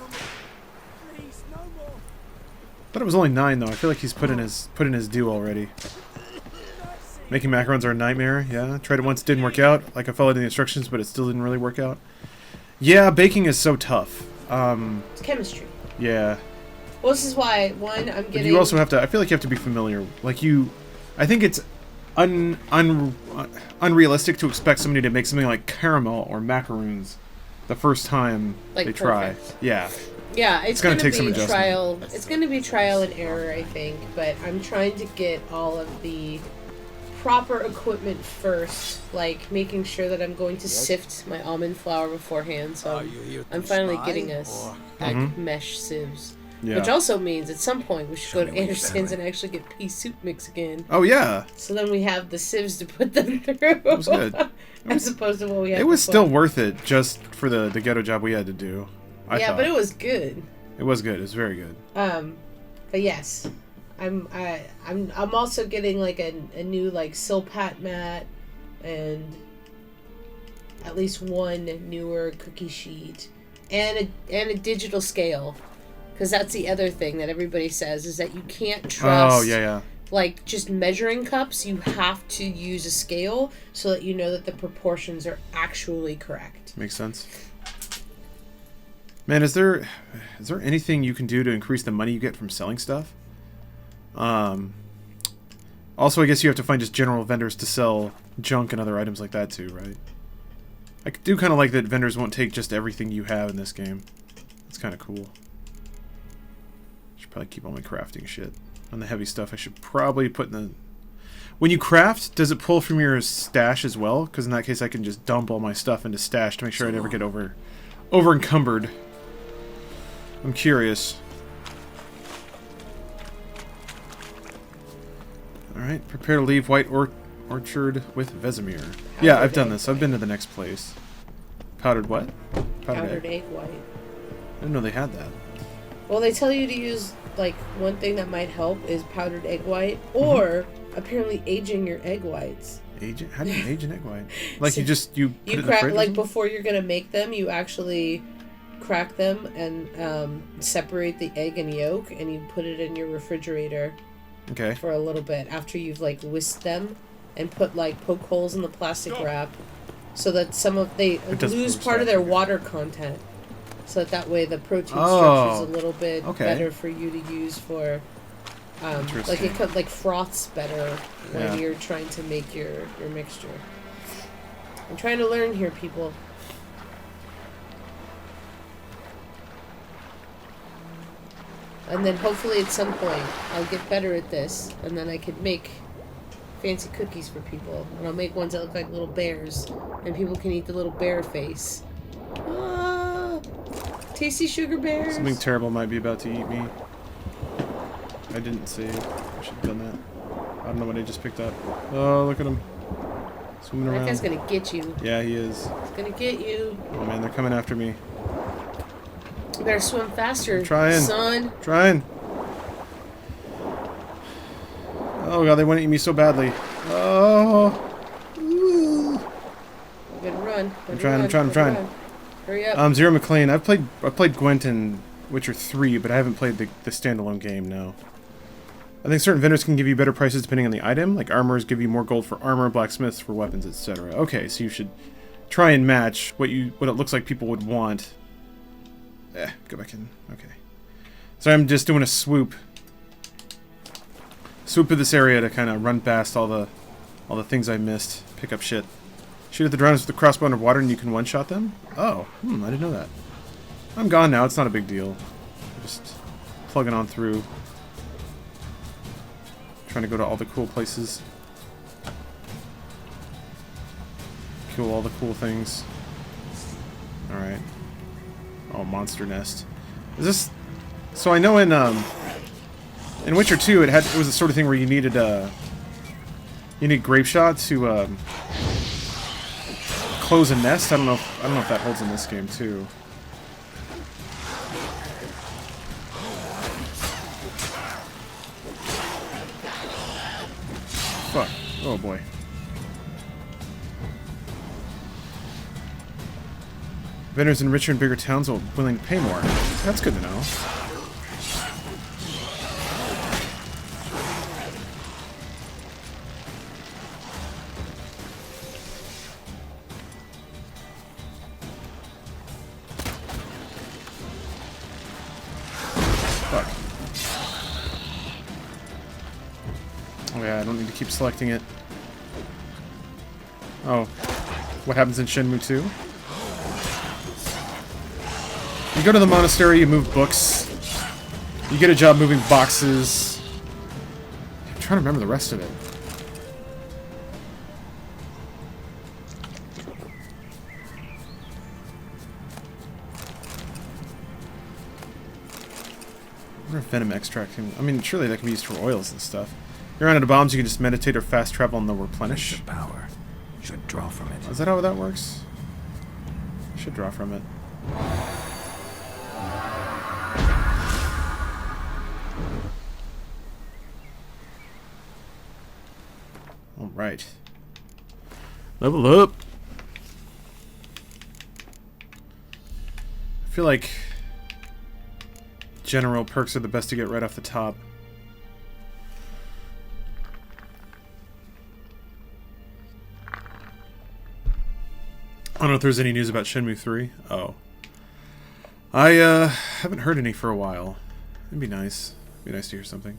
Thought it was only 9 though. I feel like he's put in his due already. Making macarons are a nightmare. Yeah, tried it once, didn't work out. Like I followed the instructions, but it still didn't really work out. Yeah, baking is so tough. It's chemistry. Yeah. Well, this is why I'm getting. But you also have to. I feel like you have to be familiar. Like I think it's unrealistic to expect somebody to make something like caramel or macaroons the first time they try. Yeah. Yeah, it's gonna going take to be some trial. It's going to be trial and error, I think. But I'm trying to get all of the proper equipment first, like making sure that I'm going to sift my almond flour beforehand. So I'm finally getting us like mesh sieves. Yeah. Which also means at some point we should go to Anderson's and actually get pea soup mix again. Oh yeah. So then we have the sieves to put them through. It was good. As opposed to what we had. It was still worth it just for the ghetto job we had to do. I thought. But it was good. It was good. It was very good. But yes, I'm also getting like a new like Silpat mat and at least one newer cookie sheet and a digital scale, because that's the other thing that everybody says is that you can't trust. Oh yeah. Like just measuring cups, you have to use a scale so that you know that the proportions are actually correct. Makes sense. Man, is there anything you can do to increase the money you get from selling stuff? Also, I guess you have to find just general vendors to sell junk and other items like that too, right? I do kind of like that vendors won't take just everything you have in this game. It's kind of cool. Should probably keep all my crafting shit. On the heavy stuff, I should probably put in the... When you craft, does it pull from your stash as well? Because in that case, I can just dump all my stuff into stash to make sure I never get over encumbered. I'm curious. Alright, prepare to leave White Orchard with Vesemir. Yeah, I've done this. I've been to the next place. Powdered what? Powdered egg white. I didn't know they had that. Well, they tell you to use, like, one thing that might help is powdered egg white, or apparently aging your egg whites. Aging? How do you age an egg white? Like, so you put it in the crack, fridge like, before you're gonna make them, you actually crack them and separate the egg and yolk, and you put it in your refrigerator. Okay. For a little bit after you've like whisked them, and put like poke holes in the plastic wrap, so that they lose part of their water content, so that way the protein structure is a little bit better for you to use for. Like it like froths better when you're trying to make your mixture. I'm trying to learn here, people. And then hopefully at some point I'll get better at this, and then I could make fancy cookies for people. And I'll make ones that look like little bears, and people can eat the little bear face. Ah, tasty sugar bears. Something terrible might be about to eat me. I didn't save. I should have done that. I don't know what I just picked up. Oh, look at him. Swimming around. That guy's gonna get you. Yeah, he is. He's gonna get you. Oh man, they're coming after me. You better swim faster, trying, son. Trying. Oh god, they want to eat me so badly. Oh. Ooh. You better run. I'm trying. Hurry up. Zero McLean. I've played Gwent and Witcher 3, but I haven't played the standalone game, no. I think certain vendors can give you better prices depending on the item. Like armors give you more gold for armor, blacksmiths for weapons, etc. Okay, so you should try and match what it looks like people would want. Go back in. Okay. So I'm just doing a swoop. Swoop of this area to kind of run past all the things I missed. Pick up shit. Shoot at the drowners with a crossbow underwater and you can one-shot them? Oh, I didn't know that. I'm gone now, it's not a big deal. Just plugging on through. Trying to go to all the cool places. Kill all the cool things. Alright. Oh, monster nest. Is this... So I know in Witcher 2 it was the sort of thing where you needed grape shot to close a nest. I don't know if that holds in this game too. Fuck. Oh boy. Vendors in richer and bigger towns are willing to pay more. That's good to know. Fuck. Oh yeah, I don't need to keep selecting it. Oh. What happens in Shenmue 2? You go to the monastery, you move books. You get a job moving boxes. I'm trying to remember the rest of it. I wonder if venom extracting. I mean, surely that can be used for oils and stuff. You're out of bombs, you can just meditate or fast travel and they'll replenish. The power should draw from it. Is that how that works? Should draw from it. Alright. Level up! I feel like general perks are the best to get right off the top. I don't know if there's any news about Shenmue 3. Oh. I haven't heard any for a while. It'd be nice. It'd be nice to hear something.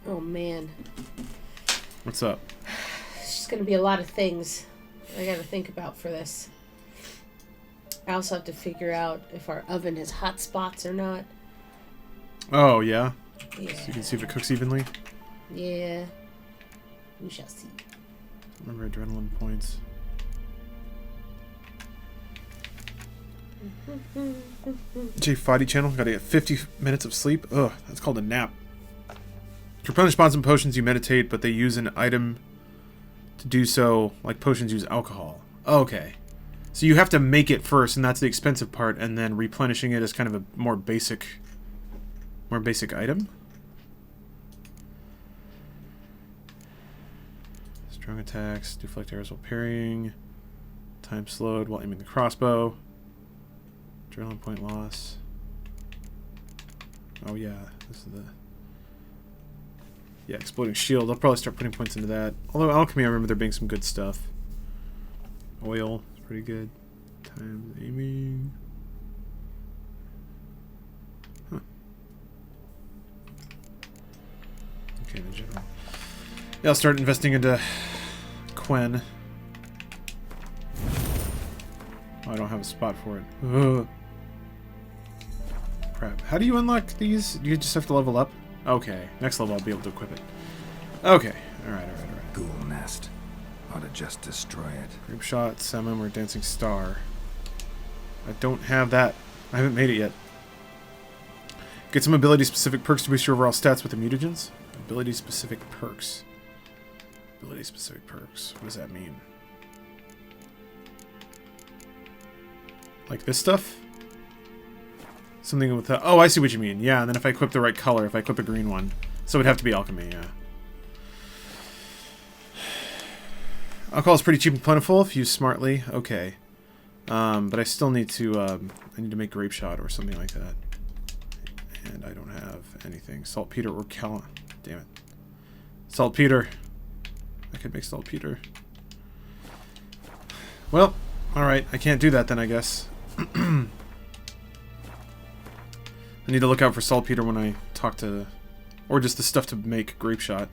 Oh man. What's up? It's just gonna be a lot of things I gotta think about for this. I also have to figure out if our oven has hot spots or not. Oh, yeah? Yeah. So you can see if it cooks evenly? Yeah. We shall see. Remember adrenaline points. J5 channel, gotta get 50 minutes of sleep. Ugh, that's called a nap. To replenish bonds and potions, you meditate, but they use an item to do so, like potions use alcohol. Okay. So you have to make it first, and that's the expensive part, and then replenishing it is kind of a more basic item. Strong attacks, deflect arrows while parrying, time slowed while aiming the crossbow, adrenaline point loss. Oh yeah, this is the... Yeah, exploding shield. I'll probably start putting points into that. Although alchemy, I remember there being some good stuff. Oil is pretty good. Time aiming. Huh. Okay, in general. Yeah, I'll start investing into Quen. Oh, I don't have a spot for it. Ugh. Crap. How do you unlock these? You just have to level up? Okay. Next level I'll be able to equip it. Okay. Alright. Ghoul nest. Ought to just destroy it. Grape shot, summon, or dancing star. I don't have that. I haven't made it yet. Get some ability-specific perks to boost your overall stats with the mutagens. Ability-specific perks. Ability-specific perks. What does that mean? Like this stuff? Something with the... Oh, I see what you mean. Yeah, and then if I equip the right color, if I equip a green one. So it would have to be alchemy, yeah. Alcohol is pretty cheap and plentiful if used smartly. Okay. But I still need to... I need to make grape shot or something like that. And I don't have anything. Saltpeter or cal... Damn it. Saltpeter. I could make saltpeter. Well, alright. I can't do that then, I guess. I need to look out for saltpeter when I talk to... Or just the stuff to make grape shot.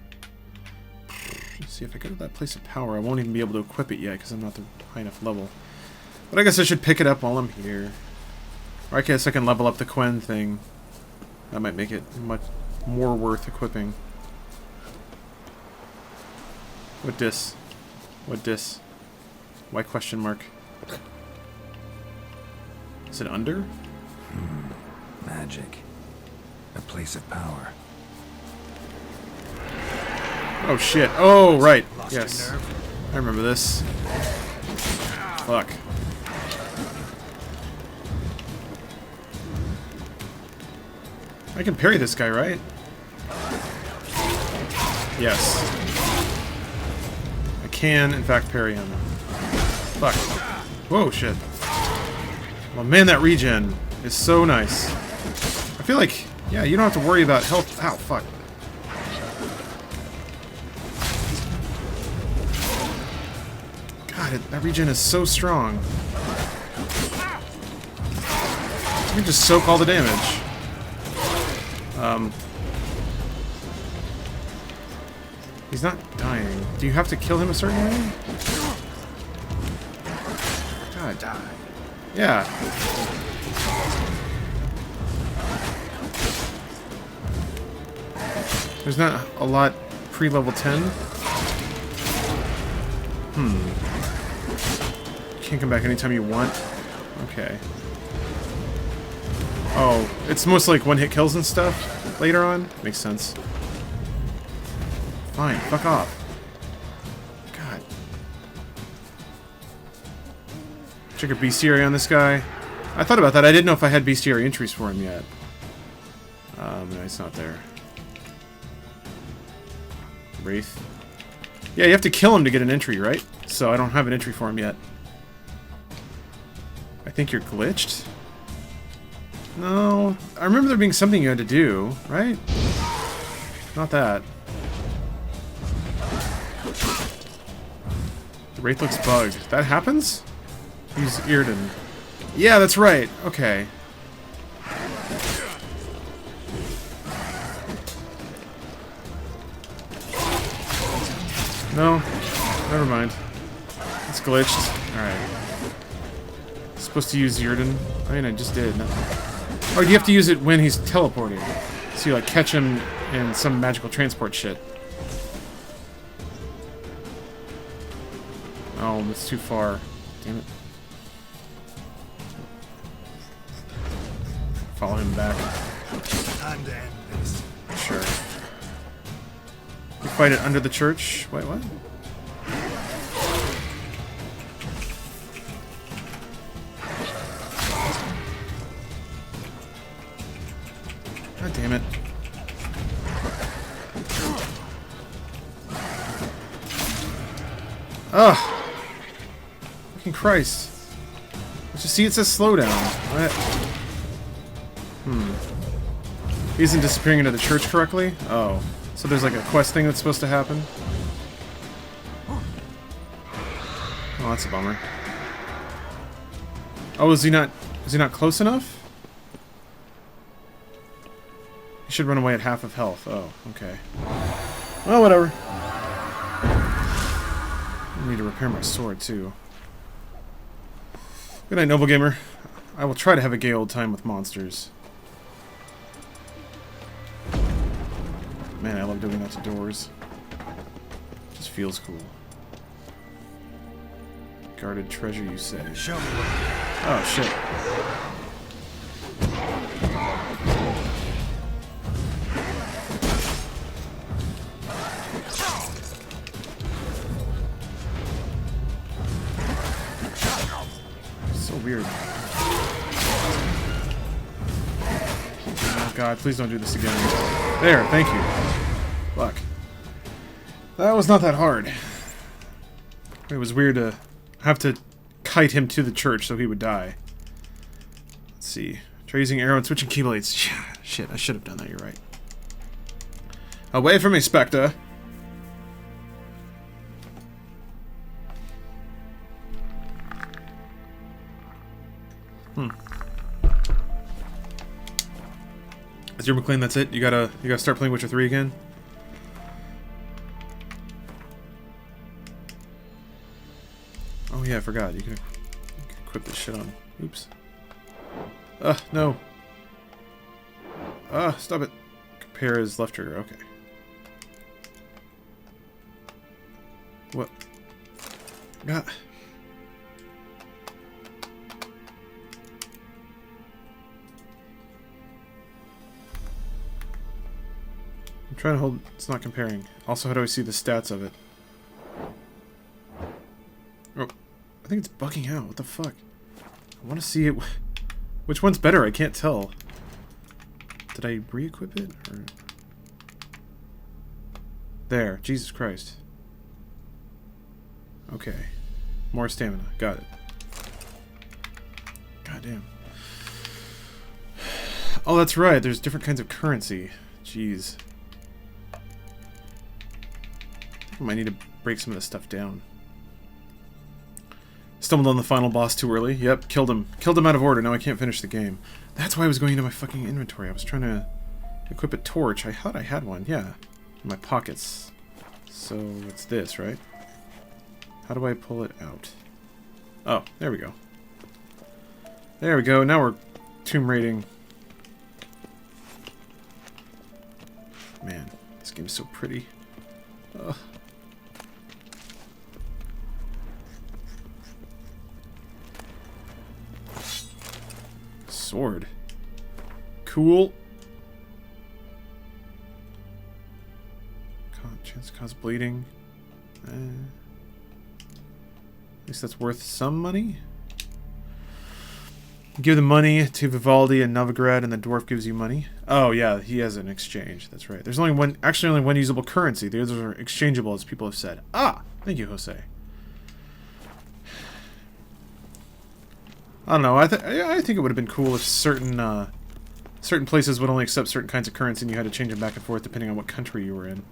Let's see, if I go to that place of power, I won't even be able to equip it yet because I'm not the high enough level. But I guess I should pick it up while I'm here. Or I guess I can level up the Quen thing. That might make it much more worth equipping. What dis? What dis? Why question mark? Is it under? Magic. A place of power. Oh shit. Oh, right. Yes. I remember this. Fuck. I can parry this guy, right? Yes. I can, in fact, parry him. Fuck. Whoa, shit. Well, man, that regen is so nice. I feel like, yeah, you don't have to worry about health. Ow, fuck. God, that regen is so strong. You can just soak all the damage. He's not dying. Do you have to kill him a certain way? God. Yeah. There's not a lot pre-level 10. Can't come back anytime you want. Okay. Oh, it's mostly like one-hit kills and stuff later on? Makes sense. Fine, fuck off. God. Check a bestiary on this guy. I thought about that. I didn't know if I had bestiary entries for him yet. No, it's not there. Wraith. Yeah, you have to kill him to get an entry, right? So I don't have an entry for him yet. I think you're glitched? No. I remember there being something you had to do, right? Not that. The Wraith looks bugged. That happens? Use Irden. Yeah, that's right. Okay. No. Never mind. It's glitched. Alright. Supposed to use Irden. I mean, I just did. Oh, you have to use it when he's teleporting. So you, like, catch him in some magical transport shit. Oh, that's too far. Damn it. Follow him back. Time to end this. Sure. You fight it under the church? Wait, what? God damn it. Ugh! Fucking Christ. Let's just see, it says slow down. What? He isn't disappearing into the church correctly? Oh. So there's like a quest thing that's supposed to happen? Oh, that's a bummer. Oh, is he not close enough? He should run away at half of health. Oh, okay. Well, whatever. I need to repair my sword, too. Good night, Noble Gamer. I will try to have a gay old time with monsters. Man, I love doing that to doors. Just feels cool. Guarded treasure, you say? Show me. Oh, shit. So weird. Oh god, please don't do this again. There, thank you. Fuck. That was not that hard. It was weird to have to kite him to the church so he would die. Let's see. Try using arrow and switching keyblades. Shit, I should have done that, you're right. Away from me, Spectre! Azure McLean, that's it? You gotta start playing Witcher 3 again? Oh yeah, I forgot. You can equip this shit on. Oops. No. Stop it. Compare his left trigger, okay. What? God. I'm trying to hold... It's not comparing. Also, how do I see the stats of it? Oh. I think it's bugging out. What the fuck? I want to see it... Which one's better? I can't tell. Did I re-equip it? Or... There. Jesus Christ. Okay. More stamina. Got it. God damn. Oh, that's right. There's different kinds of currency. Jeez. I might need to break some of this stuff down. Stumbled on the final boss too early. Yep, killed him. Killed him out of order. Now I can't finish the game. That's why I was going into my fucking inventory. I was trying to equip a torch. I thought I had one. Yeah. In my pockets. So it's this, right? How do I pull it out? Oh, there we go. There we go. Now we're tomb raiding. Man, this game's so pretty. Ugh. Sword. Cool. Chance to cause bleeding. At least that's worth some money. Give the money to Vivaldi and Novigrad, and the dwarf gives you money. Oh, yeah, he has an exchange. That's right. There's only one usable currency. The others are exchangeable, as people have said. Ah! Thank you, Jose. I don't know. I think it would have been cool if certain places would only accept certain kinds of currency and you had to change them back and forth depending on what country you were in.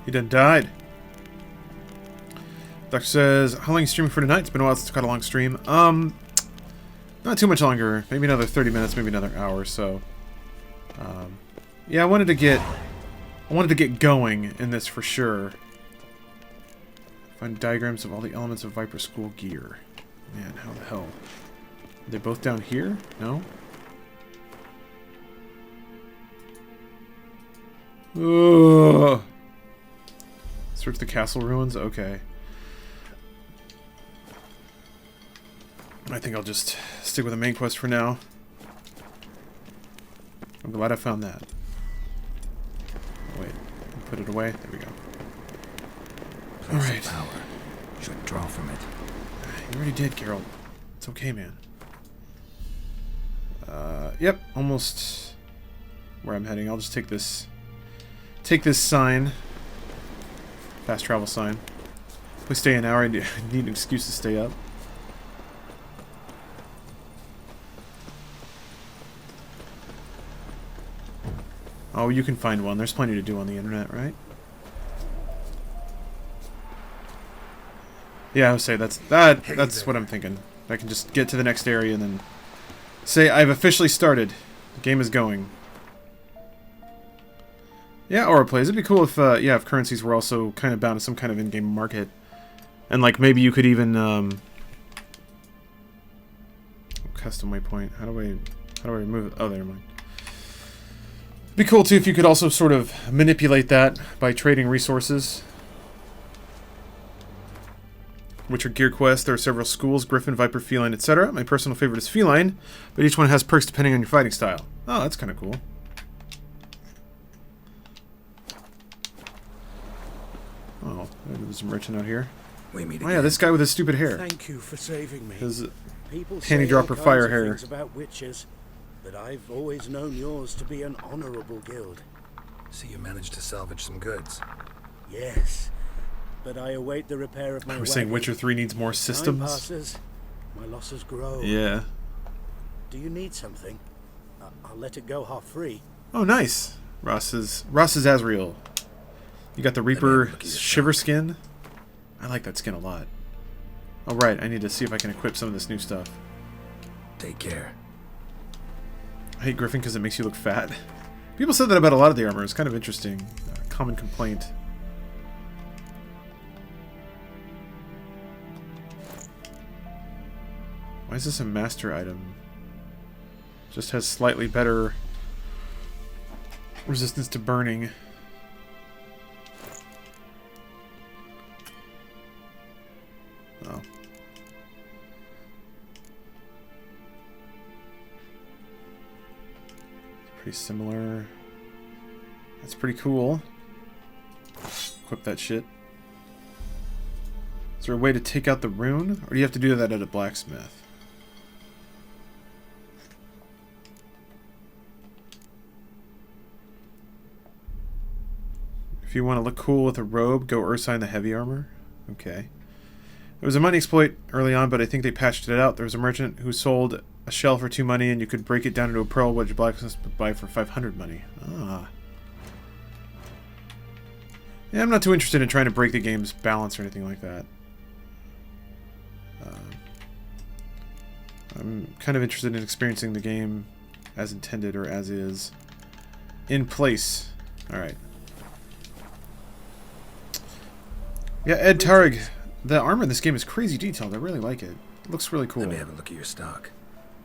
He done died. Doctor says, how long are you streaming for tonight? It's been a while since I caught a long stream. Not too much longer. Maybe another 30 minutes, maybe another hour or so. Yeah, I wanted to get going in this for sure. Find diagrams of all the elements of Viper School gear. Man, how the hell? Are they both down here? No? Ugh. Search the castle ruins? Okay. I think I'll just stick with the main quest for now. I'm glad I found that. Oh, wait. Put it away. There we go. Alright. Should draw from it. You already did, Geralt. It's okay, man. Yep. Almost where I'm heading. I'll just take this sign. Fast travel sign. Please stay an hour. I need an excuse to stay up. Oh, you can find one. There's plenty to do on the internet, right? Yeah, I would say that's what I'm thinking. I can just get to the next area and then say I've officially started. The game is going. Yeah, Aura plays. It'd be cool if if currencies were also kind of bound to some kind of in-game market, and like maybe you could even custom waypoint. How do I remove it? Oh, there, mind. It'd be cool too if you could also sort of manipulate that by trading resources. Which are gear quests. There are several schools: Griffin, Viper, Feline, etc. My personal favorite is Feline, but each one has perks depending on your fighting style. Oh, that's kind of cool. Oh, there's a merchant out here. Oh yeah, this guy with his stupid hair. Thank you for saving me. His People panty say dropper all kinds fire of hair. things about witches, but I've always known yours to be an honorable guild. So you managed to salvage some goods. Yes, but I await the repair of my We're saying Witcher 3 needs more systems. Time passes, my losses grow. Yeah. Do you need something? I'll let it go half free. Oh, nice. Ross is Azrael. You got the Reaper Shiver skin. I like that skin a lot. Oh, right. I need to see if I can equip some of this new stuff. Take care. I hate Griffin because it makes you look fat. People said that about a lot of the armor. It's kind of interesting. Common complaint. Why is this a master item? Just has slightly better resistance to burning. Oh. Pretty similar. That's pretty cool. Equip that shit. Is there a way to take out the rune? Or do you have to do that at a blacksmith? If you want to look cool with a robe, go Ursine the heavy armor. Okay. There was a money exploit early on, but I think they patched it out. There was a merchant who sold a shell for 2 money, and you could break it down into a pearl, which blacksmiths would buy for 500 money. Ah. Yeah, I'm not too interested in trying to break the game's balance or anything like that. I'm kind of interested in experiencing the game as intended or as is. In place. Alright. Yeah, Ed Tarig. The armor in this game is crazy detailed. I really like it. It looks really cool. Let me have a look at your stock.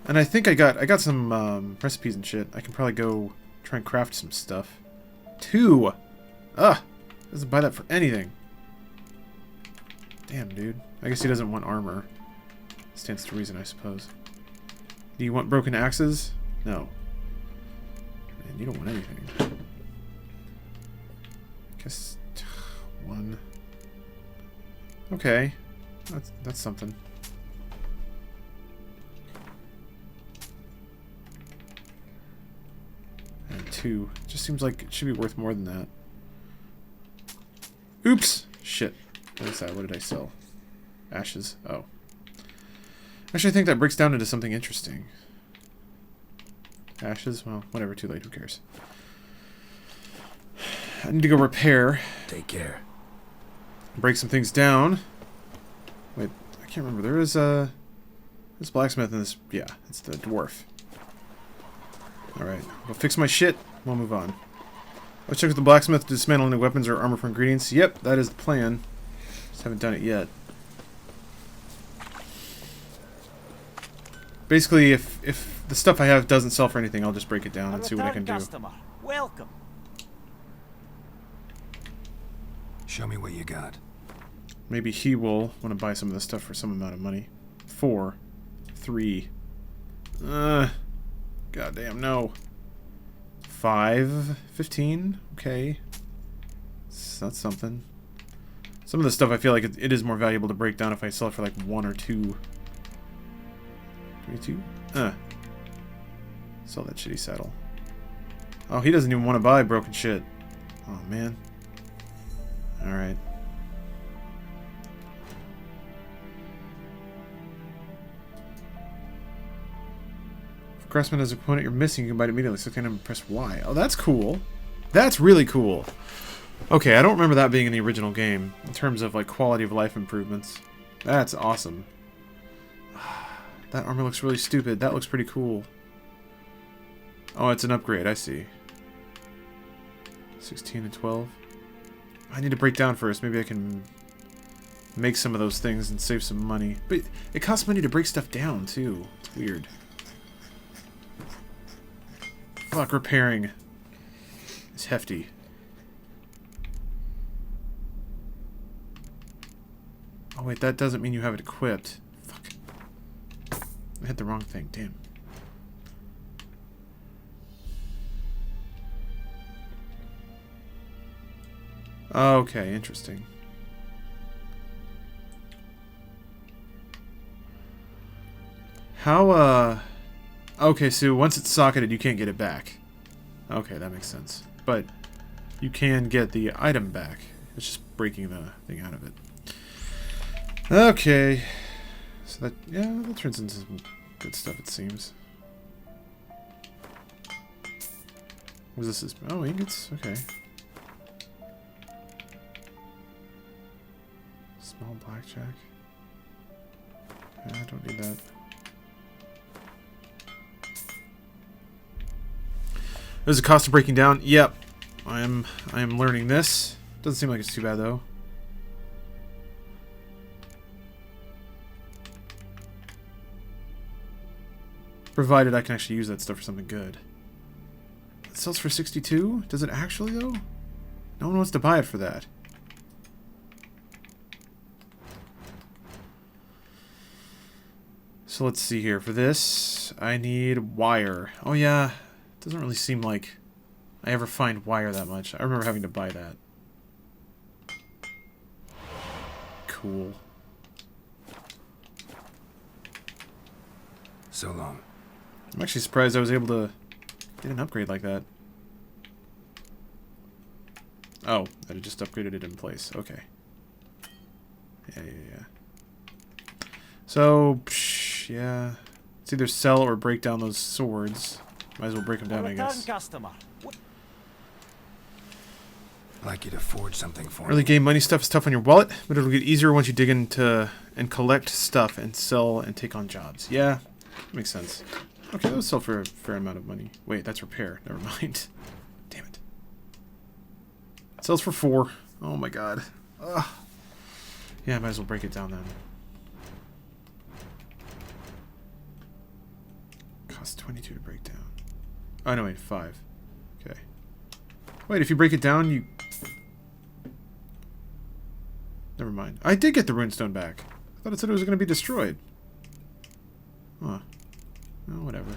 And I think I got some recipes and shit. I can probably go try and craft some stuff. 2! Ugh! Doesn't buy that for anything. Damn, dude. I guess he doesn't want armor. Stands to reason, I suppose. Do you want broken axes? No. Man, you don't want anything. Guess... 1. Okay. That's something. And 2. Just seems like it should be worth more than that. Oops! Shit. What is that? What did I sell? Ashes. Oh. Actually, I think that breaks down into something interesting. Ashes? Well, whatever. Too late. Who cares? I need to go repair. Take care. Break some things down. Wait, I can't remember. There is this blacksmith in this. Yeah, it's the dwarf. Alright. I'll fix my shit. We'll move on. I'll check with the blacksmith to dismantle any weapons or armor for ingredients. Yep, that is the plan. Just haven't done it yet. Basically, if the stuff I have doesn't sell for anything, I'll just break it down and see what I can do. Welcome. Show me what you got. Maybe he will want to buy some of this stuff for some amount of money. 4. 3. Goddamn, no. 5. 15. Okay. That's something. Some of the stuff I feel like it is more valuable to break down if I sell it for like 1 or 2. 22? Sell that shitty saddle. Oh, he doesn't even want to buy broken shit. Oh, man. Alright. If Craftsman has a component you're missing, you can buy it immediately. So kind of press Y. Oh, that's cool. That's really cool. Okay, I don't remember that being in the original game in terms of like quality of life improvements. That's awesome. That armor looks really stupid. That looks pretty cool. Oh, it's an upgrade. I see. 16 and 12. I need to break down first. Maybe I can make some of those things and save some money. But it costs money to break stuff down, too. It's weird. Fuck, repairing. It's hefty. Oh, wait, that doesn't mean you have it equipped. Fuck. I hit the wrong thing. Damn. Okay, interesting. How, okay, so once it's socketed, you can't get it back. Okay, that makes sense. But you can get the item back. It's just breaking the thing out of it. Okay. So that, yeah, that turns into some good stuff, it seems. Was this? Oh, ingots? Okay. Small blackjack. Yeah, I don't need that. There's a cost of breaking down. Yep. I am learning this. Doesn't seem like it's too bad though. Provided I can actually use that stuff for something good. It sells for 62? Does it actually though? No one wants to buy it for that. So let's see here. For this, I need wire. Oh yeah, it doesn't really seem like I ever find wire that much. I remember having to buy that. Cool. So long. I'm actually surprised I was able to get an upgrade like that. Oh, I just upgraded it in place. Okay. Yeah. So, yeah. It's either sell or break down those swords. Might as well break them down, I guess. I'd like you to forge something for Early me. game money stuff is tough on your wallet, but it'll get easier once you dig into and collect stuff and sell and take on jobs. Yeah, makes sense. Okay, those sell for a fair amount of money. Wait, that's repair. Never mind. Damn it. It sells for 4. Oh my god. Ugh. Yeah, I might as well break it down then. Costs 22 to break down. Oh no, wait, 5. Okay. Wait, if you break it down, you Never mind. I did get the runestone back. I thought it said it was going to be destroyed. Huh. Oh, whatever.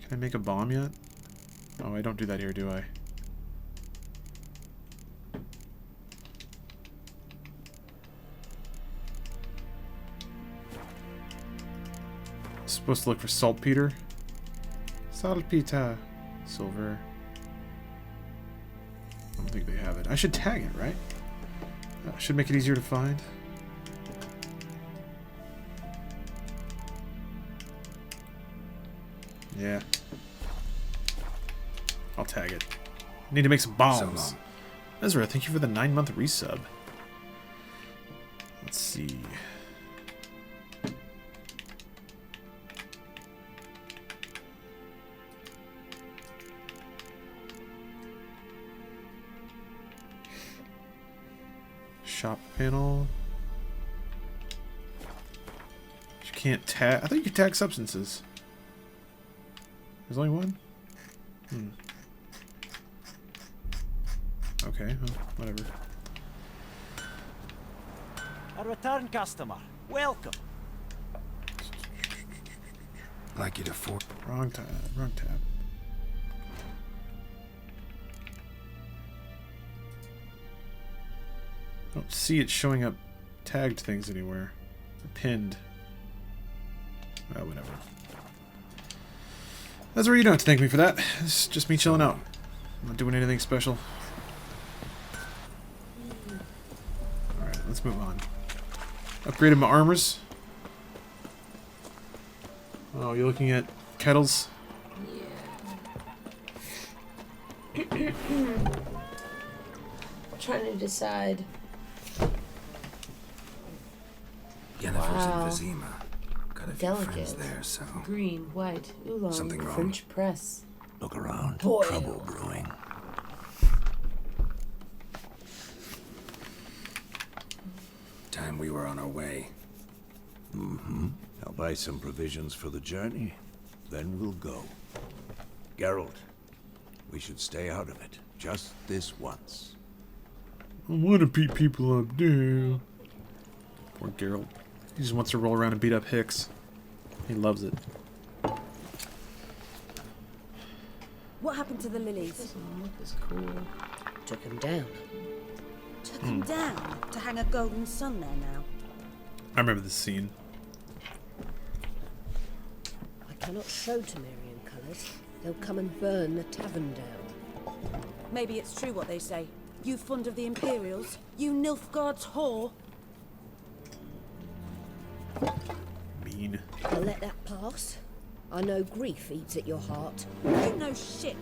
Can I make a bomb yet? Oh, I don't do that here, do I? Supposed to look for saltpeter. Saltpeter. Silver. I don't think they have it. I should tag it, right? Should make it easier to find. Yeah. I'll tag it. Need to make some bombs. Ezra, thank you for the 9-month resub. Let's see. Shop panel. You can't tag. I think you can tag substances. There's only one? Okay, whatever. A return customer. Welcome. Like you to for Wrong tab. Wrong tab. I don't see it showing up tagged things anywhere. Or pinned. Oh, whatever. That's where you don't have to thank me for that. It's just me chilling out. I'm not doing anything special. Alright, let's move on. Upgraded my armors. Oh, you're looking at kettles? Yeah. Trying to decide. Yennefer's in Vizima. Got a few Delicate. friends there, so... Green, white, oolong, Something wrong? French press. Look around. Boil. Trouble brewing. Time we were on our way. Mm-hmm. I'll buy some provisions for the journey. Then we'll go. Geralt, we should stay out of it. Just this once. I want to beat people up, dude. Poor Geralt. He just wants to roll around and beat up Hicks. He loves it. What happened to the lilies? Doesn't look as cool. Took him down. Took him down to hang a golden sun there now. I remember this scene. I cannot show Temerian colours. They'll come and burn the tavern down. Maybe it's true what they say. You fond of the Imperials? You Nilfgaard's whore? Mean. I'll let that pass. I know grief eats at your heart. You know shit.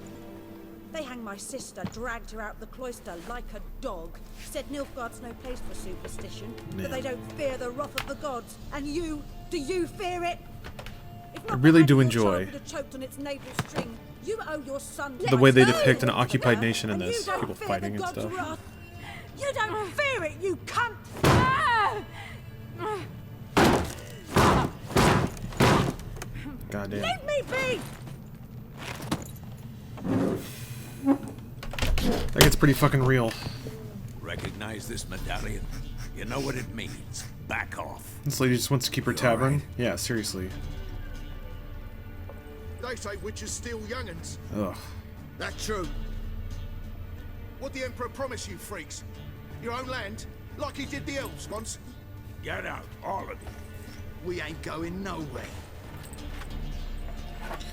They hanged my sister, dragged her out the cloister like a dog. Said Nilfgaard's no place for superstition, that they don't fear the wrath of the gods. And you, do you fear it? I really do enjoy Choked on its navel string. You owe your son the way they depict an occupied nation in this. People fighting and stuff. You don't fear it, you cunt! Goddamn. Leave me be! That gets pretty fucking real. Recognize this medallion? You know what it means. Back off. This lady just wants to keep her tavern? Yeah, seriously. They say witches steal young'uns. Ugh. That's true. What the Emperor promise you, freaks? Your own land? Like he did the elves once? Get out, all of you. We ain't going nowhere.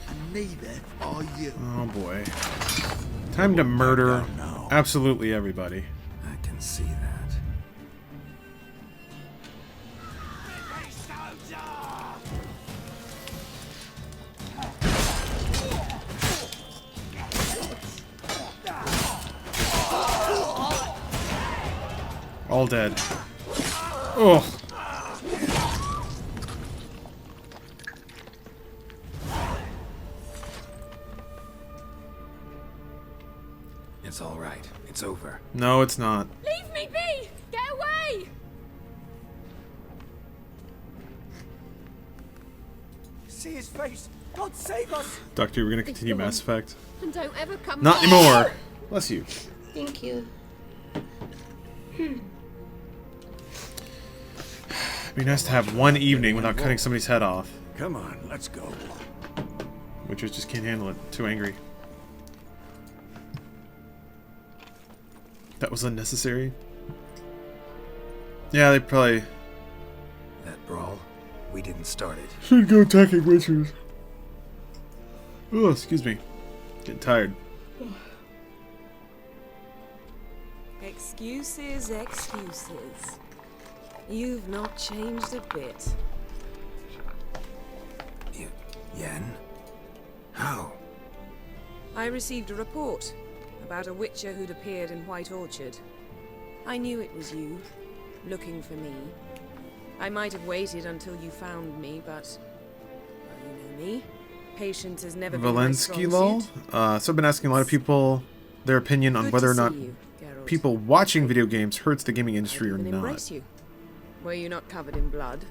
And neither are you. Oh boy. Time to murder absolutely everybody. I can see that. All dead. Oh. It's all right. It's over. No, it's not. Leave me be! Get away! See his face! God save us! Doctor, we're gonna continue Mass Effect. And don't ever come Not back. anymore. Bless you. Thank you. It'd be nice to have one evening without cutting somebody's head off. Come on, let's go. Witchers just can't handle it. Too angry. That was unnecessary. Yeah, they probably... That brawl, we didn't start it. should go attacking witchers. Oh, excuse me. Getting tired. Excuses, excuses. You've not changed a bit. Yen? How? I received a report about a witcher who'd appeared in White Orchard. I knew it was you, looking for me. I might have waited until you found me, but... well, you know me. Patience has never been my strong Valensky lol? suit. So I've been asking a lot of people their opinion on Good whether or to not see you, Geralt. people watching video games hurts the gaming industry or I'd even not. embrace you. Were you not covered in blood?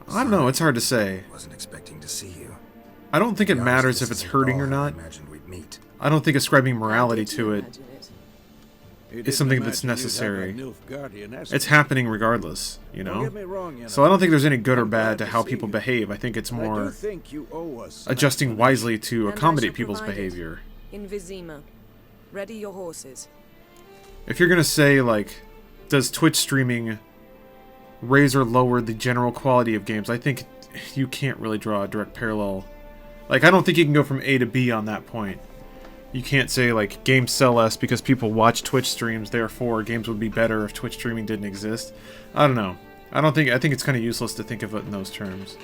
I don't know, it's hard to say. Wasn't expecting to see you. I don't think it matters if it's hurting or not. I don't think ascribing morality to it is something that's necessary. It's happening regardless, you know? Don't get me wrong, you know. So I don't think there's any good or bad to how people behave. I think it's But I do more think you owe us adjusting wisely to And I accommodate shall people's provide it. behavior. In Vizima. Ready your horses. If you're gonna say, like, does Twitch streaming raise or lower the general quality of games, I think you can't really draw a direct parallel. Like, I don't think you can go from A to B on that point. You can't say, like, games sell less because people watch Twitch streams, therefore games would be better if Twitch streaming didn't exist. I don't know. I think it's kind of useless to think of it in those terms.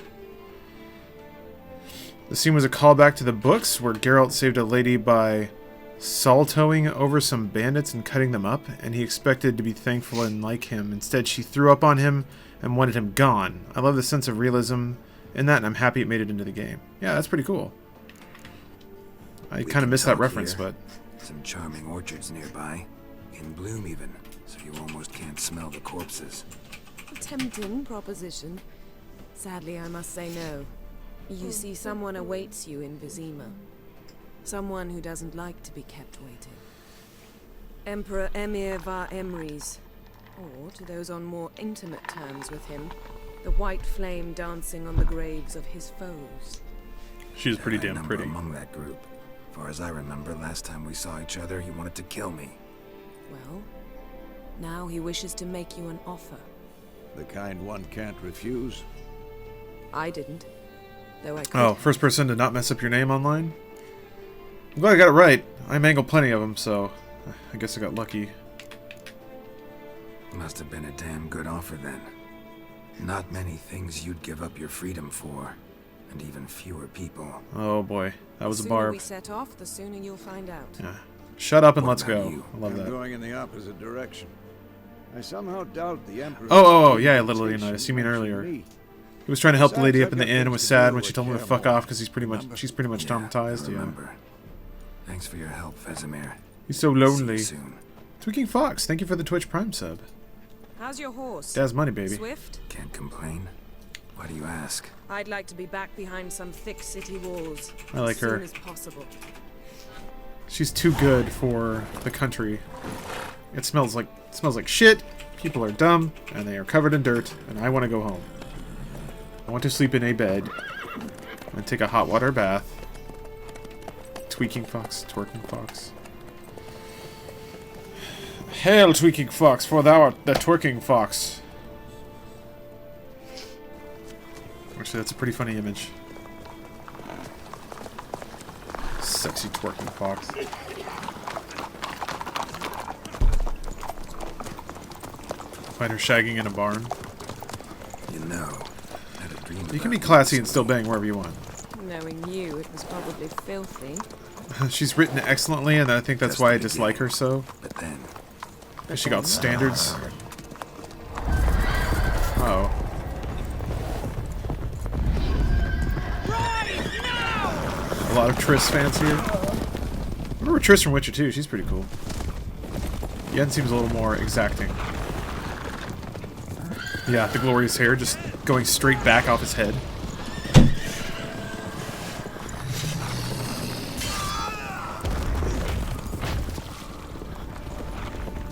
The scene was a callback to the books, where Geralt saved a lady by saltoing over some bandits and cutting them up, and he expected to be thankful and like him. Instead, she threw up on him and wanted him gone. I love the sense of realism in that, and I'm happy it made it into the game. Yeah, that's pretty cool. I kind of missed that reference, but... Some charming orchards nearby. In bloom even, so you almost can't smell the corpses. A tempting proposition. Sadly, I must say no. You see, someone awaits you in Vizima. Someone who doesn't like to be kept waiting. Emperor Emir var Emrys. Or, to those on more intimate terms with him, the white flame dancing on the graves of his foes. She was pretty damn pretty. Among that group. Far as I remember, last time we saw each other, he wanted to kill me. Well, now he wishes to make you an offer. The kind one can't refuse. I didn't, though I could. Oh, first person to not mess up your name online? I'm glad I got it right. I mangled plenty of them, so I guess I got lucky. Must have been a damn good offer then. Not many things you'd give up your freedom for, and even fewer people. Oh boy, that was a The sooner barb. we set off, the sooner you'll find out. Yeah. Shut up and What let's about go. you? I love I'm that. going in the opposite direction. I somehow doubt the Emperor. Oh, yeah, literally noticed. You mean earlier. He was trying to help the lady up in the inn and was sad when she told him to fuck off because she's pretty much traumatized. I Yeah. remember. Thanks for your help, Vesemir. He's so lonely. See you soon. Tweaking Fox, thank you for the Twitch Prime sub. How's your horse? Dad's money, baby. Swift? Can't complain. Why do you ask? I'd like to be back behind some thick city walls. I like as her. soon as possible. She's too good for the country. It smells like shit. People are dumb and they are covered in dirt, and I want to go home. I want to sleep in a bed and take a hot water bath. Tweaking Fox, twerking Fox. Hail, Tweaking Fox, for thou art the twerking fox. Actually, that's a pretty funny image. Sexy twerking fox. Find her shagging in a barn. You know, I had a dream You can be about classy and still bang wherever you want. Knowing you, it was probably filthy. She's written excellently, and I think that's why I dislike her so. But then... Because she got standards. Uh-oh. A lot of Triss fans here. I remember Triss from Witcher 2. She's pretty cool. Yen seems a little more exacting. Yeah, the glorious hair just going straight back off his head.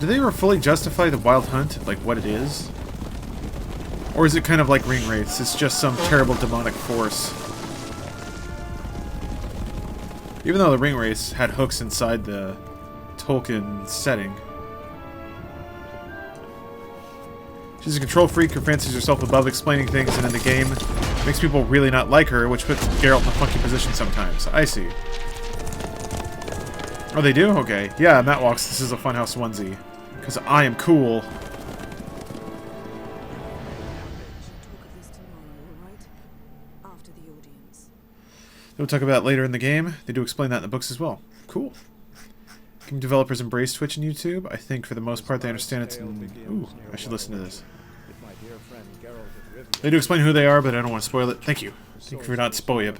Do they ever fully justify the Wild Hunt, like what it is? Or is it kind of like Ring Wraiths? It's just some terrible demonic force. Even though the Ring Wraiths had hooks inside the Tolkien setting. She's a control freak who fancies herself above explaining things, and in the game makes people really not like her, which puts Geralt in a funky position sometimes. I see. Oh, they do? Okay. Yeah, Matt walks. This is a Funhouse onesie. Because I am cool. They'll talk about it later in the game. They do explain that in the books as well. Cool. Game developers embrace Twitch and YouTube. I think for the most part they understand it's... Ooh, I should listen to this. They do explain who they are, but I don't want to spoil it. Thank you. Thank you for not spoiling.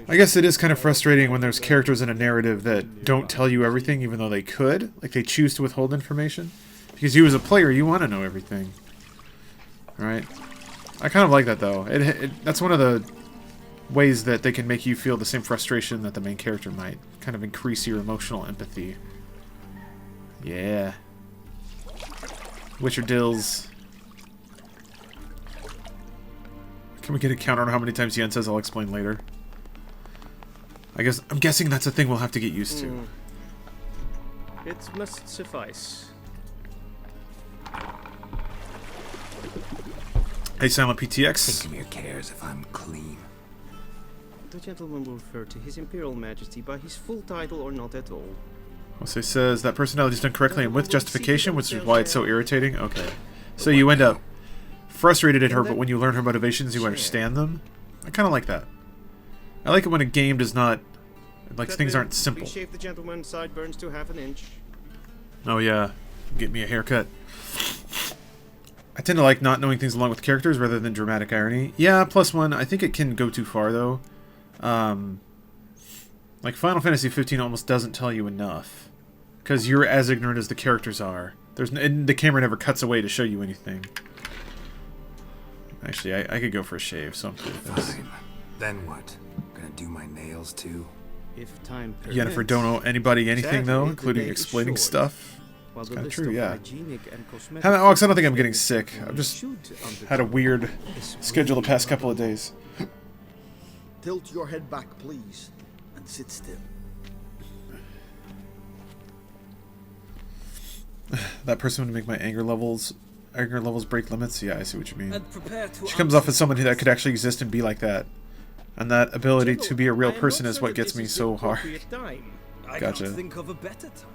I guess it is kind of frustrating when there's characters in a narrative that don't tell you everything, even though they could. Like, they choose to withhold information. Because you as a player, you want to know everything. Right? I kind of like that, though. That's one of the ways that they can make you feel the same frustration that the main character might. Kind of increase your emotional empathy. Yeah. Witcher Dills. Can we get a counter on how many times Yen says I'll explain later? I'm guessing that's a thing we'll have to get used to. It must suffice. Hey, Silent PTX. Think of your cares if I'm clean. The gentleman will refer to His Imperial Majesty by his full title or not at all. Also says that personality is done correctly and with justification, which is why it's so irritating. Okay. So you end up frustrated at her, but when you learn her motivations, you understand them. I kind of like that. I like it when a game does not... Like, things aren't simple. We shave the gentleman's sideburns to half an inch. Oh, yeah. Get me a haircut. I tend to like not knowing things along with characters rather than dramatic irony. Yeah, +1. I think it can go too far, though. Like, Final Fantasy 15 almost doesn't tell you enough. Because you're as ignorant as the characters are. And the camera never cuts away to show you anything. Actually, I could go for a shave, so I'm cool with this. Fine. Then what? Gonna do my nails, too? If time permits. Yennefer don't owe anybody anything, though, including explaining stuff. It's kind of true, yeah. Alex, I don't think I'm getting sick. I've just had a weird schedule the past couple of days. Tilt your head back, please, and sit still. That person would make my anger levels break limits. Yeah, I see what you mean. She comes off as somebody that could actually exist and be like that, and that ability to be a real person is what gets me so hard. I Gotcha. can't think of a better time.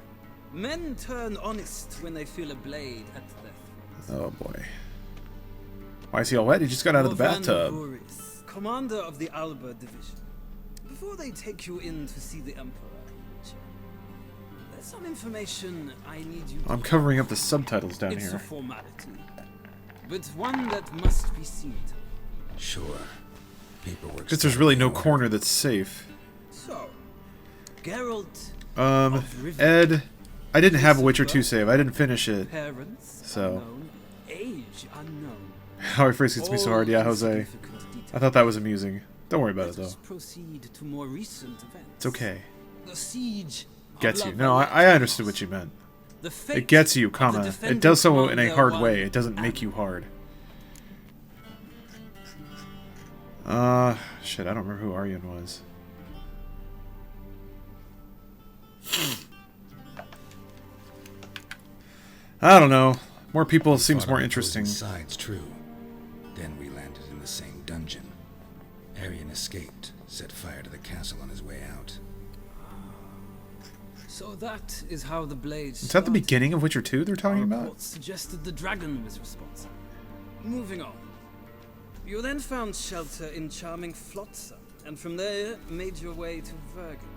Men turn honest when they feel a blade at their throat. Oh boy. Why is he all wet? He just got out of the bathtub. Boris, commander of the Alba division. Before they take you in to see the Emperor, there's some information I need you to... I'm covering up the subtitles down It's here. a formality, but one that must be seen to. Sure. Paperwork. Because there's really no corner that's safe. So, Geralt... Ed... I didn't have a Witcher 2 save. I didn't finish it. Parents So... unknown, age unknown. How he phrase gets me so hard. Yeah, Jose. I thought that was amusing. Don't worry about it, though. Proceed to more recent events. It's okay. The siege Gets you. No, I understood what you meant. It gets you, comma. It does so in a hard way. It doesn't make you hard. Shit, I don't remember who Aryan was. I don't know. More people seems more interesting. Sides true. Then we landed in the same dungeon. Aryan escaped, set fire to the castle on his way out. So that is how the blades. Is that the beginning of Witcher 2 they're talking about? Reports suggested the dragon was responsible. Moving on. You then found shelter in charming Flotsam, and from there made your way to Vergen.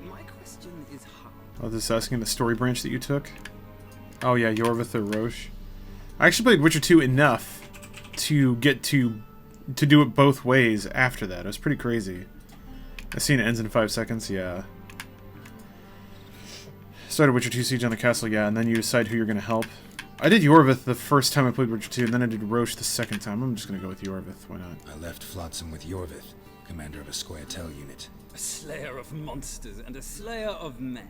My question is how? Oh, this is asking the story branch that you took? Oh yeah, Yorvith or Roche. I actually played Witcher 2 enough to get to do it both ways after that. It was pretty crazy. I seen it ends in 5 seconds, yeah. Started Witcher 2 Siege on the Castle, yeah, and then you decide who you're going to help. I did Yorvith the first time I played Witcher 2, and then I did Roche the second time. I'm just going to go with Yorvith, why not? I left Flotsam with Yorvith. commander of a Squaretel unit. A slayer of monsters and a slayer of men.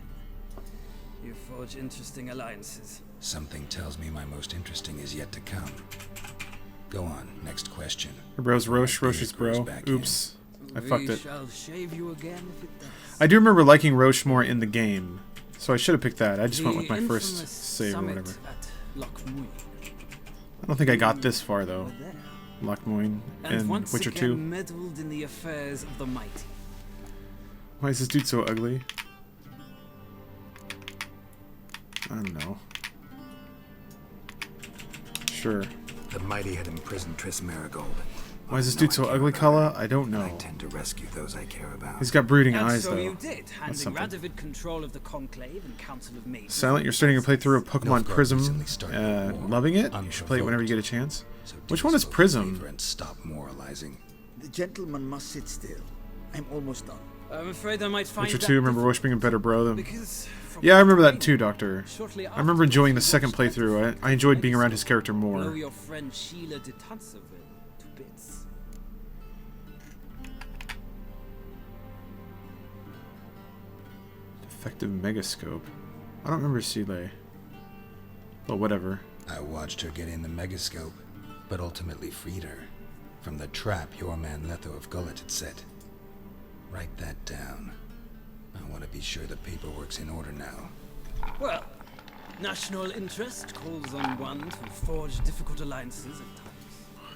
You forge interesting alliances. Something tells me my most interesting is yet to come. Go on, next question. Your bro's Roche, Roche's bro. Oops. I fucked it. Shall shave you again if it does. I do remember liking Roche more in the game, so I should have picked that. I just went with my first save or whatever. I don't think I got this far though. Lochmoin and Witcher 2. Meddled in the affairs of the mighty. Why is this dude so ugly? I don't know. Sure. The mighty had imprisoned Triss Marigold. Why is this dude so ugly, Kala? I don't know. I tend to rescue those I care about. He's got brooding eyes, so though. You did, handing Radovid control of the Conclave and Council of Mages. Silent, you're starting to play through a Pokemon Prism. Loving it? You should play it whenever you get a chance. Which one is Prism? And stop moralizing. The gentleman must sit still. I'm almost done. I'm afraid I might find Witcher 2, remember Roche being a better bro than... Because yeah, I remember that too, Doctor. I remember enjoying the second playthrough. I enjoyed being around his character more. Blow your friend Sheila de Tanserville to bits. Defective Megascope. I don't remember Seeley. But whatever. I watched her get in the Megascope, but ultimately freed her from the trap your man Letho of Gullet had set. Write that down. I want to be sure the paperwork's in order now. Well, national interest calls on one to forge difficult alliances at times.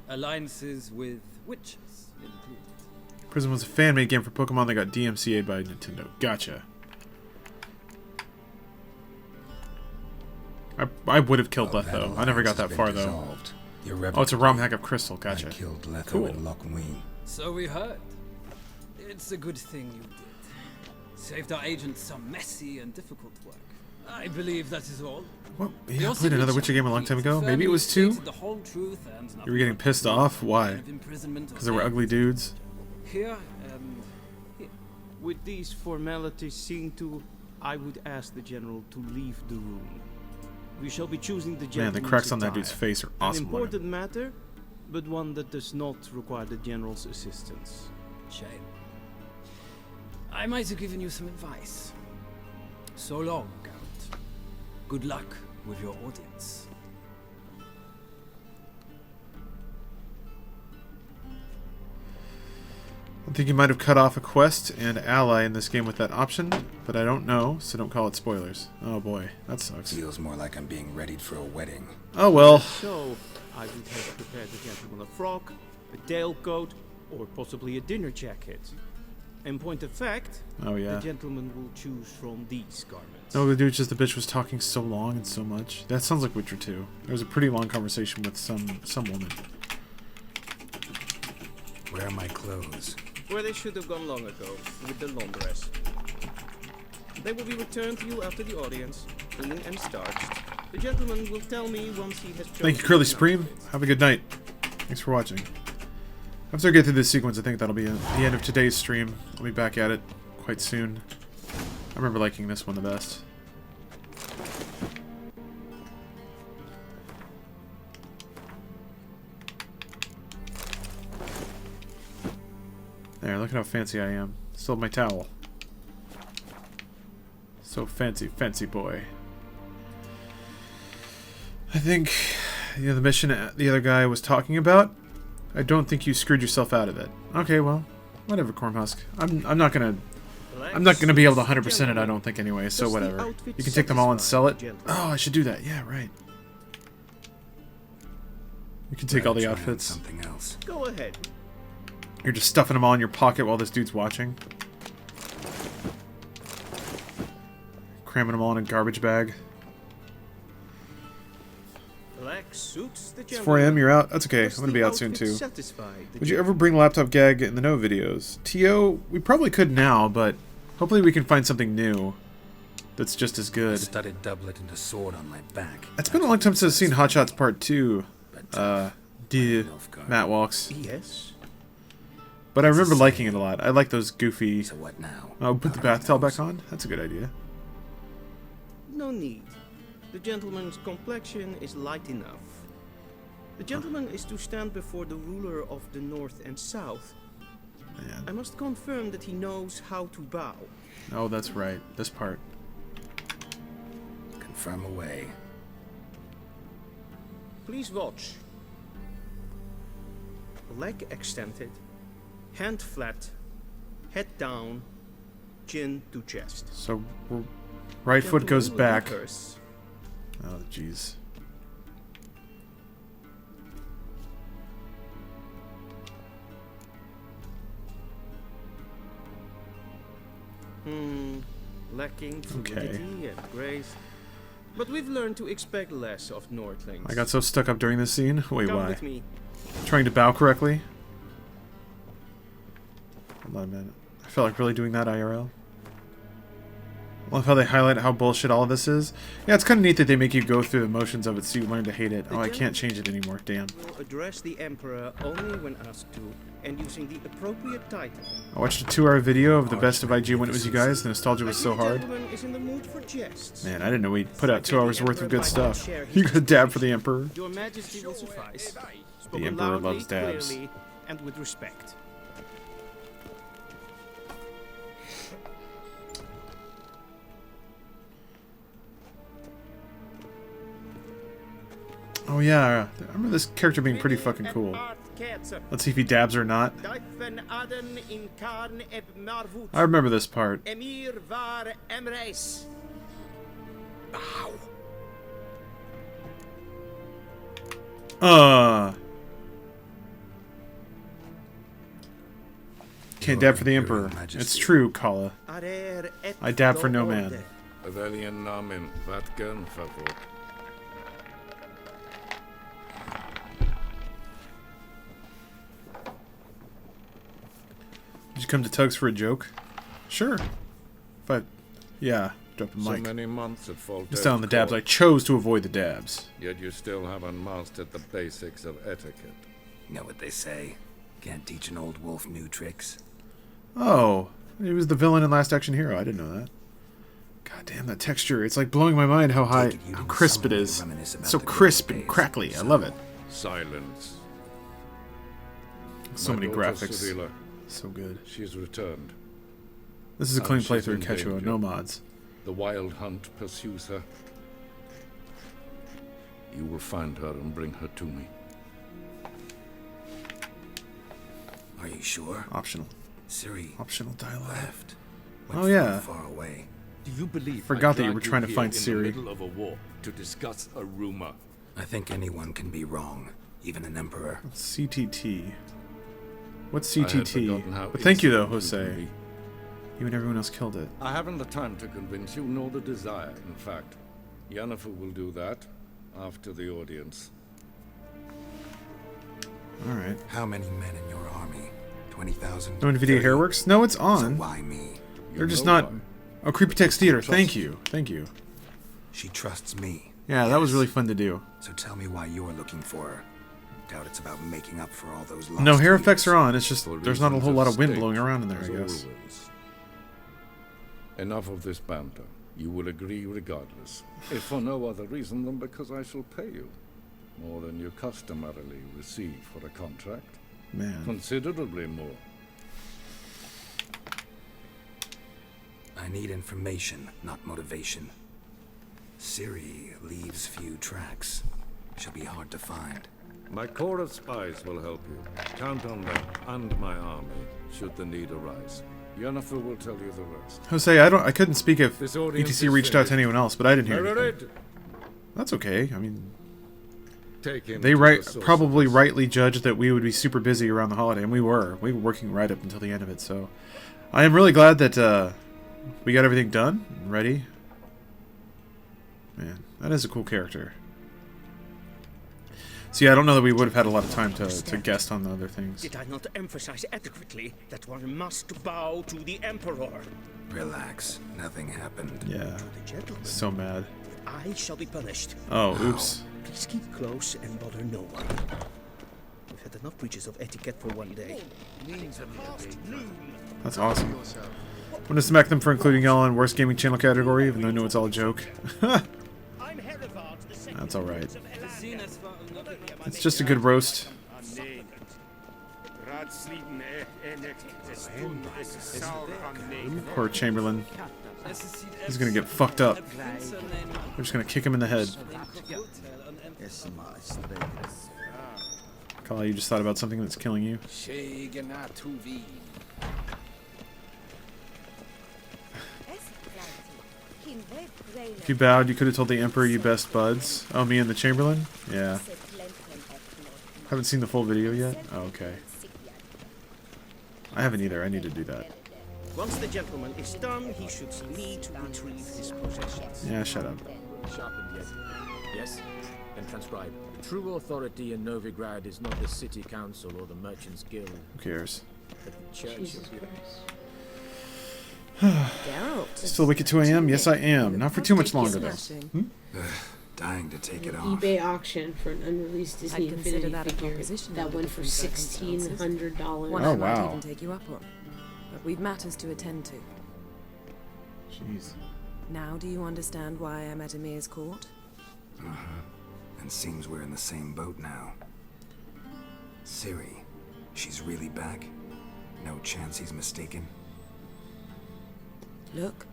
Alliances with witches included. Prism was a fan-made game for Pokemon that got DMCA'd by Nintendo. Gotcha. I would have killed Letho. I never got that far, though. Oh, it's a ROM hack of Crystal. Gotcha. I killed Letho cool. and Lochmoin. So we heard. It's a good thing you did. Saved our agents some messy and difficult work. I believe that is all. Well, yeah, I played another Witcher game a long time ago. Maybe it was 2? You were getting pissed off? Why? Because there were ugly dudes? Here and here. With these formalities seen to, I would ask the General to leave the room. We shall be choosing the General's Man, the cracks on that attire. dude's face are awesome. An important matter, but one that does not require the General's assistance. Shame. I might have given you some advice. So long, Geralt. Good luck with your audience. I think you might have cut off a quest and ally in this game with that option, but I don't know, so don't call it spoilers. Oh boy, that sucks. Feels more like I'm being readied for a wedding. Oh well. So, I would have prepared the gentleman a frock, a tailcoat, or possibly a dinner jacket. In point of fact, the gentleman will choose from these garments. No, the dude, just the bitch was talking so long and so much. That sounds like Witcher 2. There was a pretty long conversation with some woman. Where are my clothes? Where they should have gone long ago, with the laundress. They will be returned to you after the audience, clean and starched. The gentleman will tell me once he has chosen. Thank you, Curly Supreme. Have a good night. Thanks for watching. After I get through this sequence, I think that'll be the end of today's stream. I'll be back at it quite soon. I remember liking this one the best. There, look at how fancy I am. Still have my towel. So fancy, fancy boy. I think, the mission the other guy was talking about, I don't think you screwed yourself out of it. Okay, well, whatever, Cornhusk. I'm not gonna be able to 100% it, I don't think, anyway, so whatever. You can take them all and sell it. Oh, I should do that. Yeah, right. You can take all the outfits. Something else. Go ahead. You're just stuffing them all in your pocket while this dude's watching. Cramming them all in a garbage bag. Black suits the It's 4 AM, you're out? That's okay. I'm gonna be out soon too. Would you ever bring laptop gag in the no videos? T.O., we probably could now, but hopefully we can find something new that's just as good. A studded doublet and a sword on my back. It's been a long time since I've seen Hot Shots Part 2. Matt Walks. Yes. But I remember liking it a lot. I like those goofy... So what now? Oh, put the bath towel back on? That's a good idea. No need. The gentleman's complexion is light enough. The gentleman is to stand before the ruler of the North and South. I must confirm that he knows how to bow. Oh, that's right. This part. Confirm away. Please watch. Leg extended, hand flat, head down, chin to chest. So, right foot goes Gentleman back. reverse. Oh, jeez. Lacking fluidity and grace. But we've learned to expect less of Nordlings. I got so stuck up during this scene. Wait, Come why? with me. Trying to bow correctly? Hold on a minute. I felt like really doing that IRL. I love how they highlight how bullshit all of this is. Yeah, it's kind of neat that they make you go through the motions of it so you learn to hate it. Oh, I can't change it anymore. Damn. Will address the Emperor only when asked to, and using the appropriate title. I watched a 2-hour video of the best of IG when it was you guys. The nostalgia was so hard. Is in the mood for jests. Man, I didn't know we'd put out 2 hours worth of good stuff. You got a dab for the Emperor. Your Majesty will suffice. The Spoken Emperor loudly, loves dabs. clearly, and with respect. Oh yeah, I remember this character being pretty fucking cool. Let's see if he dabs or not. I remember this part. Can't dab for the Emperor. It's true, Kala. I dab for no man. Did you come to Tugs for a joke? Sure. But, yeah, drop the mic. So many months at fault. Just down the dabs. I chose to avoid the dabs. Yet you still haven't mastered the basics of etiquette. You know what they say? Can't teach an old wolf new tricks. Oh, he was the villain in Last Action Hero. I didn't know that. God damn, that texture. It's like blowing my mind how how crisp it is. It's so crisp and crackly. I love it. Silence. So many graphics. Cyrilla, so good. She's returned. This is a clean She's playthrough in of Quechua, danger. no mods. The wild hunt pursues her. You will find her and bring her to me. Are you sure? Optional. Siri. Optional dialogue. Left. Oh yeah. Far away. Do you believe Forgot that you I were dragged trying to here find in Siri. the middle of a war to discuss a rumor? I think anyone can be wrong, even an emperor. CTT. What's I had CTT? forgotten how But thank you though, instant you Jose. can be. You and everyone else killed it. I haven't the time to convince you, nor the desire, in fact. Yennefer will do that after the audience. Alright. How many men in your army? 20,000? No NVIDIA Hairworks? No, it's on. So why me? They're just not... Oh, Creepy Text Theater. Thank you. Thank you. She trusts me. Yeah, that was really fun to do. So tell me why you're looking for her. Doubt it's about making up for all those lost No, hair years. effects are on. It's just there's not a reasons whole lot of wind state, blowing around in there, as I guess. always. Enough of this banter. You will agree regardless. If for no other reason than because I shall pay you. More than you customarily receive for a contract. Man. Considerably more. I need information, not motivation. Siri leaves few tracks. She'll be hard to find. My corps of spies will help you. Count on them and my army, should the need arise. Yennefer will tell you the rest. Jose, I couldn't speak if This audience ETC is reached out to finished. anyone else, but I didn't hear anything. Meredith, That's okay. I mean, take him they to right the probably sorceress. rightly judged that we would be super busy around the holiday, and we were. We were working right up until the end of it. So, I am really glad that we got everything done and ready. Man, that is a cool character. So yeah, I don't know that we would have had a lot of time to guest on the other things. Did I not emphasize adequately that one must bow to the Emperor? Relax. Nothing happened. Yeah. The gentleman. So mad. I shall be punished. Oh, oops. Please keep close and bother no one. We've had enough breaches of etiquette for one day. That's awesome. Want to smack them for including y'all in worst gaming channel category, even though I know it's all a joke. That's alright. It's just a good roast. Poor Chamberlain. He's gonna get fucked up. We're just gonna kick him in the head. Kala, you just thought about something that's killing you? If you bowed, you could have told the Emperor you best buds. Oh, me and the Chamberlain? Yeah. Haven't seen the full video yet? Oh, okay. I haven't either. I need to do that. Once the gentleman is done, he should need to retrieve his possessions. Yeah, shut up. Sharpened yet? Yes? Then transcribe. The true authority in Novigrad is not the city council or the merchants guild. Who cares? But the church of Geralt. Still awake at 2 a.m.? Yes, I am. Not for too much longer, though. Dying to take it off. eBay auction for an unreleased Disney I'd consider Infinity that a figure proposition that under went for different circumstances. $1,600. One Oh, I might wow. even take you up on. But we've matters to attend to. Jeez. Now do you understand why I'm at Emir's court? Uh-huh. And seems we're in the same boat now. Ciri, she's really back? No chance he's mistaken? Look.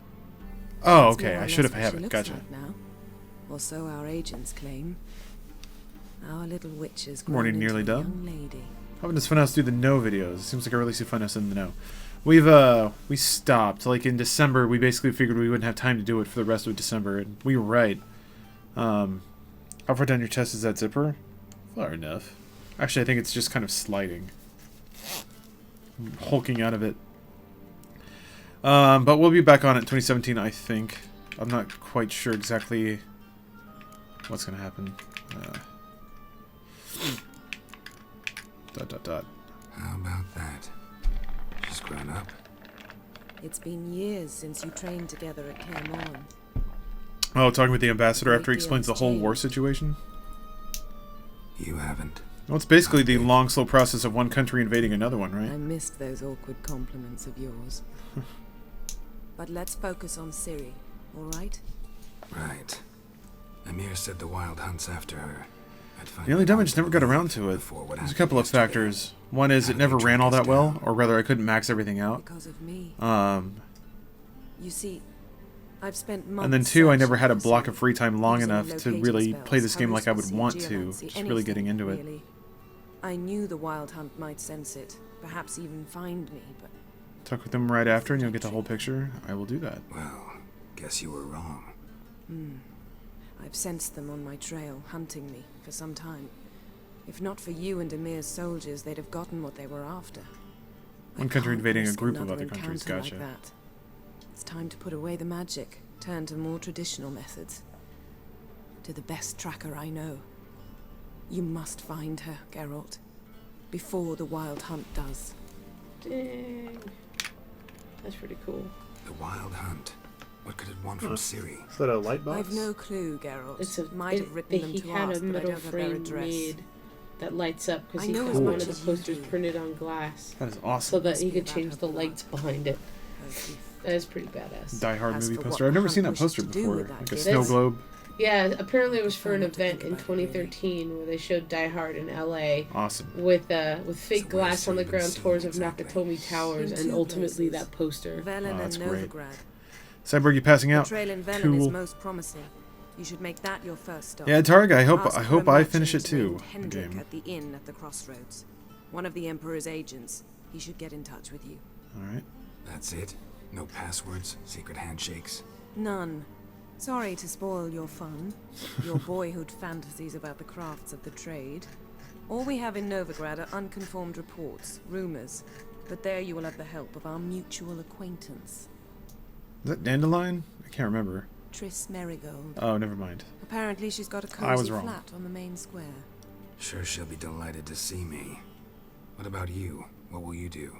Oh, That's okay. more or I should have less what had she it. looks Gotcha. like now. Or so our agents claim. Our little witch is Morning grown into nearly a done. young lady. How does Funhouse do the no videos? It seems like I really see Funhouse in the no. We stopped. Like in December, we basically figured we wouldn't have time to do it for the rest of December, and we were right. How far down your chest is that zipper? Far enough. Actually, I think it's just kind of sliding. I'm hulking out of it. But we'll be back on it in 2017, I think. I'm not quite sure exactly what's going to happen. Dot. How about that? She's grown up. It's been years since you trained together at Claremont. Oh, talking with the ambassador after he explains the whole war situation? You haven't. Well, it's basically the long, slow process of one country invading another one, right? I missed those awkward compliments of yours. But let's focus on Ciri, all right? Right. Emir said the Wild Hunt's after her. The only damage never got around to it. There's a couple of factors. One is it never ran all that well, or rather I couldn't max everything out. Because of me. You see, I've spent months. And then two, I never had a block of free time long enough to really play this game like I would want to. Just really getting into it. I knew the Wild Hunt might sense it, perhaps even find me, but... Talk with them right after and you'll get the whole picture. I will do that. Well, guess you were wrong. I've sensed them on my trail, hunting me, for some time. If not for you and Emir's soldiers, they'd have gotten what they were after. One country invading a risk group of another other countries, encounter gotcha. like that. It's time to put away the magic, turn to more traditional methods. To the best tracker I know. You must find her, Geralt. Before the Wild Hunt does. Dang. That's pretty cool. The Wild Hunt. What could it want from Ciri? Is that a light box? I've no clue, Geralt. It's a, Might have written them he to had ask, a but I metal don't have their frame address. made that lights up because I he know had as one much of the as you posters do. printed on glass. That is awesome. So that he Must be could about change her the blood. lights behind it. Oh, That is pretty badass. Die Hard As movie for poster. what I've never Hunt seen that wished poster to do before. with that Like a gift. snow globe. Yeah, apparently it was for an Try not to event think in about it, 2013 where they showed Die Hard in LA. Awesome. With fake glass on the ground seen tours of exactly? Nakatomi Towers In and two ultimately places. that poster. Velen and that's great. Novigrad. Cyborg, you passing The out? trail in Velen Cool. is most promising. You should make that your first stop. Yeah, Targ, I Ask hope for a I finish it merchant too. named The Hendrik game. at the inn at the crossroads. One of the Emperor's agents. He should get in touch with you. Alright. That's it? No passwords? Secret handshakes? None. Sorry to spoil your fun, your boyhood fantasies about the crafts of the trade. All we have in Novigrad are unconformed reports, rumors, but there you will have the help of our mutual acquaintance. Is that Dandelion? I can't remember. Triss Merigold. Oh, never mind. Apparently she's got a I was cozy wrong. flat on the main square. Sure she'll be delighted to see me. What about you? What will you do?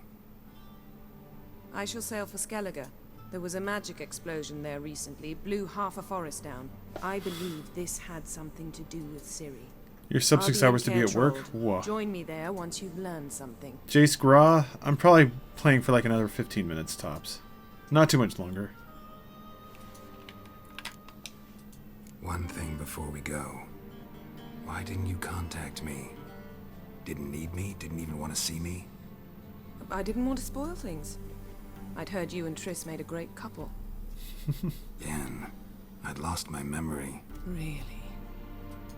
I shall sail for Skellige. There was a magic explosion there recently, blew half a forest down. I believe this had something to do with Ciri. You're sub 6 hours to be at work? Whoa. Join me there once you've learned something. Jace Gra, I'm probably playing for like another 15 minutes tops. Not too much longer. One thing before we go. Why didn't you contact me? Didn't need me? Didn't even want to see me? I didn't want to spoil things. I'd heard you and Triss made a great couple. Yen, I'd lost my memory. Really?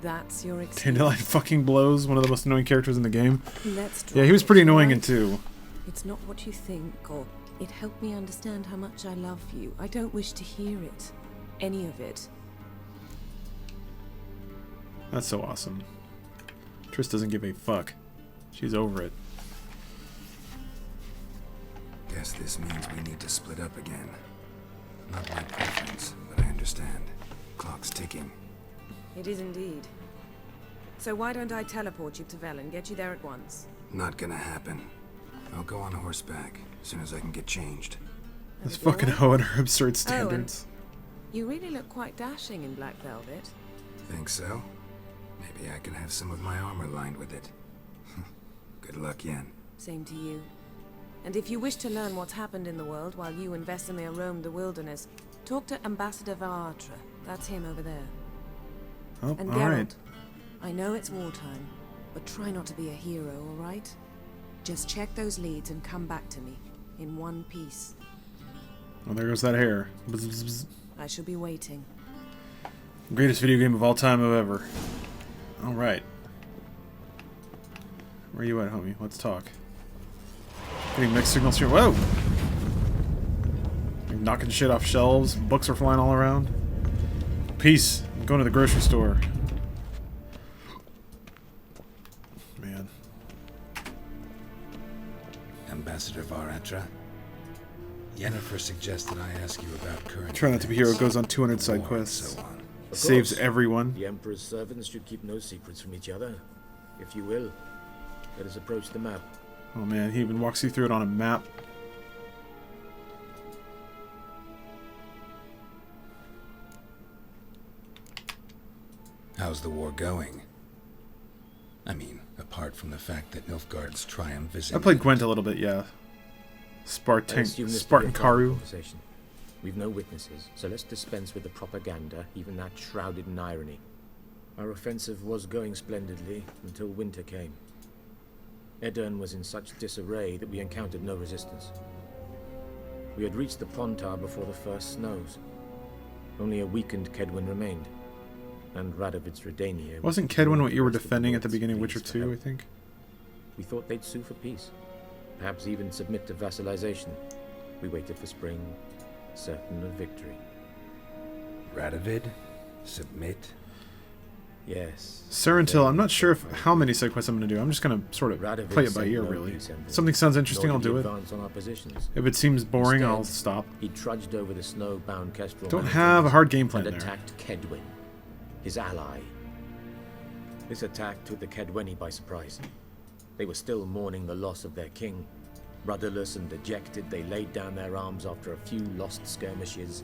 That's your excuse? Dandelion fucking blows, one of the most annoying characters in the game. Let's Yeah, he was pretty annoying in right? 2. It's not what you think, or it helped me understand how much I love you. I don't wish to hear it. Any of it. That's so awesome. Triss doesn't give a fuck. She's over it. Guess this means we need to split up again. Not my preference, but I understand. Clock's ticking. It is indeed. So why don't I teleport you to Velen, get you there at once? Not gonna happen. I'll go on horseback as soon as I can get changed. This fucking hoe and her absurd standards. You really look quite dashing in black velvet. Think so? Maybe I can have some of my armor lined with it. Good luck, Yen. Same to you. And if you wish to learn what's happened in the world while you and Vesemir roamed the wilderness, talk to Ambassador Varatra. That's him over there. Oh, and all Geralt, right. I know it's wartime, but try not to be a hero, all right? Just check those leads and come back to me, in one piece. Well, there goes that hair. Bzz, bzz, bzz. I shall be waiting. Greatest video game of all time ever. All right. Where you at, homie? Let's talk. Getting mixed signals here. Whoa! You're knocking shit off shelves. Books are flying all around. Peace. I'm going to the grocery store. Man. Ambassador Varatra? Yennefer suggested I ask you about current Try not to be hero. Goes on 200 side quests. Saves everyone. The Emperor's servants should keep no secrets from each other. If you will, let us approach the map. Oh man, he even walks you through it on a map. How's the war going? I mean, apart from the fact that Nilfgaard's triumph is... I played Gwent a little bit, yeah. Spartan Karu. Conversation. We've no witnesses, so let's dispense with the propaganda, even that shrouded in irony. Our offensive was going splendidly until winter came. Edirn was in such disarray that we encountered no resistance. We had reached the Pontar before the first snows. Only a weakened Kedwin remained, and Radovid's Redania... Wasn't Kedwin what you were defending at the beginning of Witcher 2, I think? We thought they'd sue for peace, perhaps even submit to vassalization. We waited for spring, certain of victory. Radovid? Submit? Yes. Serentil, I'm not sure how many side quests I'm going to do. I'm just going to sort of play it by ear, really. If something sounds interesting, I'll do it. If it seems boring, I'll stop. He trudged over the snow-bound Kestrel Don't have a hard game plan and there. attacked Kedwin, his ally. This attack took the Kedweni by surprise. They were still mourning the loss of their king. Rudderless and dejected, they laid down their arms after a few lost skirmishes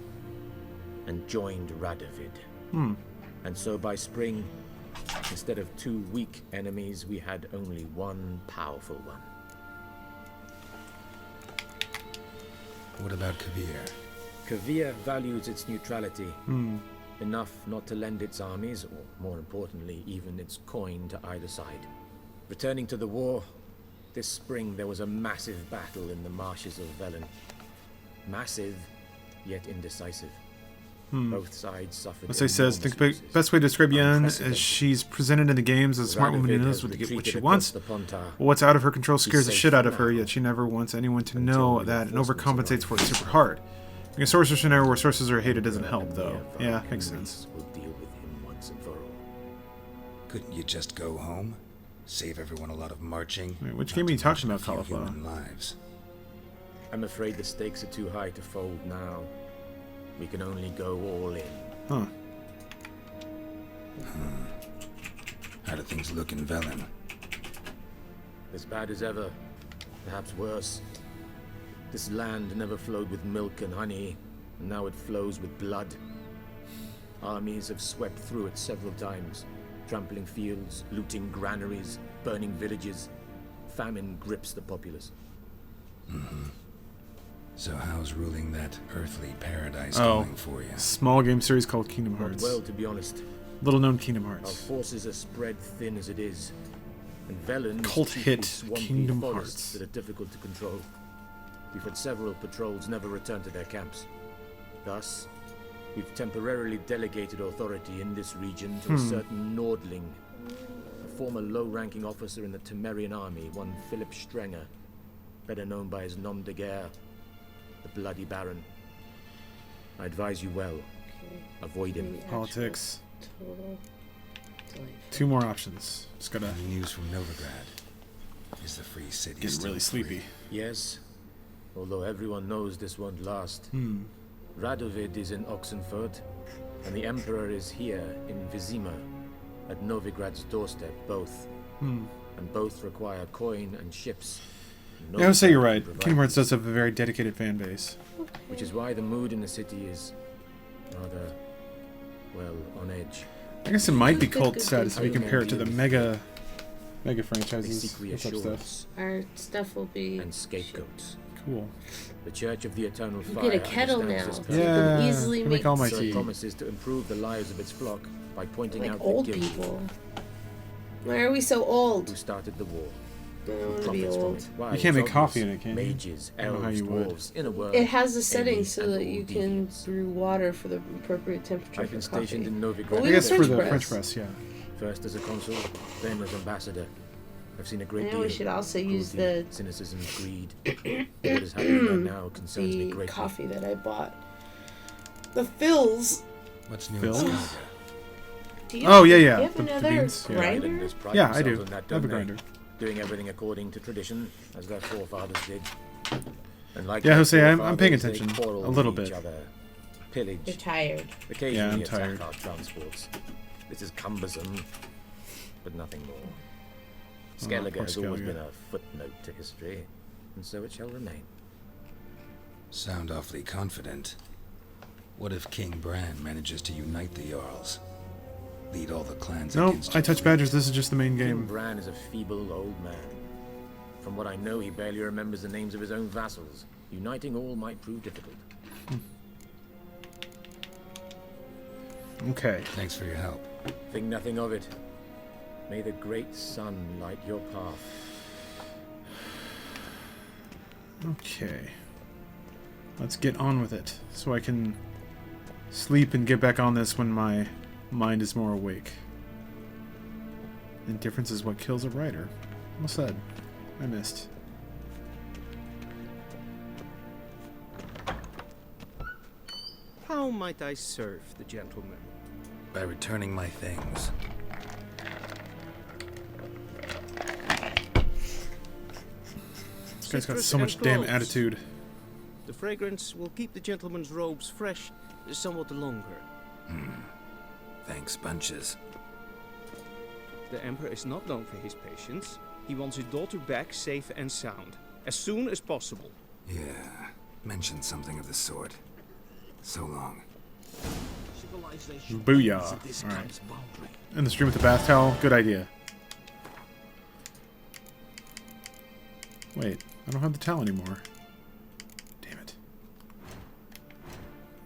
and joined Radovid. And so by spring, instead of 2 weak enemies, we had only one powerful one. What about Kavir? Kavir values its neutrality. Enough not to lend its armies, or more importantly, even its coin to either side. Returning to the war, this spring there was a massive battle in the marshes of Velen. Massive, yet indecisive. Both sides suffered. As I says, think the best way to describe Yen is she's presented in the games as a smart woman who knows what to get what she wants. But what's out of her control scares the shit out of her, yet she never wants anyone to know that and overcompensates for it super hard. Being a sorceress scenario where sources are hated doesn't help, though. Yeah, makes sense. We'll deal with him once and for all. Couldn't you just go home? Save everyone a lot of marching? Wait, which game are you talking about, Cauliflower? Lives. I'm afraid the stakes are too high to fold now. We can only go all in. Huh. How do things look in Velen? As bad as ever. Perhaps worse. This land never flowed with milk and honey, and now it flows with blood. Armies have swept through it several times, trampling fields, looting granaries, burning villages. Famine grips the populace. So how's ruling that earthly paradise going for you? Small game series called Kingdom Hearts. Well, to be honest. Little known Kingdom Our Hearts. forces are spread thin as it is. And Velen's Cult chiefly hit swampy Kingdom forests Hearts. that are difficult to control. We've had several patrols never return to their camps. Thus, we've temporarily delegated authority in this region to a certain Nordling, a former low-ranking officer in the Temerian army, one Philip Strenger, better known by his nom de guerre, the Bloody Baron. I advise you well. Avoid him. Politics. Total. 2 more options. Just gotta. Any news from Novigrad? Is the free city Getting still really free? sleepy. Yes, although everyone knows this won't last. Radovid is in Oxenfurt, and the Emperor is here in Vizima, at Novigrad's doorstep, both. And both require coin and ships. Yeah, I would say you're right. Kingdom Hearts does have a very dedicated fan base. Which is why the mood in the city is rather, well, on edge. I guess it might be cult good. status if you compare it to the mega They franchises. seek What's up, reassurance stuff? Our stuff will be and scapegoats. Cool. The Church of the Eternal You Fire get a kettle understands now. this You Yeah, can easily I make make all my So it tea. promises to improve the lives of its flock by pointing like out old the guilty people. Why are we so old? who started the war. I don't want to be Profits from old. it. Why, You can't make it's coffee obvious. in it, can you? Mages, I don't know how elves, you would. dwarves, in a word. It has a setting any so and that all you can deviants. brew water for the appropriate temperature I've for been coffee. stationed in Novigrad. But we I have guess for French the press. French press, yeah. First as a consul, then as ambassador. I've seen a great I know deal. we should also use cruelty, the cynicism, greed. What is happening there now concerns me the greatly. coffee that I bought. The fills. What's new Phil? in Skyrim? Do you Oh, yeah, do yeah. you have The another beans, yeah. grinder? Islanders pride Yeah, I do. themselves on that, I have a don't they? grinder. Doing everything according to tradition, as their forefathers did. And like Yeah, their Jose, I'm paying forefathers, they attention. quarrel A little with each bit. other, pillage, You're tired. occasionally Yeah, I'm attack tired. our transports. This is cumbersome, but nothing more. Skellige poor has always Skellige. been a footnote to history, and so it shall remain. Sound awfully confident. What if King Bran manages to unite the Jarls? Lead all the clans No, against I you? touch badgers. This is just the main King game. Bran is a feeble old man. From what I know, he barely remembers the names of his own vassals. Uniting all might prove difficult. Okay. Thanks for your help. Think nothing of it. May the great sun light your path. Okay. Let's get on with it, so I can sleep and get back on this when my mind is more awake. Indifference is what kills a writer. What's that? I missed. How might I serve the gentleman? By returning my things. This guy's got Citrus so much and damn cloves. attitude. The fragrance will keep the gentleman's robes fresh somewhat longer. Thanks, bunches. The Emperor is not known for his patience. He wants his daughter back safe and sound, as soon as possible. Yeah, mentioned something of the sort. So long. Booyah. Alright. In the stream with the bath towel? Good idea. Wait, I don't have the towel anymore. Damn it.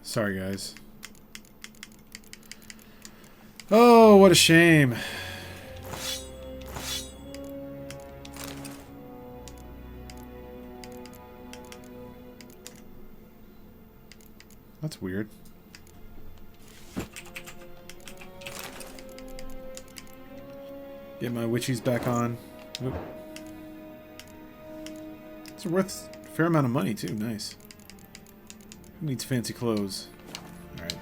Sorry, guys. Oh, what a shame. That's weird. Get my witchies back on. Oop. It's worth a fair amount of money, too. Nice. Who needs fancy clothes? Alright.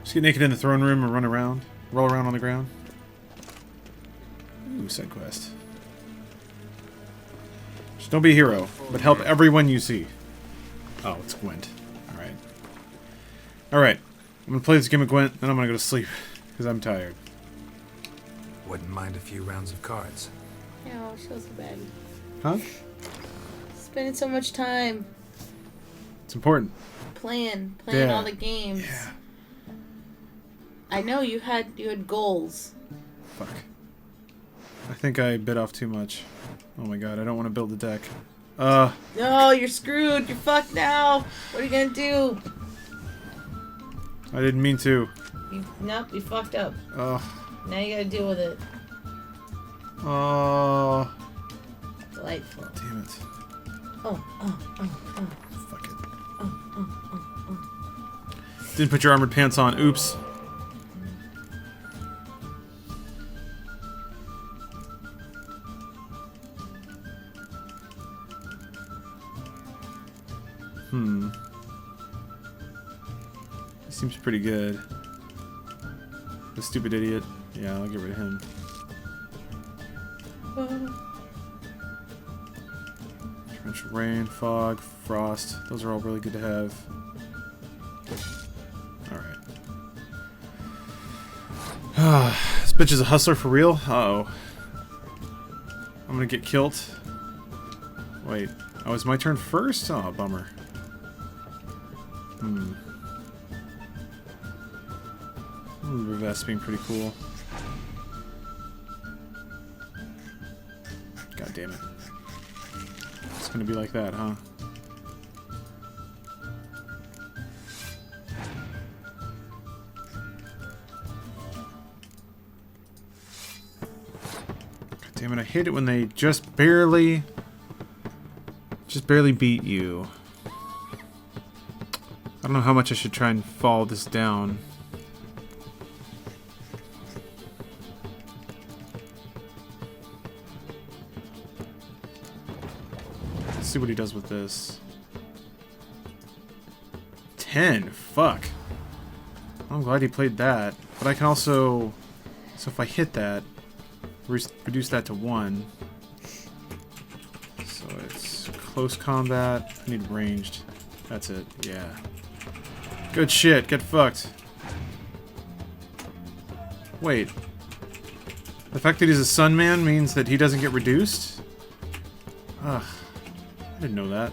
Just get naked in the throne room and run around. Roll around on the ground. Ooh, side quest. Just don't be a hero, but help everyone you see. Oh, it's Gwent. Alright. Alright. I'm gonna play this game of Gwent, then I'm gonna go to sleep. Because I'm tired. Wouldn't mind a few rounds of cards. Yeah, she was bad. Huh? Spending so much time It's important. playing Yeah. all the games. Yeah. I know you had goals. Fuck. I think I bit off too much. Oh my god, I don't want to build a deck. No, you're screwed. You're fucked now. What are you gonna do? I didn't mean to. Nope, you fucked up. Ugh. Now you gotta deal with it. Oh. Delightful. Damn it. Oh. Fuck it. Didn't put your armored pants on. Oops. Seems pretty good. The stupid idiot. Yeah, I'll get rid of him. Torrential rain, fog, frost. Those are all really good to have. Alright. This bitch is a hustler for real? Uh-oh. I'm gonna get killed. Wait. Oh, it's my turn first? Oh, bummer. That's being pretty cool. God damn it. It's gonna be like that, huh? God damn it, I hate it when they just barely beat you. I don't know how much I should try and follow this down. Let's see what he does with this. 10. Fuck. I'm glad he played that. But I can also... So if I hit that, reduce that to 1. So it's close combat. I need ranged. That's it. Yeah. Good shit. Get fucked. Wait. The fact that he's a sun man means that he doesn't get reduced? Ugh. I didn't know that.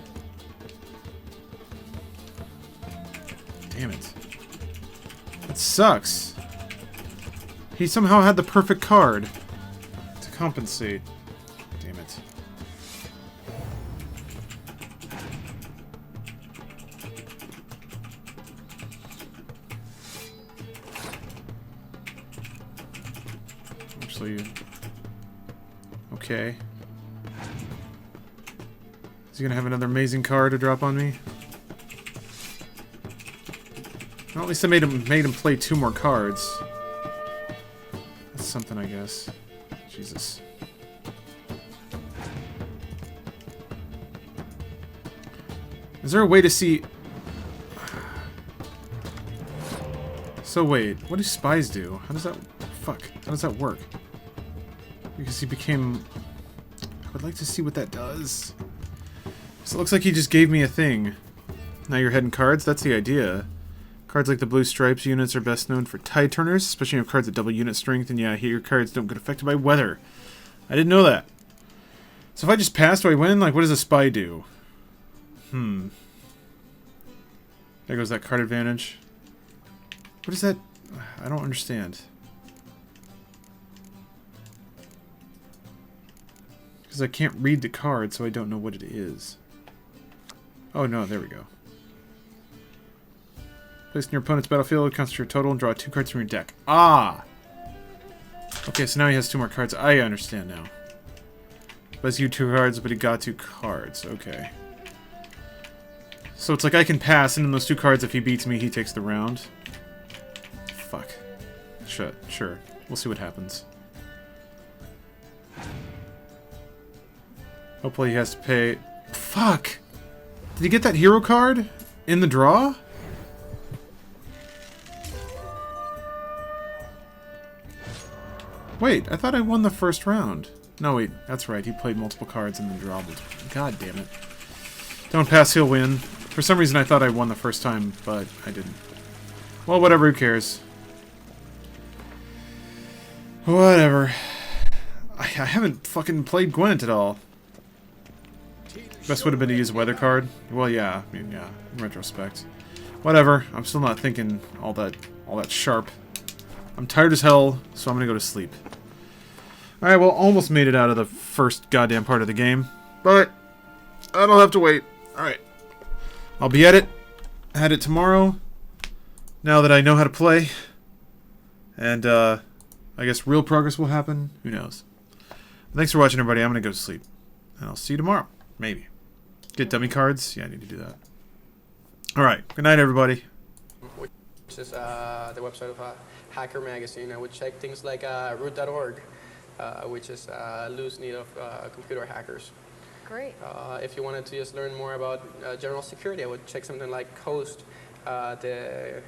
Damn it. That sucks. He somehow had the perfect card to compensate. Damn it. Actually, okay. Is he gonna have another amazing card to drop on me? Well, at least I made him play 2 more cards. That's something, I guess. Jesus. Is there a way to see... So wait, what do spies do? How does that... Fuck. How does that work? Because he became... I would like to see what that does. So it looks like he just gave me a thing. Now you're heading cards? That's the idea. Cards like the blue stripes units are best known for tide turners, especially when you have cards that double unit strength, and yeah, here your cards don't get affected by weather. I didn't know that. So if I just pass, do I win? Like, what does a spy do? There goes that card advantage. What is that? I don't understand. Because I can't read the card, so I don't know what it is. Oh no, there we go. Place in your opponent's battlefield, concentrate your total, and draw 2 cards from your deck. Ah! Okay, so now he has 2 more cards. I understand now. But you 2 cards, but he got 2 cards. Okay. So it's like I can pass, and in those 2 cards, if he beats me, he takes the round. Fuck. Shit, sure. We'll see what happens. Hopefully he has to pay... Fuck! Did he get that hero card in the draw? Wait, I thought I won the first round. No, wait, that's right. He played multiple cards and then draw multiple. God damn it. Don't pass, he'll win. For some reason I thought I won the first time, but I didn't. Well, whatever, who cares? Whatever. I haven't fucking played Gwent at all. Best would have been to use a weather card. Well, yeah. I mean, yeah. In retrospect. Whatever. I'm still not thinking all that sharp. I'm tired as hell, so I'm gonna go to sleep. Alright, well, almost made it out of the first goddamn part of the game. But I don't have to wait. Alright. I'll be at it. At it tomorrow. Now that I know how to play. And, I guess real progress will happen. Who knows? Thanks for watching, everybody. I'm going to go to sleep. And I'll see you tomorrow. Maybe. Get dummy cards? Yeah, I need to do that. Alright. Good night, everybody. Which is the website of Hacker Magazine. I would check things like root.org, which is loose need of computer hackers. Great. If you wanted to just learn more about general security, I would check something like Coast, the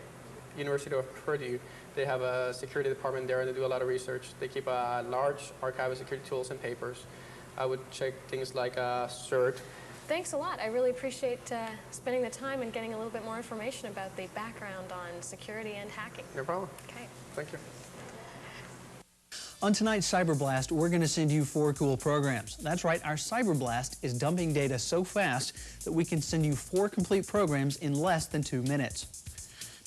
University of Purdue. They have a security department there, and they do a lot of research. They keep a large archive of security tools and papers. I would check things like CERT. Thanks a lot. I really appreciate spending the time and getting a little bit more information about the background on security and hacking. No problem. Okay. Thank you. On tonight's Cyberblast, we're going to send you 4 cool programs. That's right, our Cyberblast is dumping data so fast that we can send you 4 complete programs in less than 2 minutes.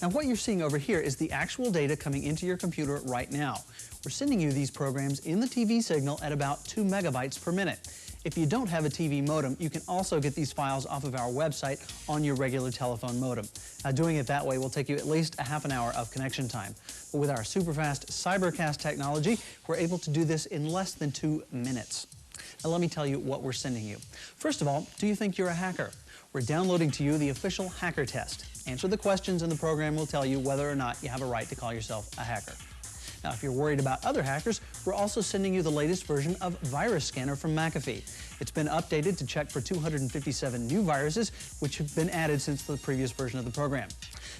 Now, what you're seeing over here is the actual data coming into your computer right now. We're sending you these programs in the TV signal at about 2 megabytes per minute. If you don't have a TV modem, you can also get these files off of our website on your regular telephone modem. Now, doing it that way will take you at least a half an hour of connection time. But with our super fast Cybercast technology, we're able to do this in less than 2 minutes. Now, let me tell you what we're sending you. First of all, do you think you're a hacker? We're downloading to you the official hacker test. Answer the questions and the program will tell you whether or not you have a right to call yourself a hacker. Now, if you're worried about other hackers, we're also sending you the latest version of Virus Scanner from McAfee. It's been updated to check for 257 new viruses, which have been added since the previous version of the program.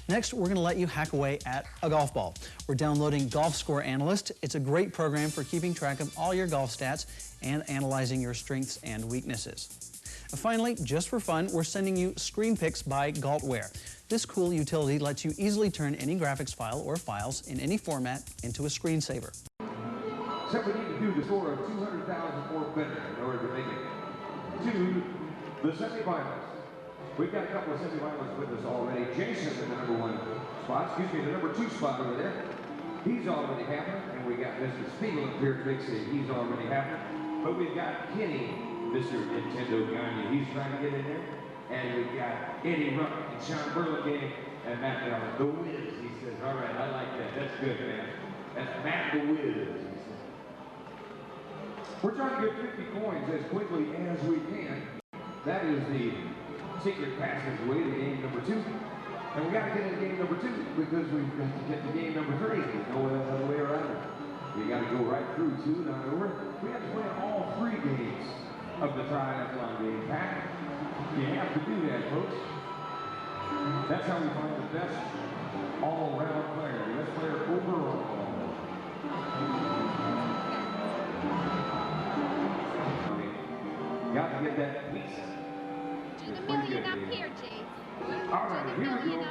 Next, we're going to let you hack away at a golf ball. We're downloading Golf Score Analyst. It's a great program for keeping track of all your golf stats and analyzing your strengths and weaknesses. And finally, just for fun, we're sending you Screen Pics by Galtware. This cool utility lets you easily turn any graphics file or files in any format into a screensaver. Except we need to do the score of 200,000 or better in order to make it to the semifinals. We've got a couple of semifinals with us already. Jason in the #1 spot, the #2 spot over there. He's already happened, and we got Mr. Spiegel up here fixing. He's already happened. But we've got Kenny, Mr. Nintendo Gagne. He's trying to get in there. And we've got Eddie Ruck and Sean Burlingame and Matt Allen. The Wiz, he says. All right, I like that. That's good, man. That's Matt the Wiz, he says. We're trying to get 50 coins as quickly as we can. That is the secret passageway to game #2. And we got to get into game #2 because we've got to get to game #3. There's no other way around it. We got to go right through 2 and on over. We have to play all 3 games of the triathlon game pack. You have to do that, folks. That's how we find the best all-around player, the best player overall. Got to get that piece. Do the million up here, Jay. All right, here we go.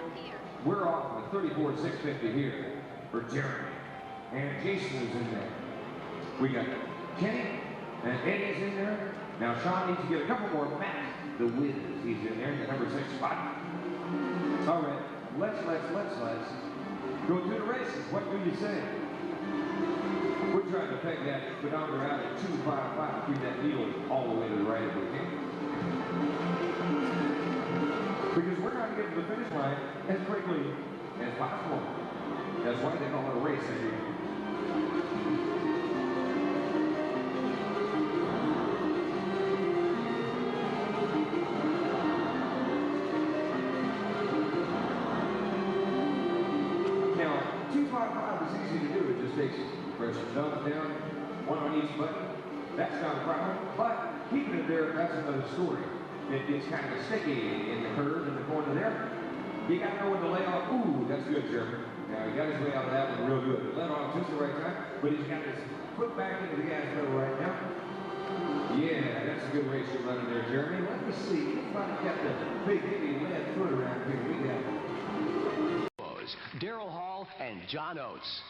We're off with 34,650 here for Jeremy. And Jason is in there. We got Kenny and Eddie's in there. Now Sean needs to get a couple more. Matt the Wiz, he's in there, the #6 spot. All right, let's go to the races. What do you say? We're trying to peg that speedometer out at 255, keep that needle all the way to the right if we can. Because we're trying to get to the finish line as quickly as possible. That's why they call it a race every year. Takes press your thumbs down, one on each button. That's not a problem, but keeping it there, that's another story. It gets kind of sticky in the curve in the corner there. You got to know when to lay off. Ooh, that's good, Jeremy. Now, he got his way out of that one real good. Let off just the right time, but he's got his foot back into the gas pedal right now. Yeah, that's a good race you're running there, Jeremy. Let me see. He's probably got the big, heavy lead foot around here. We got Daryl Hall and John Oates.